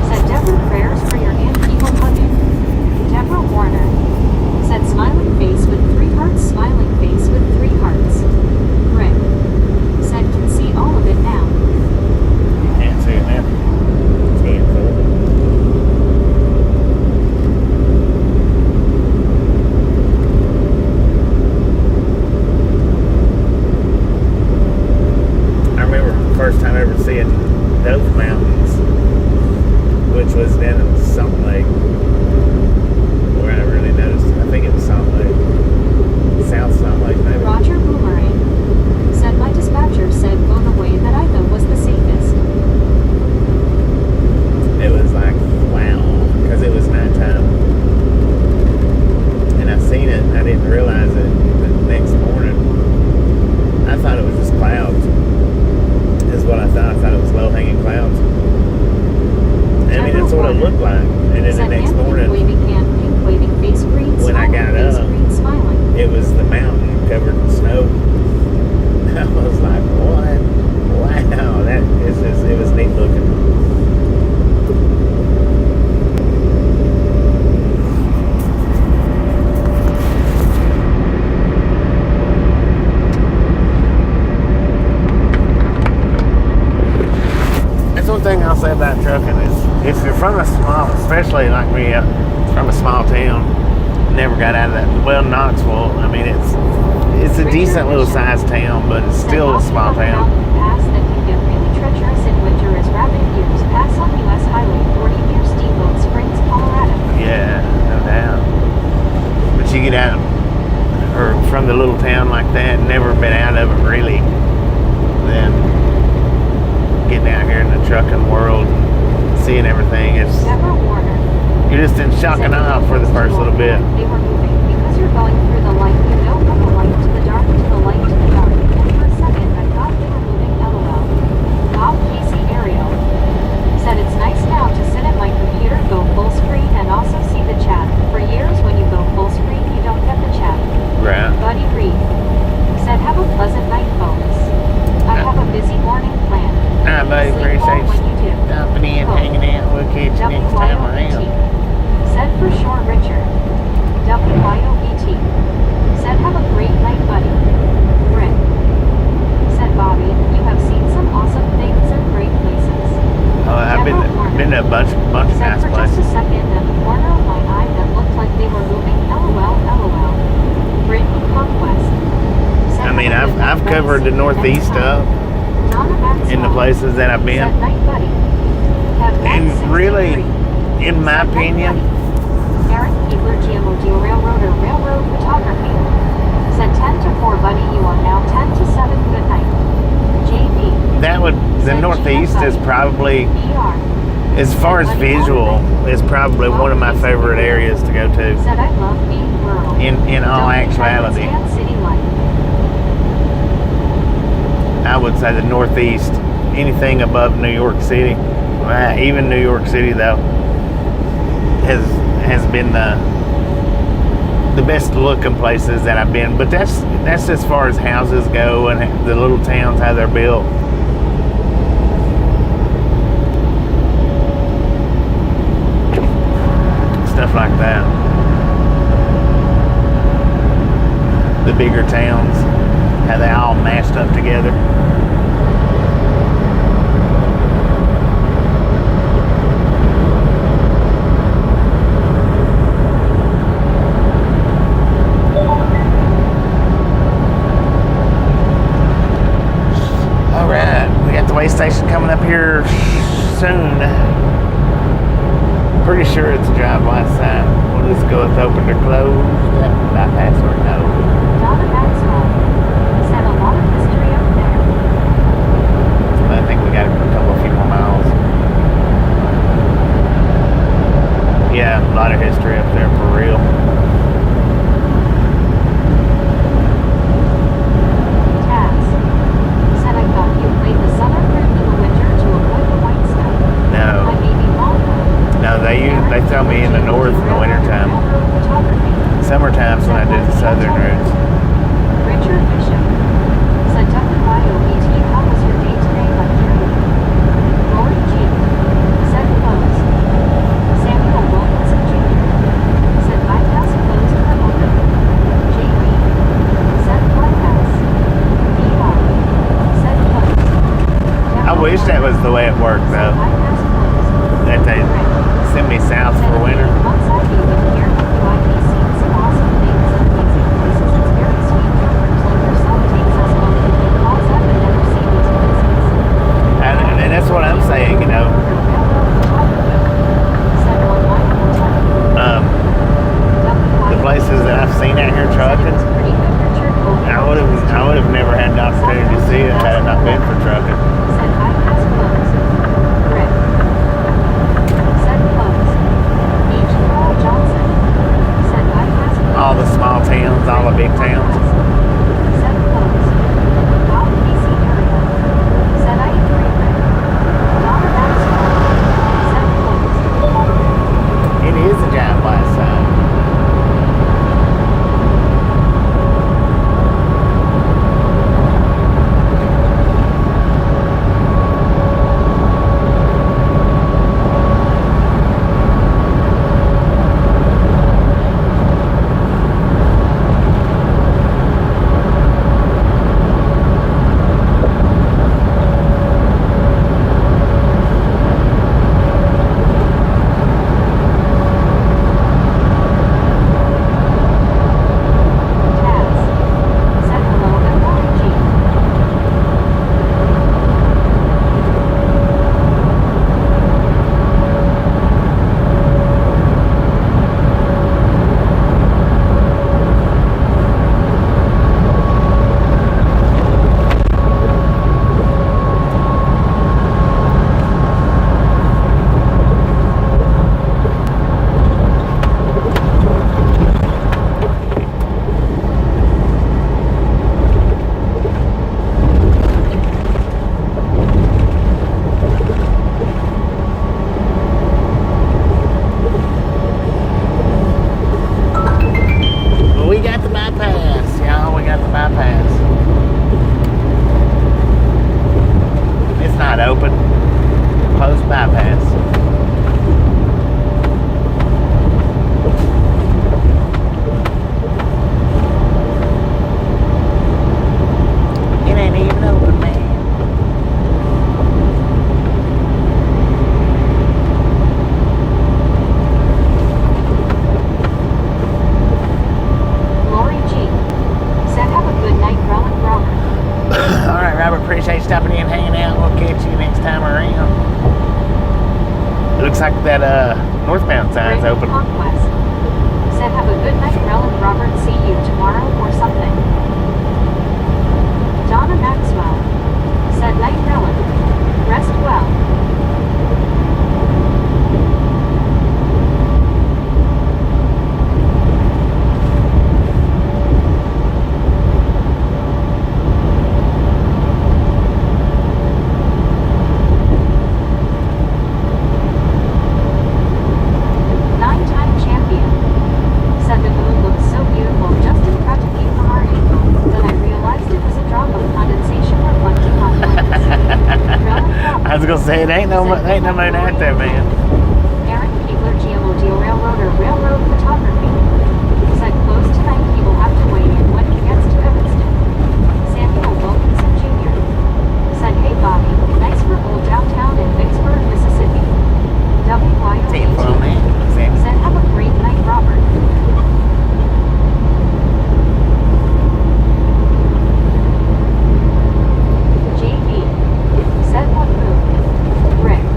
Said Deborah prayers for your Aunt Evil hugging. Deborah Warner. Said smiling face with 3 hearts. Smiling face with 3 hearts. Rick. Said can see all of it now. You can't see it now. Can't fool it. I remember first time ever seeing those mountains, which was down in Salt Lake, where I really noticed it. I think it was Salt Lake. South Salt Lake, maybe. Roger Boomerang. Said my dispatcher said go the way that I thought was the safest. It was like, wow, because it was nighttime. And I seen it, and I didn't realize it the next morning. I thought it was just clouds, is what I thought. I thought it was low-hanging clouds. I mean, that's what it looked like. And then the next morning, Waving face green, when I got face up, green, smiling. it was the mountain covered in snow. I was like, what? Wow, that is just, it was neat looking. That's one thing I'll say about trucking is if you're from a small, especially like me, from a small town, never got out of that. Well, Knoxville, I mean, it's a decent little sized town, but it's still a small town. Pass that can get really treacherous in winter as rapid years pass on U.S. Highway 40 near Steamboat Springs, Colorado. Yeah, no doubt. But you get out, or from the little town like that, never been out of it really, then getting out here in the trucking world, seeing everything, Deborah Warner. you're just in shock and awe for the first little bit. They were moving because you're going through the light. You know, from the light to the dark to the light to the dark. And for a second, I thought they were moving. LOL. Bob Casey Ariel said it's nice now to sit at my computer, go full screen, and also see the chat. For years, when you go full screen, you don't get the chat. Right. Buddy Reed said, have a pleasant night, folks. I have a busy morning planned. Alright, buddy, Sleep well appreciate when you do. you stopping in, hanging out. We'll catch you next time WYOBT. around. Said for sure Richard. WYOBT. Said have a great night, buddy. Rick. Said Bobby, you have seen some awesome things and great places. Oh, I've been to a bunch of Said nice for places. just a second at the corner of my eye that looked like they were moving. LOL, LOL. Brittany Conquest. Said I mean, have a good I've night, covered the buddy. northeast Next time. up Donna Maxwell. in the places that I've been. Said night, buddy. Have And really, 63. in my Said night, opinion, buddy. Aaron Keebler, GMOD Railroader, Railroad Photography. Said 10 to 4, buddy. You are now 10 to 7. Good night. JB. the Said northeast GM, is buddy. probably, BR. as far as visual, is probably one of my favorite areas to go to. Said I love being rural. In all Don't actuality, understand city life. I would say the northeast, anything above New York City, even New York City though, has been the best looking places that I've been. But that's as far as houses go and the little towns, how they're built. Stuff like that. The bigger towns, how they all mashed up together. All right, we got the way station coming up here soon. Pretty sure it's a drive-by sign. We'll just go with open or closed. Bypass or no. Donna Maxwell. Said a lot of history up there. I think we got a few more miles. Yeah, a lot of history up there for real. Taz. Said I thought you played the southern route in the winter to avoid the white snow. I No, may be wrong though. no, they tell me in the north in the wintertime. Railroad Photography. Summertime's when I do the southern routes. wish that was the way it worked, though. That they send me south for winter. And that's what I'm saying, you know. The places that I've seen out here trucking, I would have never had the opportunity to see it had it not been for trucking. All the small towns, all the big towns. It is a giant blast sign. Northbound sign's open. Conquest. Said have a good night, Rel and Robert. See you tomorrow or something. Donna Maxwell. Said night, Relen. Rest well. I was gonna say it ain't no moon out there, man. Aaron Keebler, GMO Deal Railroader, Railroad Photography. Said close tonight, he will have to weigh in when he gets to Evanston. Samuel Wilkinson Jr. Said, hey Bobby, nice for old downtown in Vicksburg, Mississippi. WYOH. Said have a great night, Robert.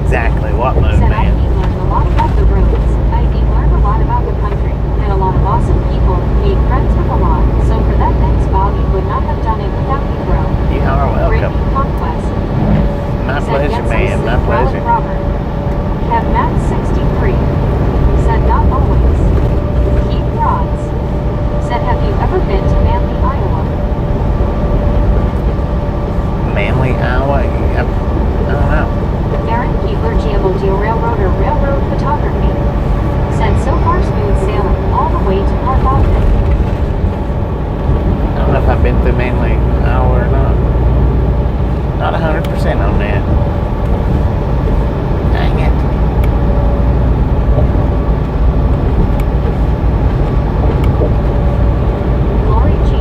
Exactly, what moon, said man? I've learned a lot about the roads. I've learned a lot about the country. Met a lot of awesome people. Made friends with a lot. So for that, thanks, Bobby. Would not have done it without you, bro. You are welcome. Great conquest. My said, pleasure, yes, man. My pleasure. Robert. Have Matt 63. Said not always. Keep rods. Said have you ever been to Manly, Iowa? Manly, Iowa? I don't know. Aaron Keebler, GMO Deal Railroader, Railroad Photography. Said so far smooth sailing all the way to North Ogden. I don't know if I've been through Manly, Iowa or not. Not 100% on that. Dang it. Lori G.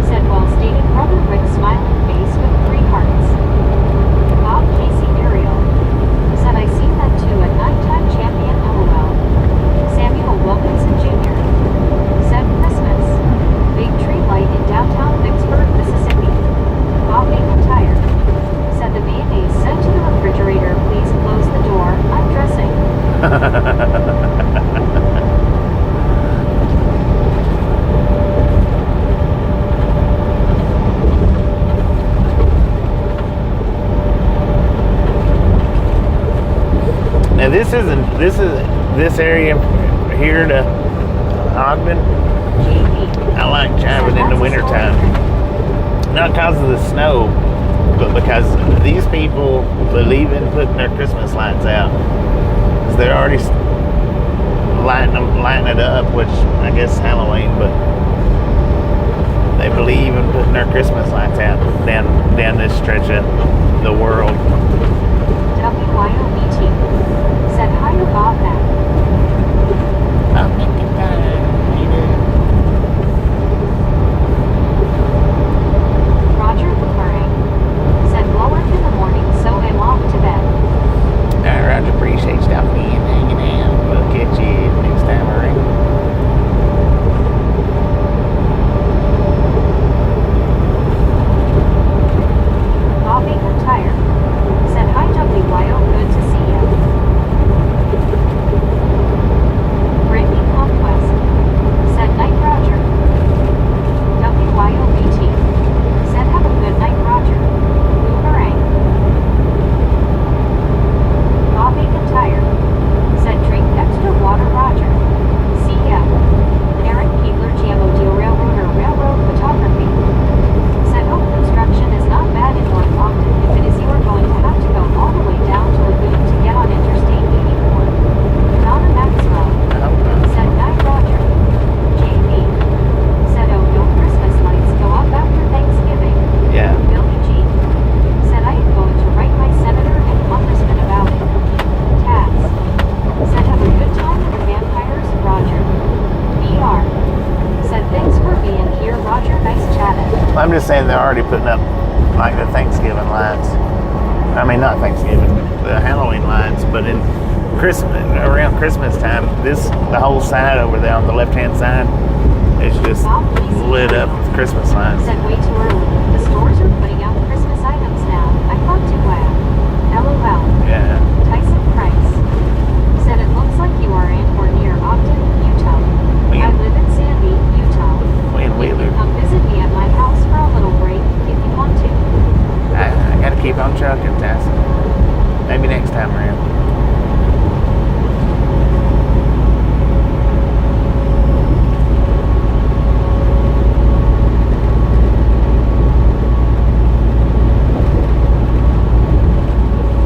Said while stating brother with smiling face with 3 hearts. Bob K. Now this area here to Ogden. I like driving in the wintertime. Not because of the snow, but because these people believe in putting their Christmas lights out. 'Cause they're already lighting it up, which I guess is Halloween, but they believe in putting their Christmas lights out down this stretch of the world. WYOBT said hi to Bob now. I'm making time. Roger Boomerang said well work in the morning, so I'm off to bed. Alright, Roger, appreciate you stopping in and hanging out. We'll catch you next time around. Bobby retired. Said hi WYO, good to see you. Brittany Conquest said night Roger. WYOBT said have a good night Roger. Boomerang. Bobby retired. Said drink extra water Roger. See ya. Aaron Keebler GMOD Railroader Railroad Photography. Said hope construction is not bad in North Ogden. If it is you are going to have to go all the way down to Lagoon to get on Interstate 84. Donna Maxwell said night Roger. JB said oh no Christmas lights go up after Thanksgiving. Yeah. Billy G said I am going to write my senator and congressman about it. Taz said have a good time with the vampires Roger. BR said thanks for being here Roger, nice chatting. I'm just saying they're already putting up like the Thanksgiving lights. I mean, not Thanksgiving, the Halloween lights, but in Christmas, around Christmas time, the whole side over there on the left-hand side is just lit up with Christmas lights. Said way too early. The stores are putting out Christmas items now. I thought too loud. LOL. Yeah. Tyson Price said it looks like you are in or near Ogden, Utah. I live in Sandy, Utah. We in Wheeler. Come visit me at my house for a little break if you want to. I gotta keep on trucking, Tyson. Maybe next time around.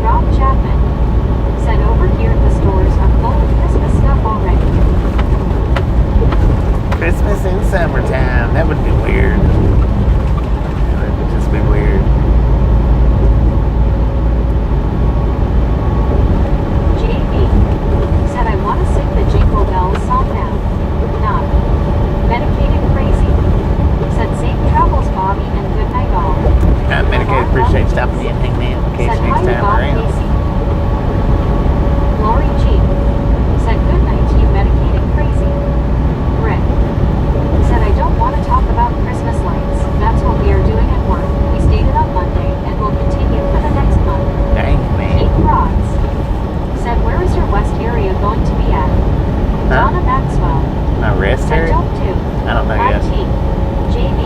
Rob Chapman said over here the stores are full of Christmas stuff already. Christmas in summertime. That would be weird. That would just be weird. JB said I want to sing the Jingle Bells song now. Not medicated crazy. Said safe travels Bobby and good night all. Medicated, appreciate stopping in and hanging out. Catch Said you hi next to time Bob around. Casey. Lori G said good night to you medicated crazy. Rick said I don't want to talk about Christmas lights. That's what we are doing at work. We stated on Monday and will continue for the next month. Dang, man. Keith Rods said where is your west area going to be at? Huh? Donna Maxwell My rest said area? jump to I don't know yet. IT. JB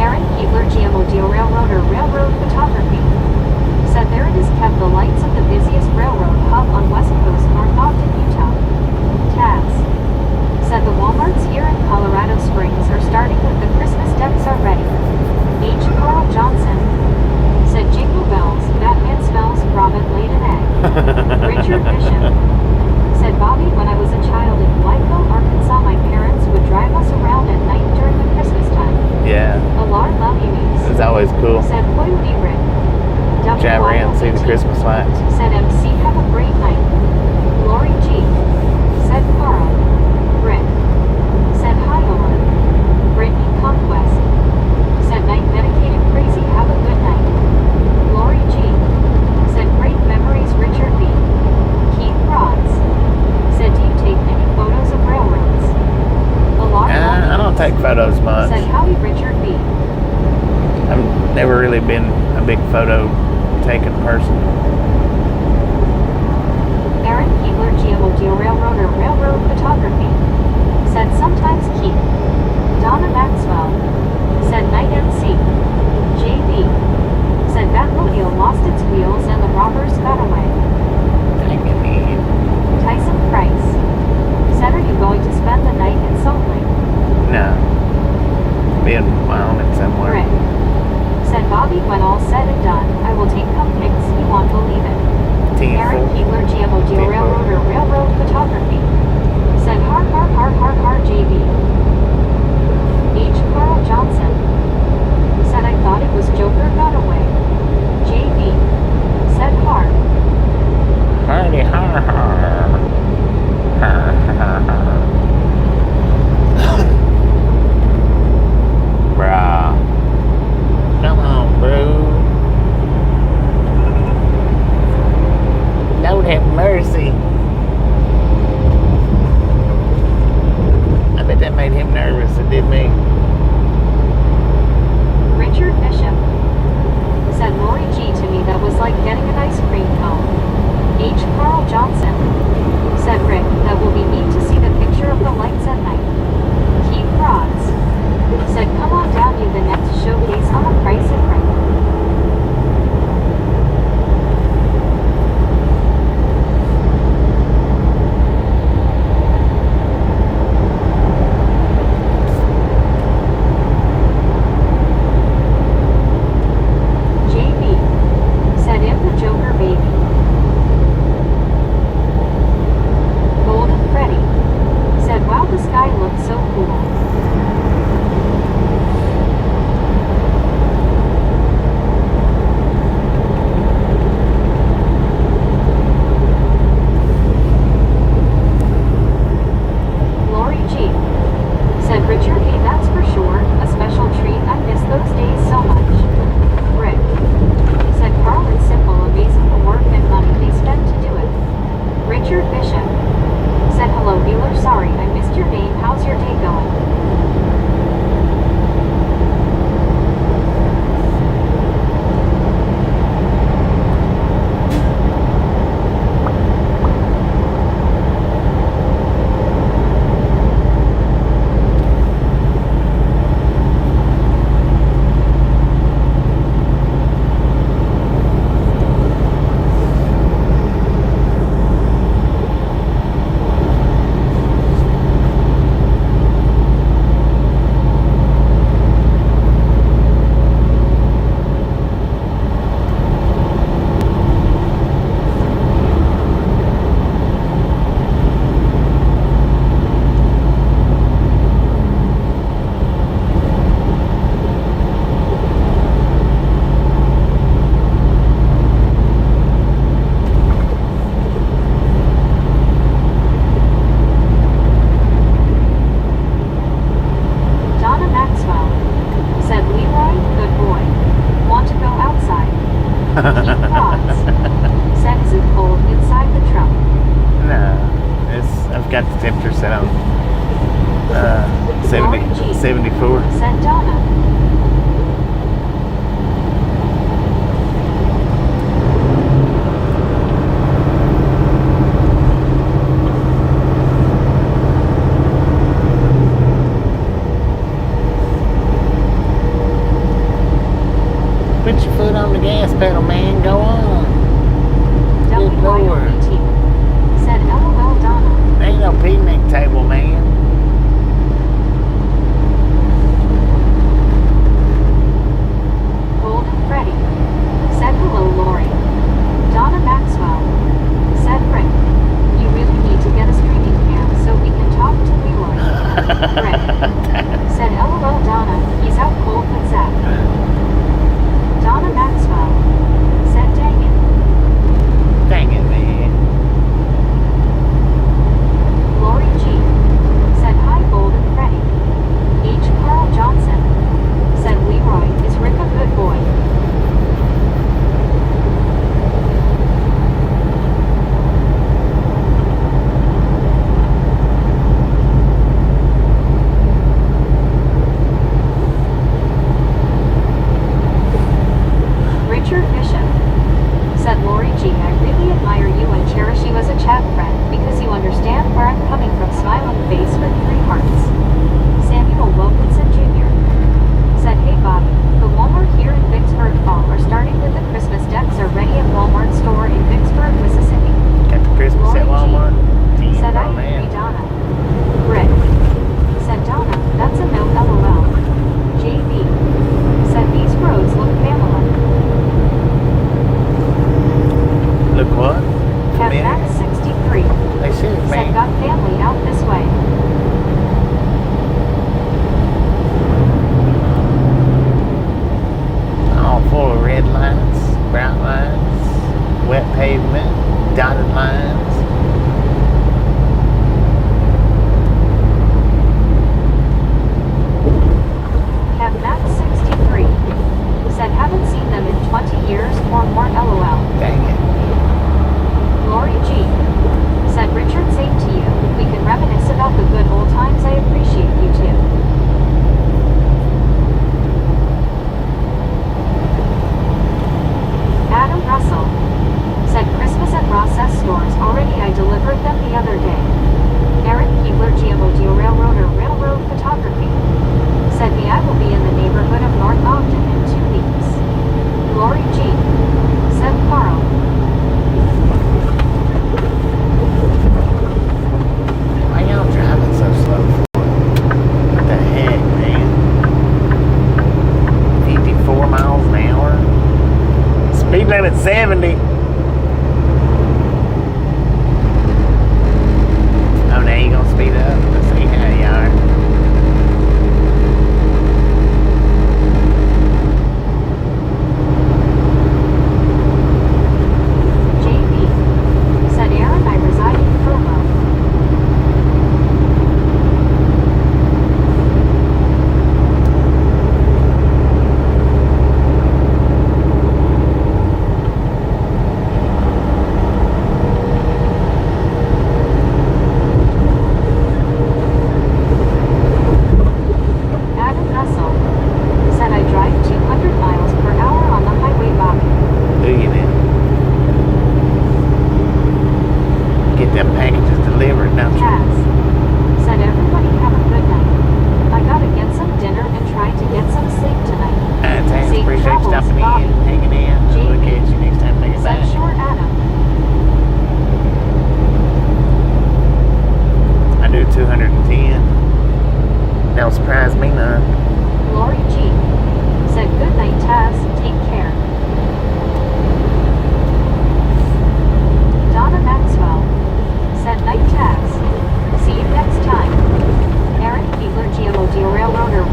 Aaron Keebler GMOD Railroader Railroad Photography said there it is kept the lights of the busiest railroad hub on West Coast, North Ogden, Utah. Taz said the Walmarts here in Colorado Springs are starting with the Christmas decks already. H. Carl Johnson said jingle bells, Batman smells, Robin laid an egg. Richard Bishop said Bobby, when I was a child in Blytheville, Arkansas, my parents would drive us around at night during the Christmas time. Yeah. Alar love you It's always cool. said Coyote Rick. Drive around and see the Christmas lights. Said MC have a great night. Lori G said Carl. Rick said hi Owen. Brittany Conquest said night medicated crazy have a good night. Lori G said great memories Richard B. Keith Rods said do you take any photos of railroads? Alar I don't take photos much. said Howie Richard B. I've never really been a big photo taking person. Aaron Keebler GeoGeo Railroader Railroad Photography, said sometimes Keith. Donna Maxwell, said Night MC. JB, said Batmobile lost its wheels and the robbers got away. Dang it, man. Tyson Price, said are you going to spend the night in Salt Lake? No. Being wound somewhere. Rick, said Bobby when all said and done, I will take some pics, you won't believe it. Aaron Keebler GMO Railroader Railroad Photography, said har har har har har JB. H. Carl Johnson, said I thought it was Joker got away. JB, said har. Hardy har har. Har har har. Bruh. Come on, bro. Lord have mercy. I bet that made him nervous. It did me. Richard Bishop, said Lori G to me that was like getting an ice cream cone. H. Carl Johnson, said Rick, that will be neat to see the picture of the lights at night. Keith Rods, said come on down to the next showcase on the Price and Rick. got the temperature set on 74. Said Donna. Put your foot on the gas pedal, man. Go on. Good Lord. Said LOL Donna. There ain't no picnic table, man. Golden Freddy. Said hello, Lori. Donna Maxwell. Said Rick. You really need to get a streaming cam so we can talk to Leroy. Rick. Said LOL Donna. He's out cold with Zach. Donna Maxwell. Said dang it. Dang it, man. Lori G. Said hi, Golden Freddy. H. Carl Johnson. Said Leroy, is Rick a good boy? Richard Bishop. said Lori G. I really admire you and cherish you as a chat friend because you understand where I'm coming from. Smiling face with 3 hearts. Samuel Wilkinson Jr. said, hey Bobby, the Walmart here in Vicksburg Fall are starting with the Christmas decks are ready at Walmart store in Vicksburg, Mississippi. Got the Christmas Lori at Walmart. G. said, I Oh, man. agree, Donna. Rick said, Donna, that's a no, LOL. JB said, these roads look family. Look what? Cat Familiar? Max 63 They should, said, man. got family out this way. All full of red lines, brown lines, wet pavement, dotted lines. Cat Max 63 said, haven't seen them in 20 years or more, LOL. Dang it. Lori G. said, Richard, same to you. We can reminisce about the good old times. I appreciate you too. Adam Russell said, Christmas at Ross stores already. I delivered them the other day. Eric Keebler, GMOD Railroad Photography said, me, I will be in the neighborhood of North Ogden in 2 weeks. Lori G. said, Carl. Why y'all driving so slow for? What the heck, man? 54 miles an hour? Speed limit 70. Oh, now you gonna speed up? Let's see how you are. JB said, Aaron, I reside in Provo. Adam Russell said, I drive 200 miles per hour on the highway, Bobby. Do you now? Get them packages delivered, don't you? Taz said, everybody have a good night. I gotta get some dinner and try to get some sleep tonight. Thanks, Safe appreciate you travels, stopping Bobby. in, hanging in. JB Look at you next time, make it said, back. sure, Adam. I do 210. Don't surprise me none. Lori G. said, good night, Taz. Take care. Donna Maxwell said, night, Taz. See you next time. Aaron Keebler, GMOD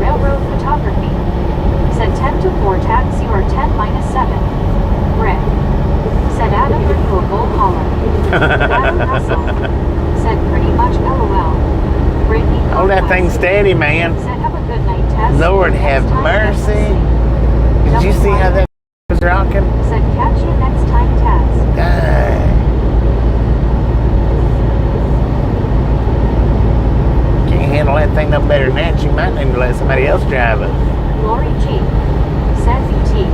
Railroad Photography said, 10 to 4 tax, you are 10 minus 7. Rick said, Adam, you're a bull holler. Adam Russell said, pretty much LOL. Brittany Hold that thing Conquest steady, man. said, have a good night, Taz. Lord See you have next time, mercy. Taz. Did you see how that was rocking? Said, catch you next time, Taz. Dang. Can't handle that thing no better than that. You might need to let somebody else drive it. Lori G. said, VT.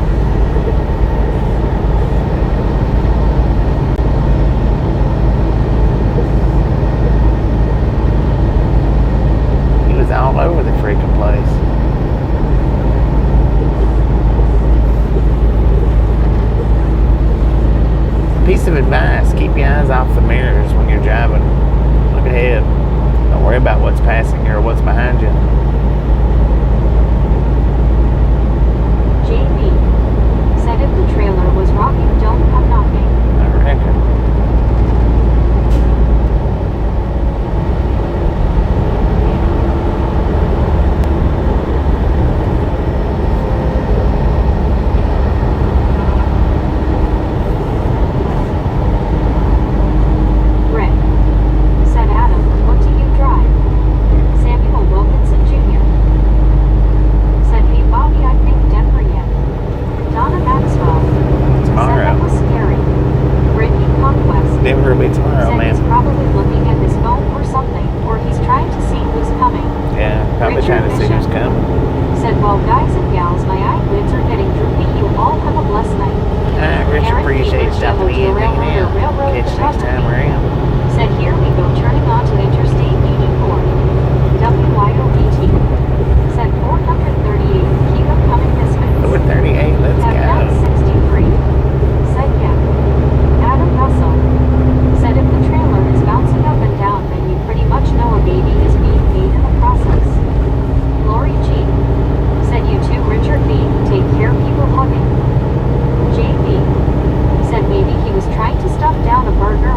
He was all over the freaking place. Piece of advice, keep your eyes off the mirrors when you're driving. Look ahead. Don't worry about what's passing you or what's behind you. JB said, if the trailer was rocking, don't come knocking. I reckon. Rick said, Adam, what do you drive? Samuel Wilkinson Jr. said, hey Bobby, I think Denver yet. Donna Maxwell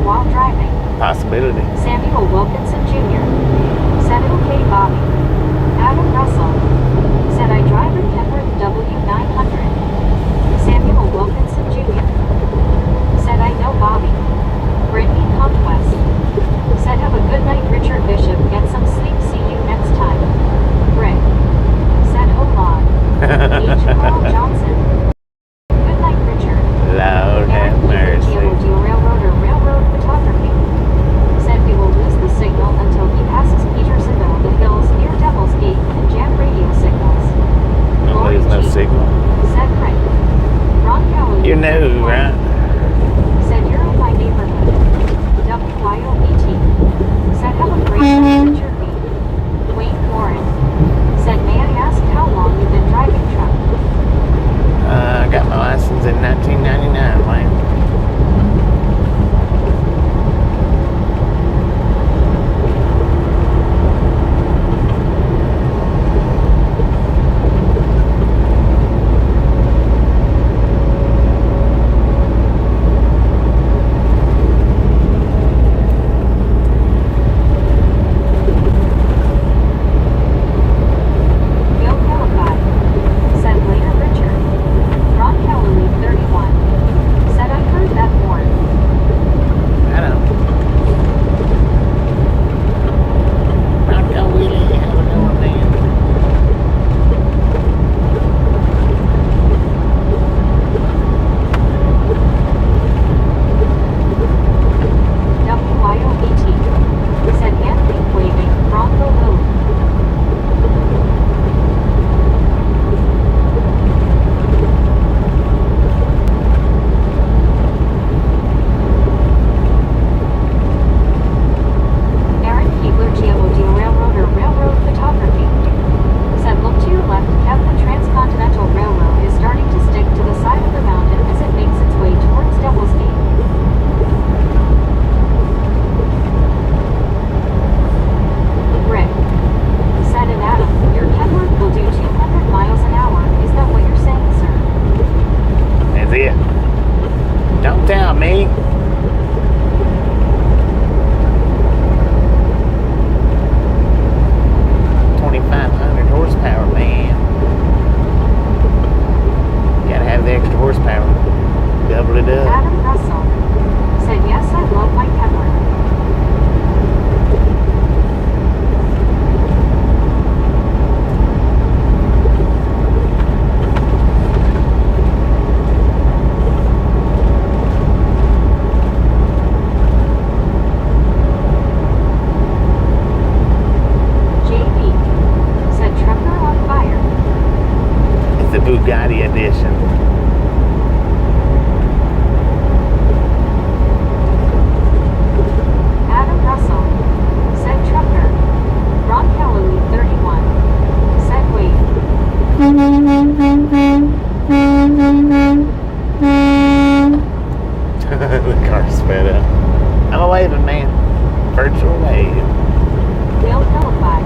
while driving? Possibility. Samuel Wilkinson Jr. said, okay, Bobby. Adam Russell said, I drive a Kenworth W900. Samuel Wilkinson Jr. said, I know, Bobby. Brittany Conquest said, have a good night, Richard Bishop. Get some sleep. See you next time. Rick said, oh, Lord. H. Carl Johnson. Good night, Richard. Lord have Aaron mercy. Railroader Railroad Photography said, we will lose the signal until he passes Petersonville, the hills near Devil's Gate, and jam radio signals. No, there's no signal. Said Frank. Ron Cowley. You know, right? Said, you're in my neighborhood. WYOBT. Said, have a great night, Richard B. Wayne Warren. Said, may I ask how long you've been driving truck? I got my license in 1999, man. Bill Califi. Said, later, Richard. Ron Cowley, 31. Said, I heard that more. I know. Rocco Willie, how's it going, man? WYOBT. Said, Anthony waving, Bronco Road. Aaron Keebler, GMOD Railroader Railroad Photography said, look to your left, Kev. The Transcontinental Railroad is starting to stick to the side of the mountain as it makes its way towards Devil's Gate. Rick said, and Adam, your Kenworth will do 200 miles an hour. Is that what you're saying, sir? That's it. Don't tell me. $2,500 horsepower, man. Gotta have the extra horsepower. Double it up. Adam Russell said, yes, I love my Kenworth. JB said, trucker on fire. It's the Bugatti edition. Adam Russell said, trucker. Ron Cowley, 31. Said, wait. The car sped up. I'm a waving man. Virtual wave. Bill Califi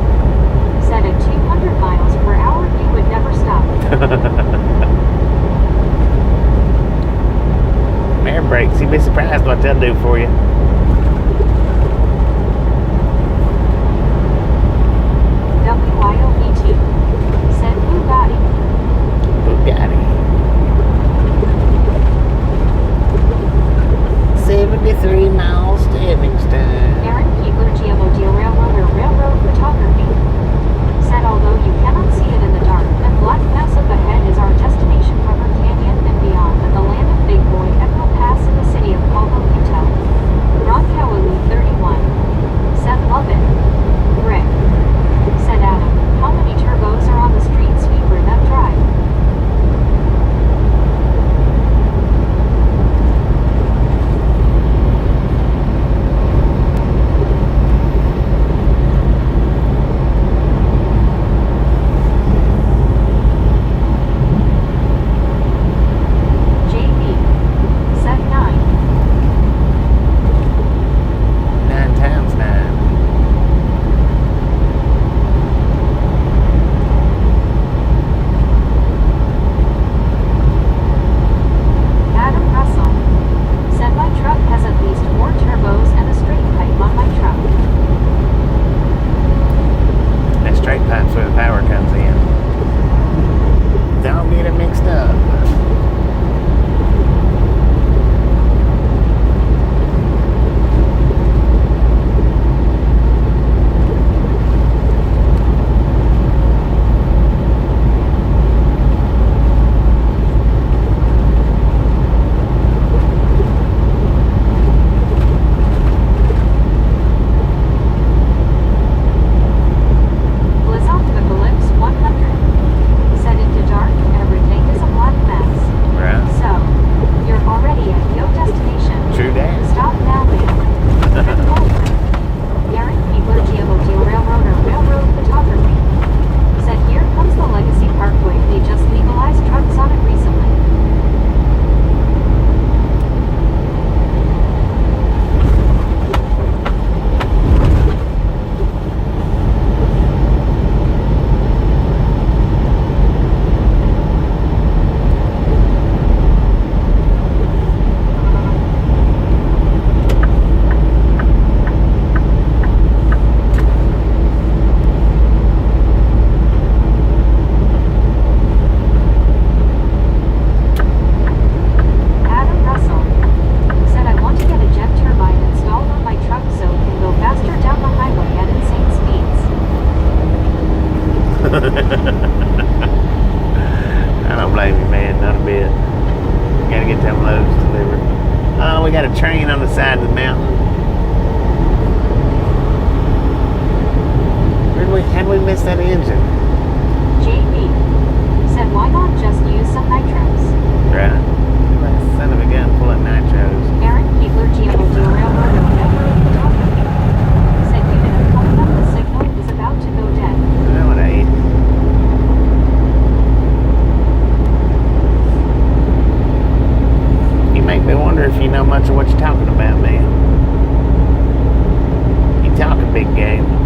said, at 200 miles per hour, you would never stop. Air brakes. You'd be surprised what they'll do for you. WYOBT said, Bugatti. Bugatti. 73 miles to Evanston. Aaron Keebler, GMOD Railroader Railroad Photography said, although you cannot see it in the dark, that black mass up ahead is our destination, Rubber Canyon and beyond, and the land of Big Boy, Emerald Pass in the city of Provo, Utah. Ron Cowley, 31. Said, love it. Rick said, Adam, how many turbos are on the street sweeper that drive? got a train on the side of the mountain. How'd we miss that engine? JB said, why not just use some nitros? Right. That son of a gun full of nitros. Aaron Keebler, GMO to railroad photography, said unit coming up, the signal is about to go dead. Well, what I ate. You make me wonder if you know much of what you're talking about, man. You talk a big game.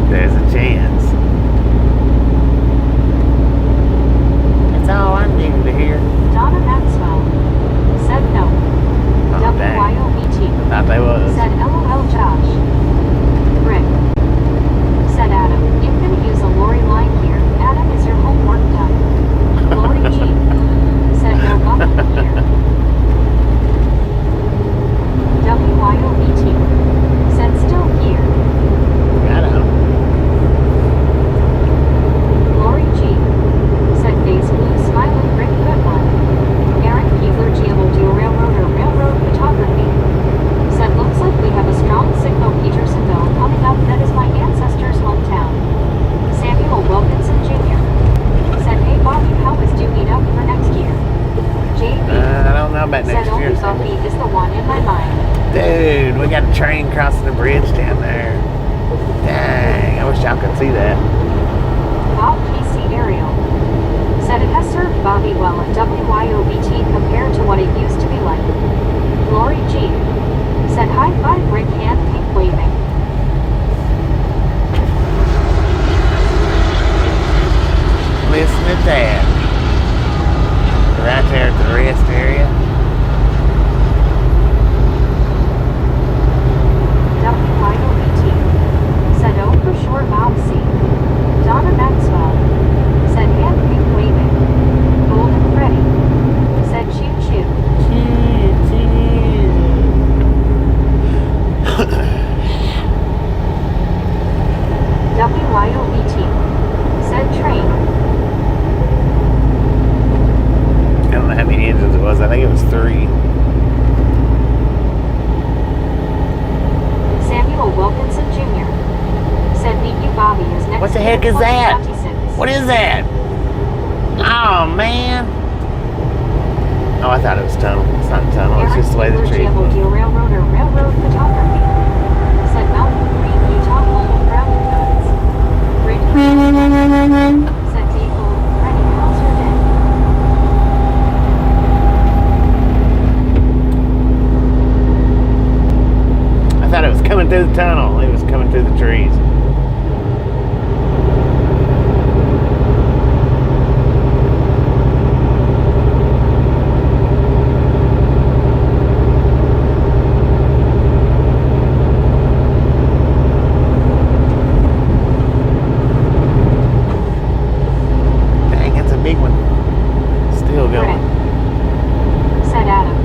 There's a chance. That's all I'm needing to hear. Donna Maxwell said no. Oh, dang. WYOBT Thought they was. said LOL Josh. Rick said Adam, you can use a Lori line here. Adam, is your homework done? Lori G said no button here. WYOBT said still here. I don't know. Lori G said face blue smiling Rick good one. Aaron Keebler GMO to railroad or railroad photography said looks like we have a strong signal Petersonville coming up. That is my ancestors' hometown. Samuel Wilkinson Jr. said hey Bobby, how is Dewey up for next year? JB I don't know about said next only year. Buffy is the one in my mind. Dude, we got a train crossing the bridge down there. Dang, I wish y'all could see that. Bob Casey Ariel said it has served Bobby well at WYOBT compared to what it used to be like. Lori G said high five Rick hand pink waving. Listen to that. Right there at the rest area. WYOBT said oh for sure Bob C. Donna Maxwell said hand pink waving. Golden Freddy said choo choo. WYOBT said train. I don't know how many engines it was. I think it was 3. Samuel Wilkinson Jr. said meet you Bobby is next. What the year, heck is that? 2026. What is that? Oh, man. Oh, I thought it was tunnel. It's not tunnel. It's just the way the trees look. look. Railroad or railroad photography said Mountain Green, Utah, home of brown goods. Brittany said Deagle, Freddy, how's your day? I thought it was coming through the tunnel. It was coming through the trees. Dang, it's a big one. Still going. Said Adam.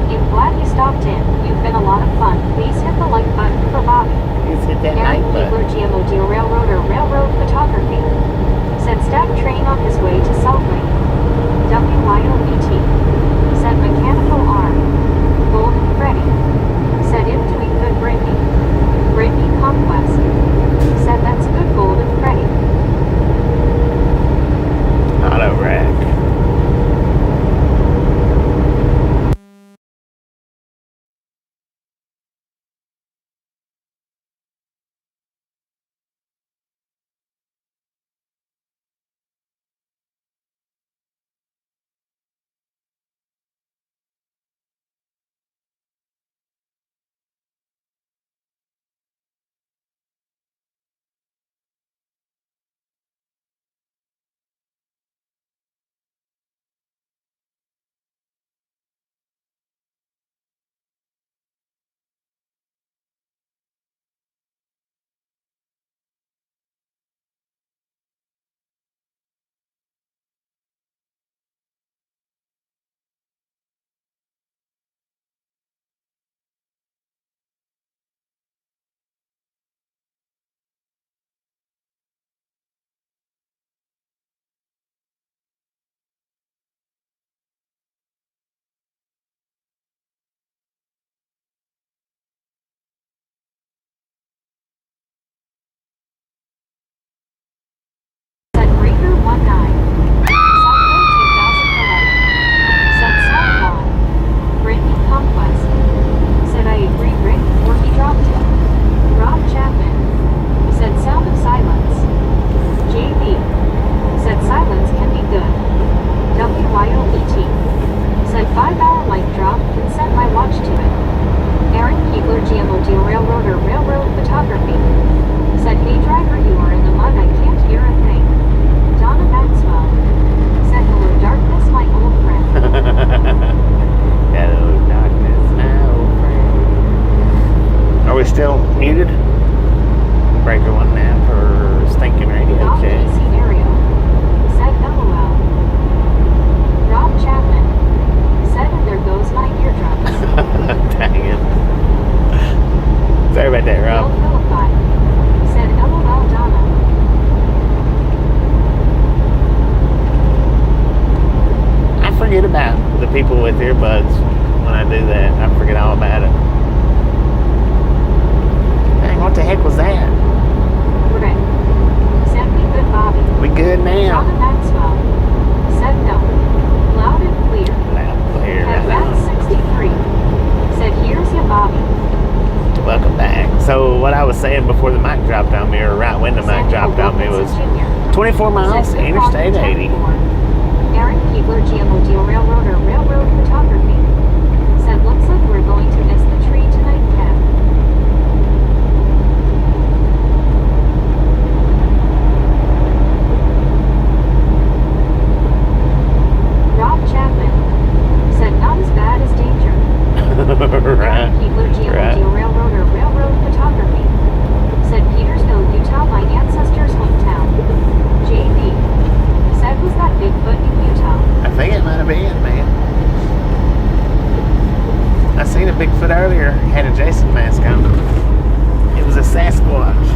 the people with earbuds when I do that. I forget all about it. Dang, what the heck was that? Rick. Said we good, Bobby. We good now? John Maxwell. Said no. Loud and clear. Loud and clear. At Red 63. Said here's your Bobby. Welcome back. So what I was saying before the mic dropped on me, or right when the mic dropped on me, was 24 miles Interstate 80. Aaron Keebler, GMO Deal Railroader, Railroad Photography. Said looks like we're going to miss the tree tonight, Ken. Rob Chapman. Said not as bad as danger. Right. Aaron Keebler, GMO Right. Deal Railroader, Railroad Photography. Said Petersville, Utah, my ancestors' hometown. JB. Said was that Bigfoot in Utah? I think it might have been, man. I seen a Bigfoot earlier. He had a Jason mask on. It was a Sasquatch.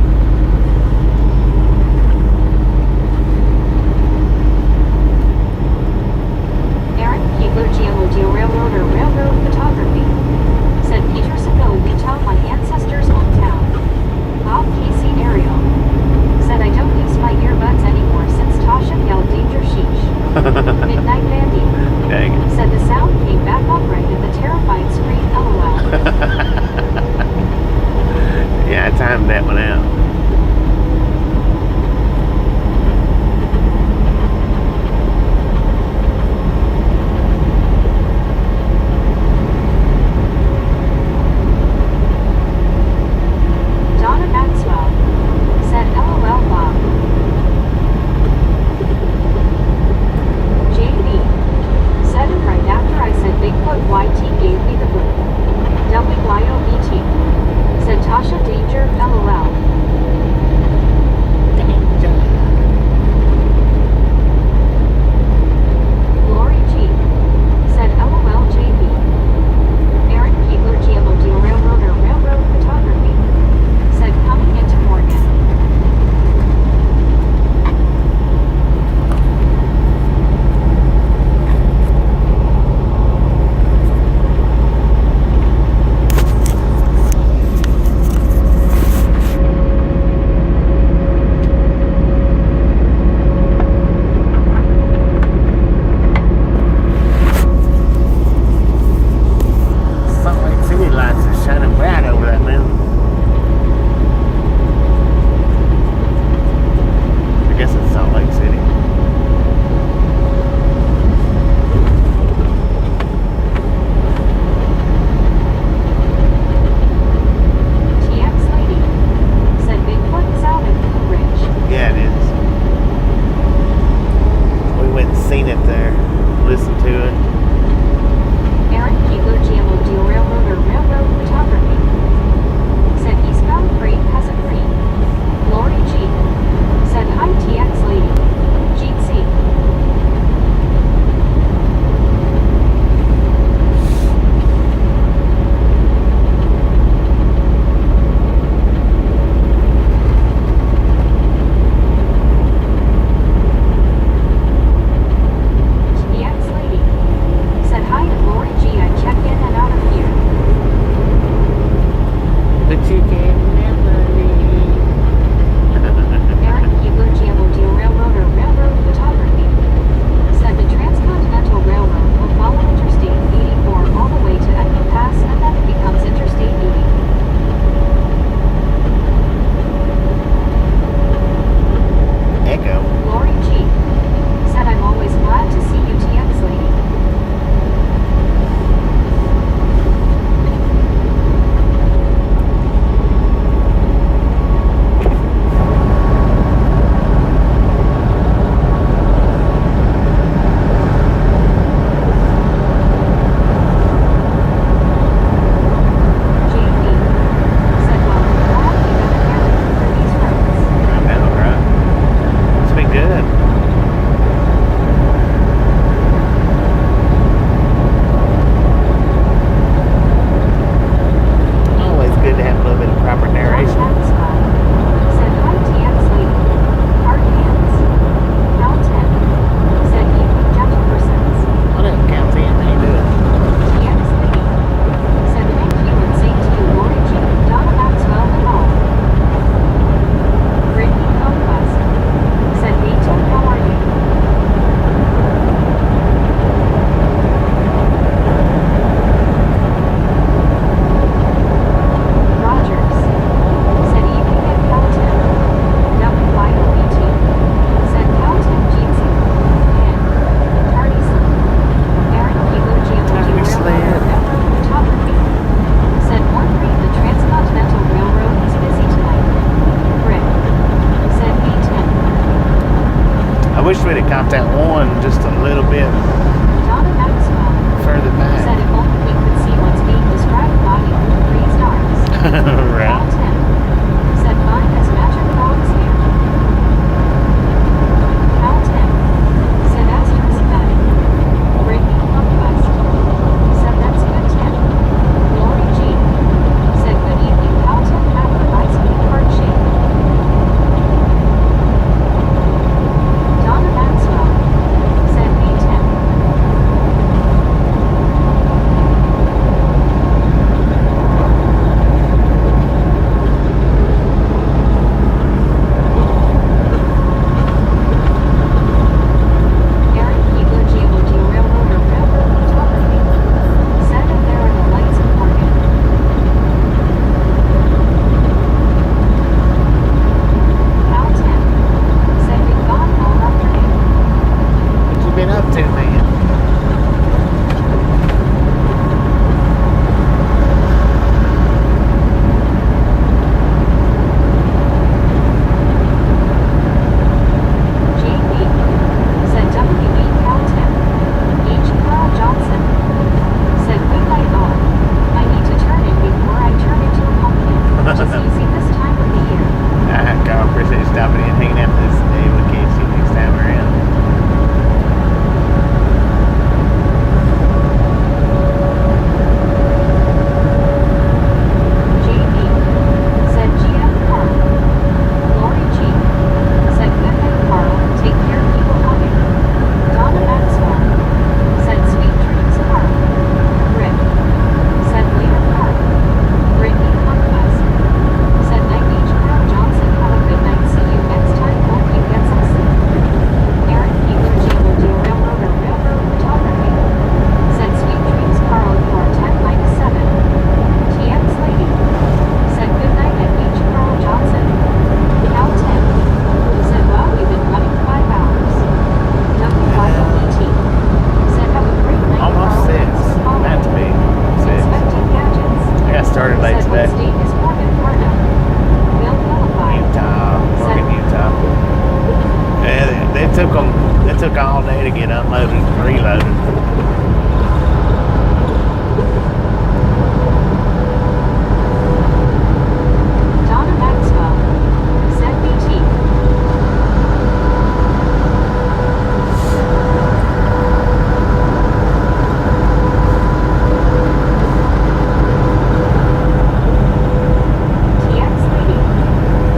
Aaron Keebler, GMO Deal Railroader, Railroad Photography. Said Petersville, Utah, my ancestors' hometown. Bob Casey Ariel. Said I don't use my earbuds anymore since Tasha yelled danger sheesh. Midnight Bandy. Dang it. Said the sound came back up right at the terrified scream, LOL. Yeah, I timed that one out. Right. Tim said mine has magic dogs here. Cal Tim said asterisk nutty. Brittany Conquest said that's good Tim. Lori G said good evening Cal Tim have a nice big heart shape. Donna Maxwell said hey Tim. Aaron Keebler GLG Railroader Railroad Photography said that there are the lights in Morgan. Cal Tim said been gone all afternoon. What you been up to, man? JB said WB Cal Tim. H. Carl Johnson said good night all. I need to turn in before I turn into a pumpkin, which is easy this time of the year. Carl, appreciate you stopping in and hanging out with us today. We'll catch you next time around. JB said GM Carl. Lori G said good night Carl. Take care people hugging. Donna Maxwell said sweet dreams Carl. Rick said later Carl. Brittany Conquest said night H. Carl Johnson have a good night. See you next time. Hope you get some sleep. Aaron Keebler GLD Railroader Railroad Photography said sweet dreams Carl. You are 10-7. TX Lady said good night at H. Carl Johnson. Cal Tim said wow we've been running 5 hours. WYOET said have a great night Almost Carl. 6. Thanks for calling. About to be 6. Inspecting gadgets I got started late said today. what state is Morgan part of? Bill Philippi Utah, Morgan, Utah. Yeah, they took all day to get unloaded and reloaded. Donna Maxwell said BT. TX Lady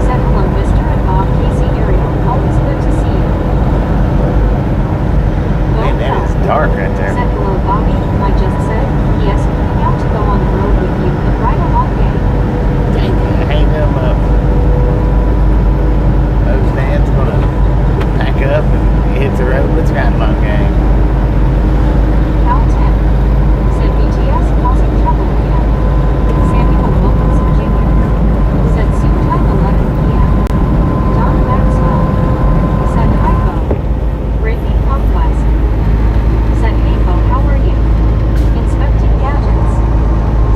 said hello Mr. and Bob Casey Ariel. Always good to see you. Man, that is dark right there. Said hello Bobby. I just said yes. Coming out to go on the road with you and ride along game. Dang it, hang them up. Those Dan's gonna pack up and hit the road. Let's ride along, gang. Cal Tim said BTS causing trouble again. Samuel Wilkins, Virginia said soup time 11 p.m. Donna Maxwell said hi Bo. Brittany Conquest said hey Bo, how are you? Inspecting gadgets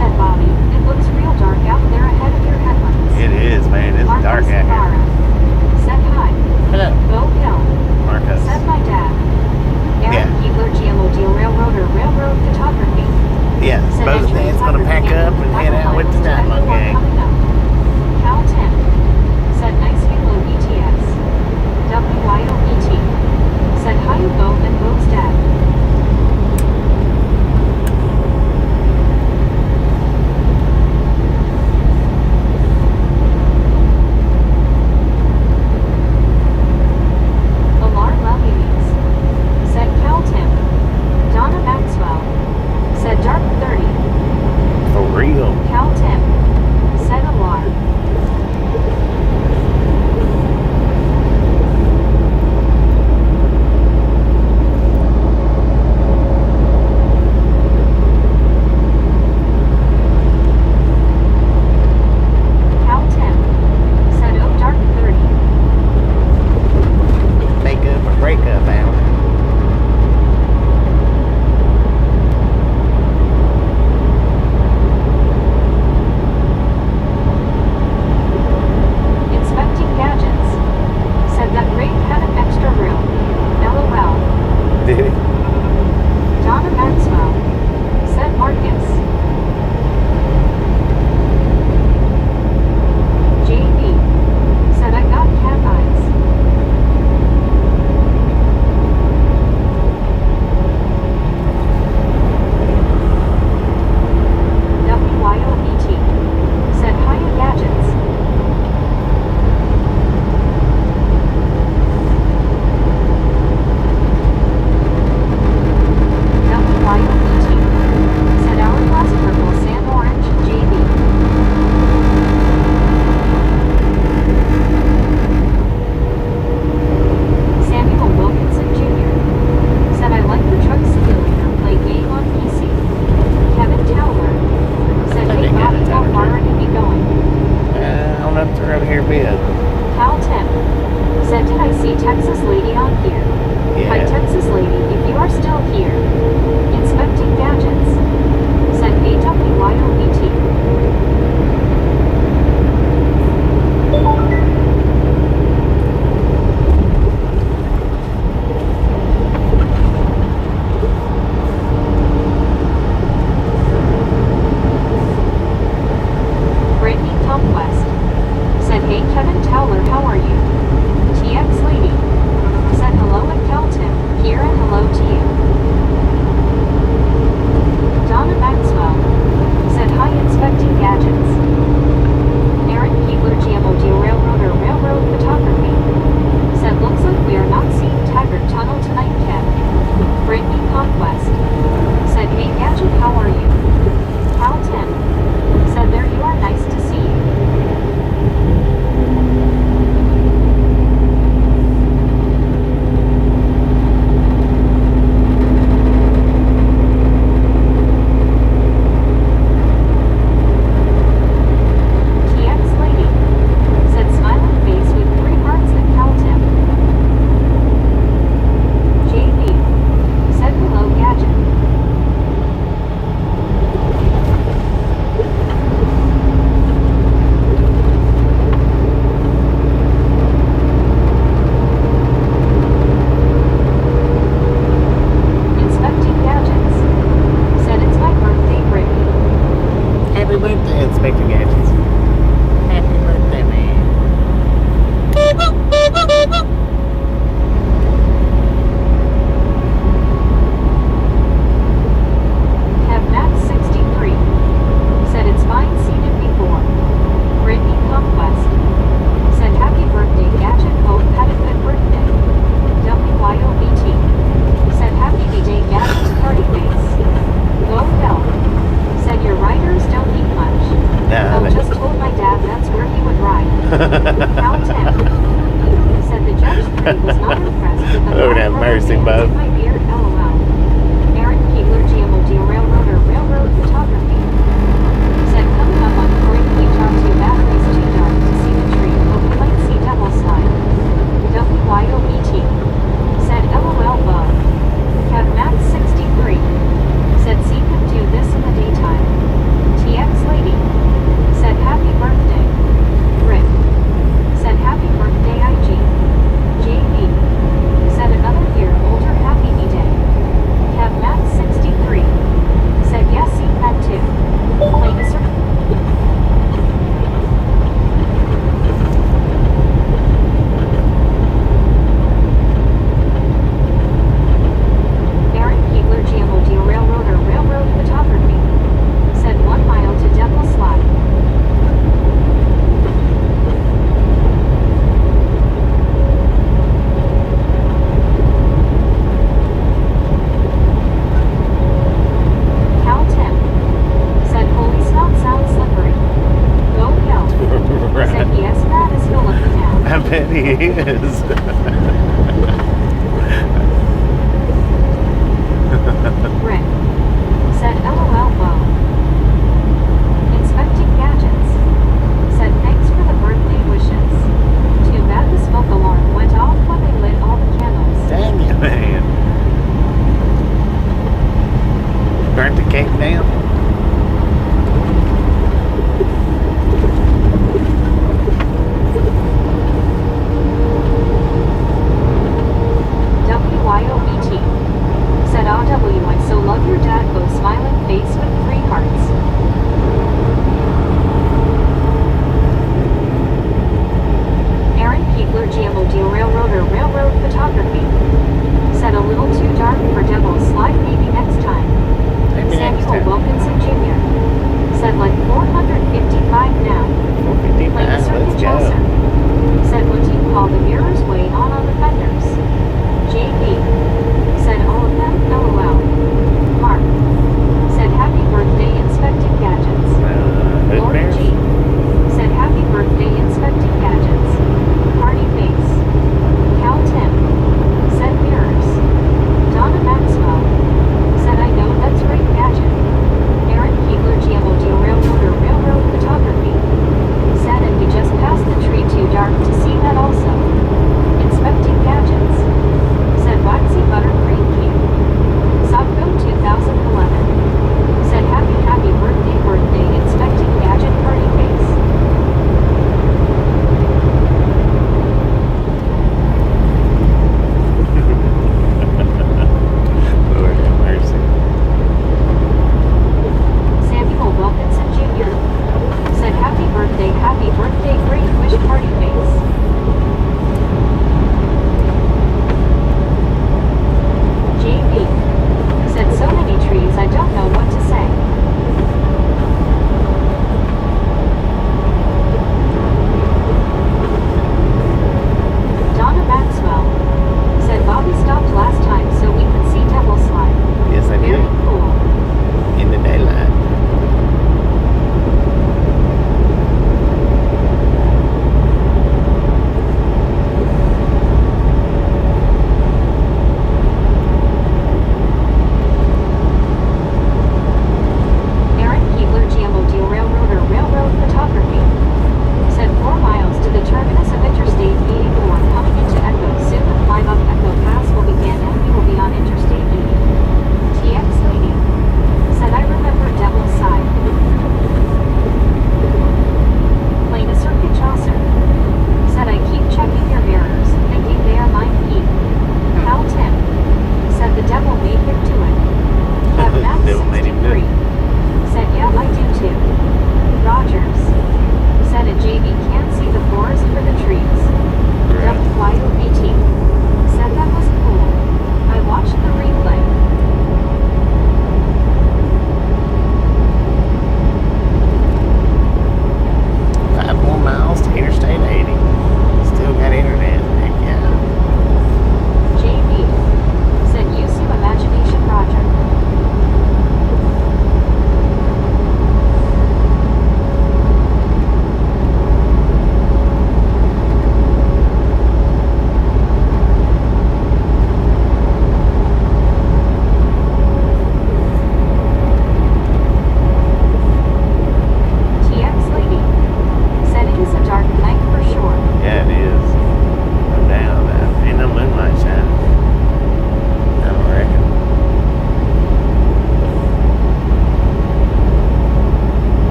said Bobby. It looks real dark out there ahead of your headlights. It is, man. It's dark out here. Barra said hi. Hello, Bo Hill Marcos. said my dad. Aaron Yeah. Keebler GLOD Railroader Railroad Photography Yeah, said both entering Dan's gonna pack Leopard up and head out with the Camp Nightline Everyone gang. coming up. Cal Tim said nice halo BTS. WYOET said hi Bo and Bo's dad. Alarm Lemmings said Cal Tim. Donna Maxwell said dark 30. For real. Cal Tim birthday, Inspector Gadgets. Happy birthday, man. Have Max 63. Said it's fine, seen it before. Brittany Conquest. Said happy birthday, Gadget. Hope had a good birthday. WYOBT. Said happy B-Day, Gadget's party face. Go Bell. Said your riders don't eat much. Nah, I just told my dad that's where he would ride. Count 10. Said the judge 3 was not impressed with the Lord have mercy, bub. my beard, LOL. Aaron Keegler, GMOD Railroader, Railroad Photography. Said coming up on Corey, he talked to batteries too dark to see the tree, but we might see Devil Slide. WYOBT. Said LOL bug. Kev Max 63. Said see him do this in the daytime. TX Lady. Said happy birthday. Rick. Said happy birthday IG. JB. Said another year older happy B-Day. Kev Max 63. Said yes, see that too. Play the Aaron Keegler, GMOD Railroader, Railroad Photography. Said 1 mile to Devil Slide. Cal 10. Said holy snot sounds slippery. Go Cal. Said yes, that is Philip now. I bet he is. Rick. Said LOL Bo. Inspecting Gadgets. Said thanks for the birthday wishes. Too bad the smoke alarm went off when they lit all the candles. Dang it, man. Burnt the cake down. WYOBT. Said RW, I so love your dad, Bo smiling face with 3 hearts. Aaron Keegler, GMOD Railroader, Railroad Photography. Said a little too dark for Devil Slide, maybe next time. Maybe next Samuel time. Wilkinson Jr. Said like 455 now. 455, Like let's Circuit go. Chaucer. Said what do you call the mirrors way on the fenders? JB. Said all of them, LOL. Mark. Said happy birthday, Inspecting Gadgets. Who's Lord bears? G. Said happy birthday, Inspecting Gadgets. Party face. Cal Tim. Said mirrors. Donna Maxwell. Said I know that's right, Gadget. Aaron Keegler, GMOD Railroader, Railroad Photography. Said and we just passed the tree too dark to see that also. Inspecting Gadgets. Said Waxy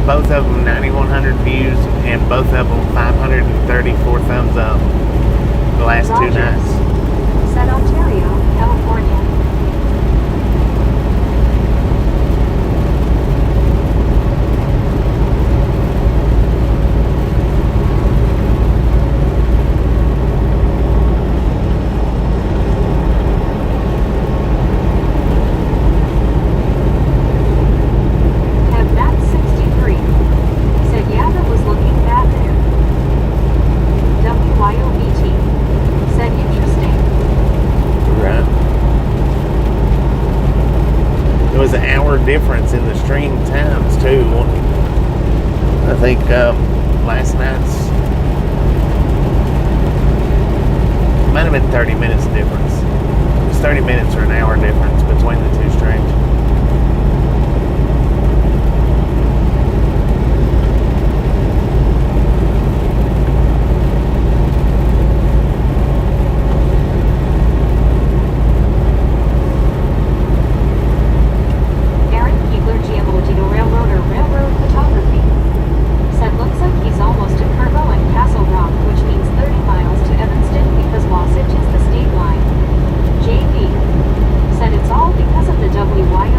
both of them 9,100 views, and both of them 534 thumbs up the last two Roger. nights. Said Ontario, California. Have Matt 63. Said yeah, that was looking bad there. WYOBT. Said interesting. Right. There was an hour difference in the stream times too. I think last night's might have been 30 minutes difference. It was 30 minutes or an hour difference between the two streams. Aaron Keebler, Giamologino Railroader, Railroad Photography. Said looks like he's almost to Kerbo and Castle Rock, which means 30 miles to Evanston because Wasatch is the state line. JB. Said it's all because of the WYO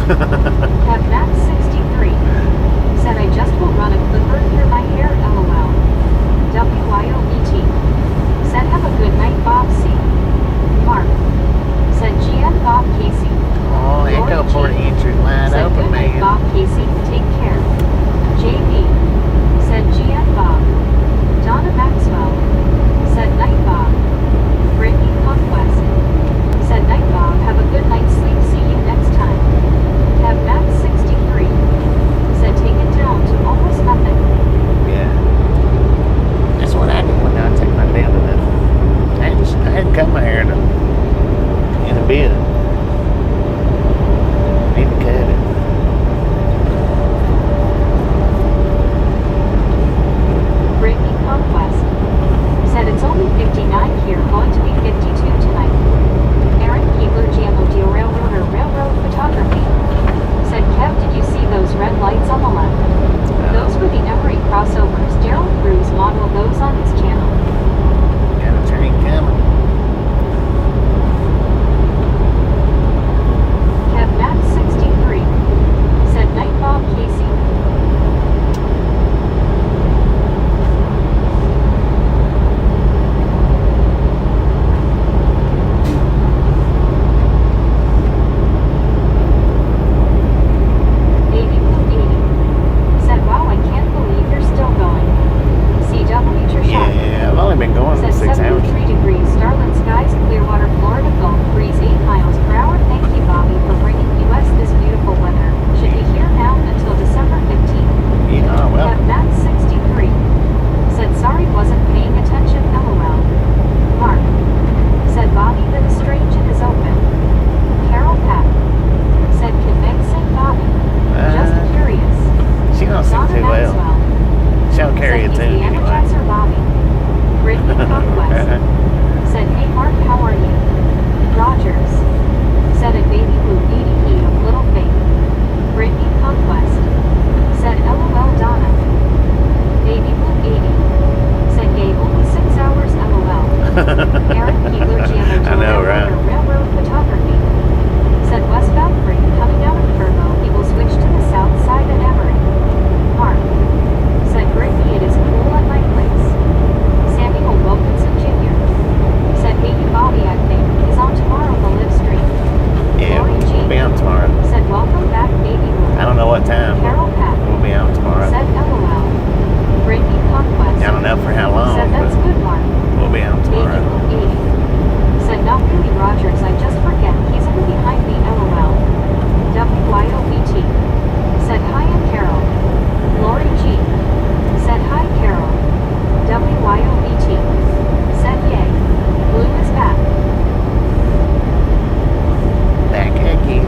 Kev Max 63 said I just will run a clipper through my hair, LOL. WYOBT said have a good night, Bob C. Mark said GM Bob Casey. Oh, Echo Lori G 40 inches wide said open, good night, man. Bob Casey, take care. JB said GM Bob. Donna Maxwell said night, Bob. Brittany Conquest said night, Bob, have a good night's sleep, see you next time. Kev Max 63 said take it down to almost nothing. Yeah. That's what I do when I take my down to the. I hadn't cut my hair in a bit. Need to cut it. Brittany Conquest said it's only 59 here, going to be 52 tonight. Aaron Keebler, GMOD Railroader Railroad Photography said, Kev, did you see those red lights on the left? Those were the Emery crossovers. Gerald Cruz modeled those on his channel. Got a train coming. Kev Max 63 said, night, Bob Casey. Baby Blue 80 said, wow, I can't believe you're still going. CW Trishak Yeah, I've only been going for said 6 hours. 73 degrees, starlit skies, Clearwater, Florida, Gulf breeze 8 miles per hour. Thank you, Bobby, for bringing us this beautiful weather. Should be here now until December 15th. Yeah, well. Kev Max 63 said, sorry, wasn't paying attention, LOL. Mark said, Bobby, the strange it is open. Carol Pat said, can Meg sing, Bobby? Just curious. She don't sing Donna too well. Maxwell She don't carry said, a he's tune the anyway. Energizer Bobby. Brittany Conquest said, hey Mark, how are you? Rogers said a baby blue BDE of Little Faith. Brittany Conquest said LOL Donna. Baby blue 80 said gave only 6 hours, LOL. Aaron Keebler, GMO I know, right? Railroad Photography said westbound freight coming out of Turbo, he will switch to the south side at Emery. Mark said Brittany, it is cool at my place. Samuel Wilkinson Jr. said baby Bobby, I think, is on tomorrow the live stream. Yeah, Lori G we'll be on tomorrow. said welcome back, baby blue. I don't know what time, Carol but Pat we'll be on tomorrow. said LOL. Brittany Conquest I don't know for how long, said that's but good, Mark. we'll be on Baby tomorrow. Blue 80 said not really Rogers, I just forget, he's in behind me, LOL. WYOBT said hi, and Carol. Lori G said hi, Carol. WYOBT said yay. Blue is back. Back again.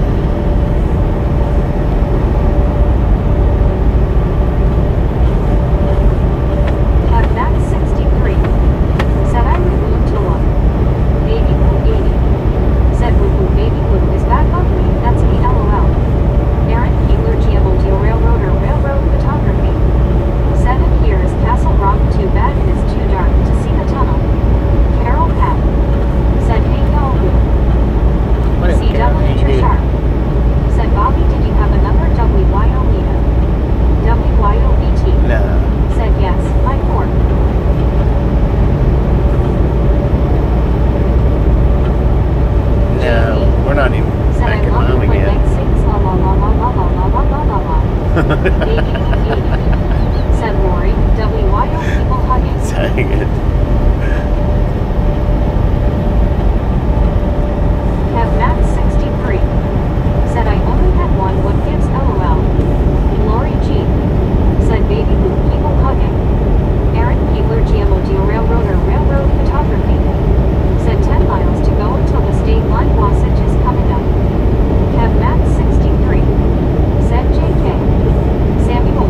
Kev Max 63 said I removed to look. Baby Blue 80 said woo woo, baby blue is back ugly, that's me, LOL. Aaron Keebler, GMOD Railroader Railroad Photography said in here is Castle Rock, too bad it is too dark to see the tunnel. Carol Pat said hey y'all woo. What is Carol? CW Trishak said Bobby, did you have another WYOBT? WYOBT No. said yes, my fork. No, we're not even Said I making love it money when yet. Meg sings la la la la la la la la la la la. Baby Blue 80 said Lori, WYO people hugging. Dang it. Kev Max 63 said I only had one, what gives, LOL. Lori G said baby blue people hugging. Aaron Keebler, GMOD Railroader Railroad Photography said 10 miles to go until the state line. Wasatch is coming up. Kev Max 63 said JK. Samuel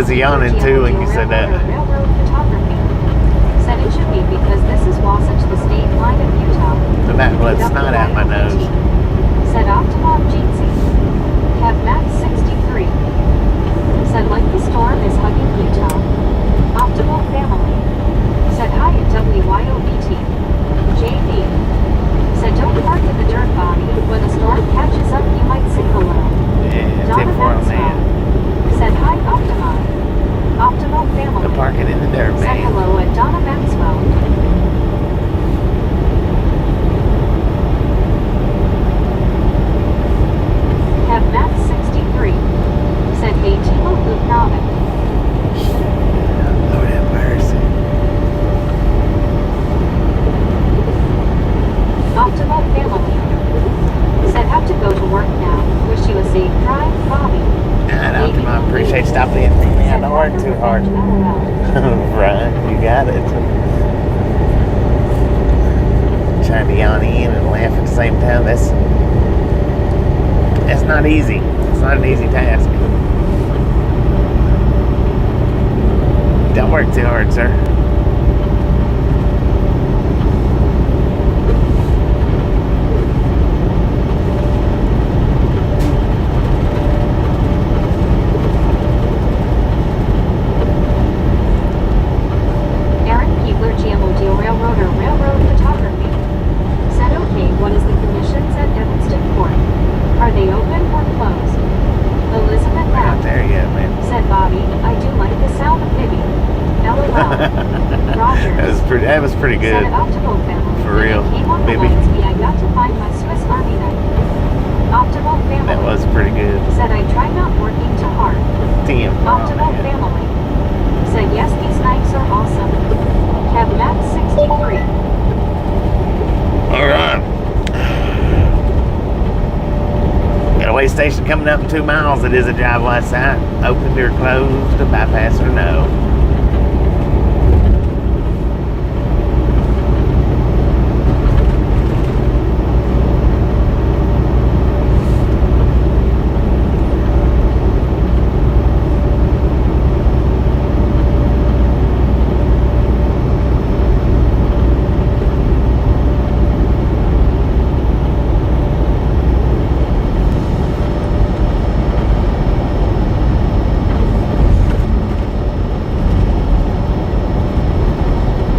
was yawning too when you said that. Railroad photography. Said it should be because this is Wasatch, the state line of Utah. The back blood snot out my nose. Said Optimum Jeezy. Have Max 63. Said like the storm is hugging Utah. Optimal family. Said hi at WYOBT. JB. Said don't park in the dirt, Bobby. When the storm catches up, you might sink a little. Yeah, Donna tip for on Maxwell. that. Said hi, Optima. Optimal family. The parking in the dirt, Said man. hello at Donna Maxwell. Have Max 63. Said hey, Timo Lutnavik. Lord have mercy. Optimal family. Said have to go to work now. Wish you a safe drive, Bobby. And Optima, appreciate you stopping in. Man, don't work too hard. Right, you got it. Trying to yawn in and laugh at the same time. That's not easy. It's not an easy task. Don't work too hard, sir. Aaron Peebler, GMO Railroader, Railroad Photography. Said okay, what is the conditions at Evanston Court? Are they open or closed? Elizabeth We're not Knapp. there yet, man. Said Bobby, I do like the sound of Bibby. LOL. Rogers. That was pretty good. Said at Optimal family. For real, Came on Bibby. Zelensky, I got to find my Swiss Army knife. Optimal family. That was pretty good. Said I tried not working too hard. Damn. Optimal family. Said yes, these knives are awesome. Have Max 63. All right. Got a way station coming up in 2 miles. It is a drive light sign. Open or closed, a bypass or no.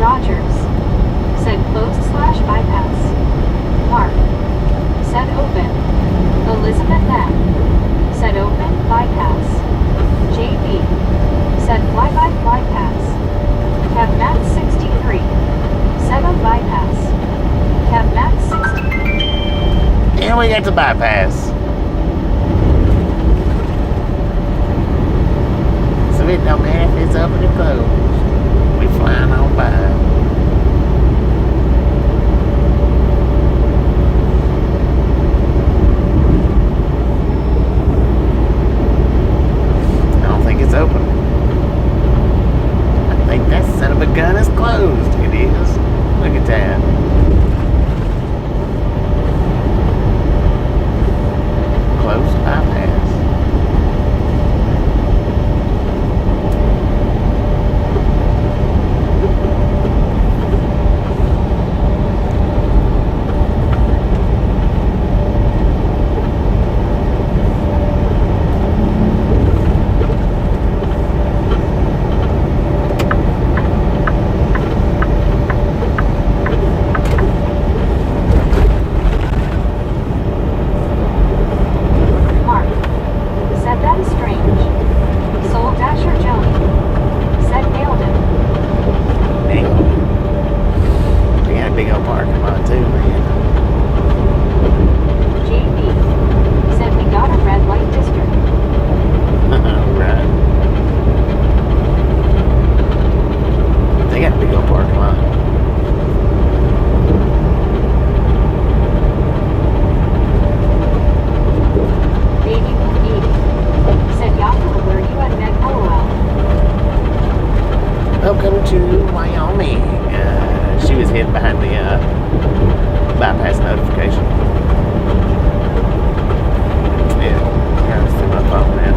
Rogers. Said closed/bypass. Mark. Said open. Elizabeth Knapp. Said open, bypass. JB. Said flyby, bypass. Have Max 63. Said on bypass. Have Max 60. And we got the bypass. So it don't matter if it's open or closed. We flying on by. I don't think it's open. I think that son of a gun is closed. It is. Look at that. Closed bypass. Mark. Said that is strange. Soul Dasher Joey. Said nailed it. Dang. We got a big old parking lot too, man. JB. Said we got a red light district. Right. They got a big old parking lot. Baby Blue 80. Said Yahoo, where you at Meg LOL. Welcome to Wyoming. She was hidden behind the bypass notification. Yeah, trying to see my phone now.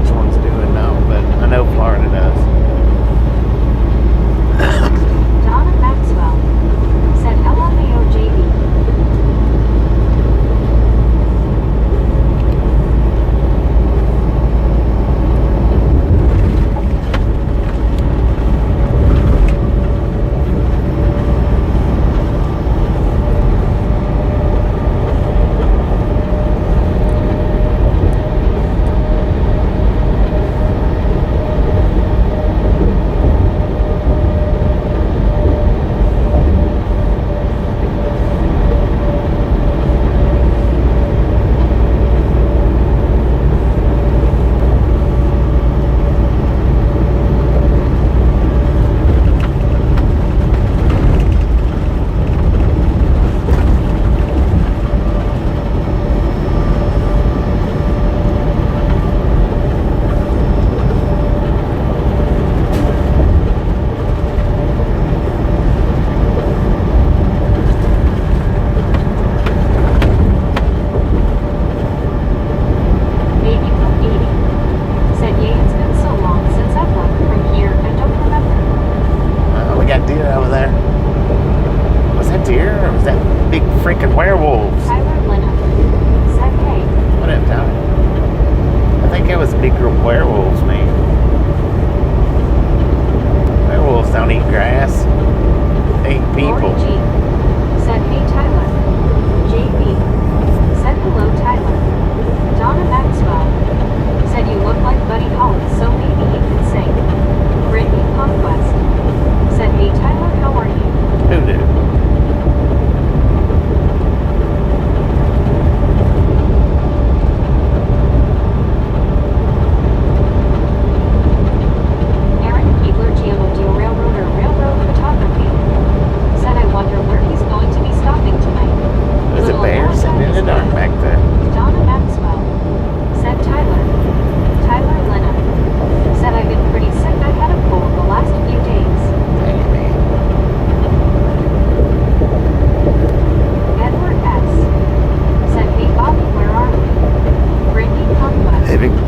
which ones do and don't, but I know Florida does. Donna Maxwell said LMAO JB.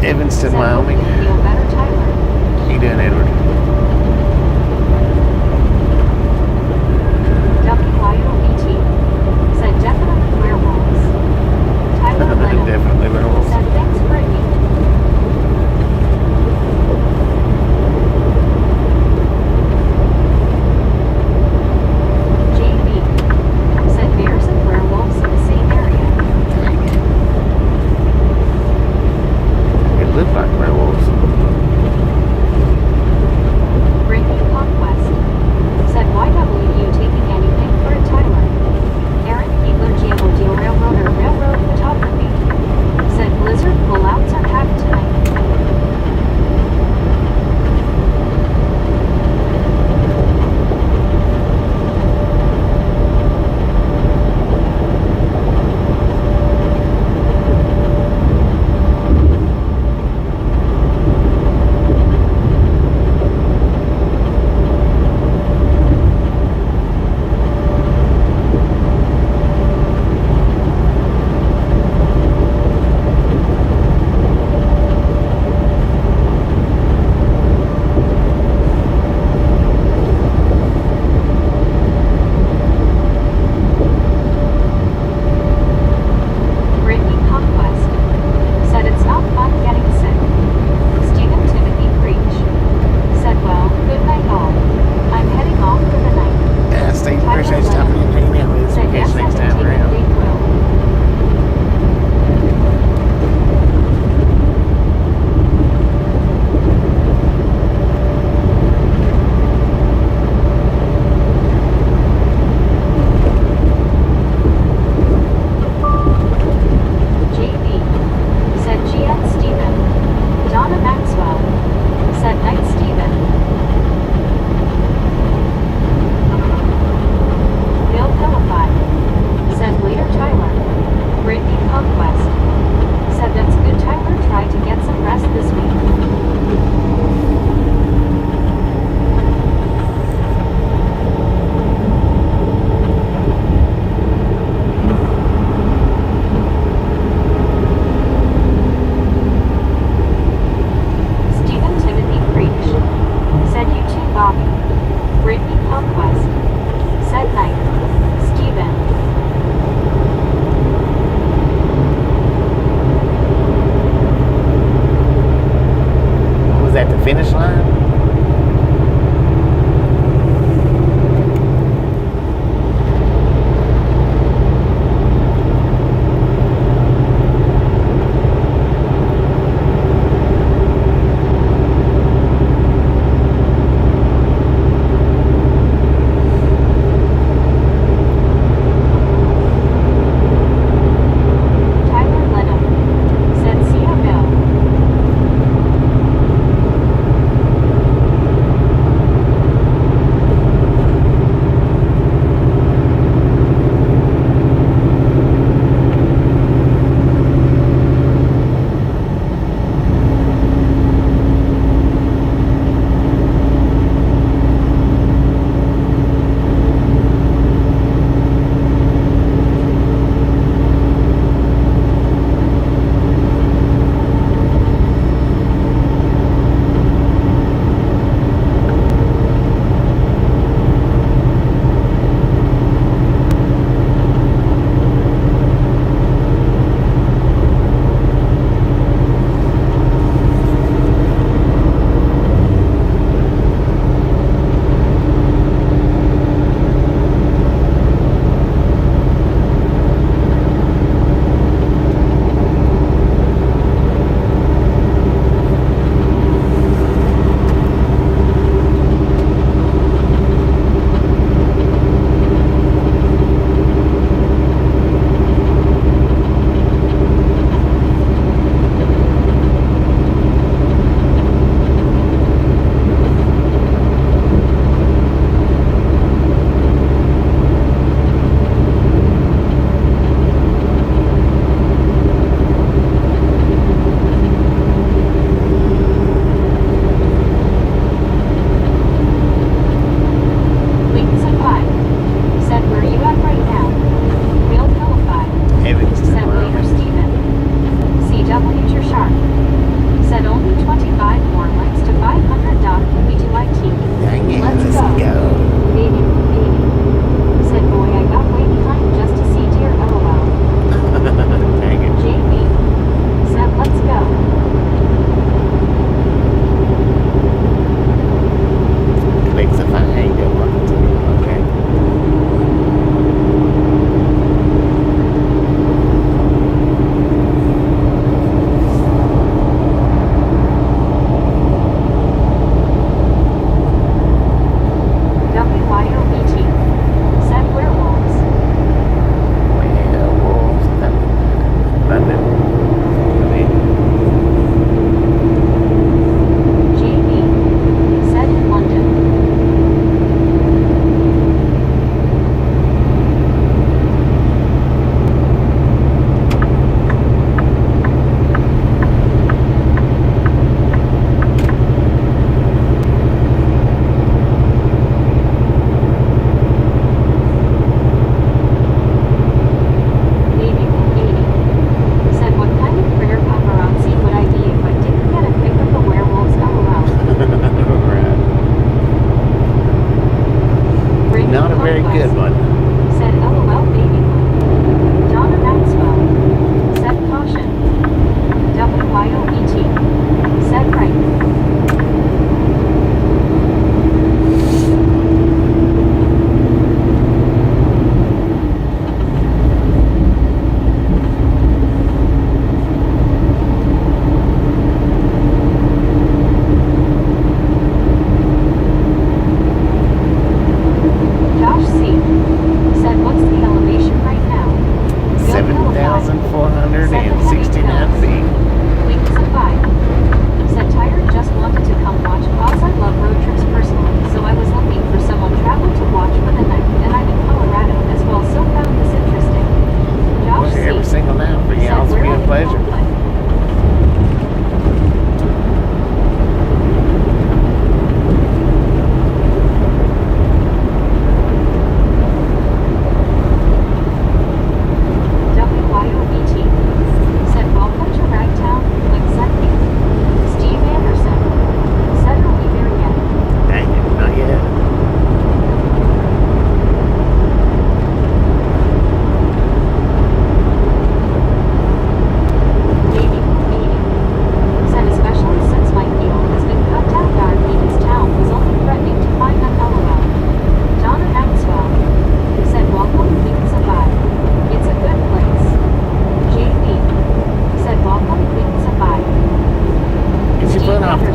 Evanston, Wyoming. How you doing, Edward? WYOBT said definitely werewolves. Tyler Lennon Definitely werewolves. said thanks, Brittany. JB said bears and werewolves in the same area. It looked like werewolves. finish line? Tyler Lenham said, "See you go."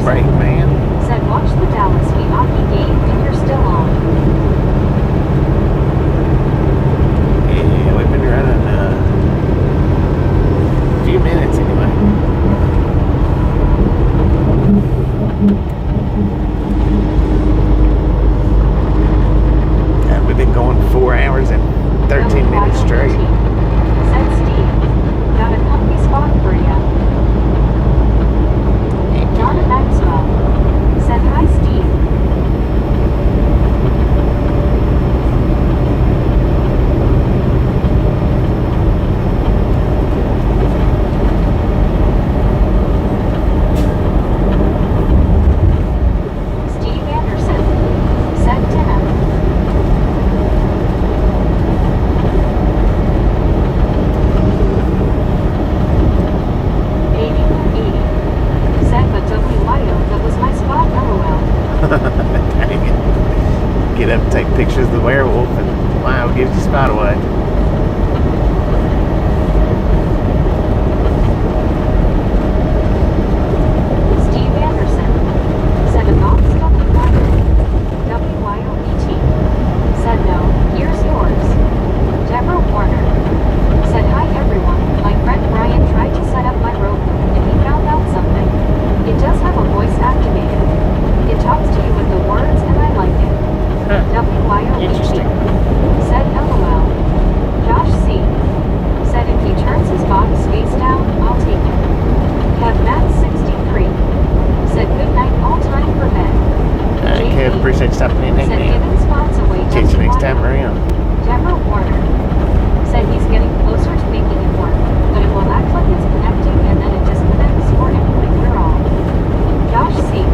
break, man. Said watch the Dallas v hockey game and you're still on. Yeah, we've been running a few minutes anyway. We've been going 4 hours and 13 minutes straight. Said Steve, got a comfy spot for ya. Donna Maxwell said hi Steve. Steve Anderson said Tina. Said, but WYO, that was my spot, LOL. Dang it. Get up and take pictures of the werewolf and wow, gives your spot away. Steve Anderson said, a box WYOET. Said, no, here's yours. Deborah Warner said, hi everyone, my friend Brian tried to set up my rope and he found out something. It does have a voice activated. It talks to you with the words and I like it. WYOET Interesting. said LOL. Josh C said if he turns his box face down, I'll take it. Kev Matt 63 said good night all time for bed. Kev, appreciate you stopping in. Said giving spots away. Catch you next time around. Deborah Warner said he's getting closer to making it work, but it will act like it's connecting and then it disconnects or anyway you're all. Josh C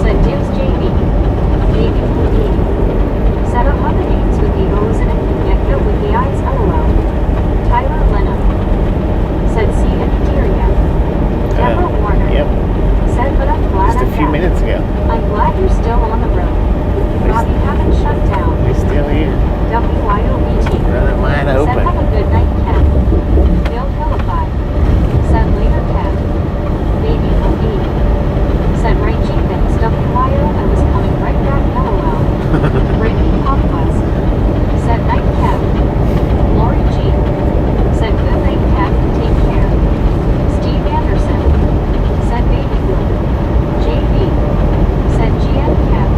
said Dibs JV. Baby Lee said a holidays with the O's in it and get good with the eyes LOL. Tyler Lenham said see any deer yet. Deborah Warner Yep, said but I'm glad just a I'm few back. minutes ago. I'm glad you're still on the road. Bobby haven't shut down. We're still here. WYOET Running wide said have open. a good night, Cat. Bill Philippi said later, Cat. Baby from E said right Jenkins WYO I was coming right back LOL. Brittany Conquest said night, Cat. Lori G said good night, Cat. Take care. Steve Anderson said baby blue. JV said GN Cat.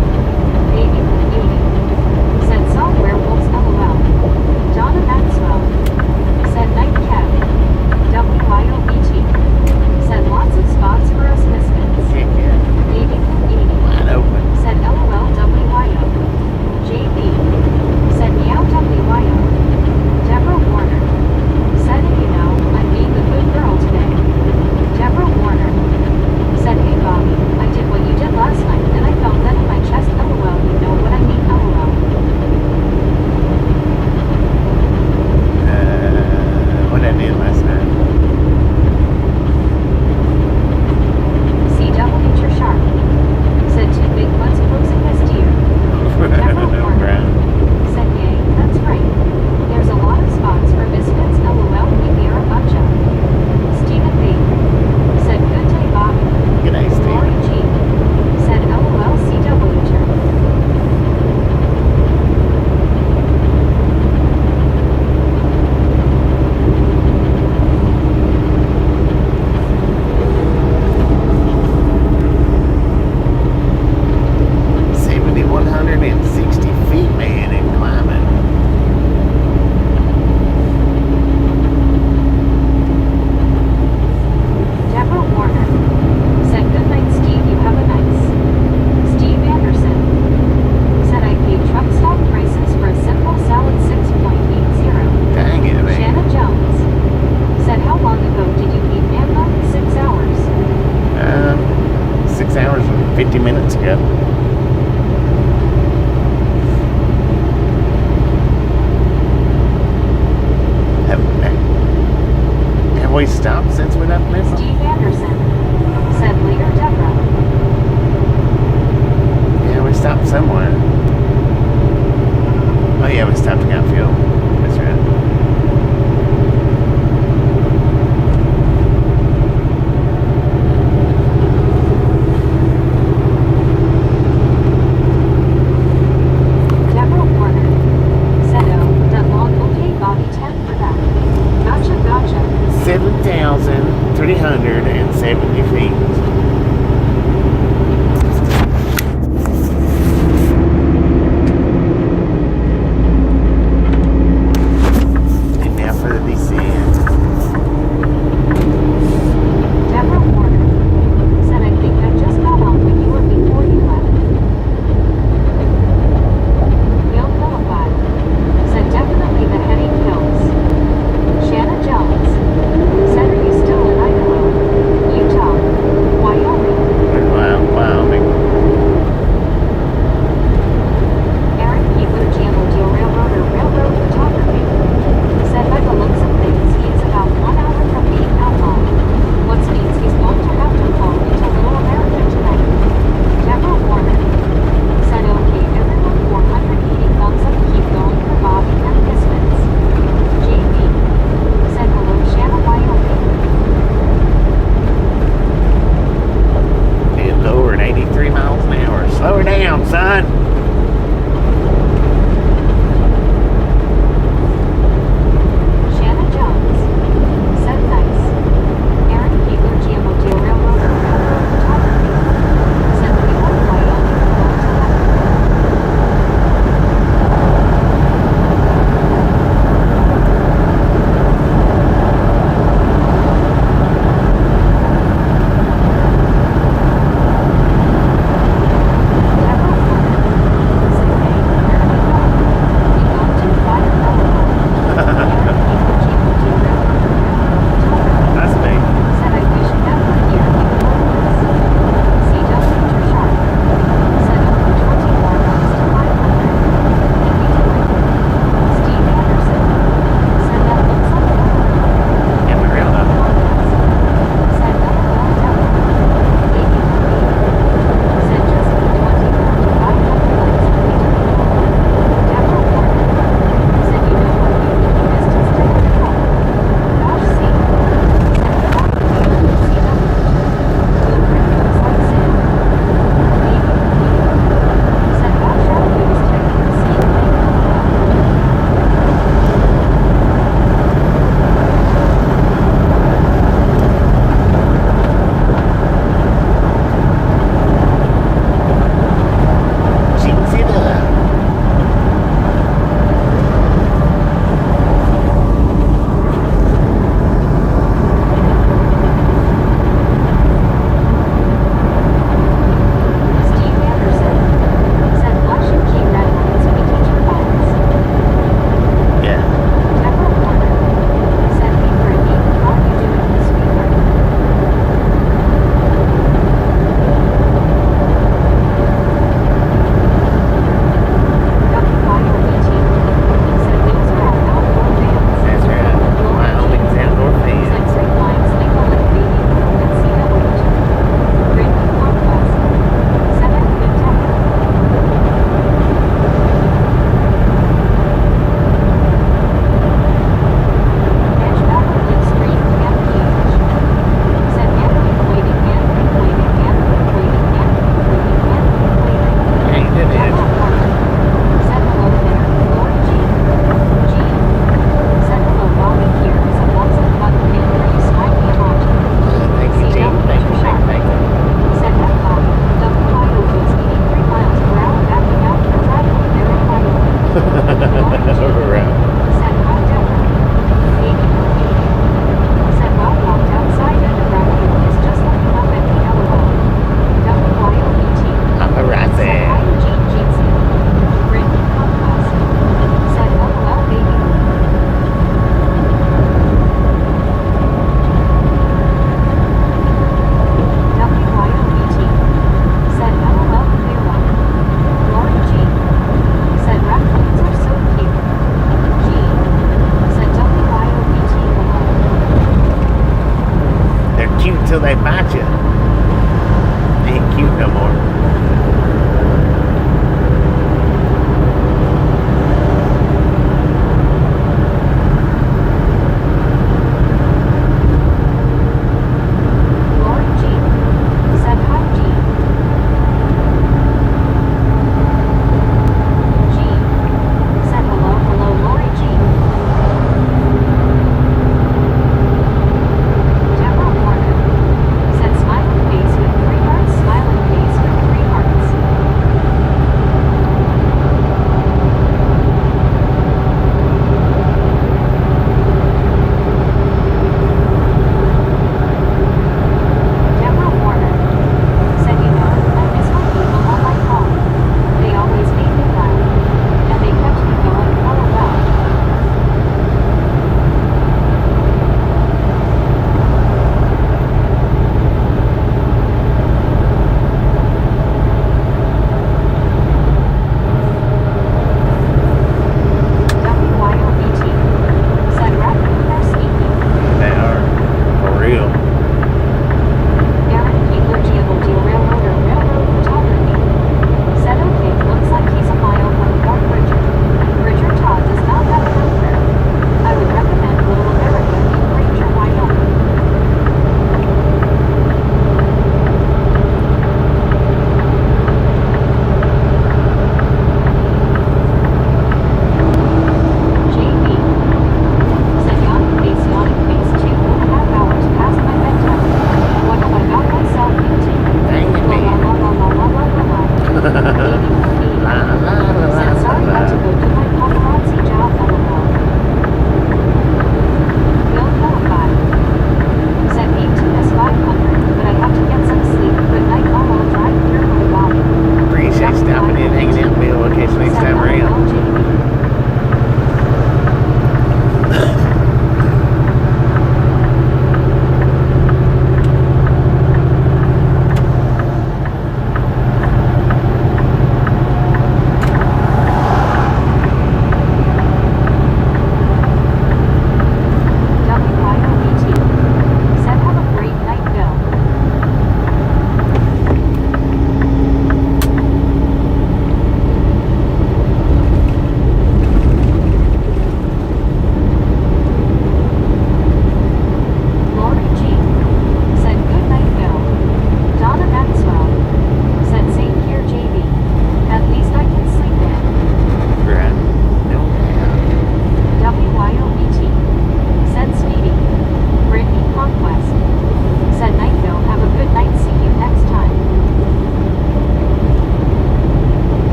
Baby blue 80 said saw werewolves LOL. Donna Maxwell said nightcap. WYOET said lots of spots for us misfits. Heck yeah. Baby Blue 80 Wide open. said LOL WYO. JB said meow WYO. Deborah Warner said hey you know, I'm being the good girl today. Deborah Warner said hey Bobby, I did what you did last night and I felt that in my chest LOL you know what I mean LOL. What I did last night. CW Nature Shark said two big butts posing as deer. Deborah Warner said yay, that's right. There's a lot of spots for misfits LOL we are a bunch of. Stephen B said good day Bobby. Good night, Steve. Lori G said LOL CW turn. we stopped since we left Nampa? Steve Anderson said later Deborah. Yeah, we stopped somewhere. Oh yeah, we stopped and got fuel. That's right. son. Shanna Jones. Said nice. Aaron Keeler GMO2 Railroad Photography. Said we want Wyoming Road to Heaven. Deborah Ford.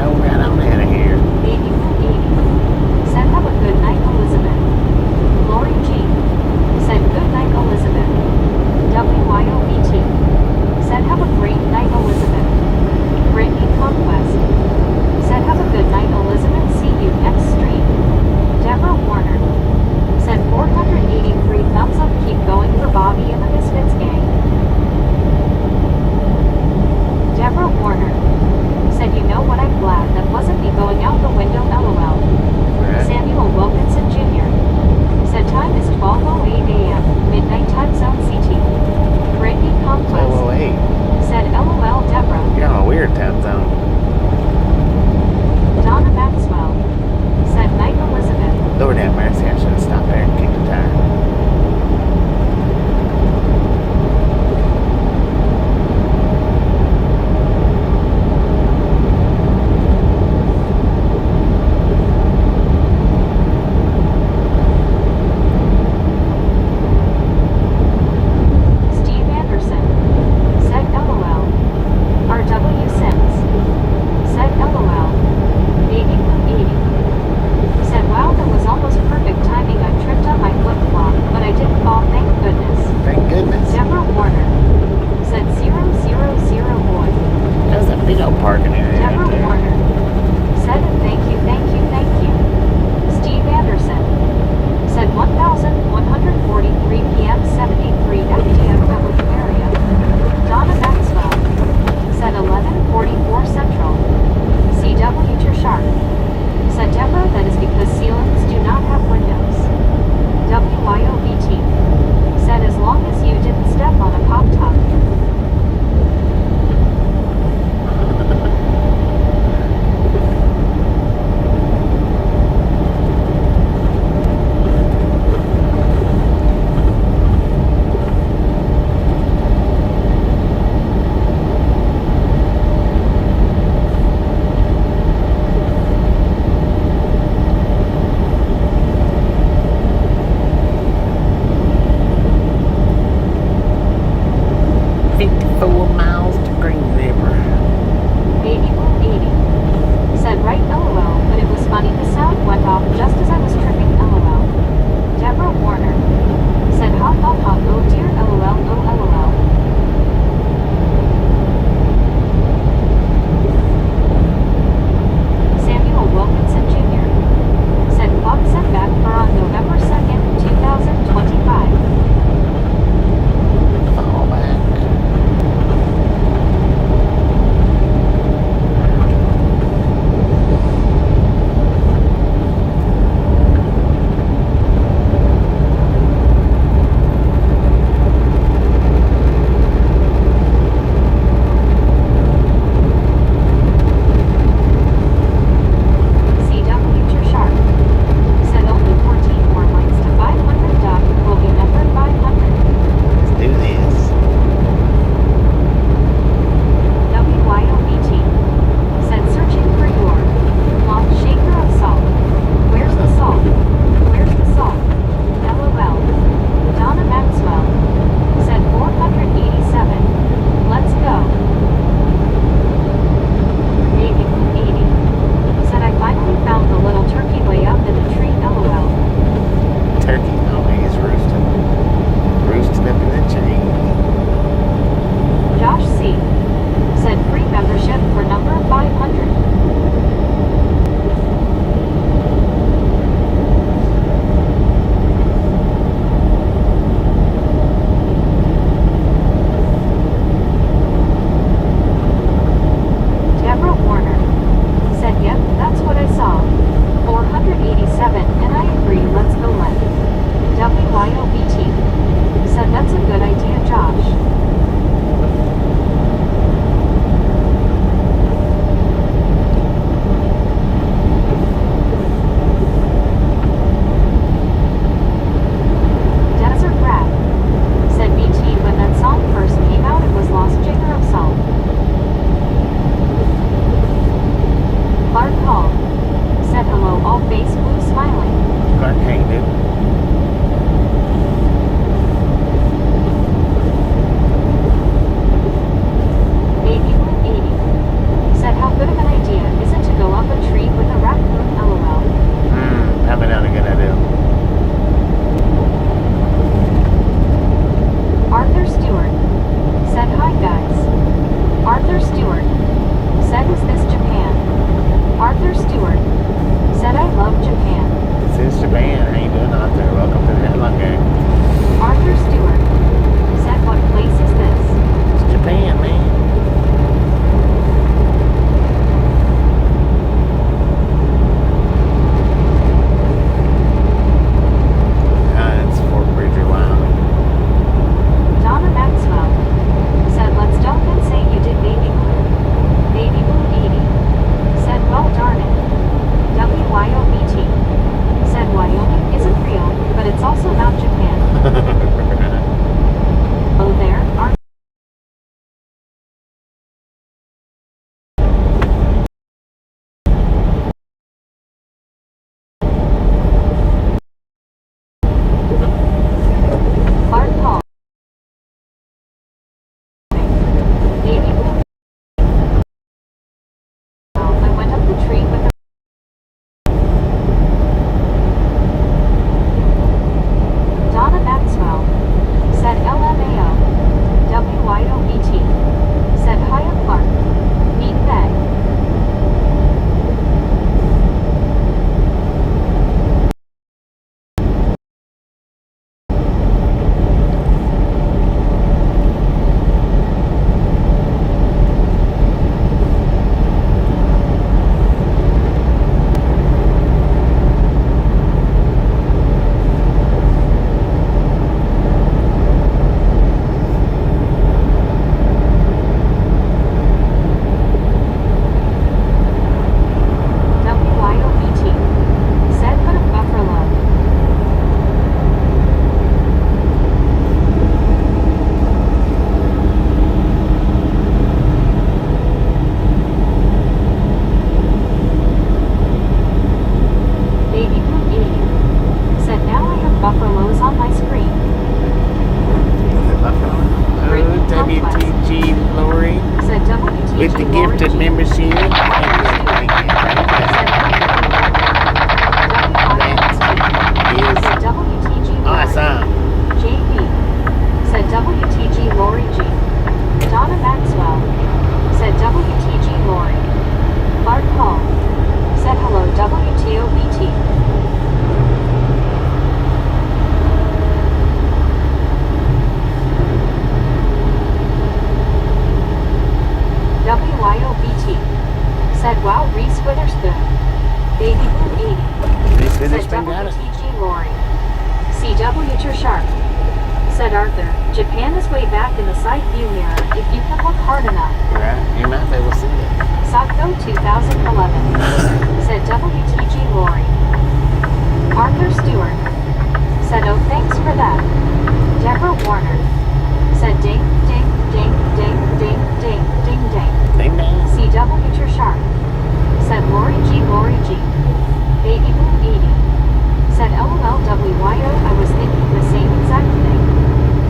Oh, got on out of here. Baby Blue 80 said have a good night, Elizabeth. Lori G said good night, Elizabeth. WYOBT said have a great night, Elizabeth. Brittany Conquest said have a good night, Elizabeth. See you next stream. Deborah Warner said 483 thumbs up. Keep going for Bobby and the Misfits gang. Deborah Warner said, you know what, I'm glad that wasn't the Witherspoon. Baby Blue 80. This Said Witherspoon got it. WTG Lori. CW to Sharp. Said Arthur. Japan is way back in the side view mirror if you can look hard enough. Right, you might be able to see it. Sako 2011. Said WTG Lori. Arthur Stewart. Said oh thanks for that. Deborah Warner. Said ding, ding, ding, ding, ding, ding, ding, ding. Ding ding. CW to Sharp. Said Lori G, Lori G. Baby Blue 80. Said LOLWYO, I was thinking the same exact thing.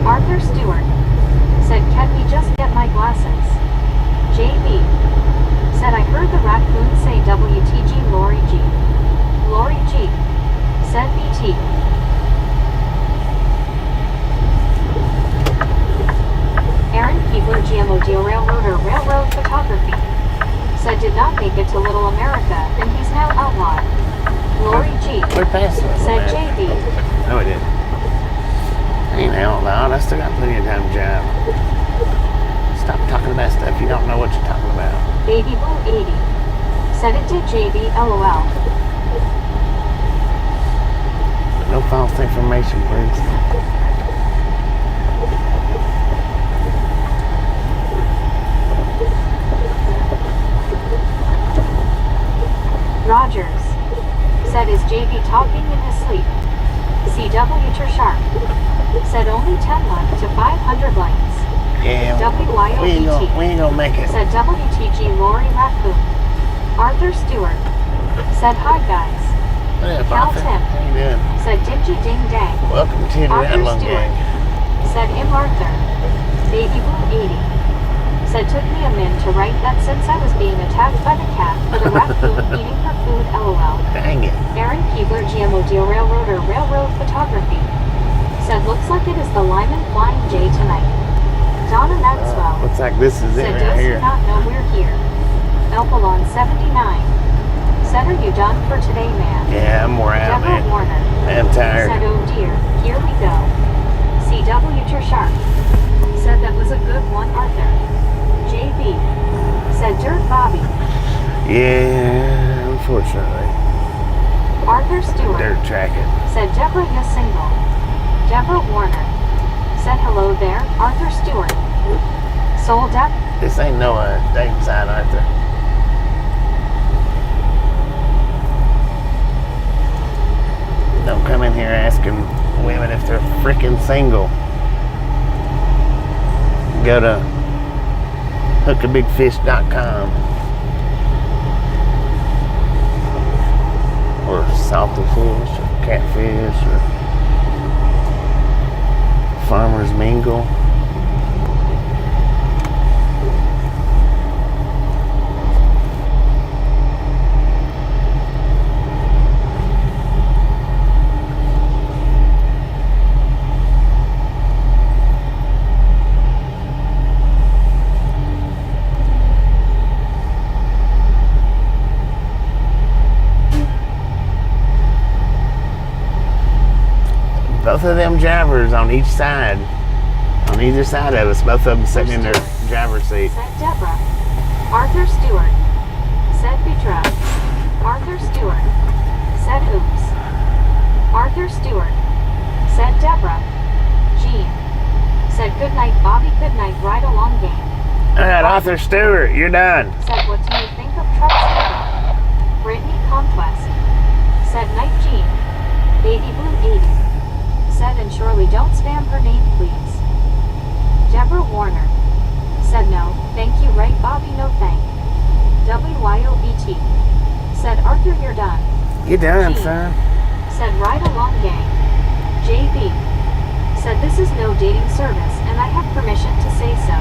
Arthur Stewart. Said can we just get my glasses? JB. Said I heard the raccoon say WTG Lori G. Lori G. Said BT. Aaron Keebler GMO Deal Railroader Railroad Photography. Said did not make it to Little America and he's now outlawed. Lori G. We're past it. Said JB. No, we didn't. I ain't outlawed. I still got plenty of time to job. Stop talking about stuff you don't know what you're talking about. Baby Blue 80. Said it did JB LOL. No false information, please. Rogers. Said is JB talking in his sleep? CW Sharp. Said only 10 left to 500 likes. Yeah, WYOBT. we ain't gonna make it. Said WTG Lori Raccoon. Arthur Stewart. Said hi guys. What up, Cal Arthur? Tim. How you doing? Said dingy ding dang. Welcome to the Arthur Redlung Stewart. Gang. Said Im Arthur. Baby Blue 80. Said took me a min to write that since I was being attacked by the cat for the raccoon eating her food LOL. Dang it. Aaron Keebler GMO Deal Railroader Railroad Photography. Said looks like it is the Lyman Flying J tonight. Donna Maxwell. Looks like this is it Said right does here. you not know we're here? Elpalon 79. Said are you done for today man? Yeah, I'm wore out, Deborah man. Warner. I'm tired. Said oh dear, here we go. CW Sharp. Said that was a good one Arthur. JB. Said Dirt Bobby. Yeah, unfortunately. Arthur Stewart. Dirt tracking. Said Deborah you're single. Deborah Warner. Said hello there, Arthur Stewart. Soul Dep. This ain't no dating site, Arthur. Don't come in here asking women if they're freaking single. Go to hookabigfish.com or salty fish or catfish or farmer's mingle. Both of them drivers on each side, on either side of us, both of them sitting in their driver's seat. Said Deborah. Arthur Stewart. Said Petra. Arthur Stewart. Said oops. Arthur Stewart. Said Deborah. Jean. Said good night Bobby, good night ride along game. All right, Arthur Stewart, you're done. Said what do you think of Truck Stewart? Brittany Conquest. Said night Jean. Baby Blue 80. Said and surely don't spam her name please. Deborah Warner. Said no, thank you right Bobby no thank. WYOBT. Said Arthur you're done. You're done, Jean. son. Said ride along gang. JB. Said this is no dating service and I have permission to say so.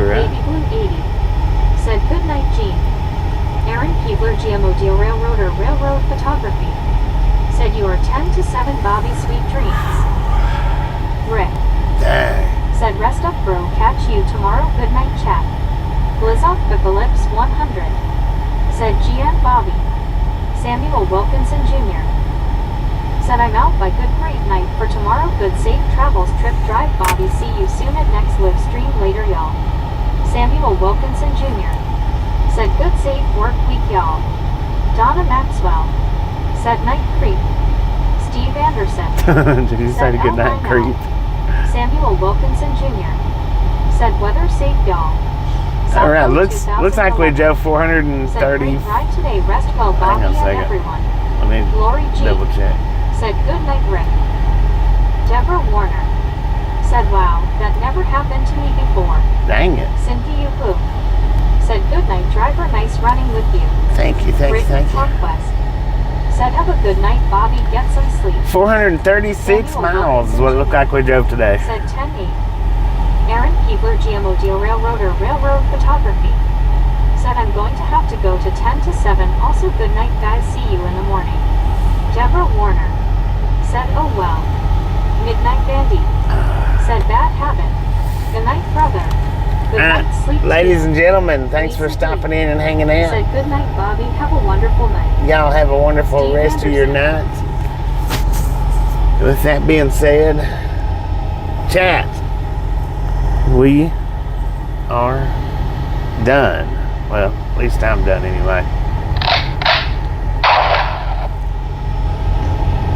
Right. Baby Blue 80. Said good night Jean. Aaron Keebler GMO Deal Railroader Railroad Photography. Said you are 10 to 7 Bobby sweet dreams. Rick. Dang. Said rest up bro catch you tomorrow good night chat. Blizzoff Eclipse 100. Said GN Bobby. Samuel Wilkinson Jr. Said I'm out by good great night for tomorrow good safe travels trip drive Bobby see you soon at next live stream later y'all. Samuel Wilkinson Jr. Said good safe work week y'all. Donna Maxwell. Said night creep. Steve Anderson. Did you say good night, creep? Samuel Wilkinson Jr. Said weather safe, y'all. All right, looks like we drove 430. Said great ride today. Rest well, Bobby Hang on a and second. everyone. Let me Lori G. double check. Said good night, Rick. Deborah Warner. Said wow, that never happened to me before. Dang it. Cynthia Who. Said good night, driver. Nice running with you. Thank you. Brittany Conquest. Said have a good night, Bobby. Get some sleep. 436 miles is what it looked like we drove today. Said 10-8. Aaron Keebler, GMO Deal Railroader, Railroad Photography. Said I'm going to have to go to 10 to 7. Also good night, guys. See you in the morning. Deborah Warner. Said oh well. Midnight Bandy. Said bad habit. Good night, brother. Good night, sleep. Ladies and gentlemen, thanks for stopping in and hanging out. Said good night, Bobby. Have a wonderful night. Y'all have a wonderful Steve rest of your Anderson. night. With that being said, chat, we are done. Well, at least I'm done anyway.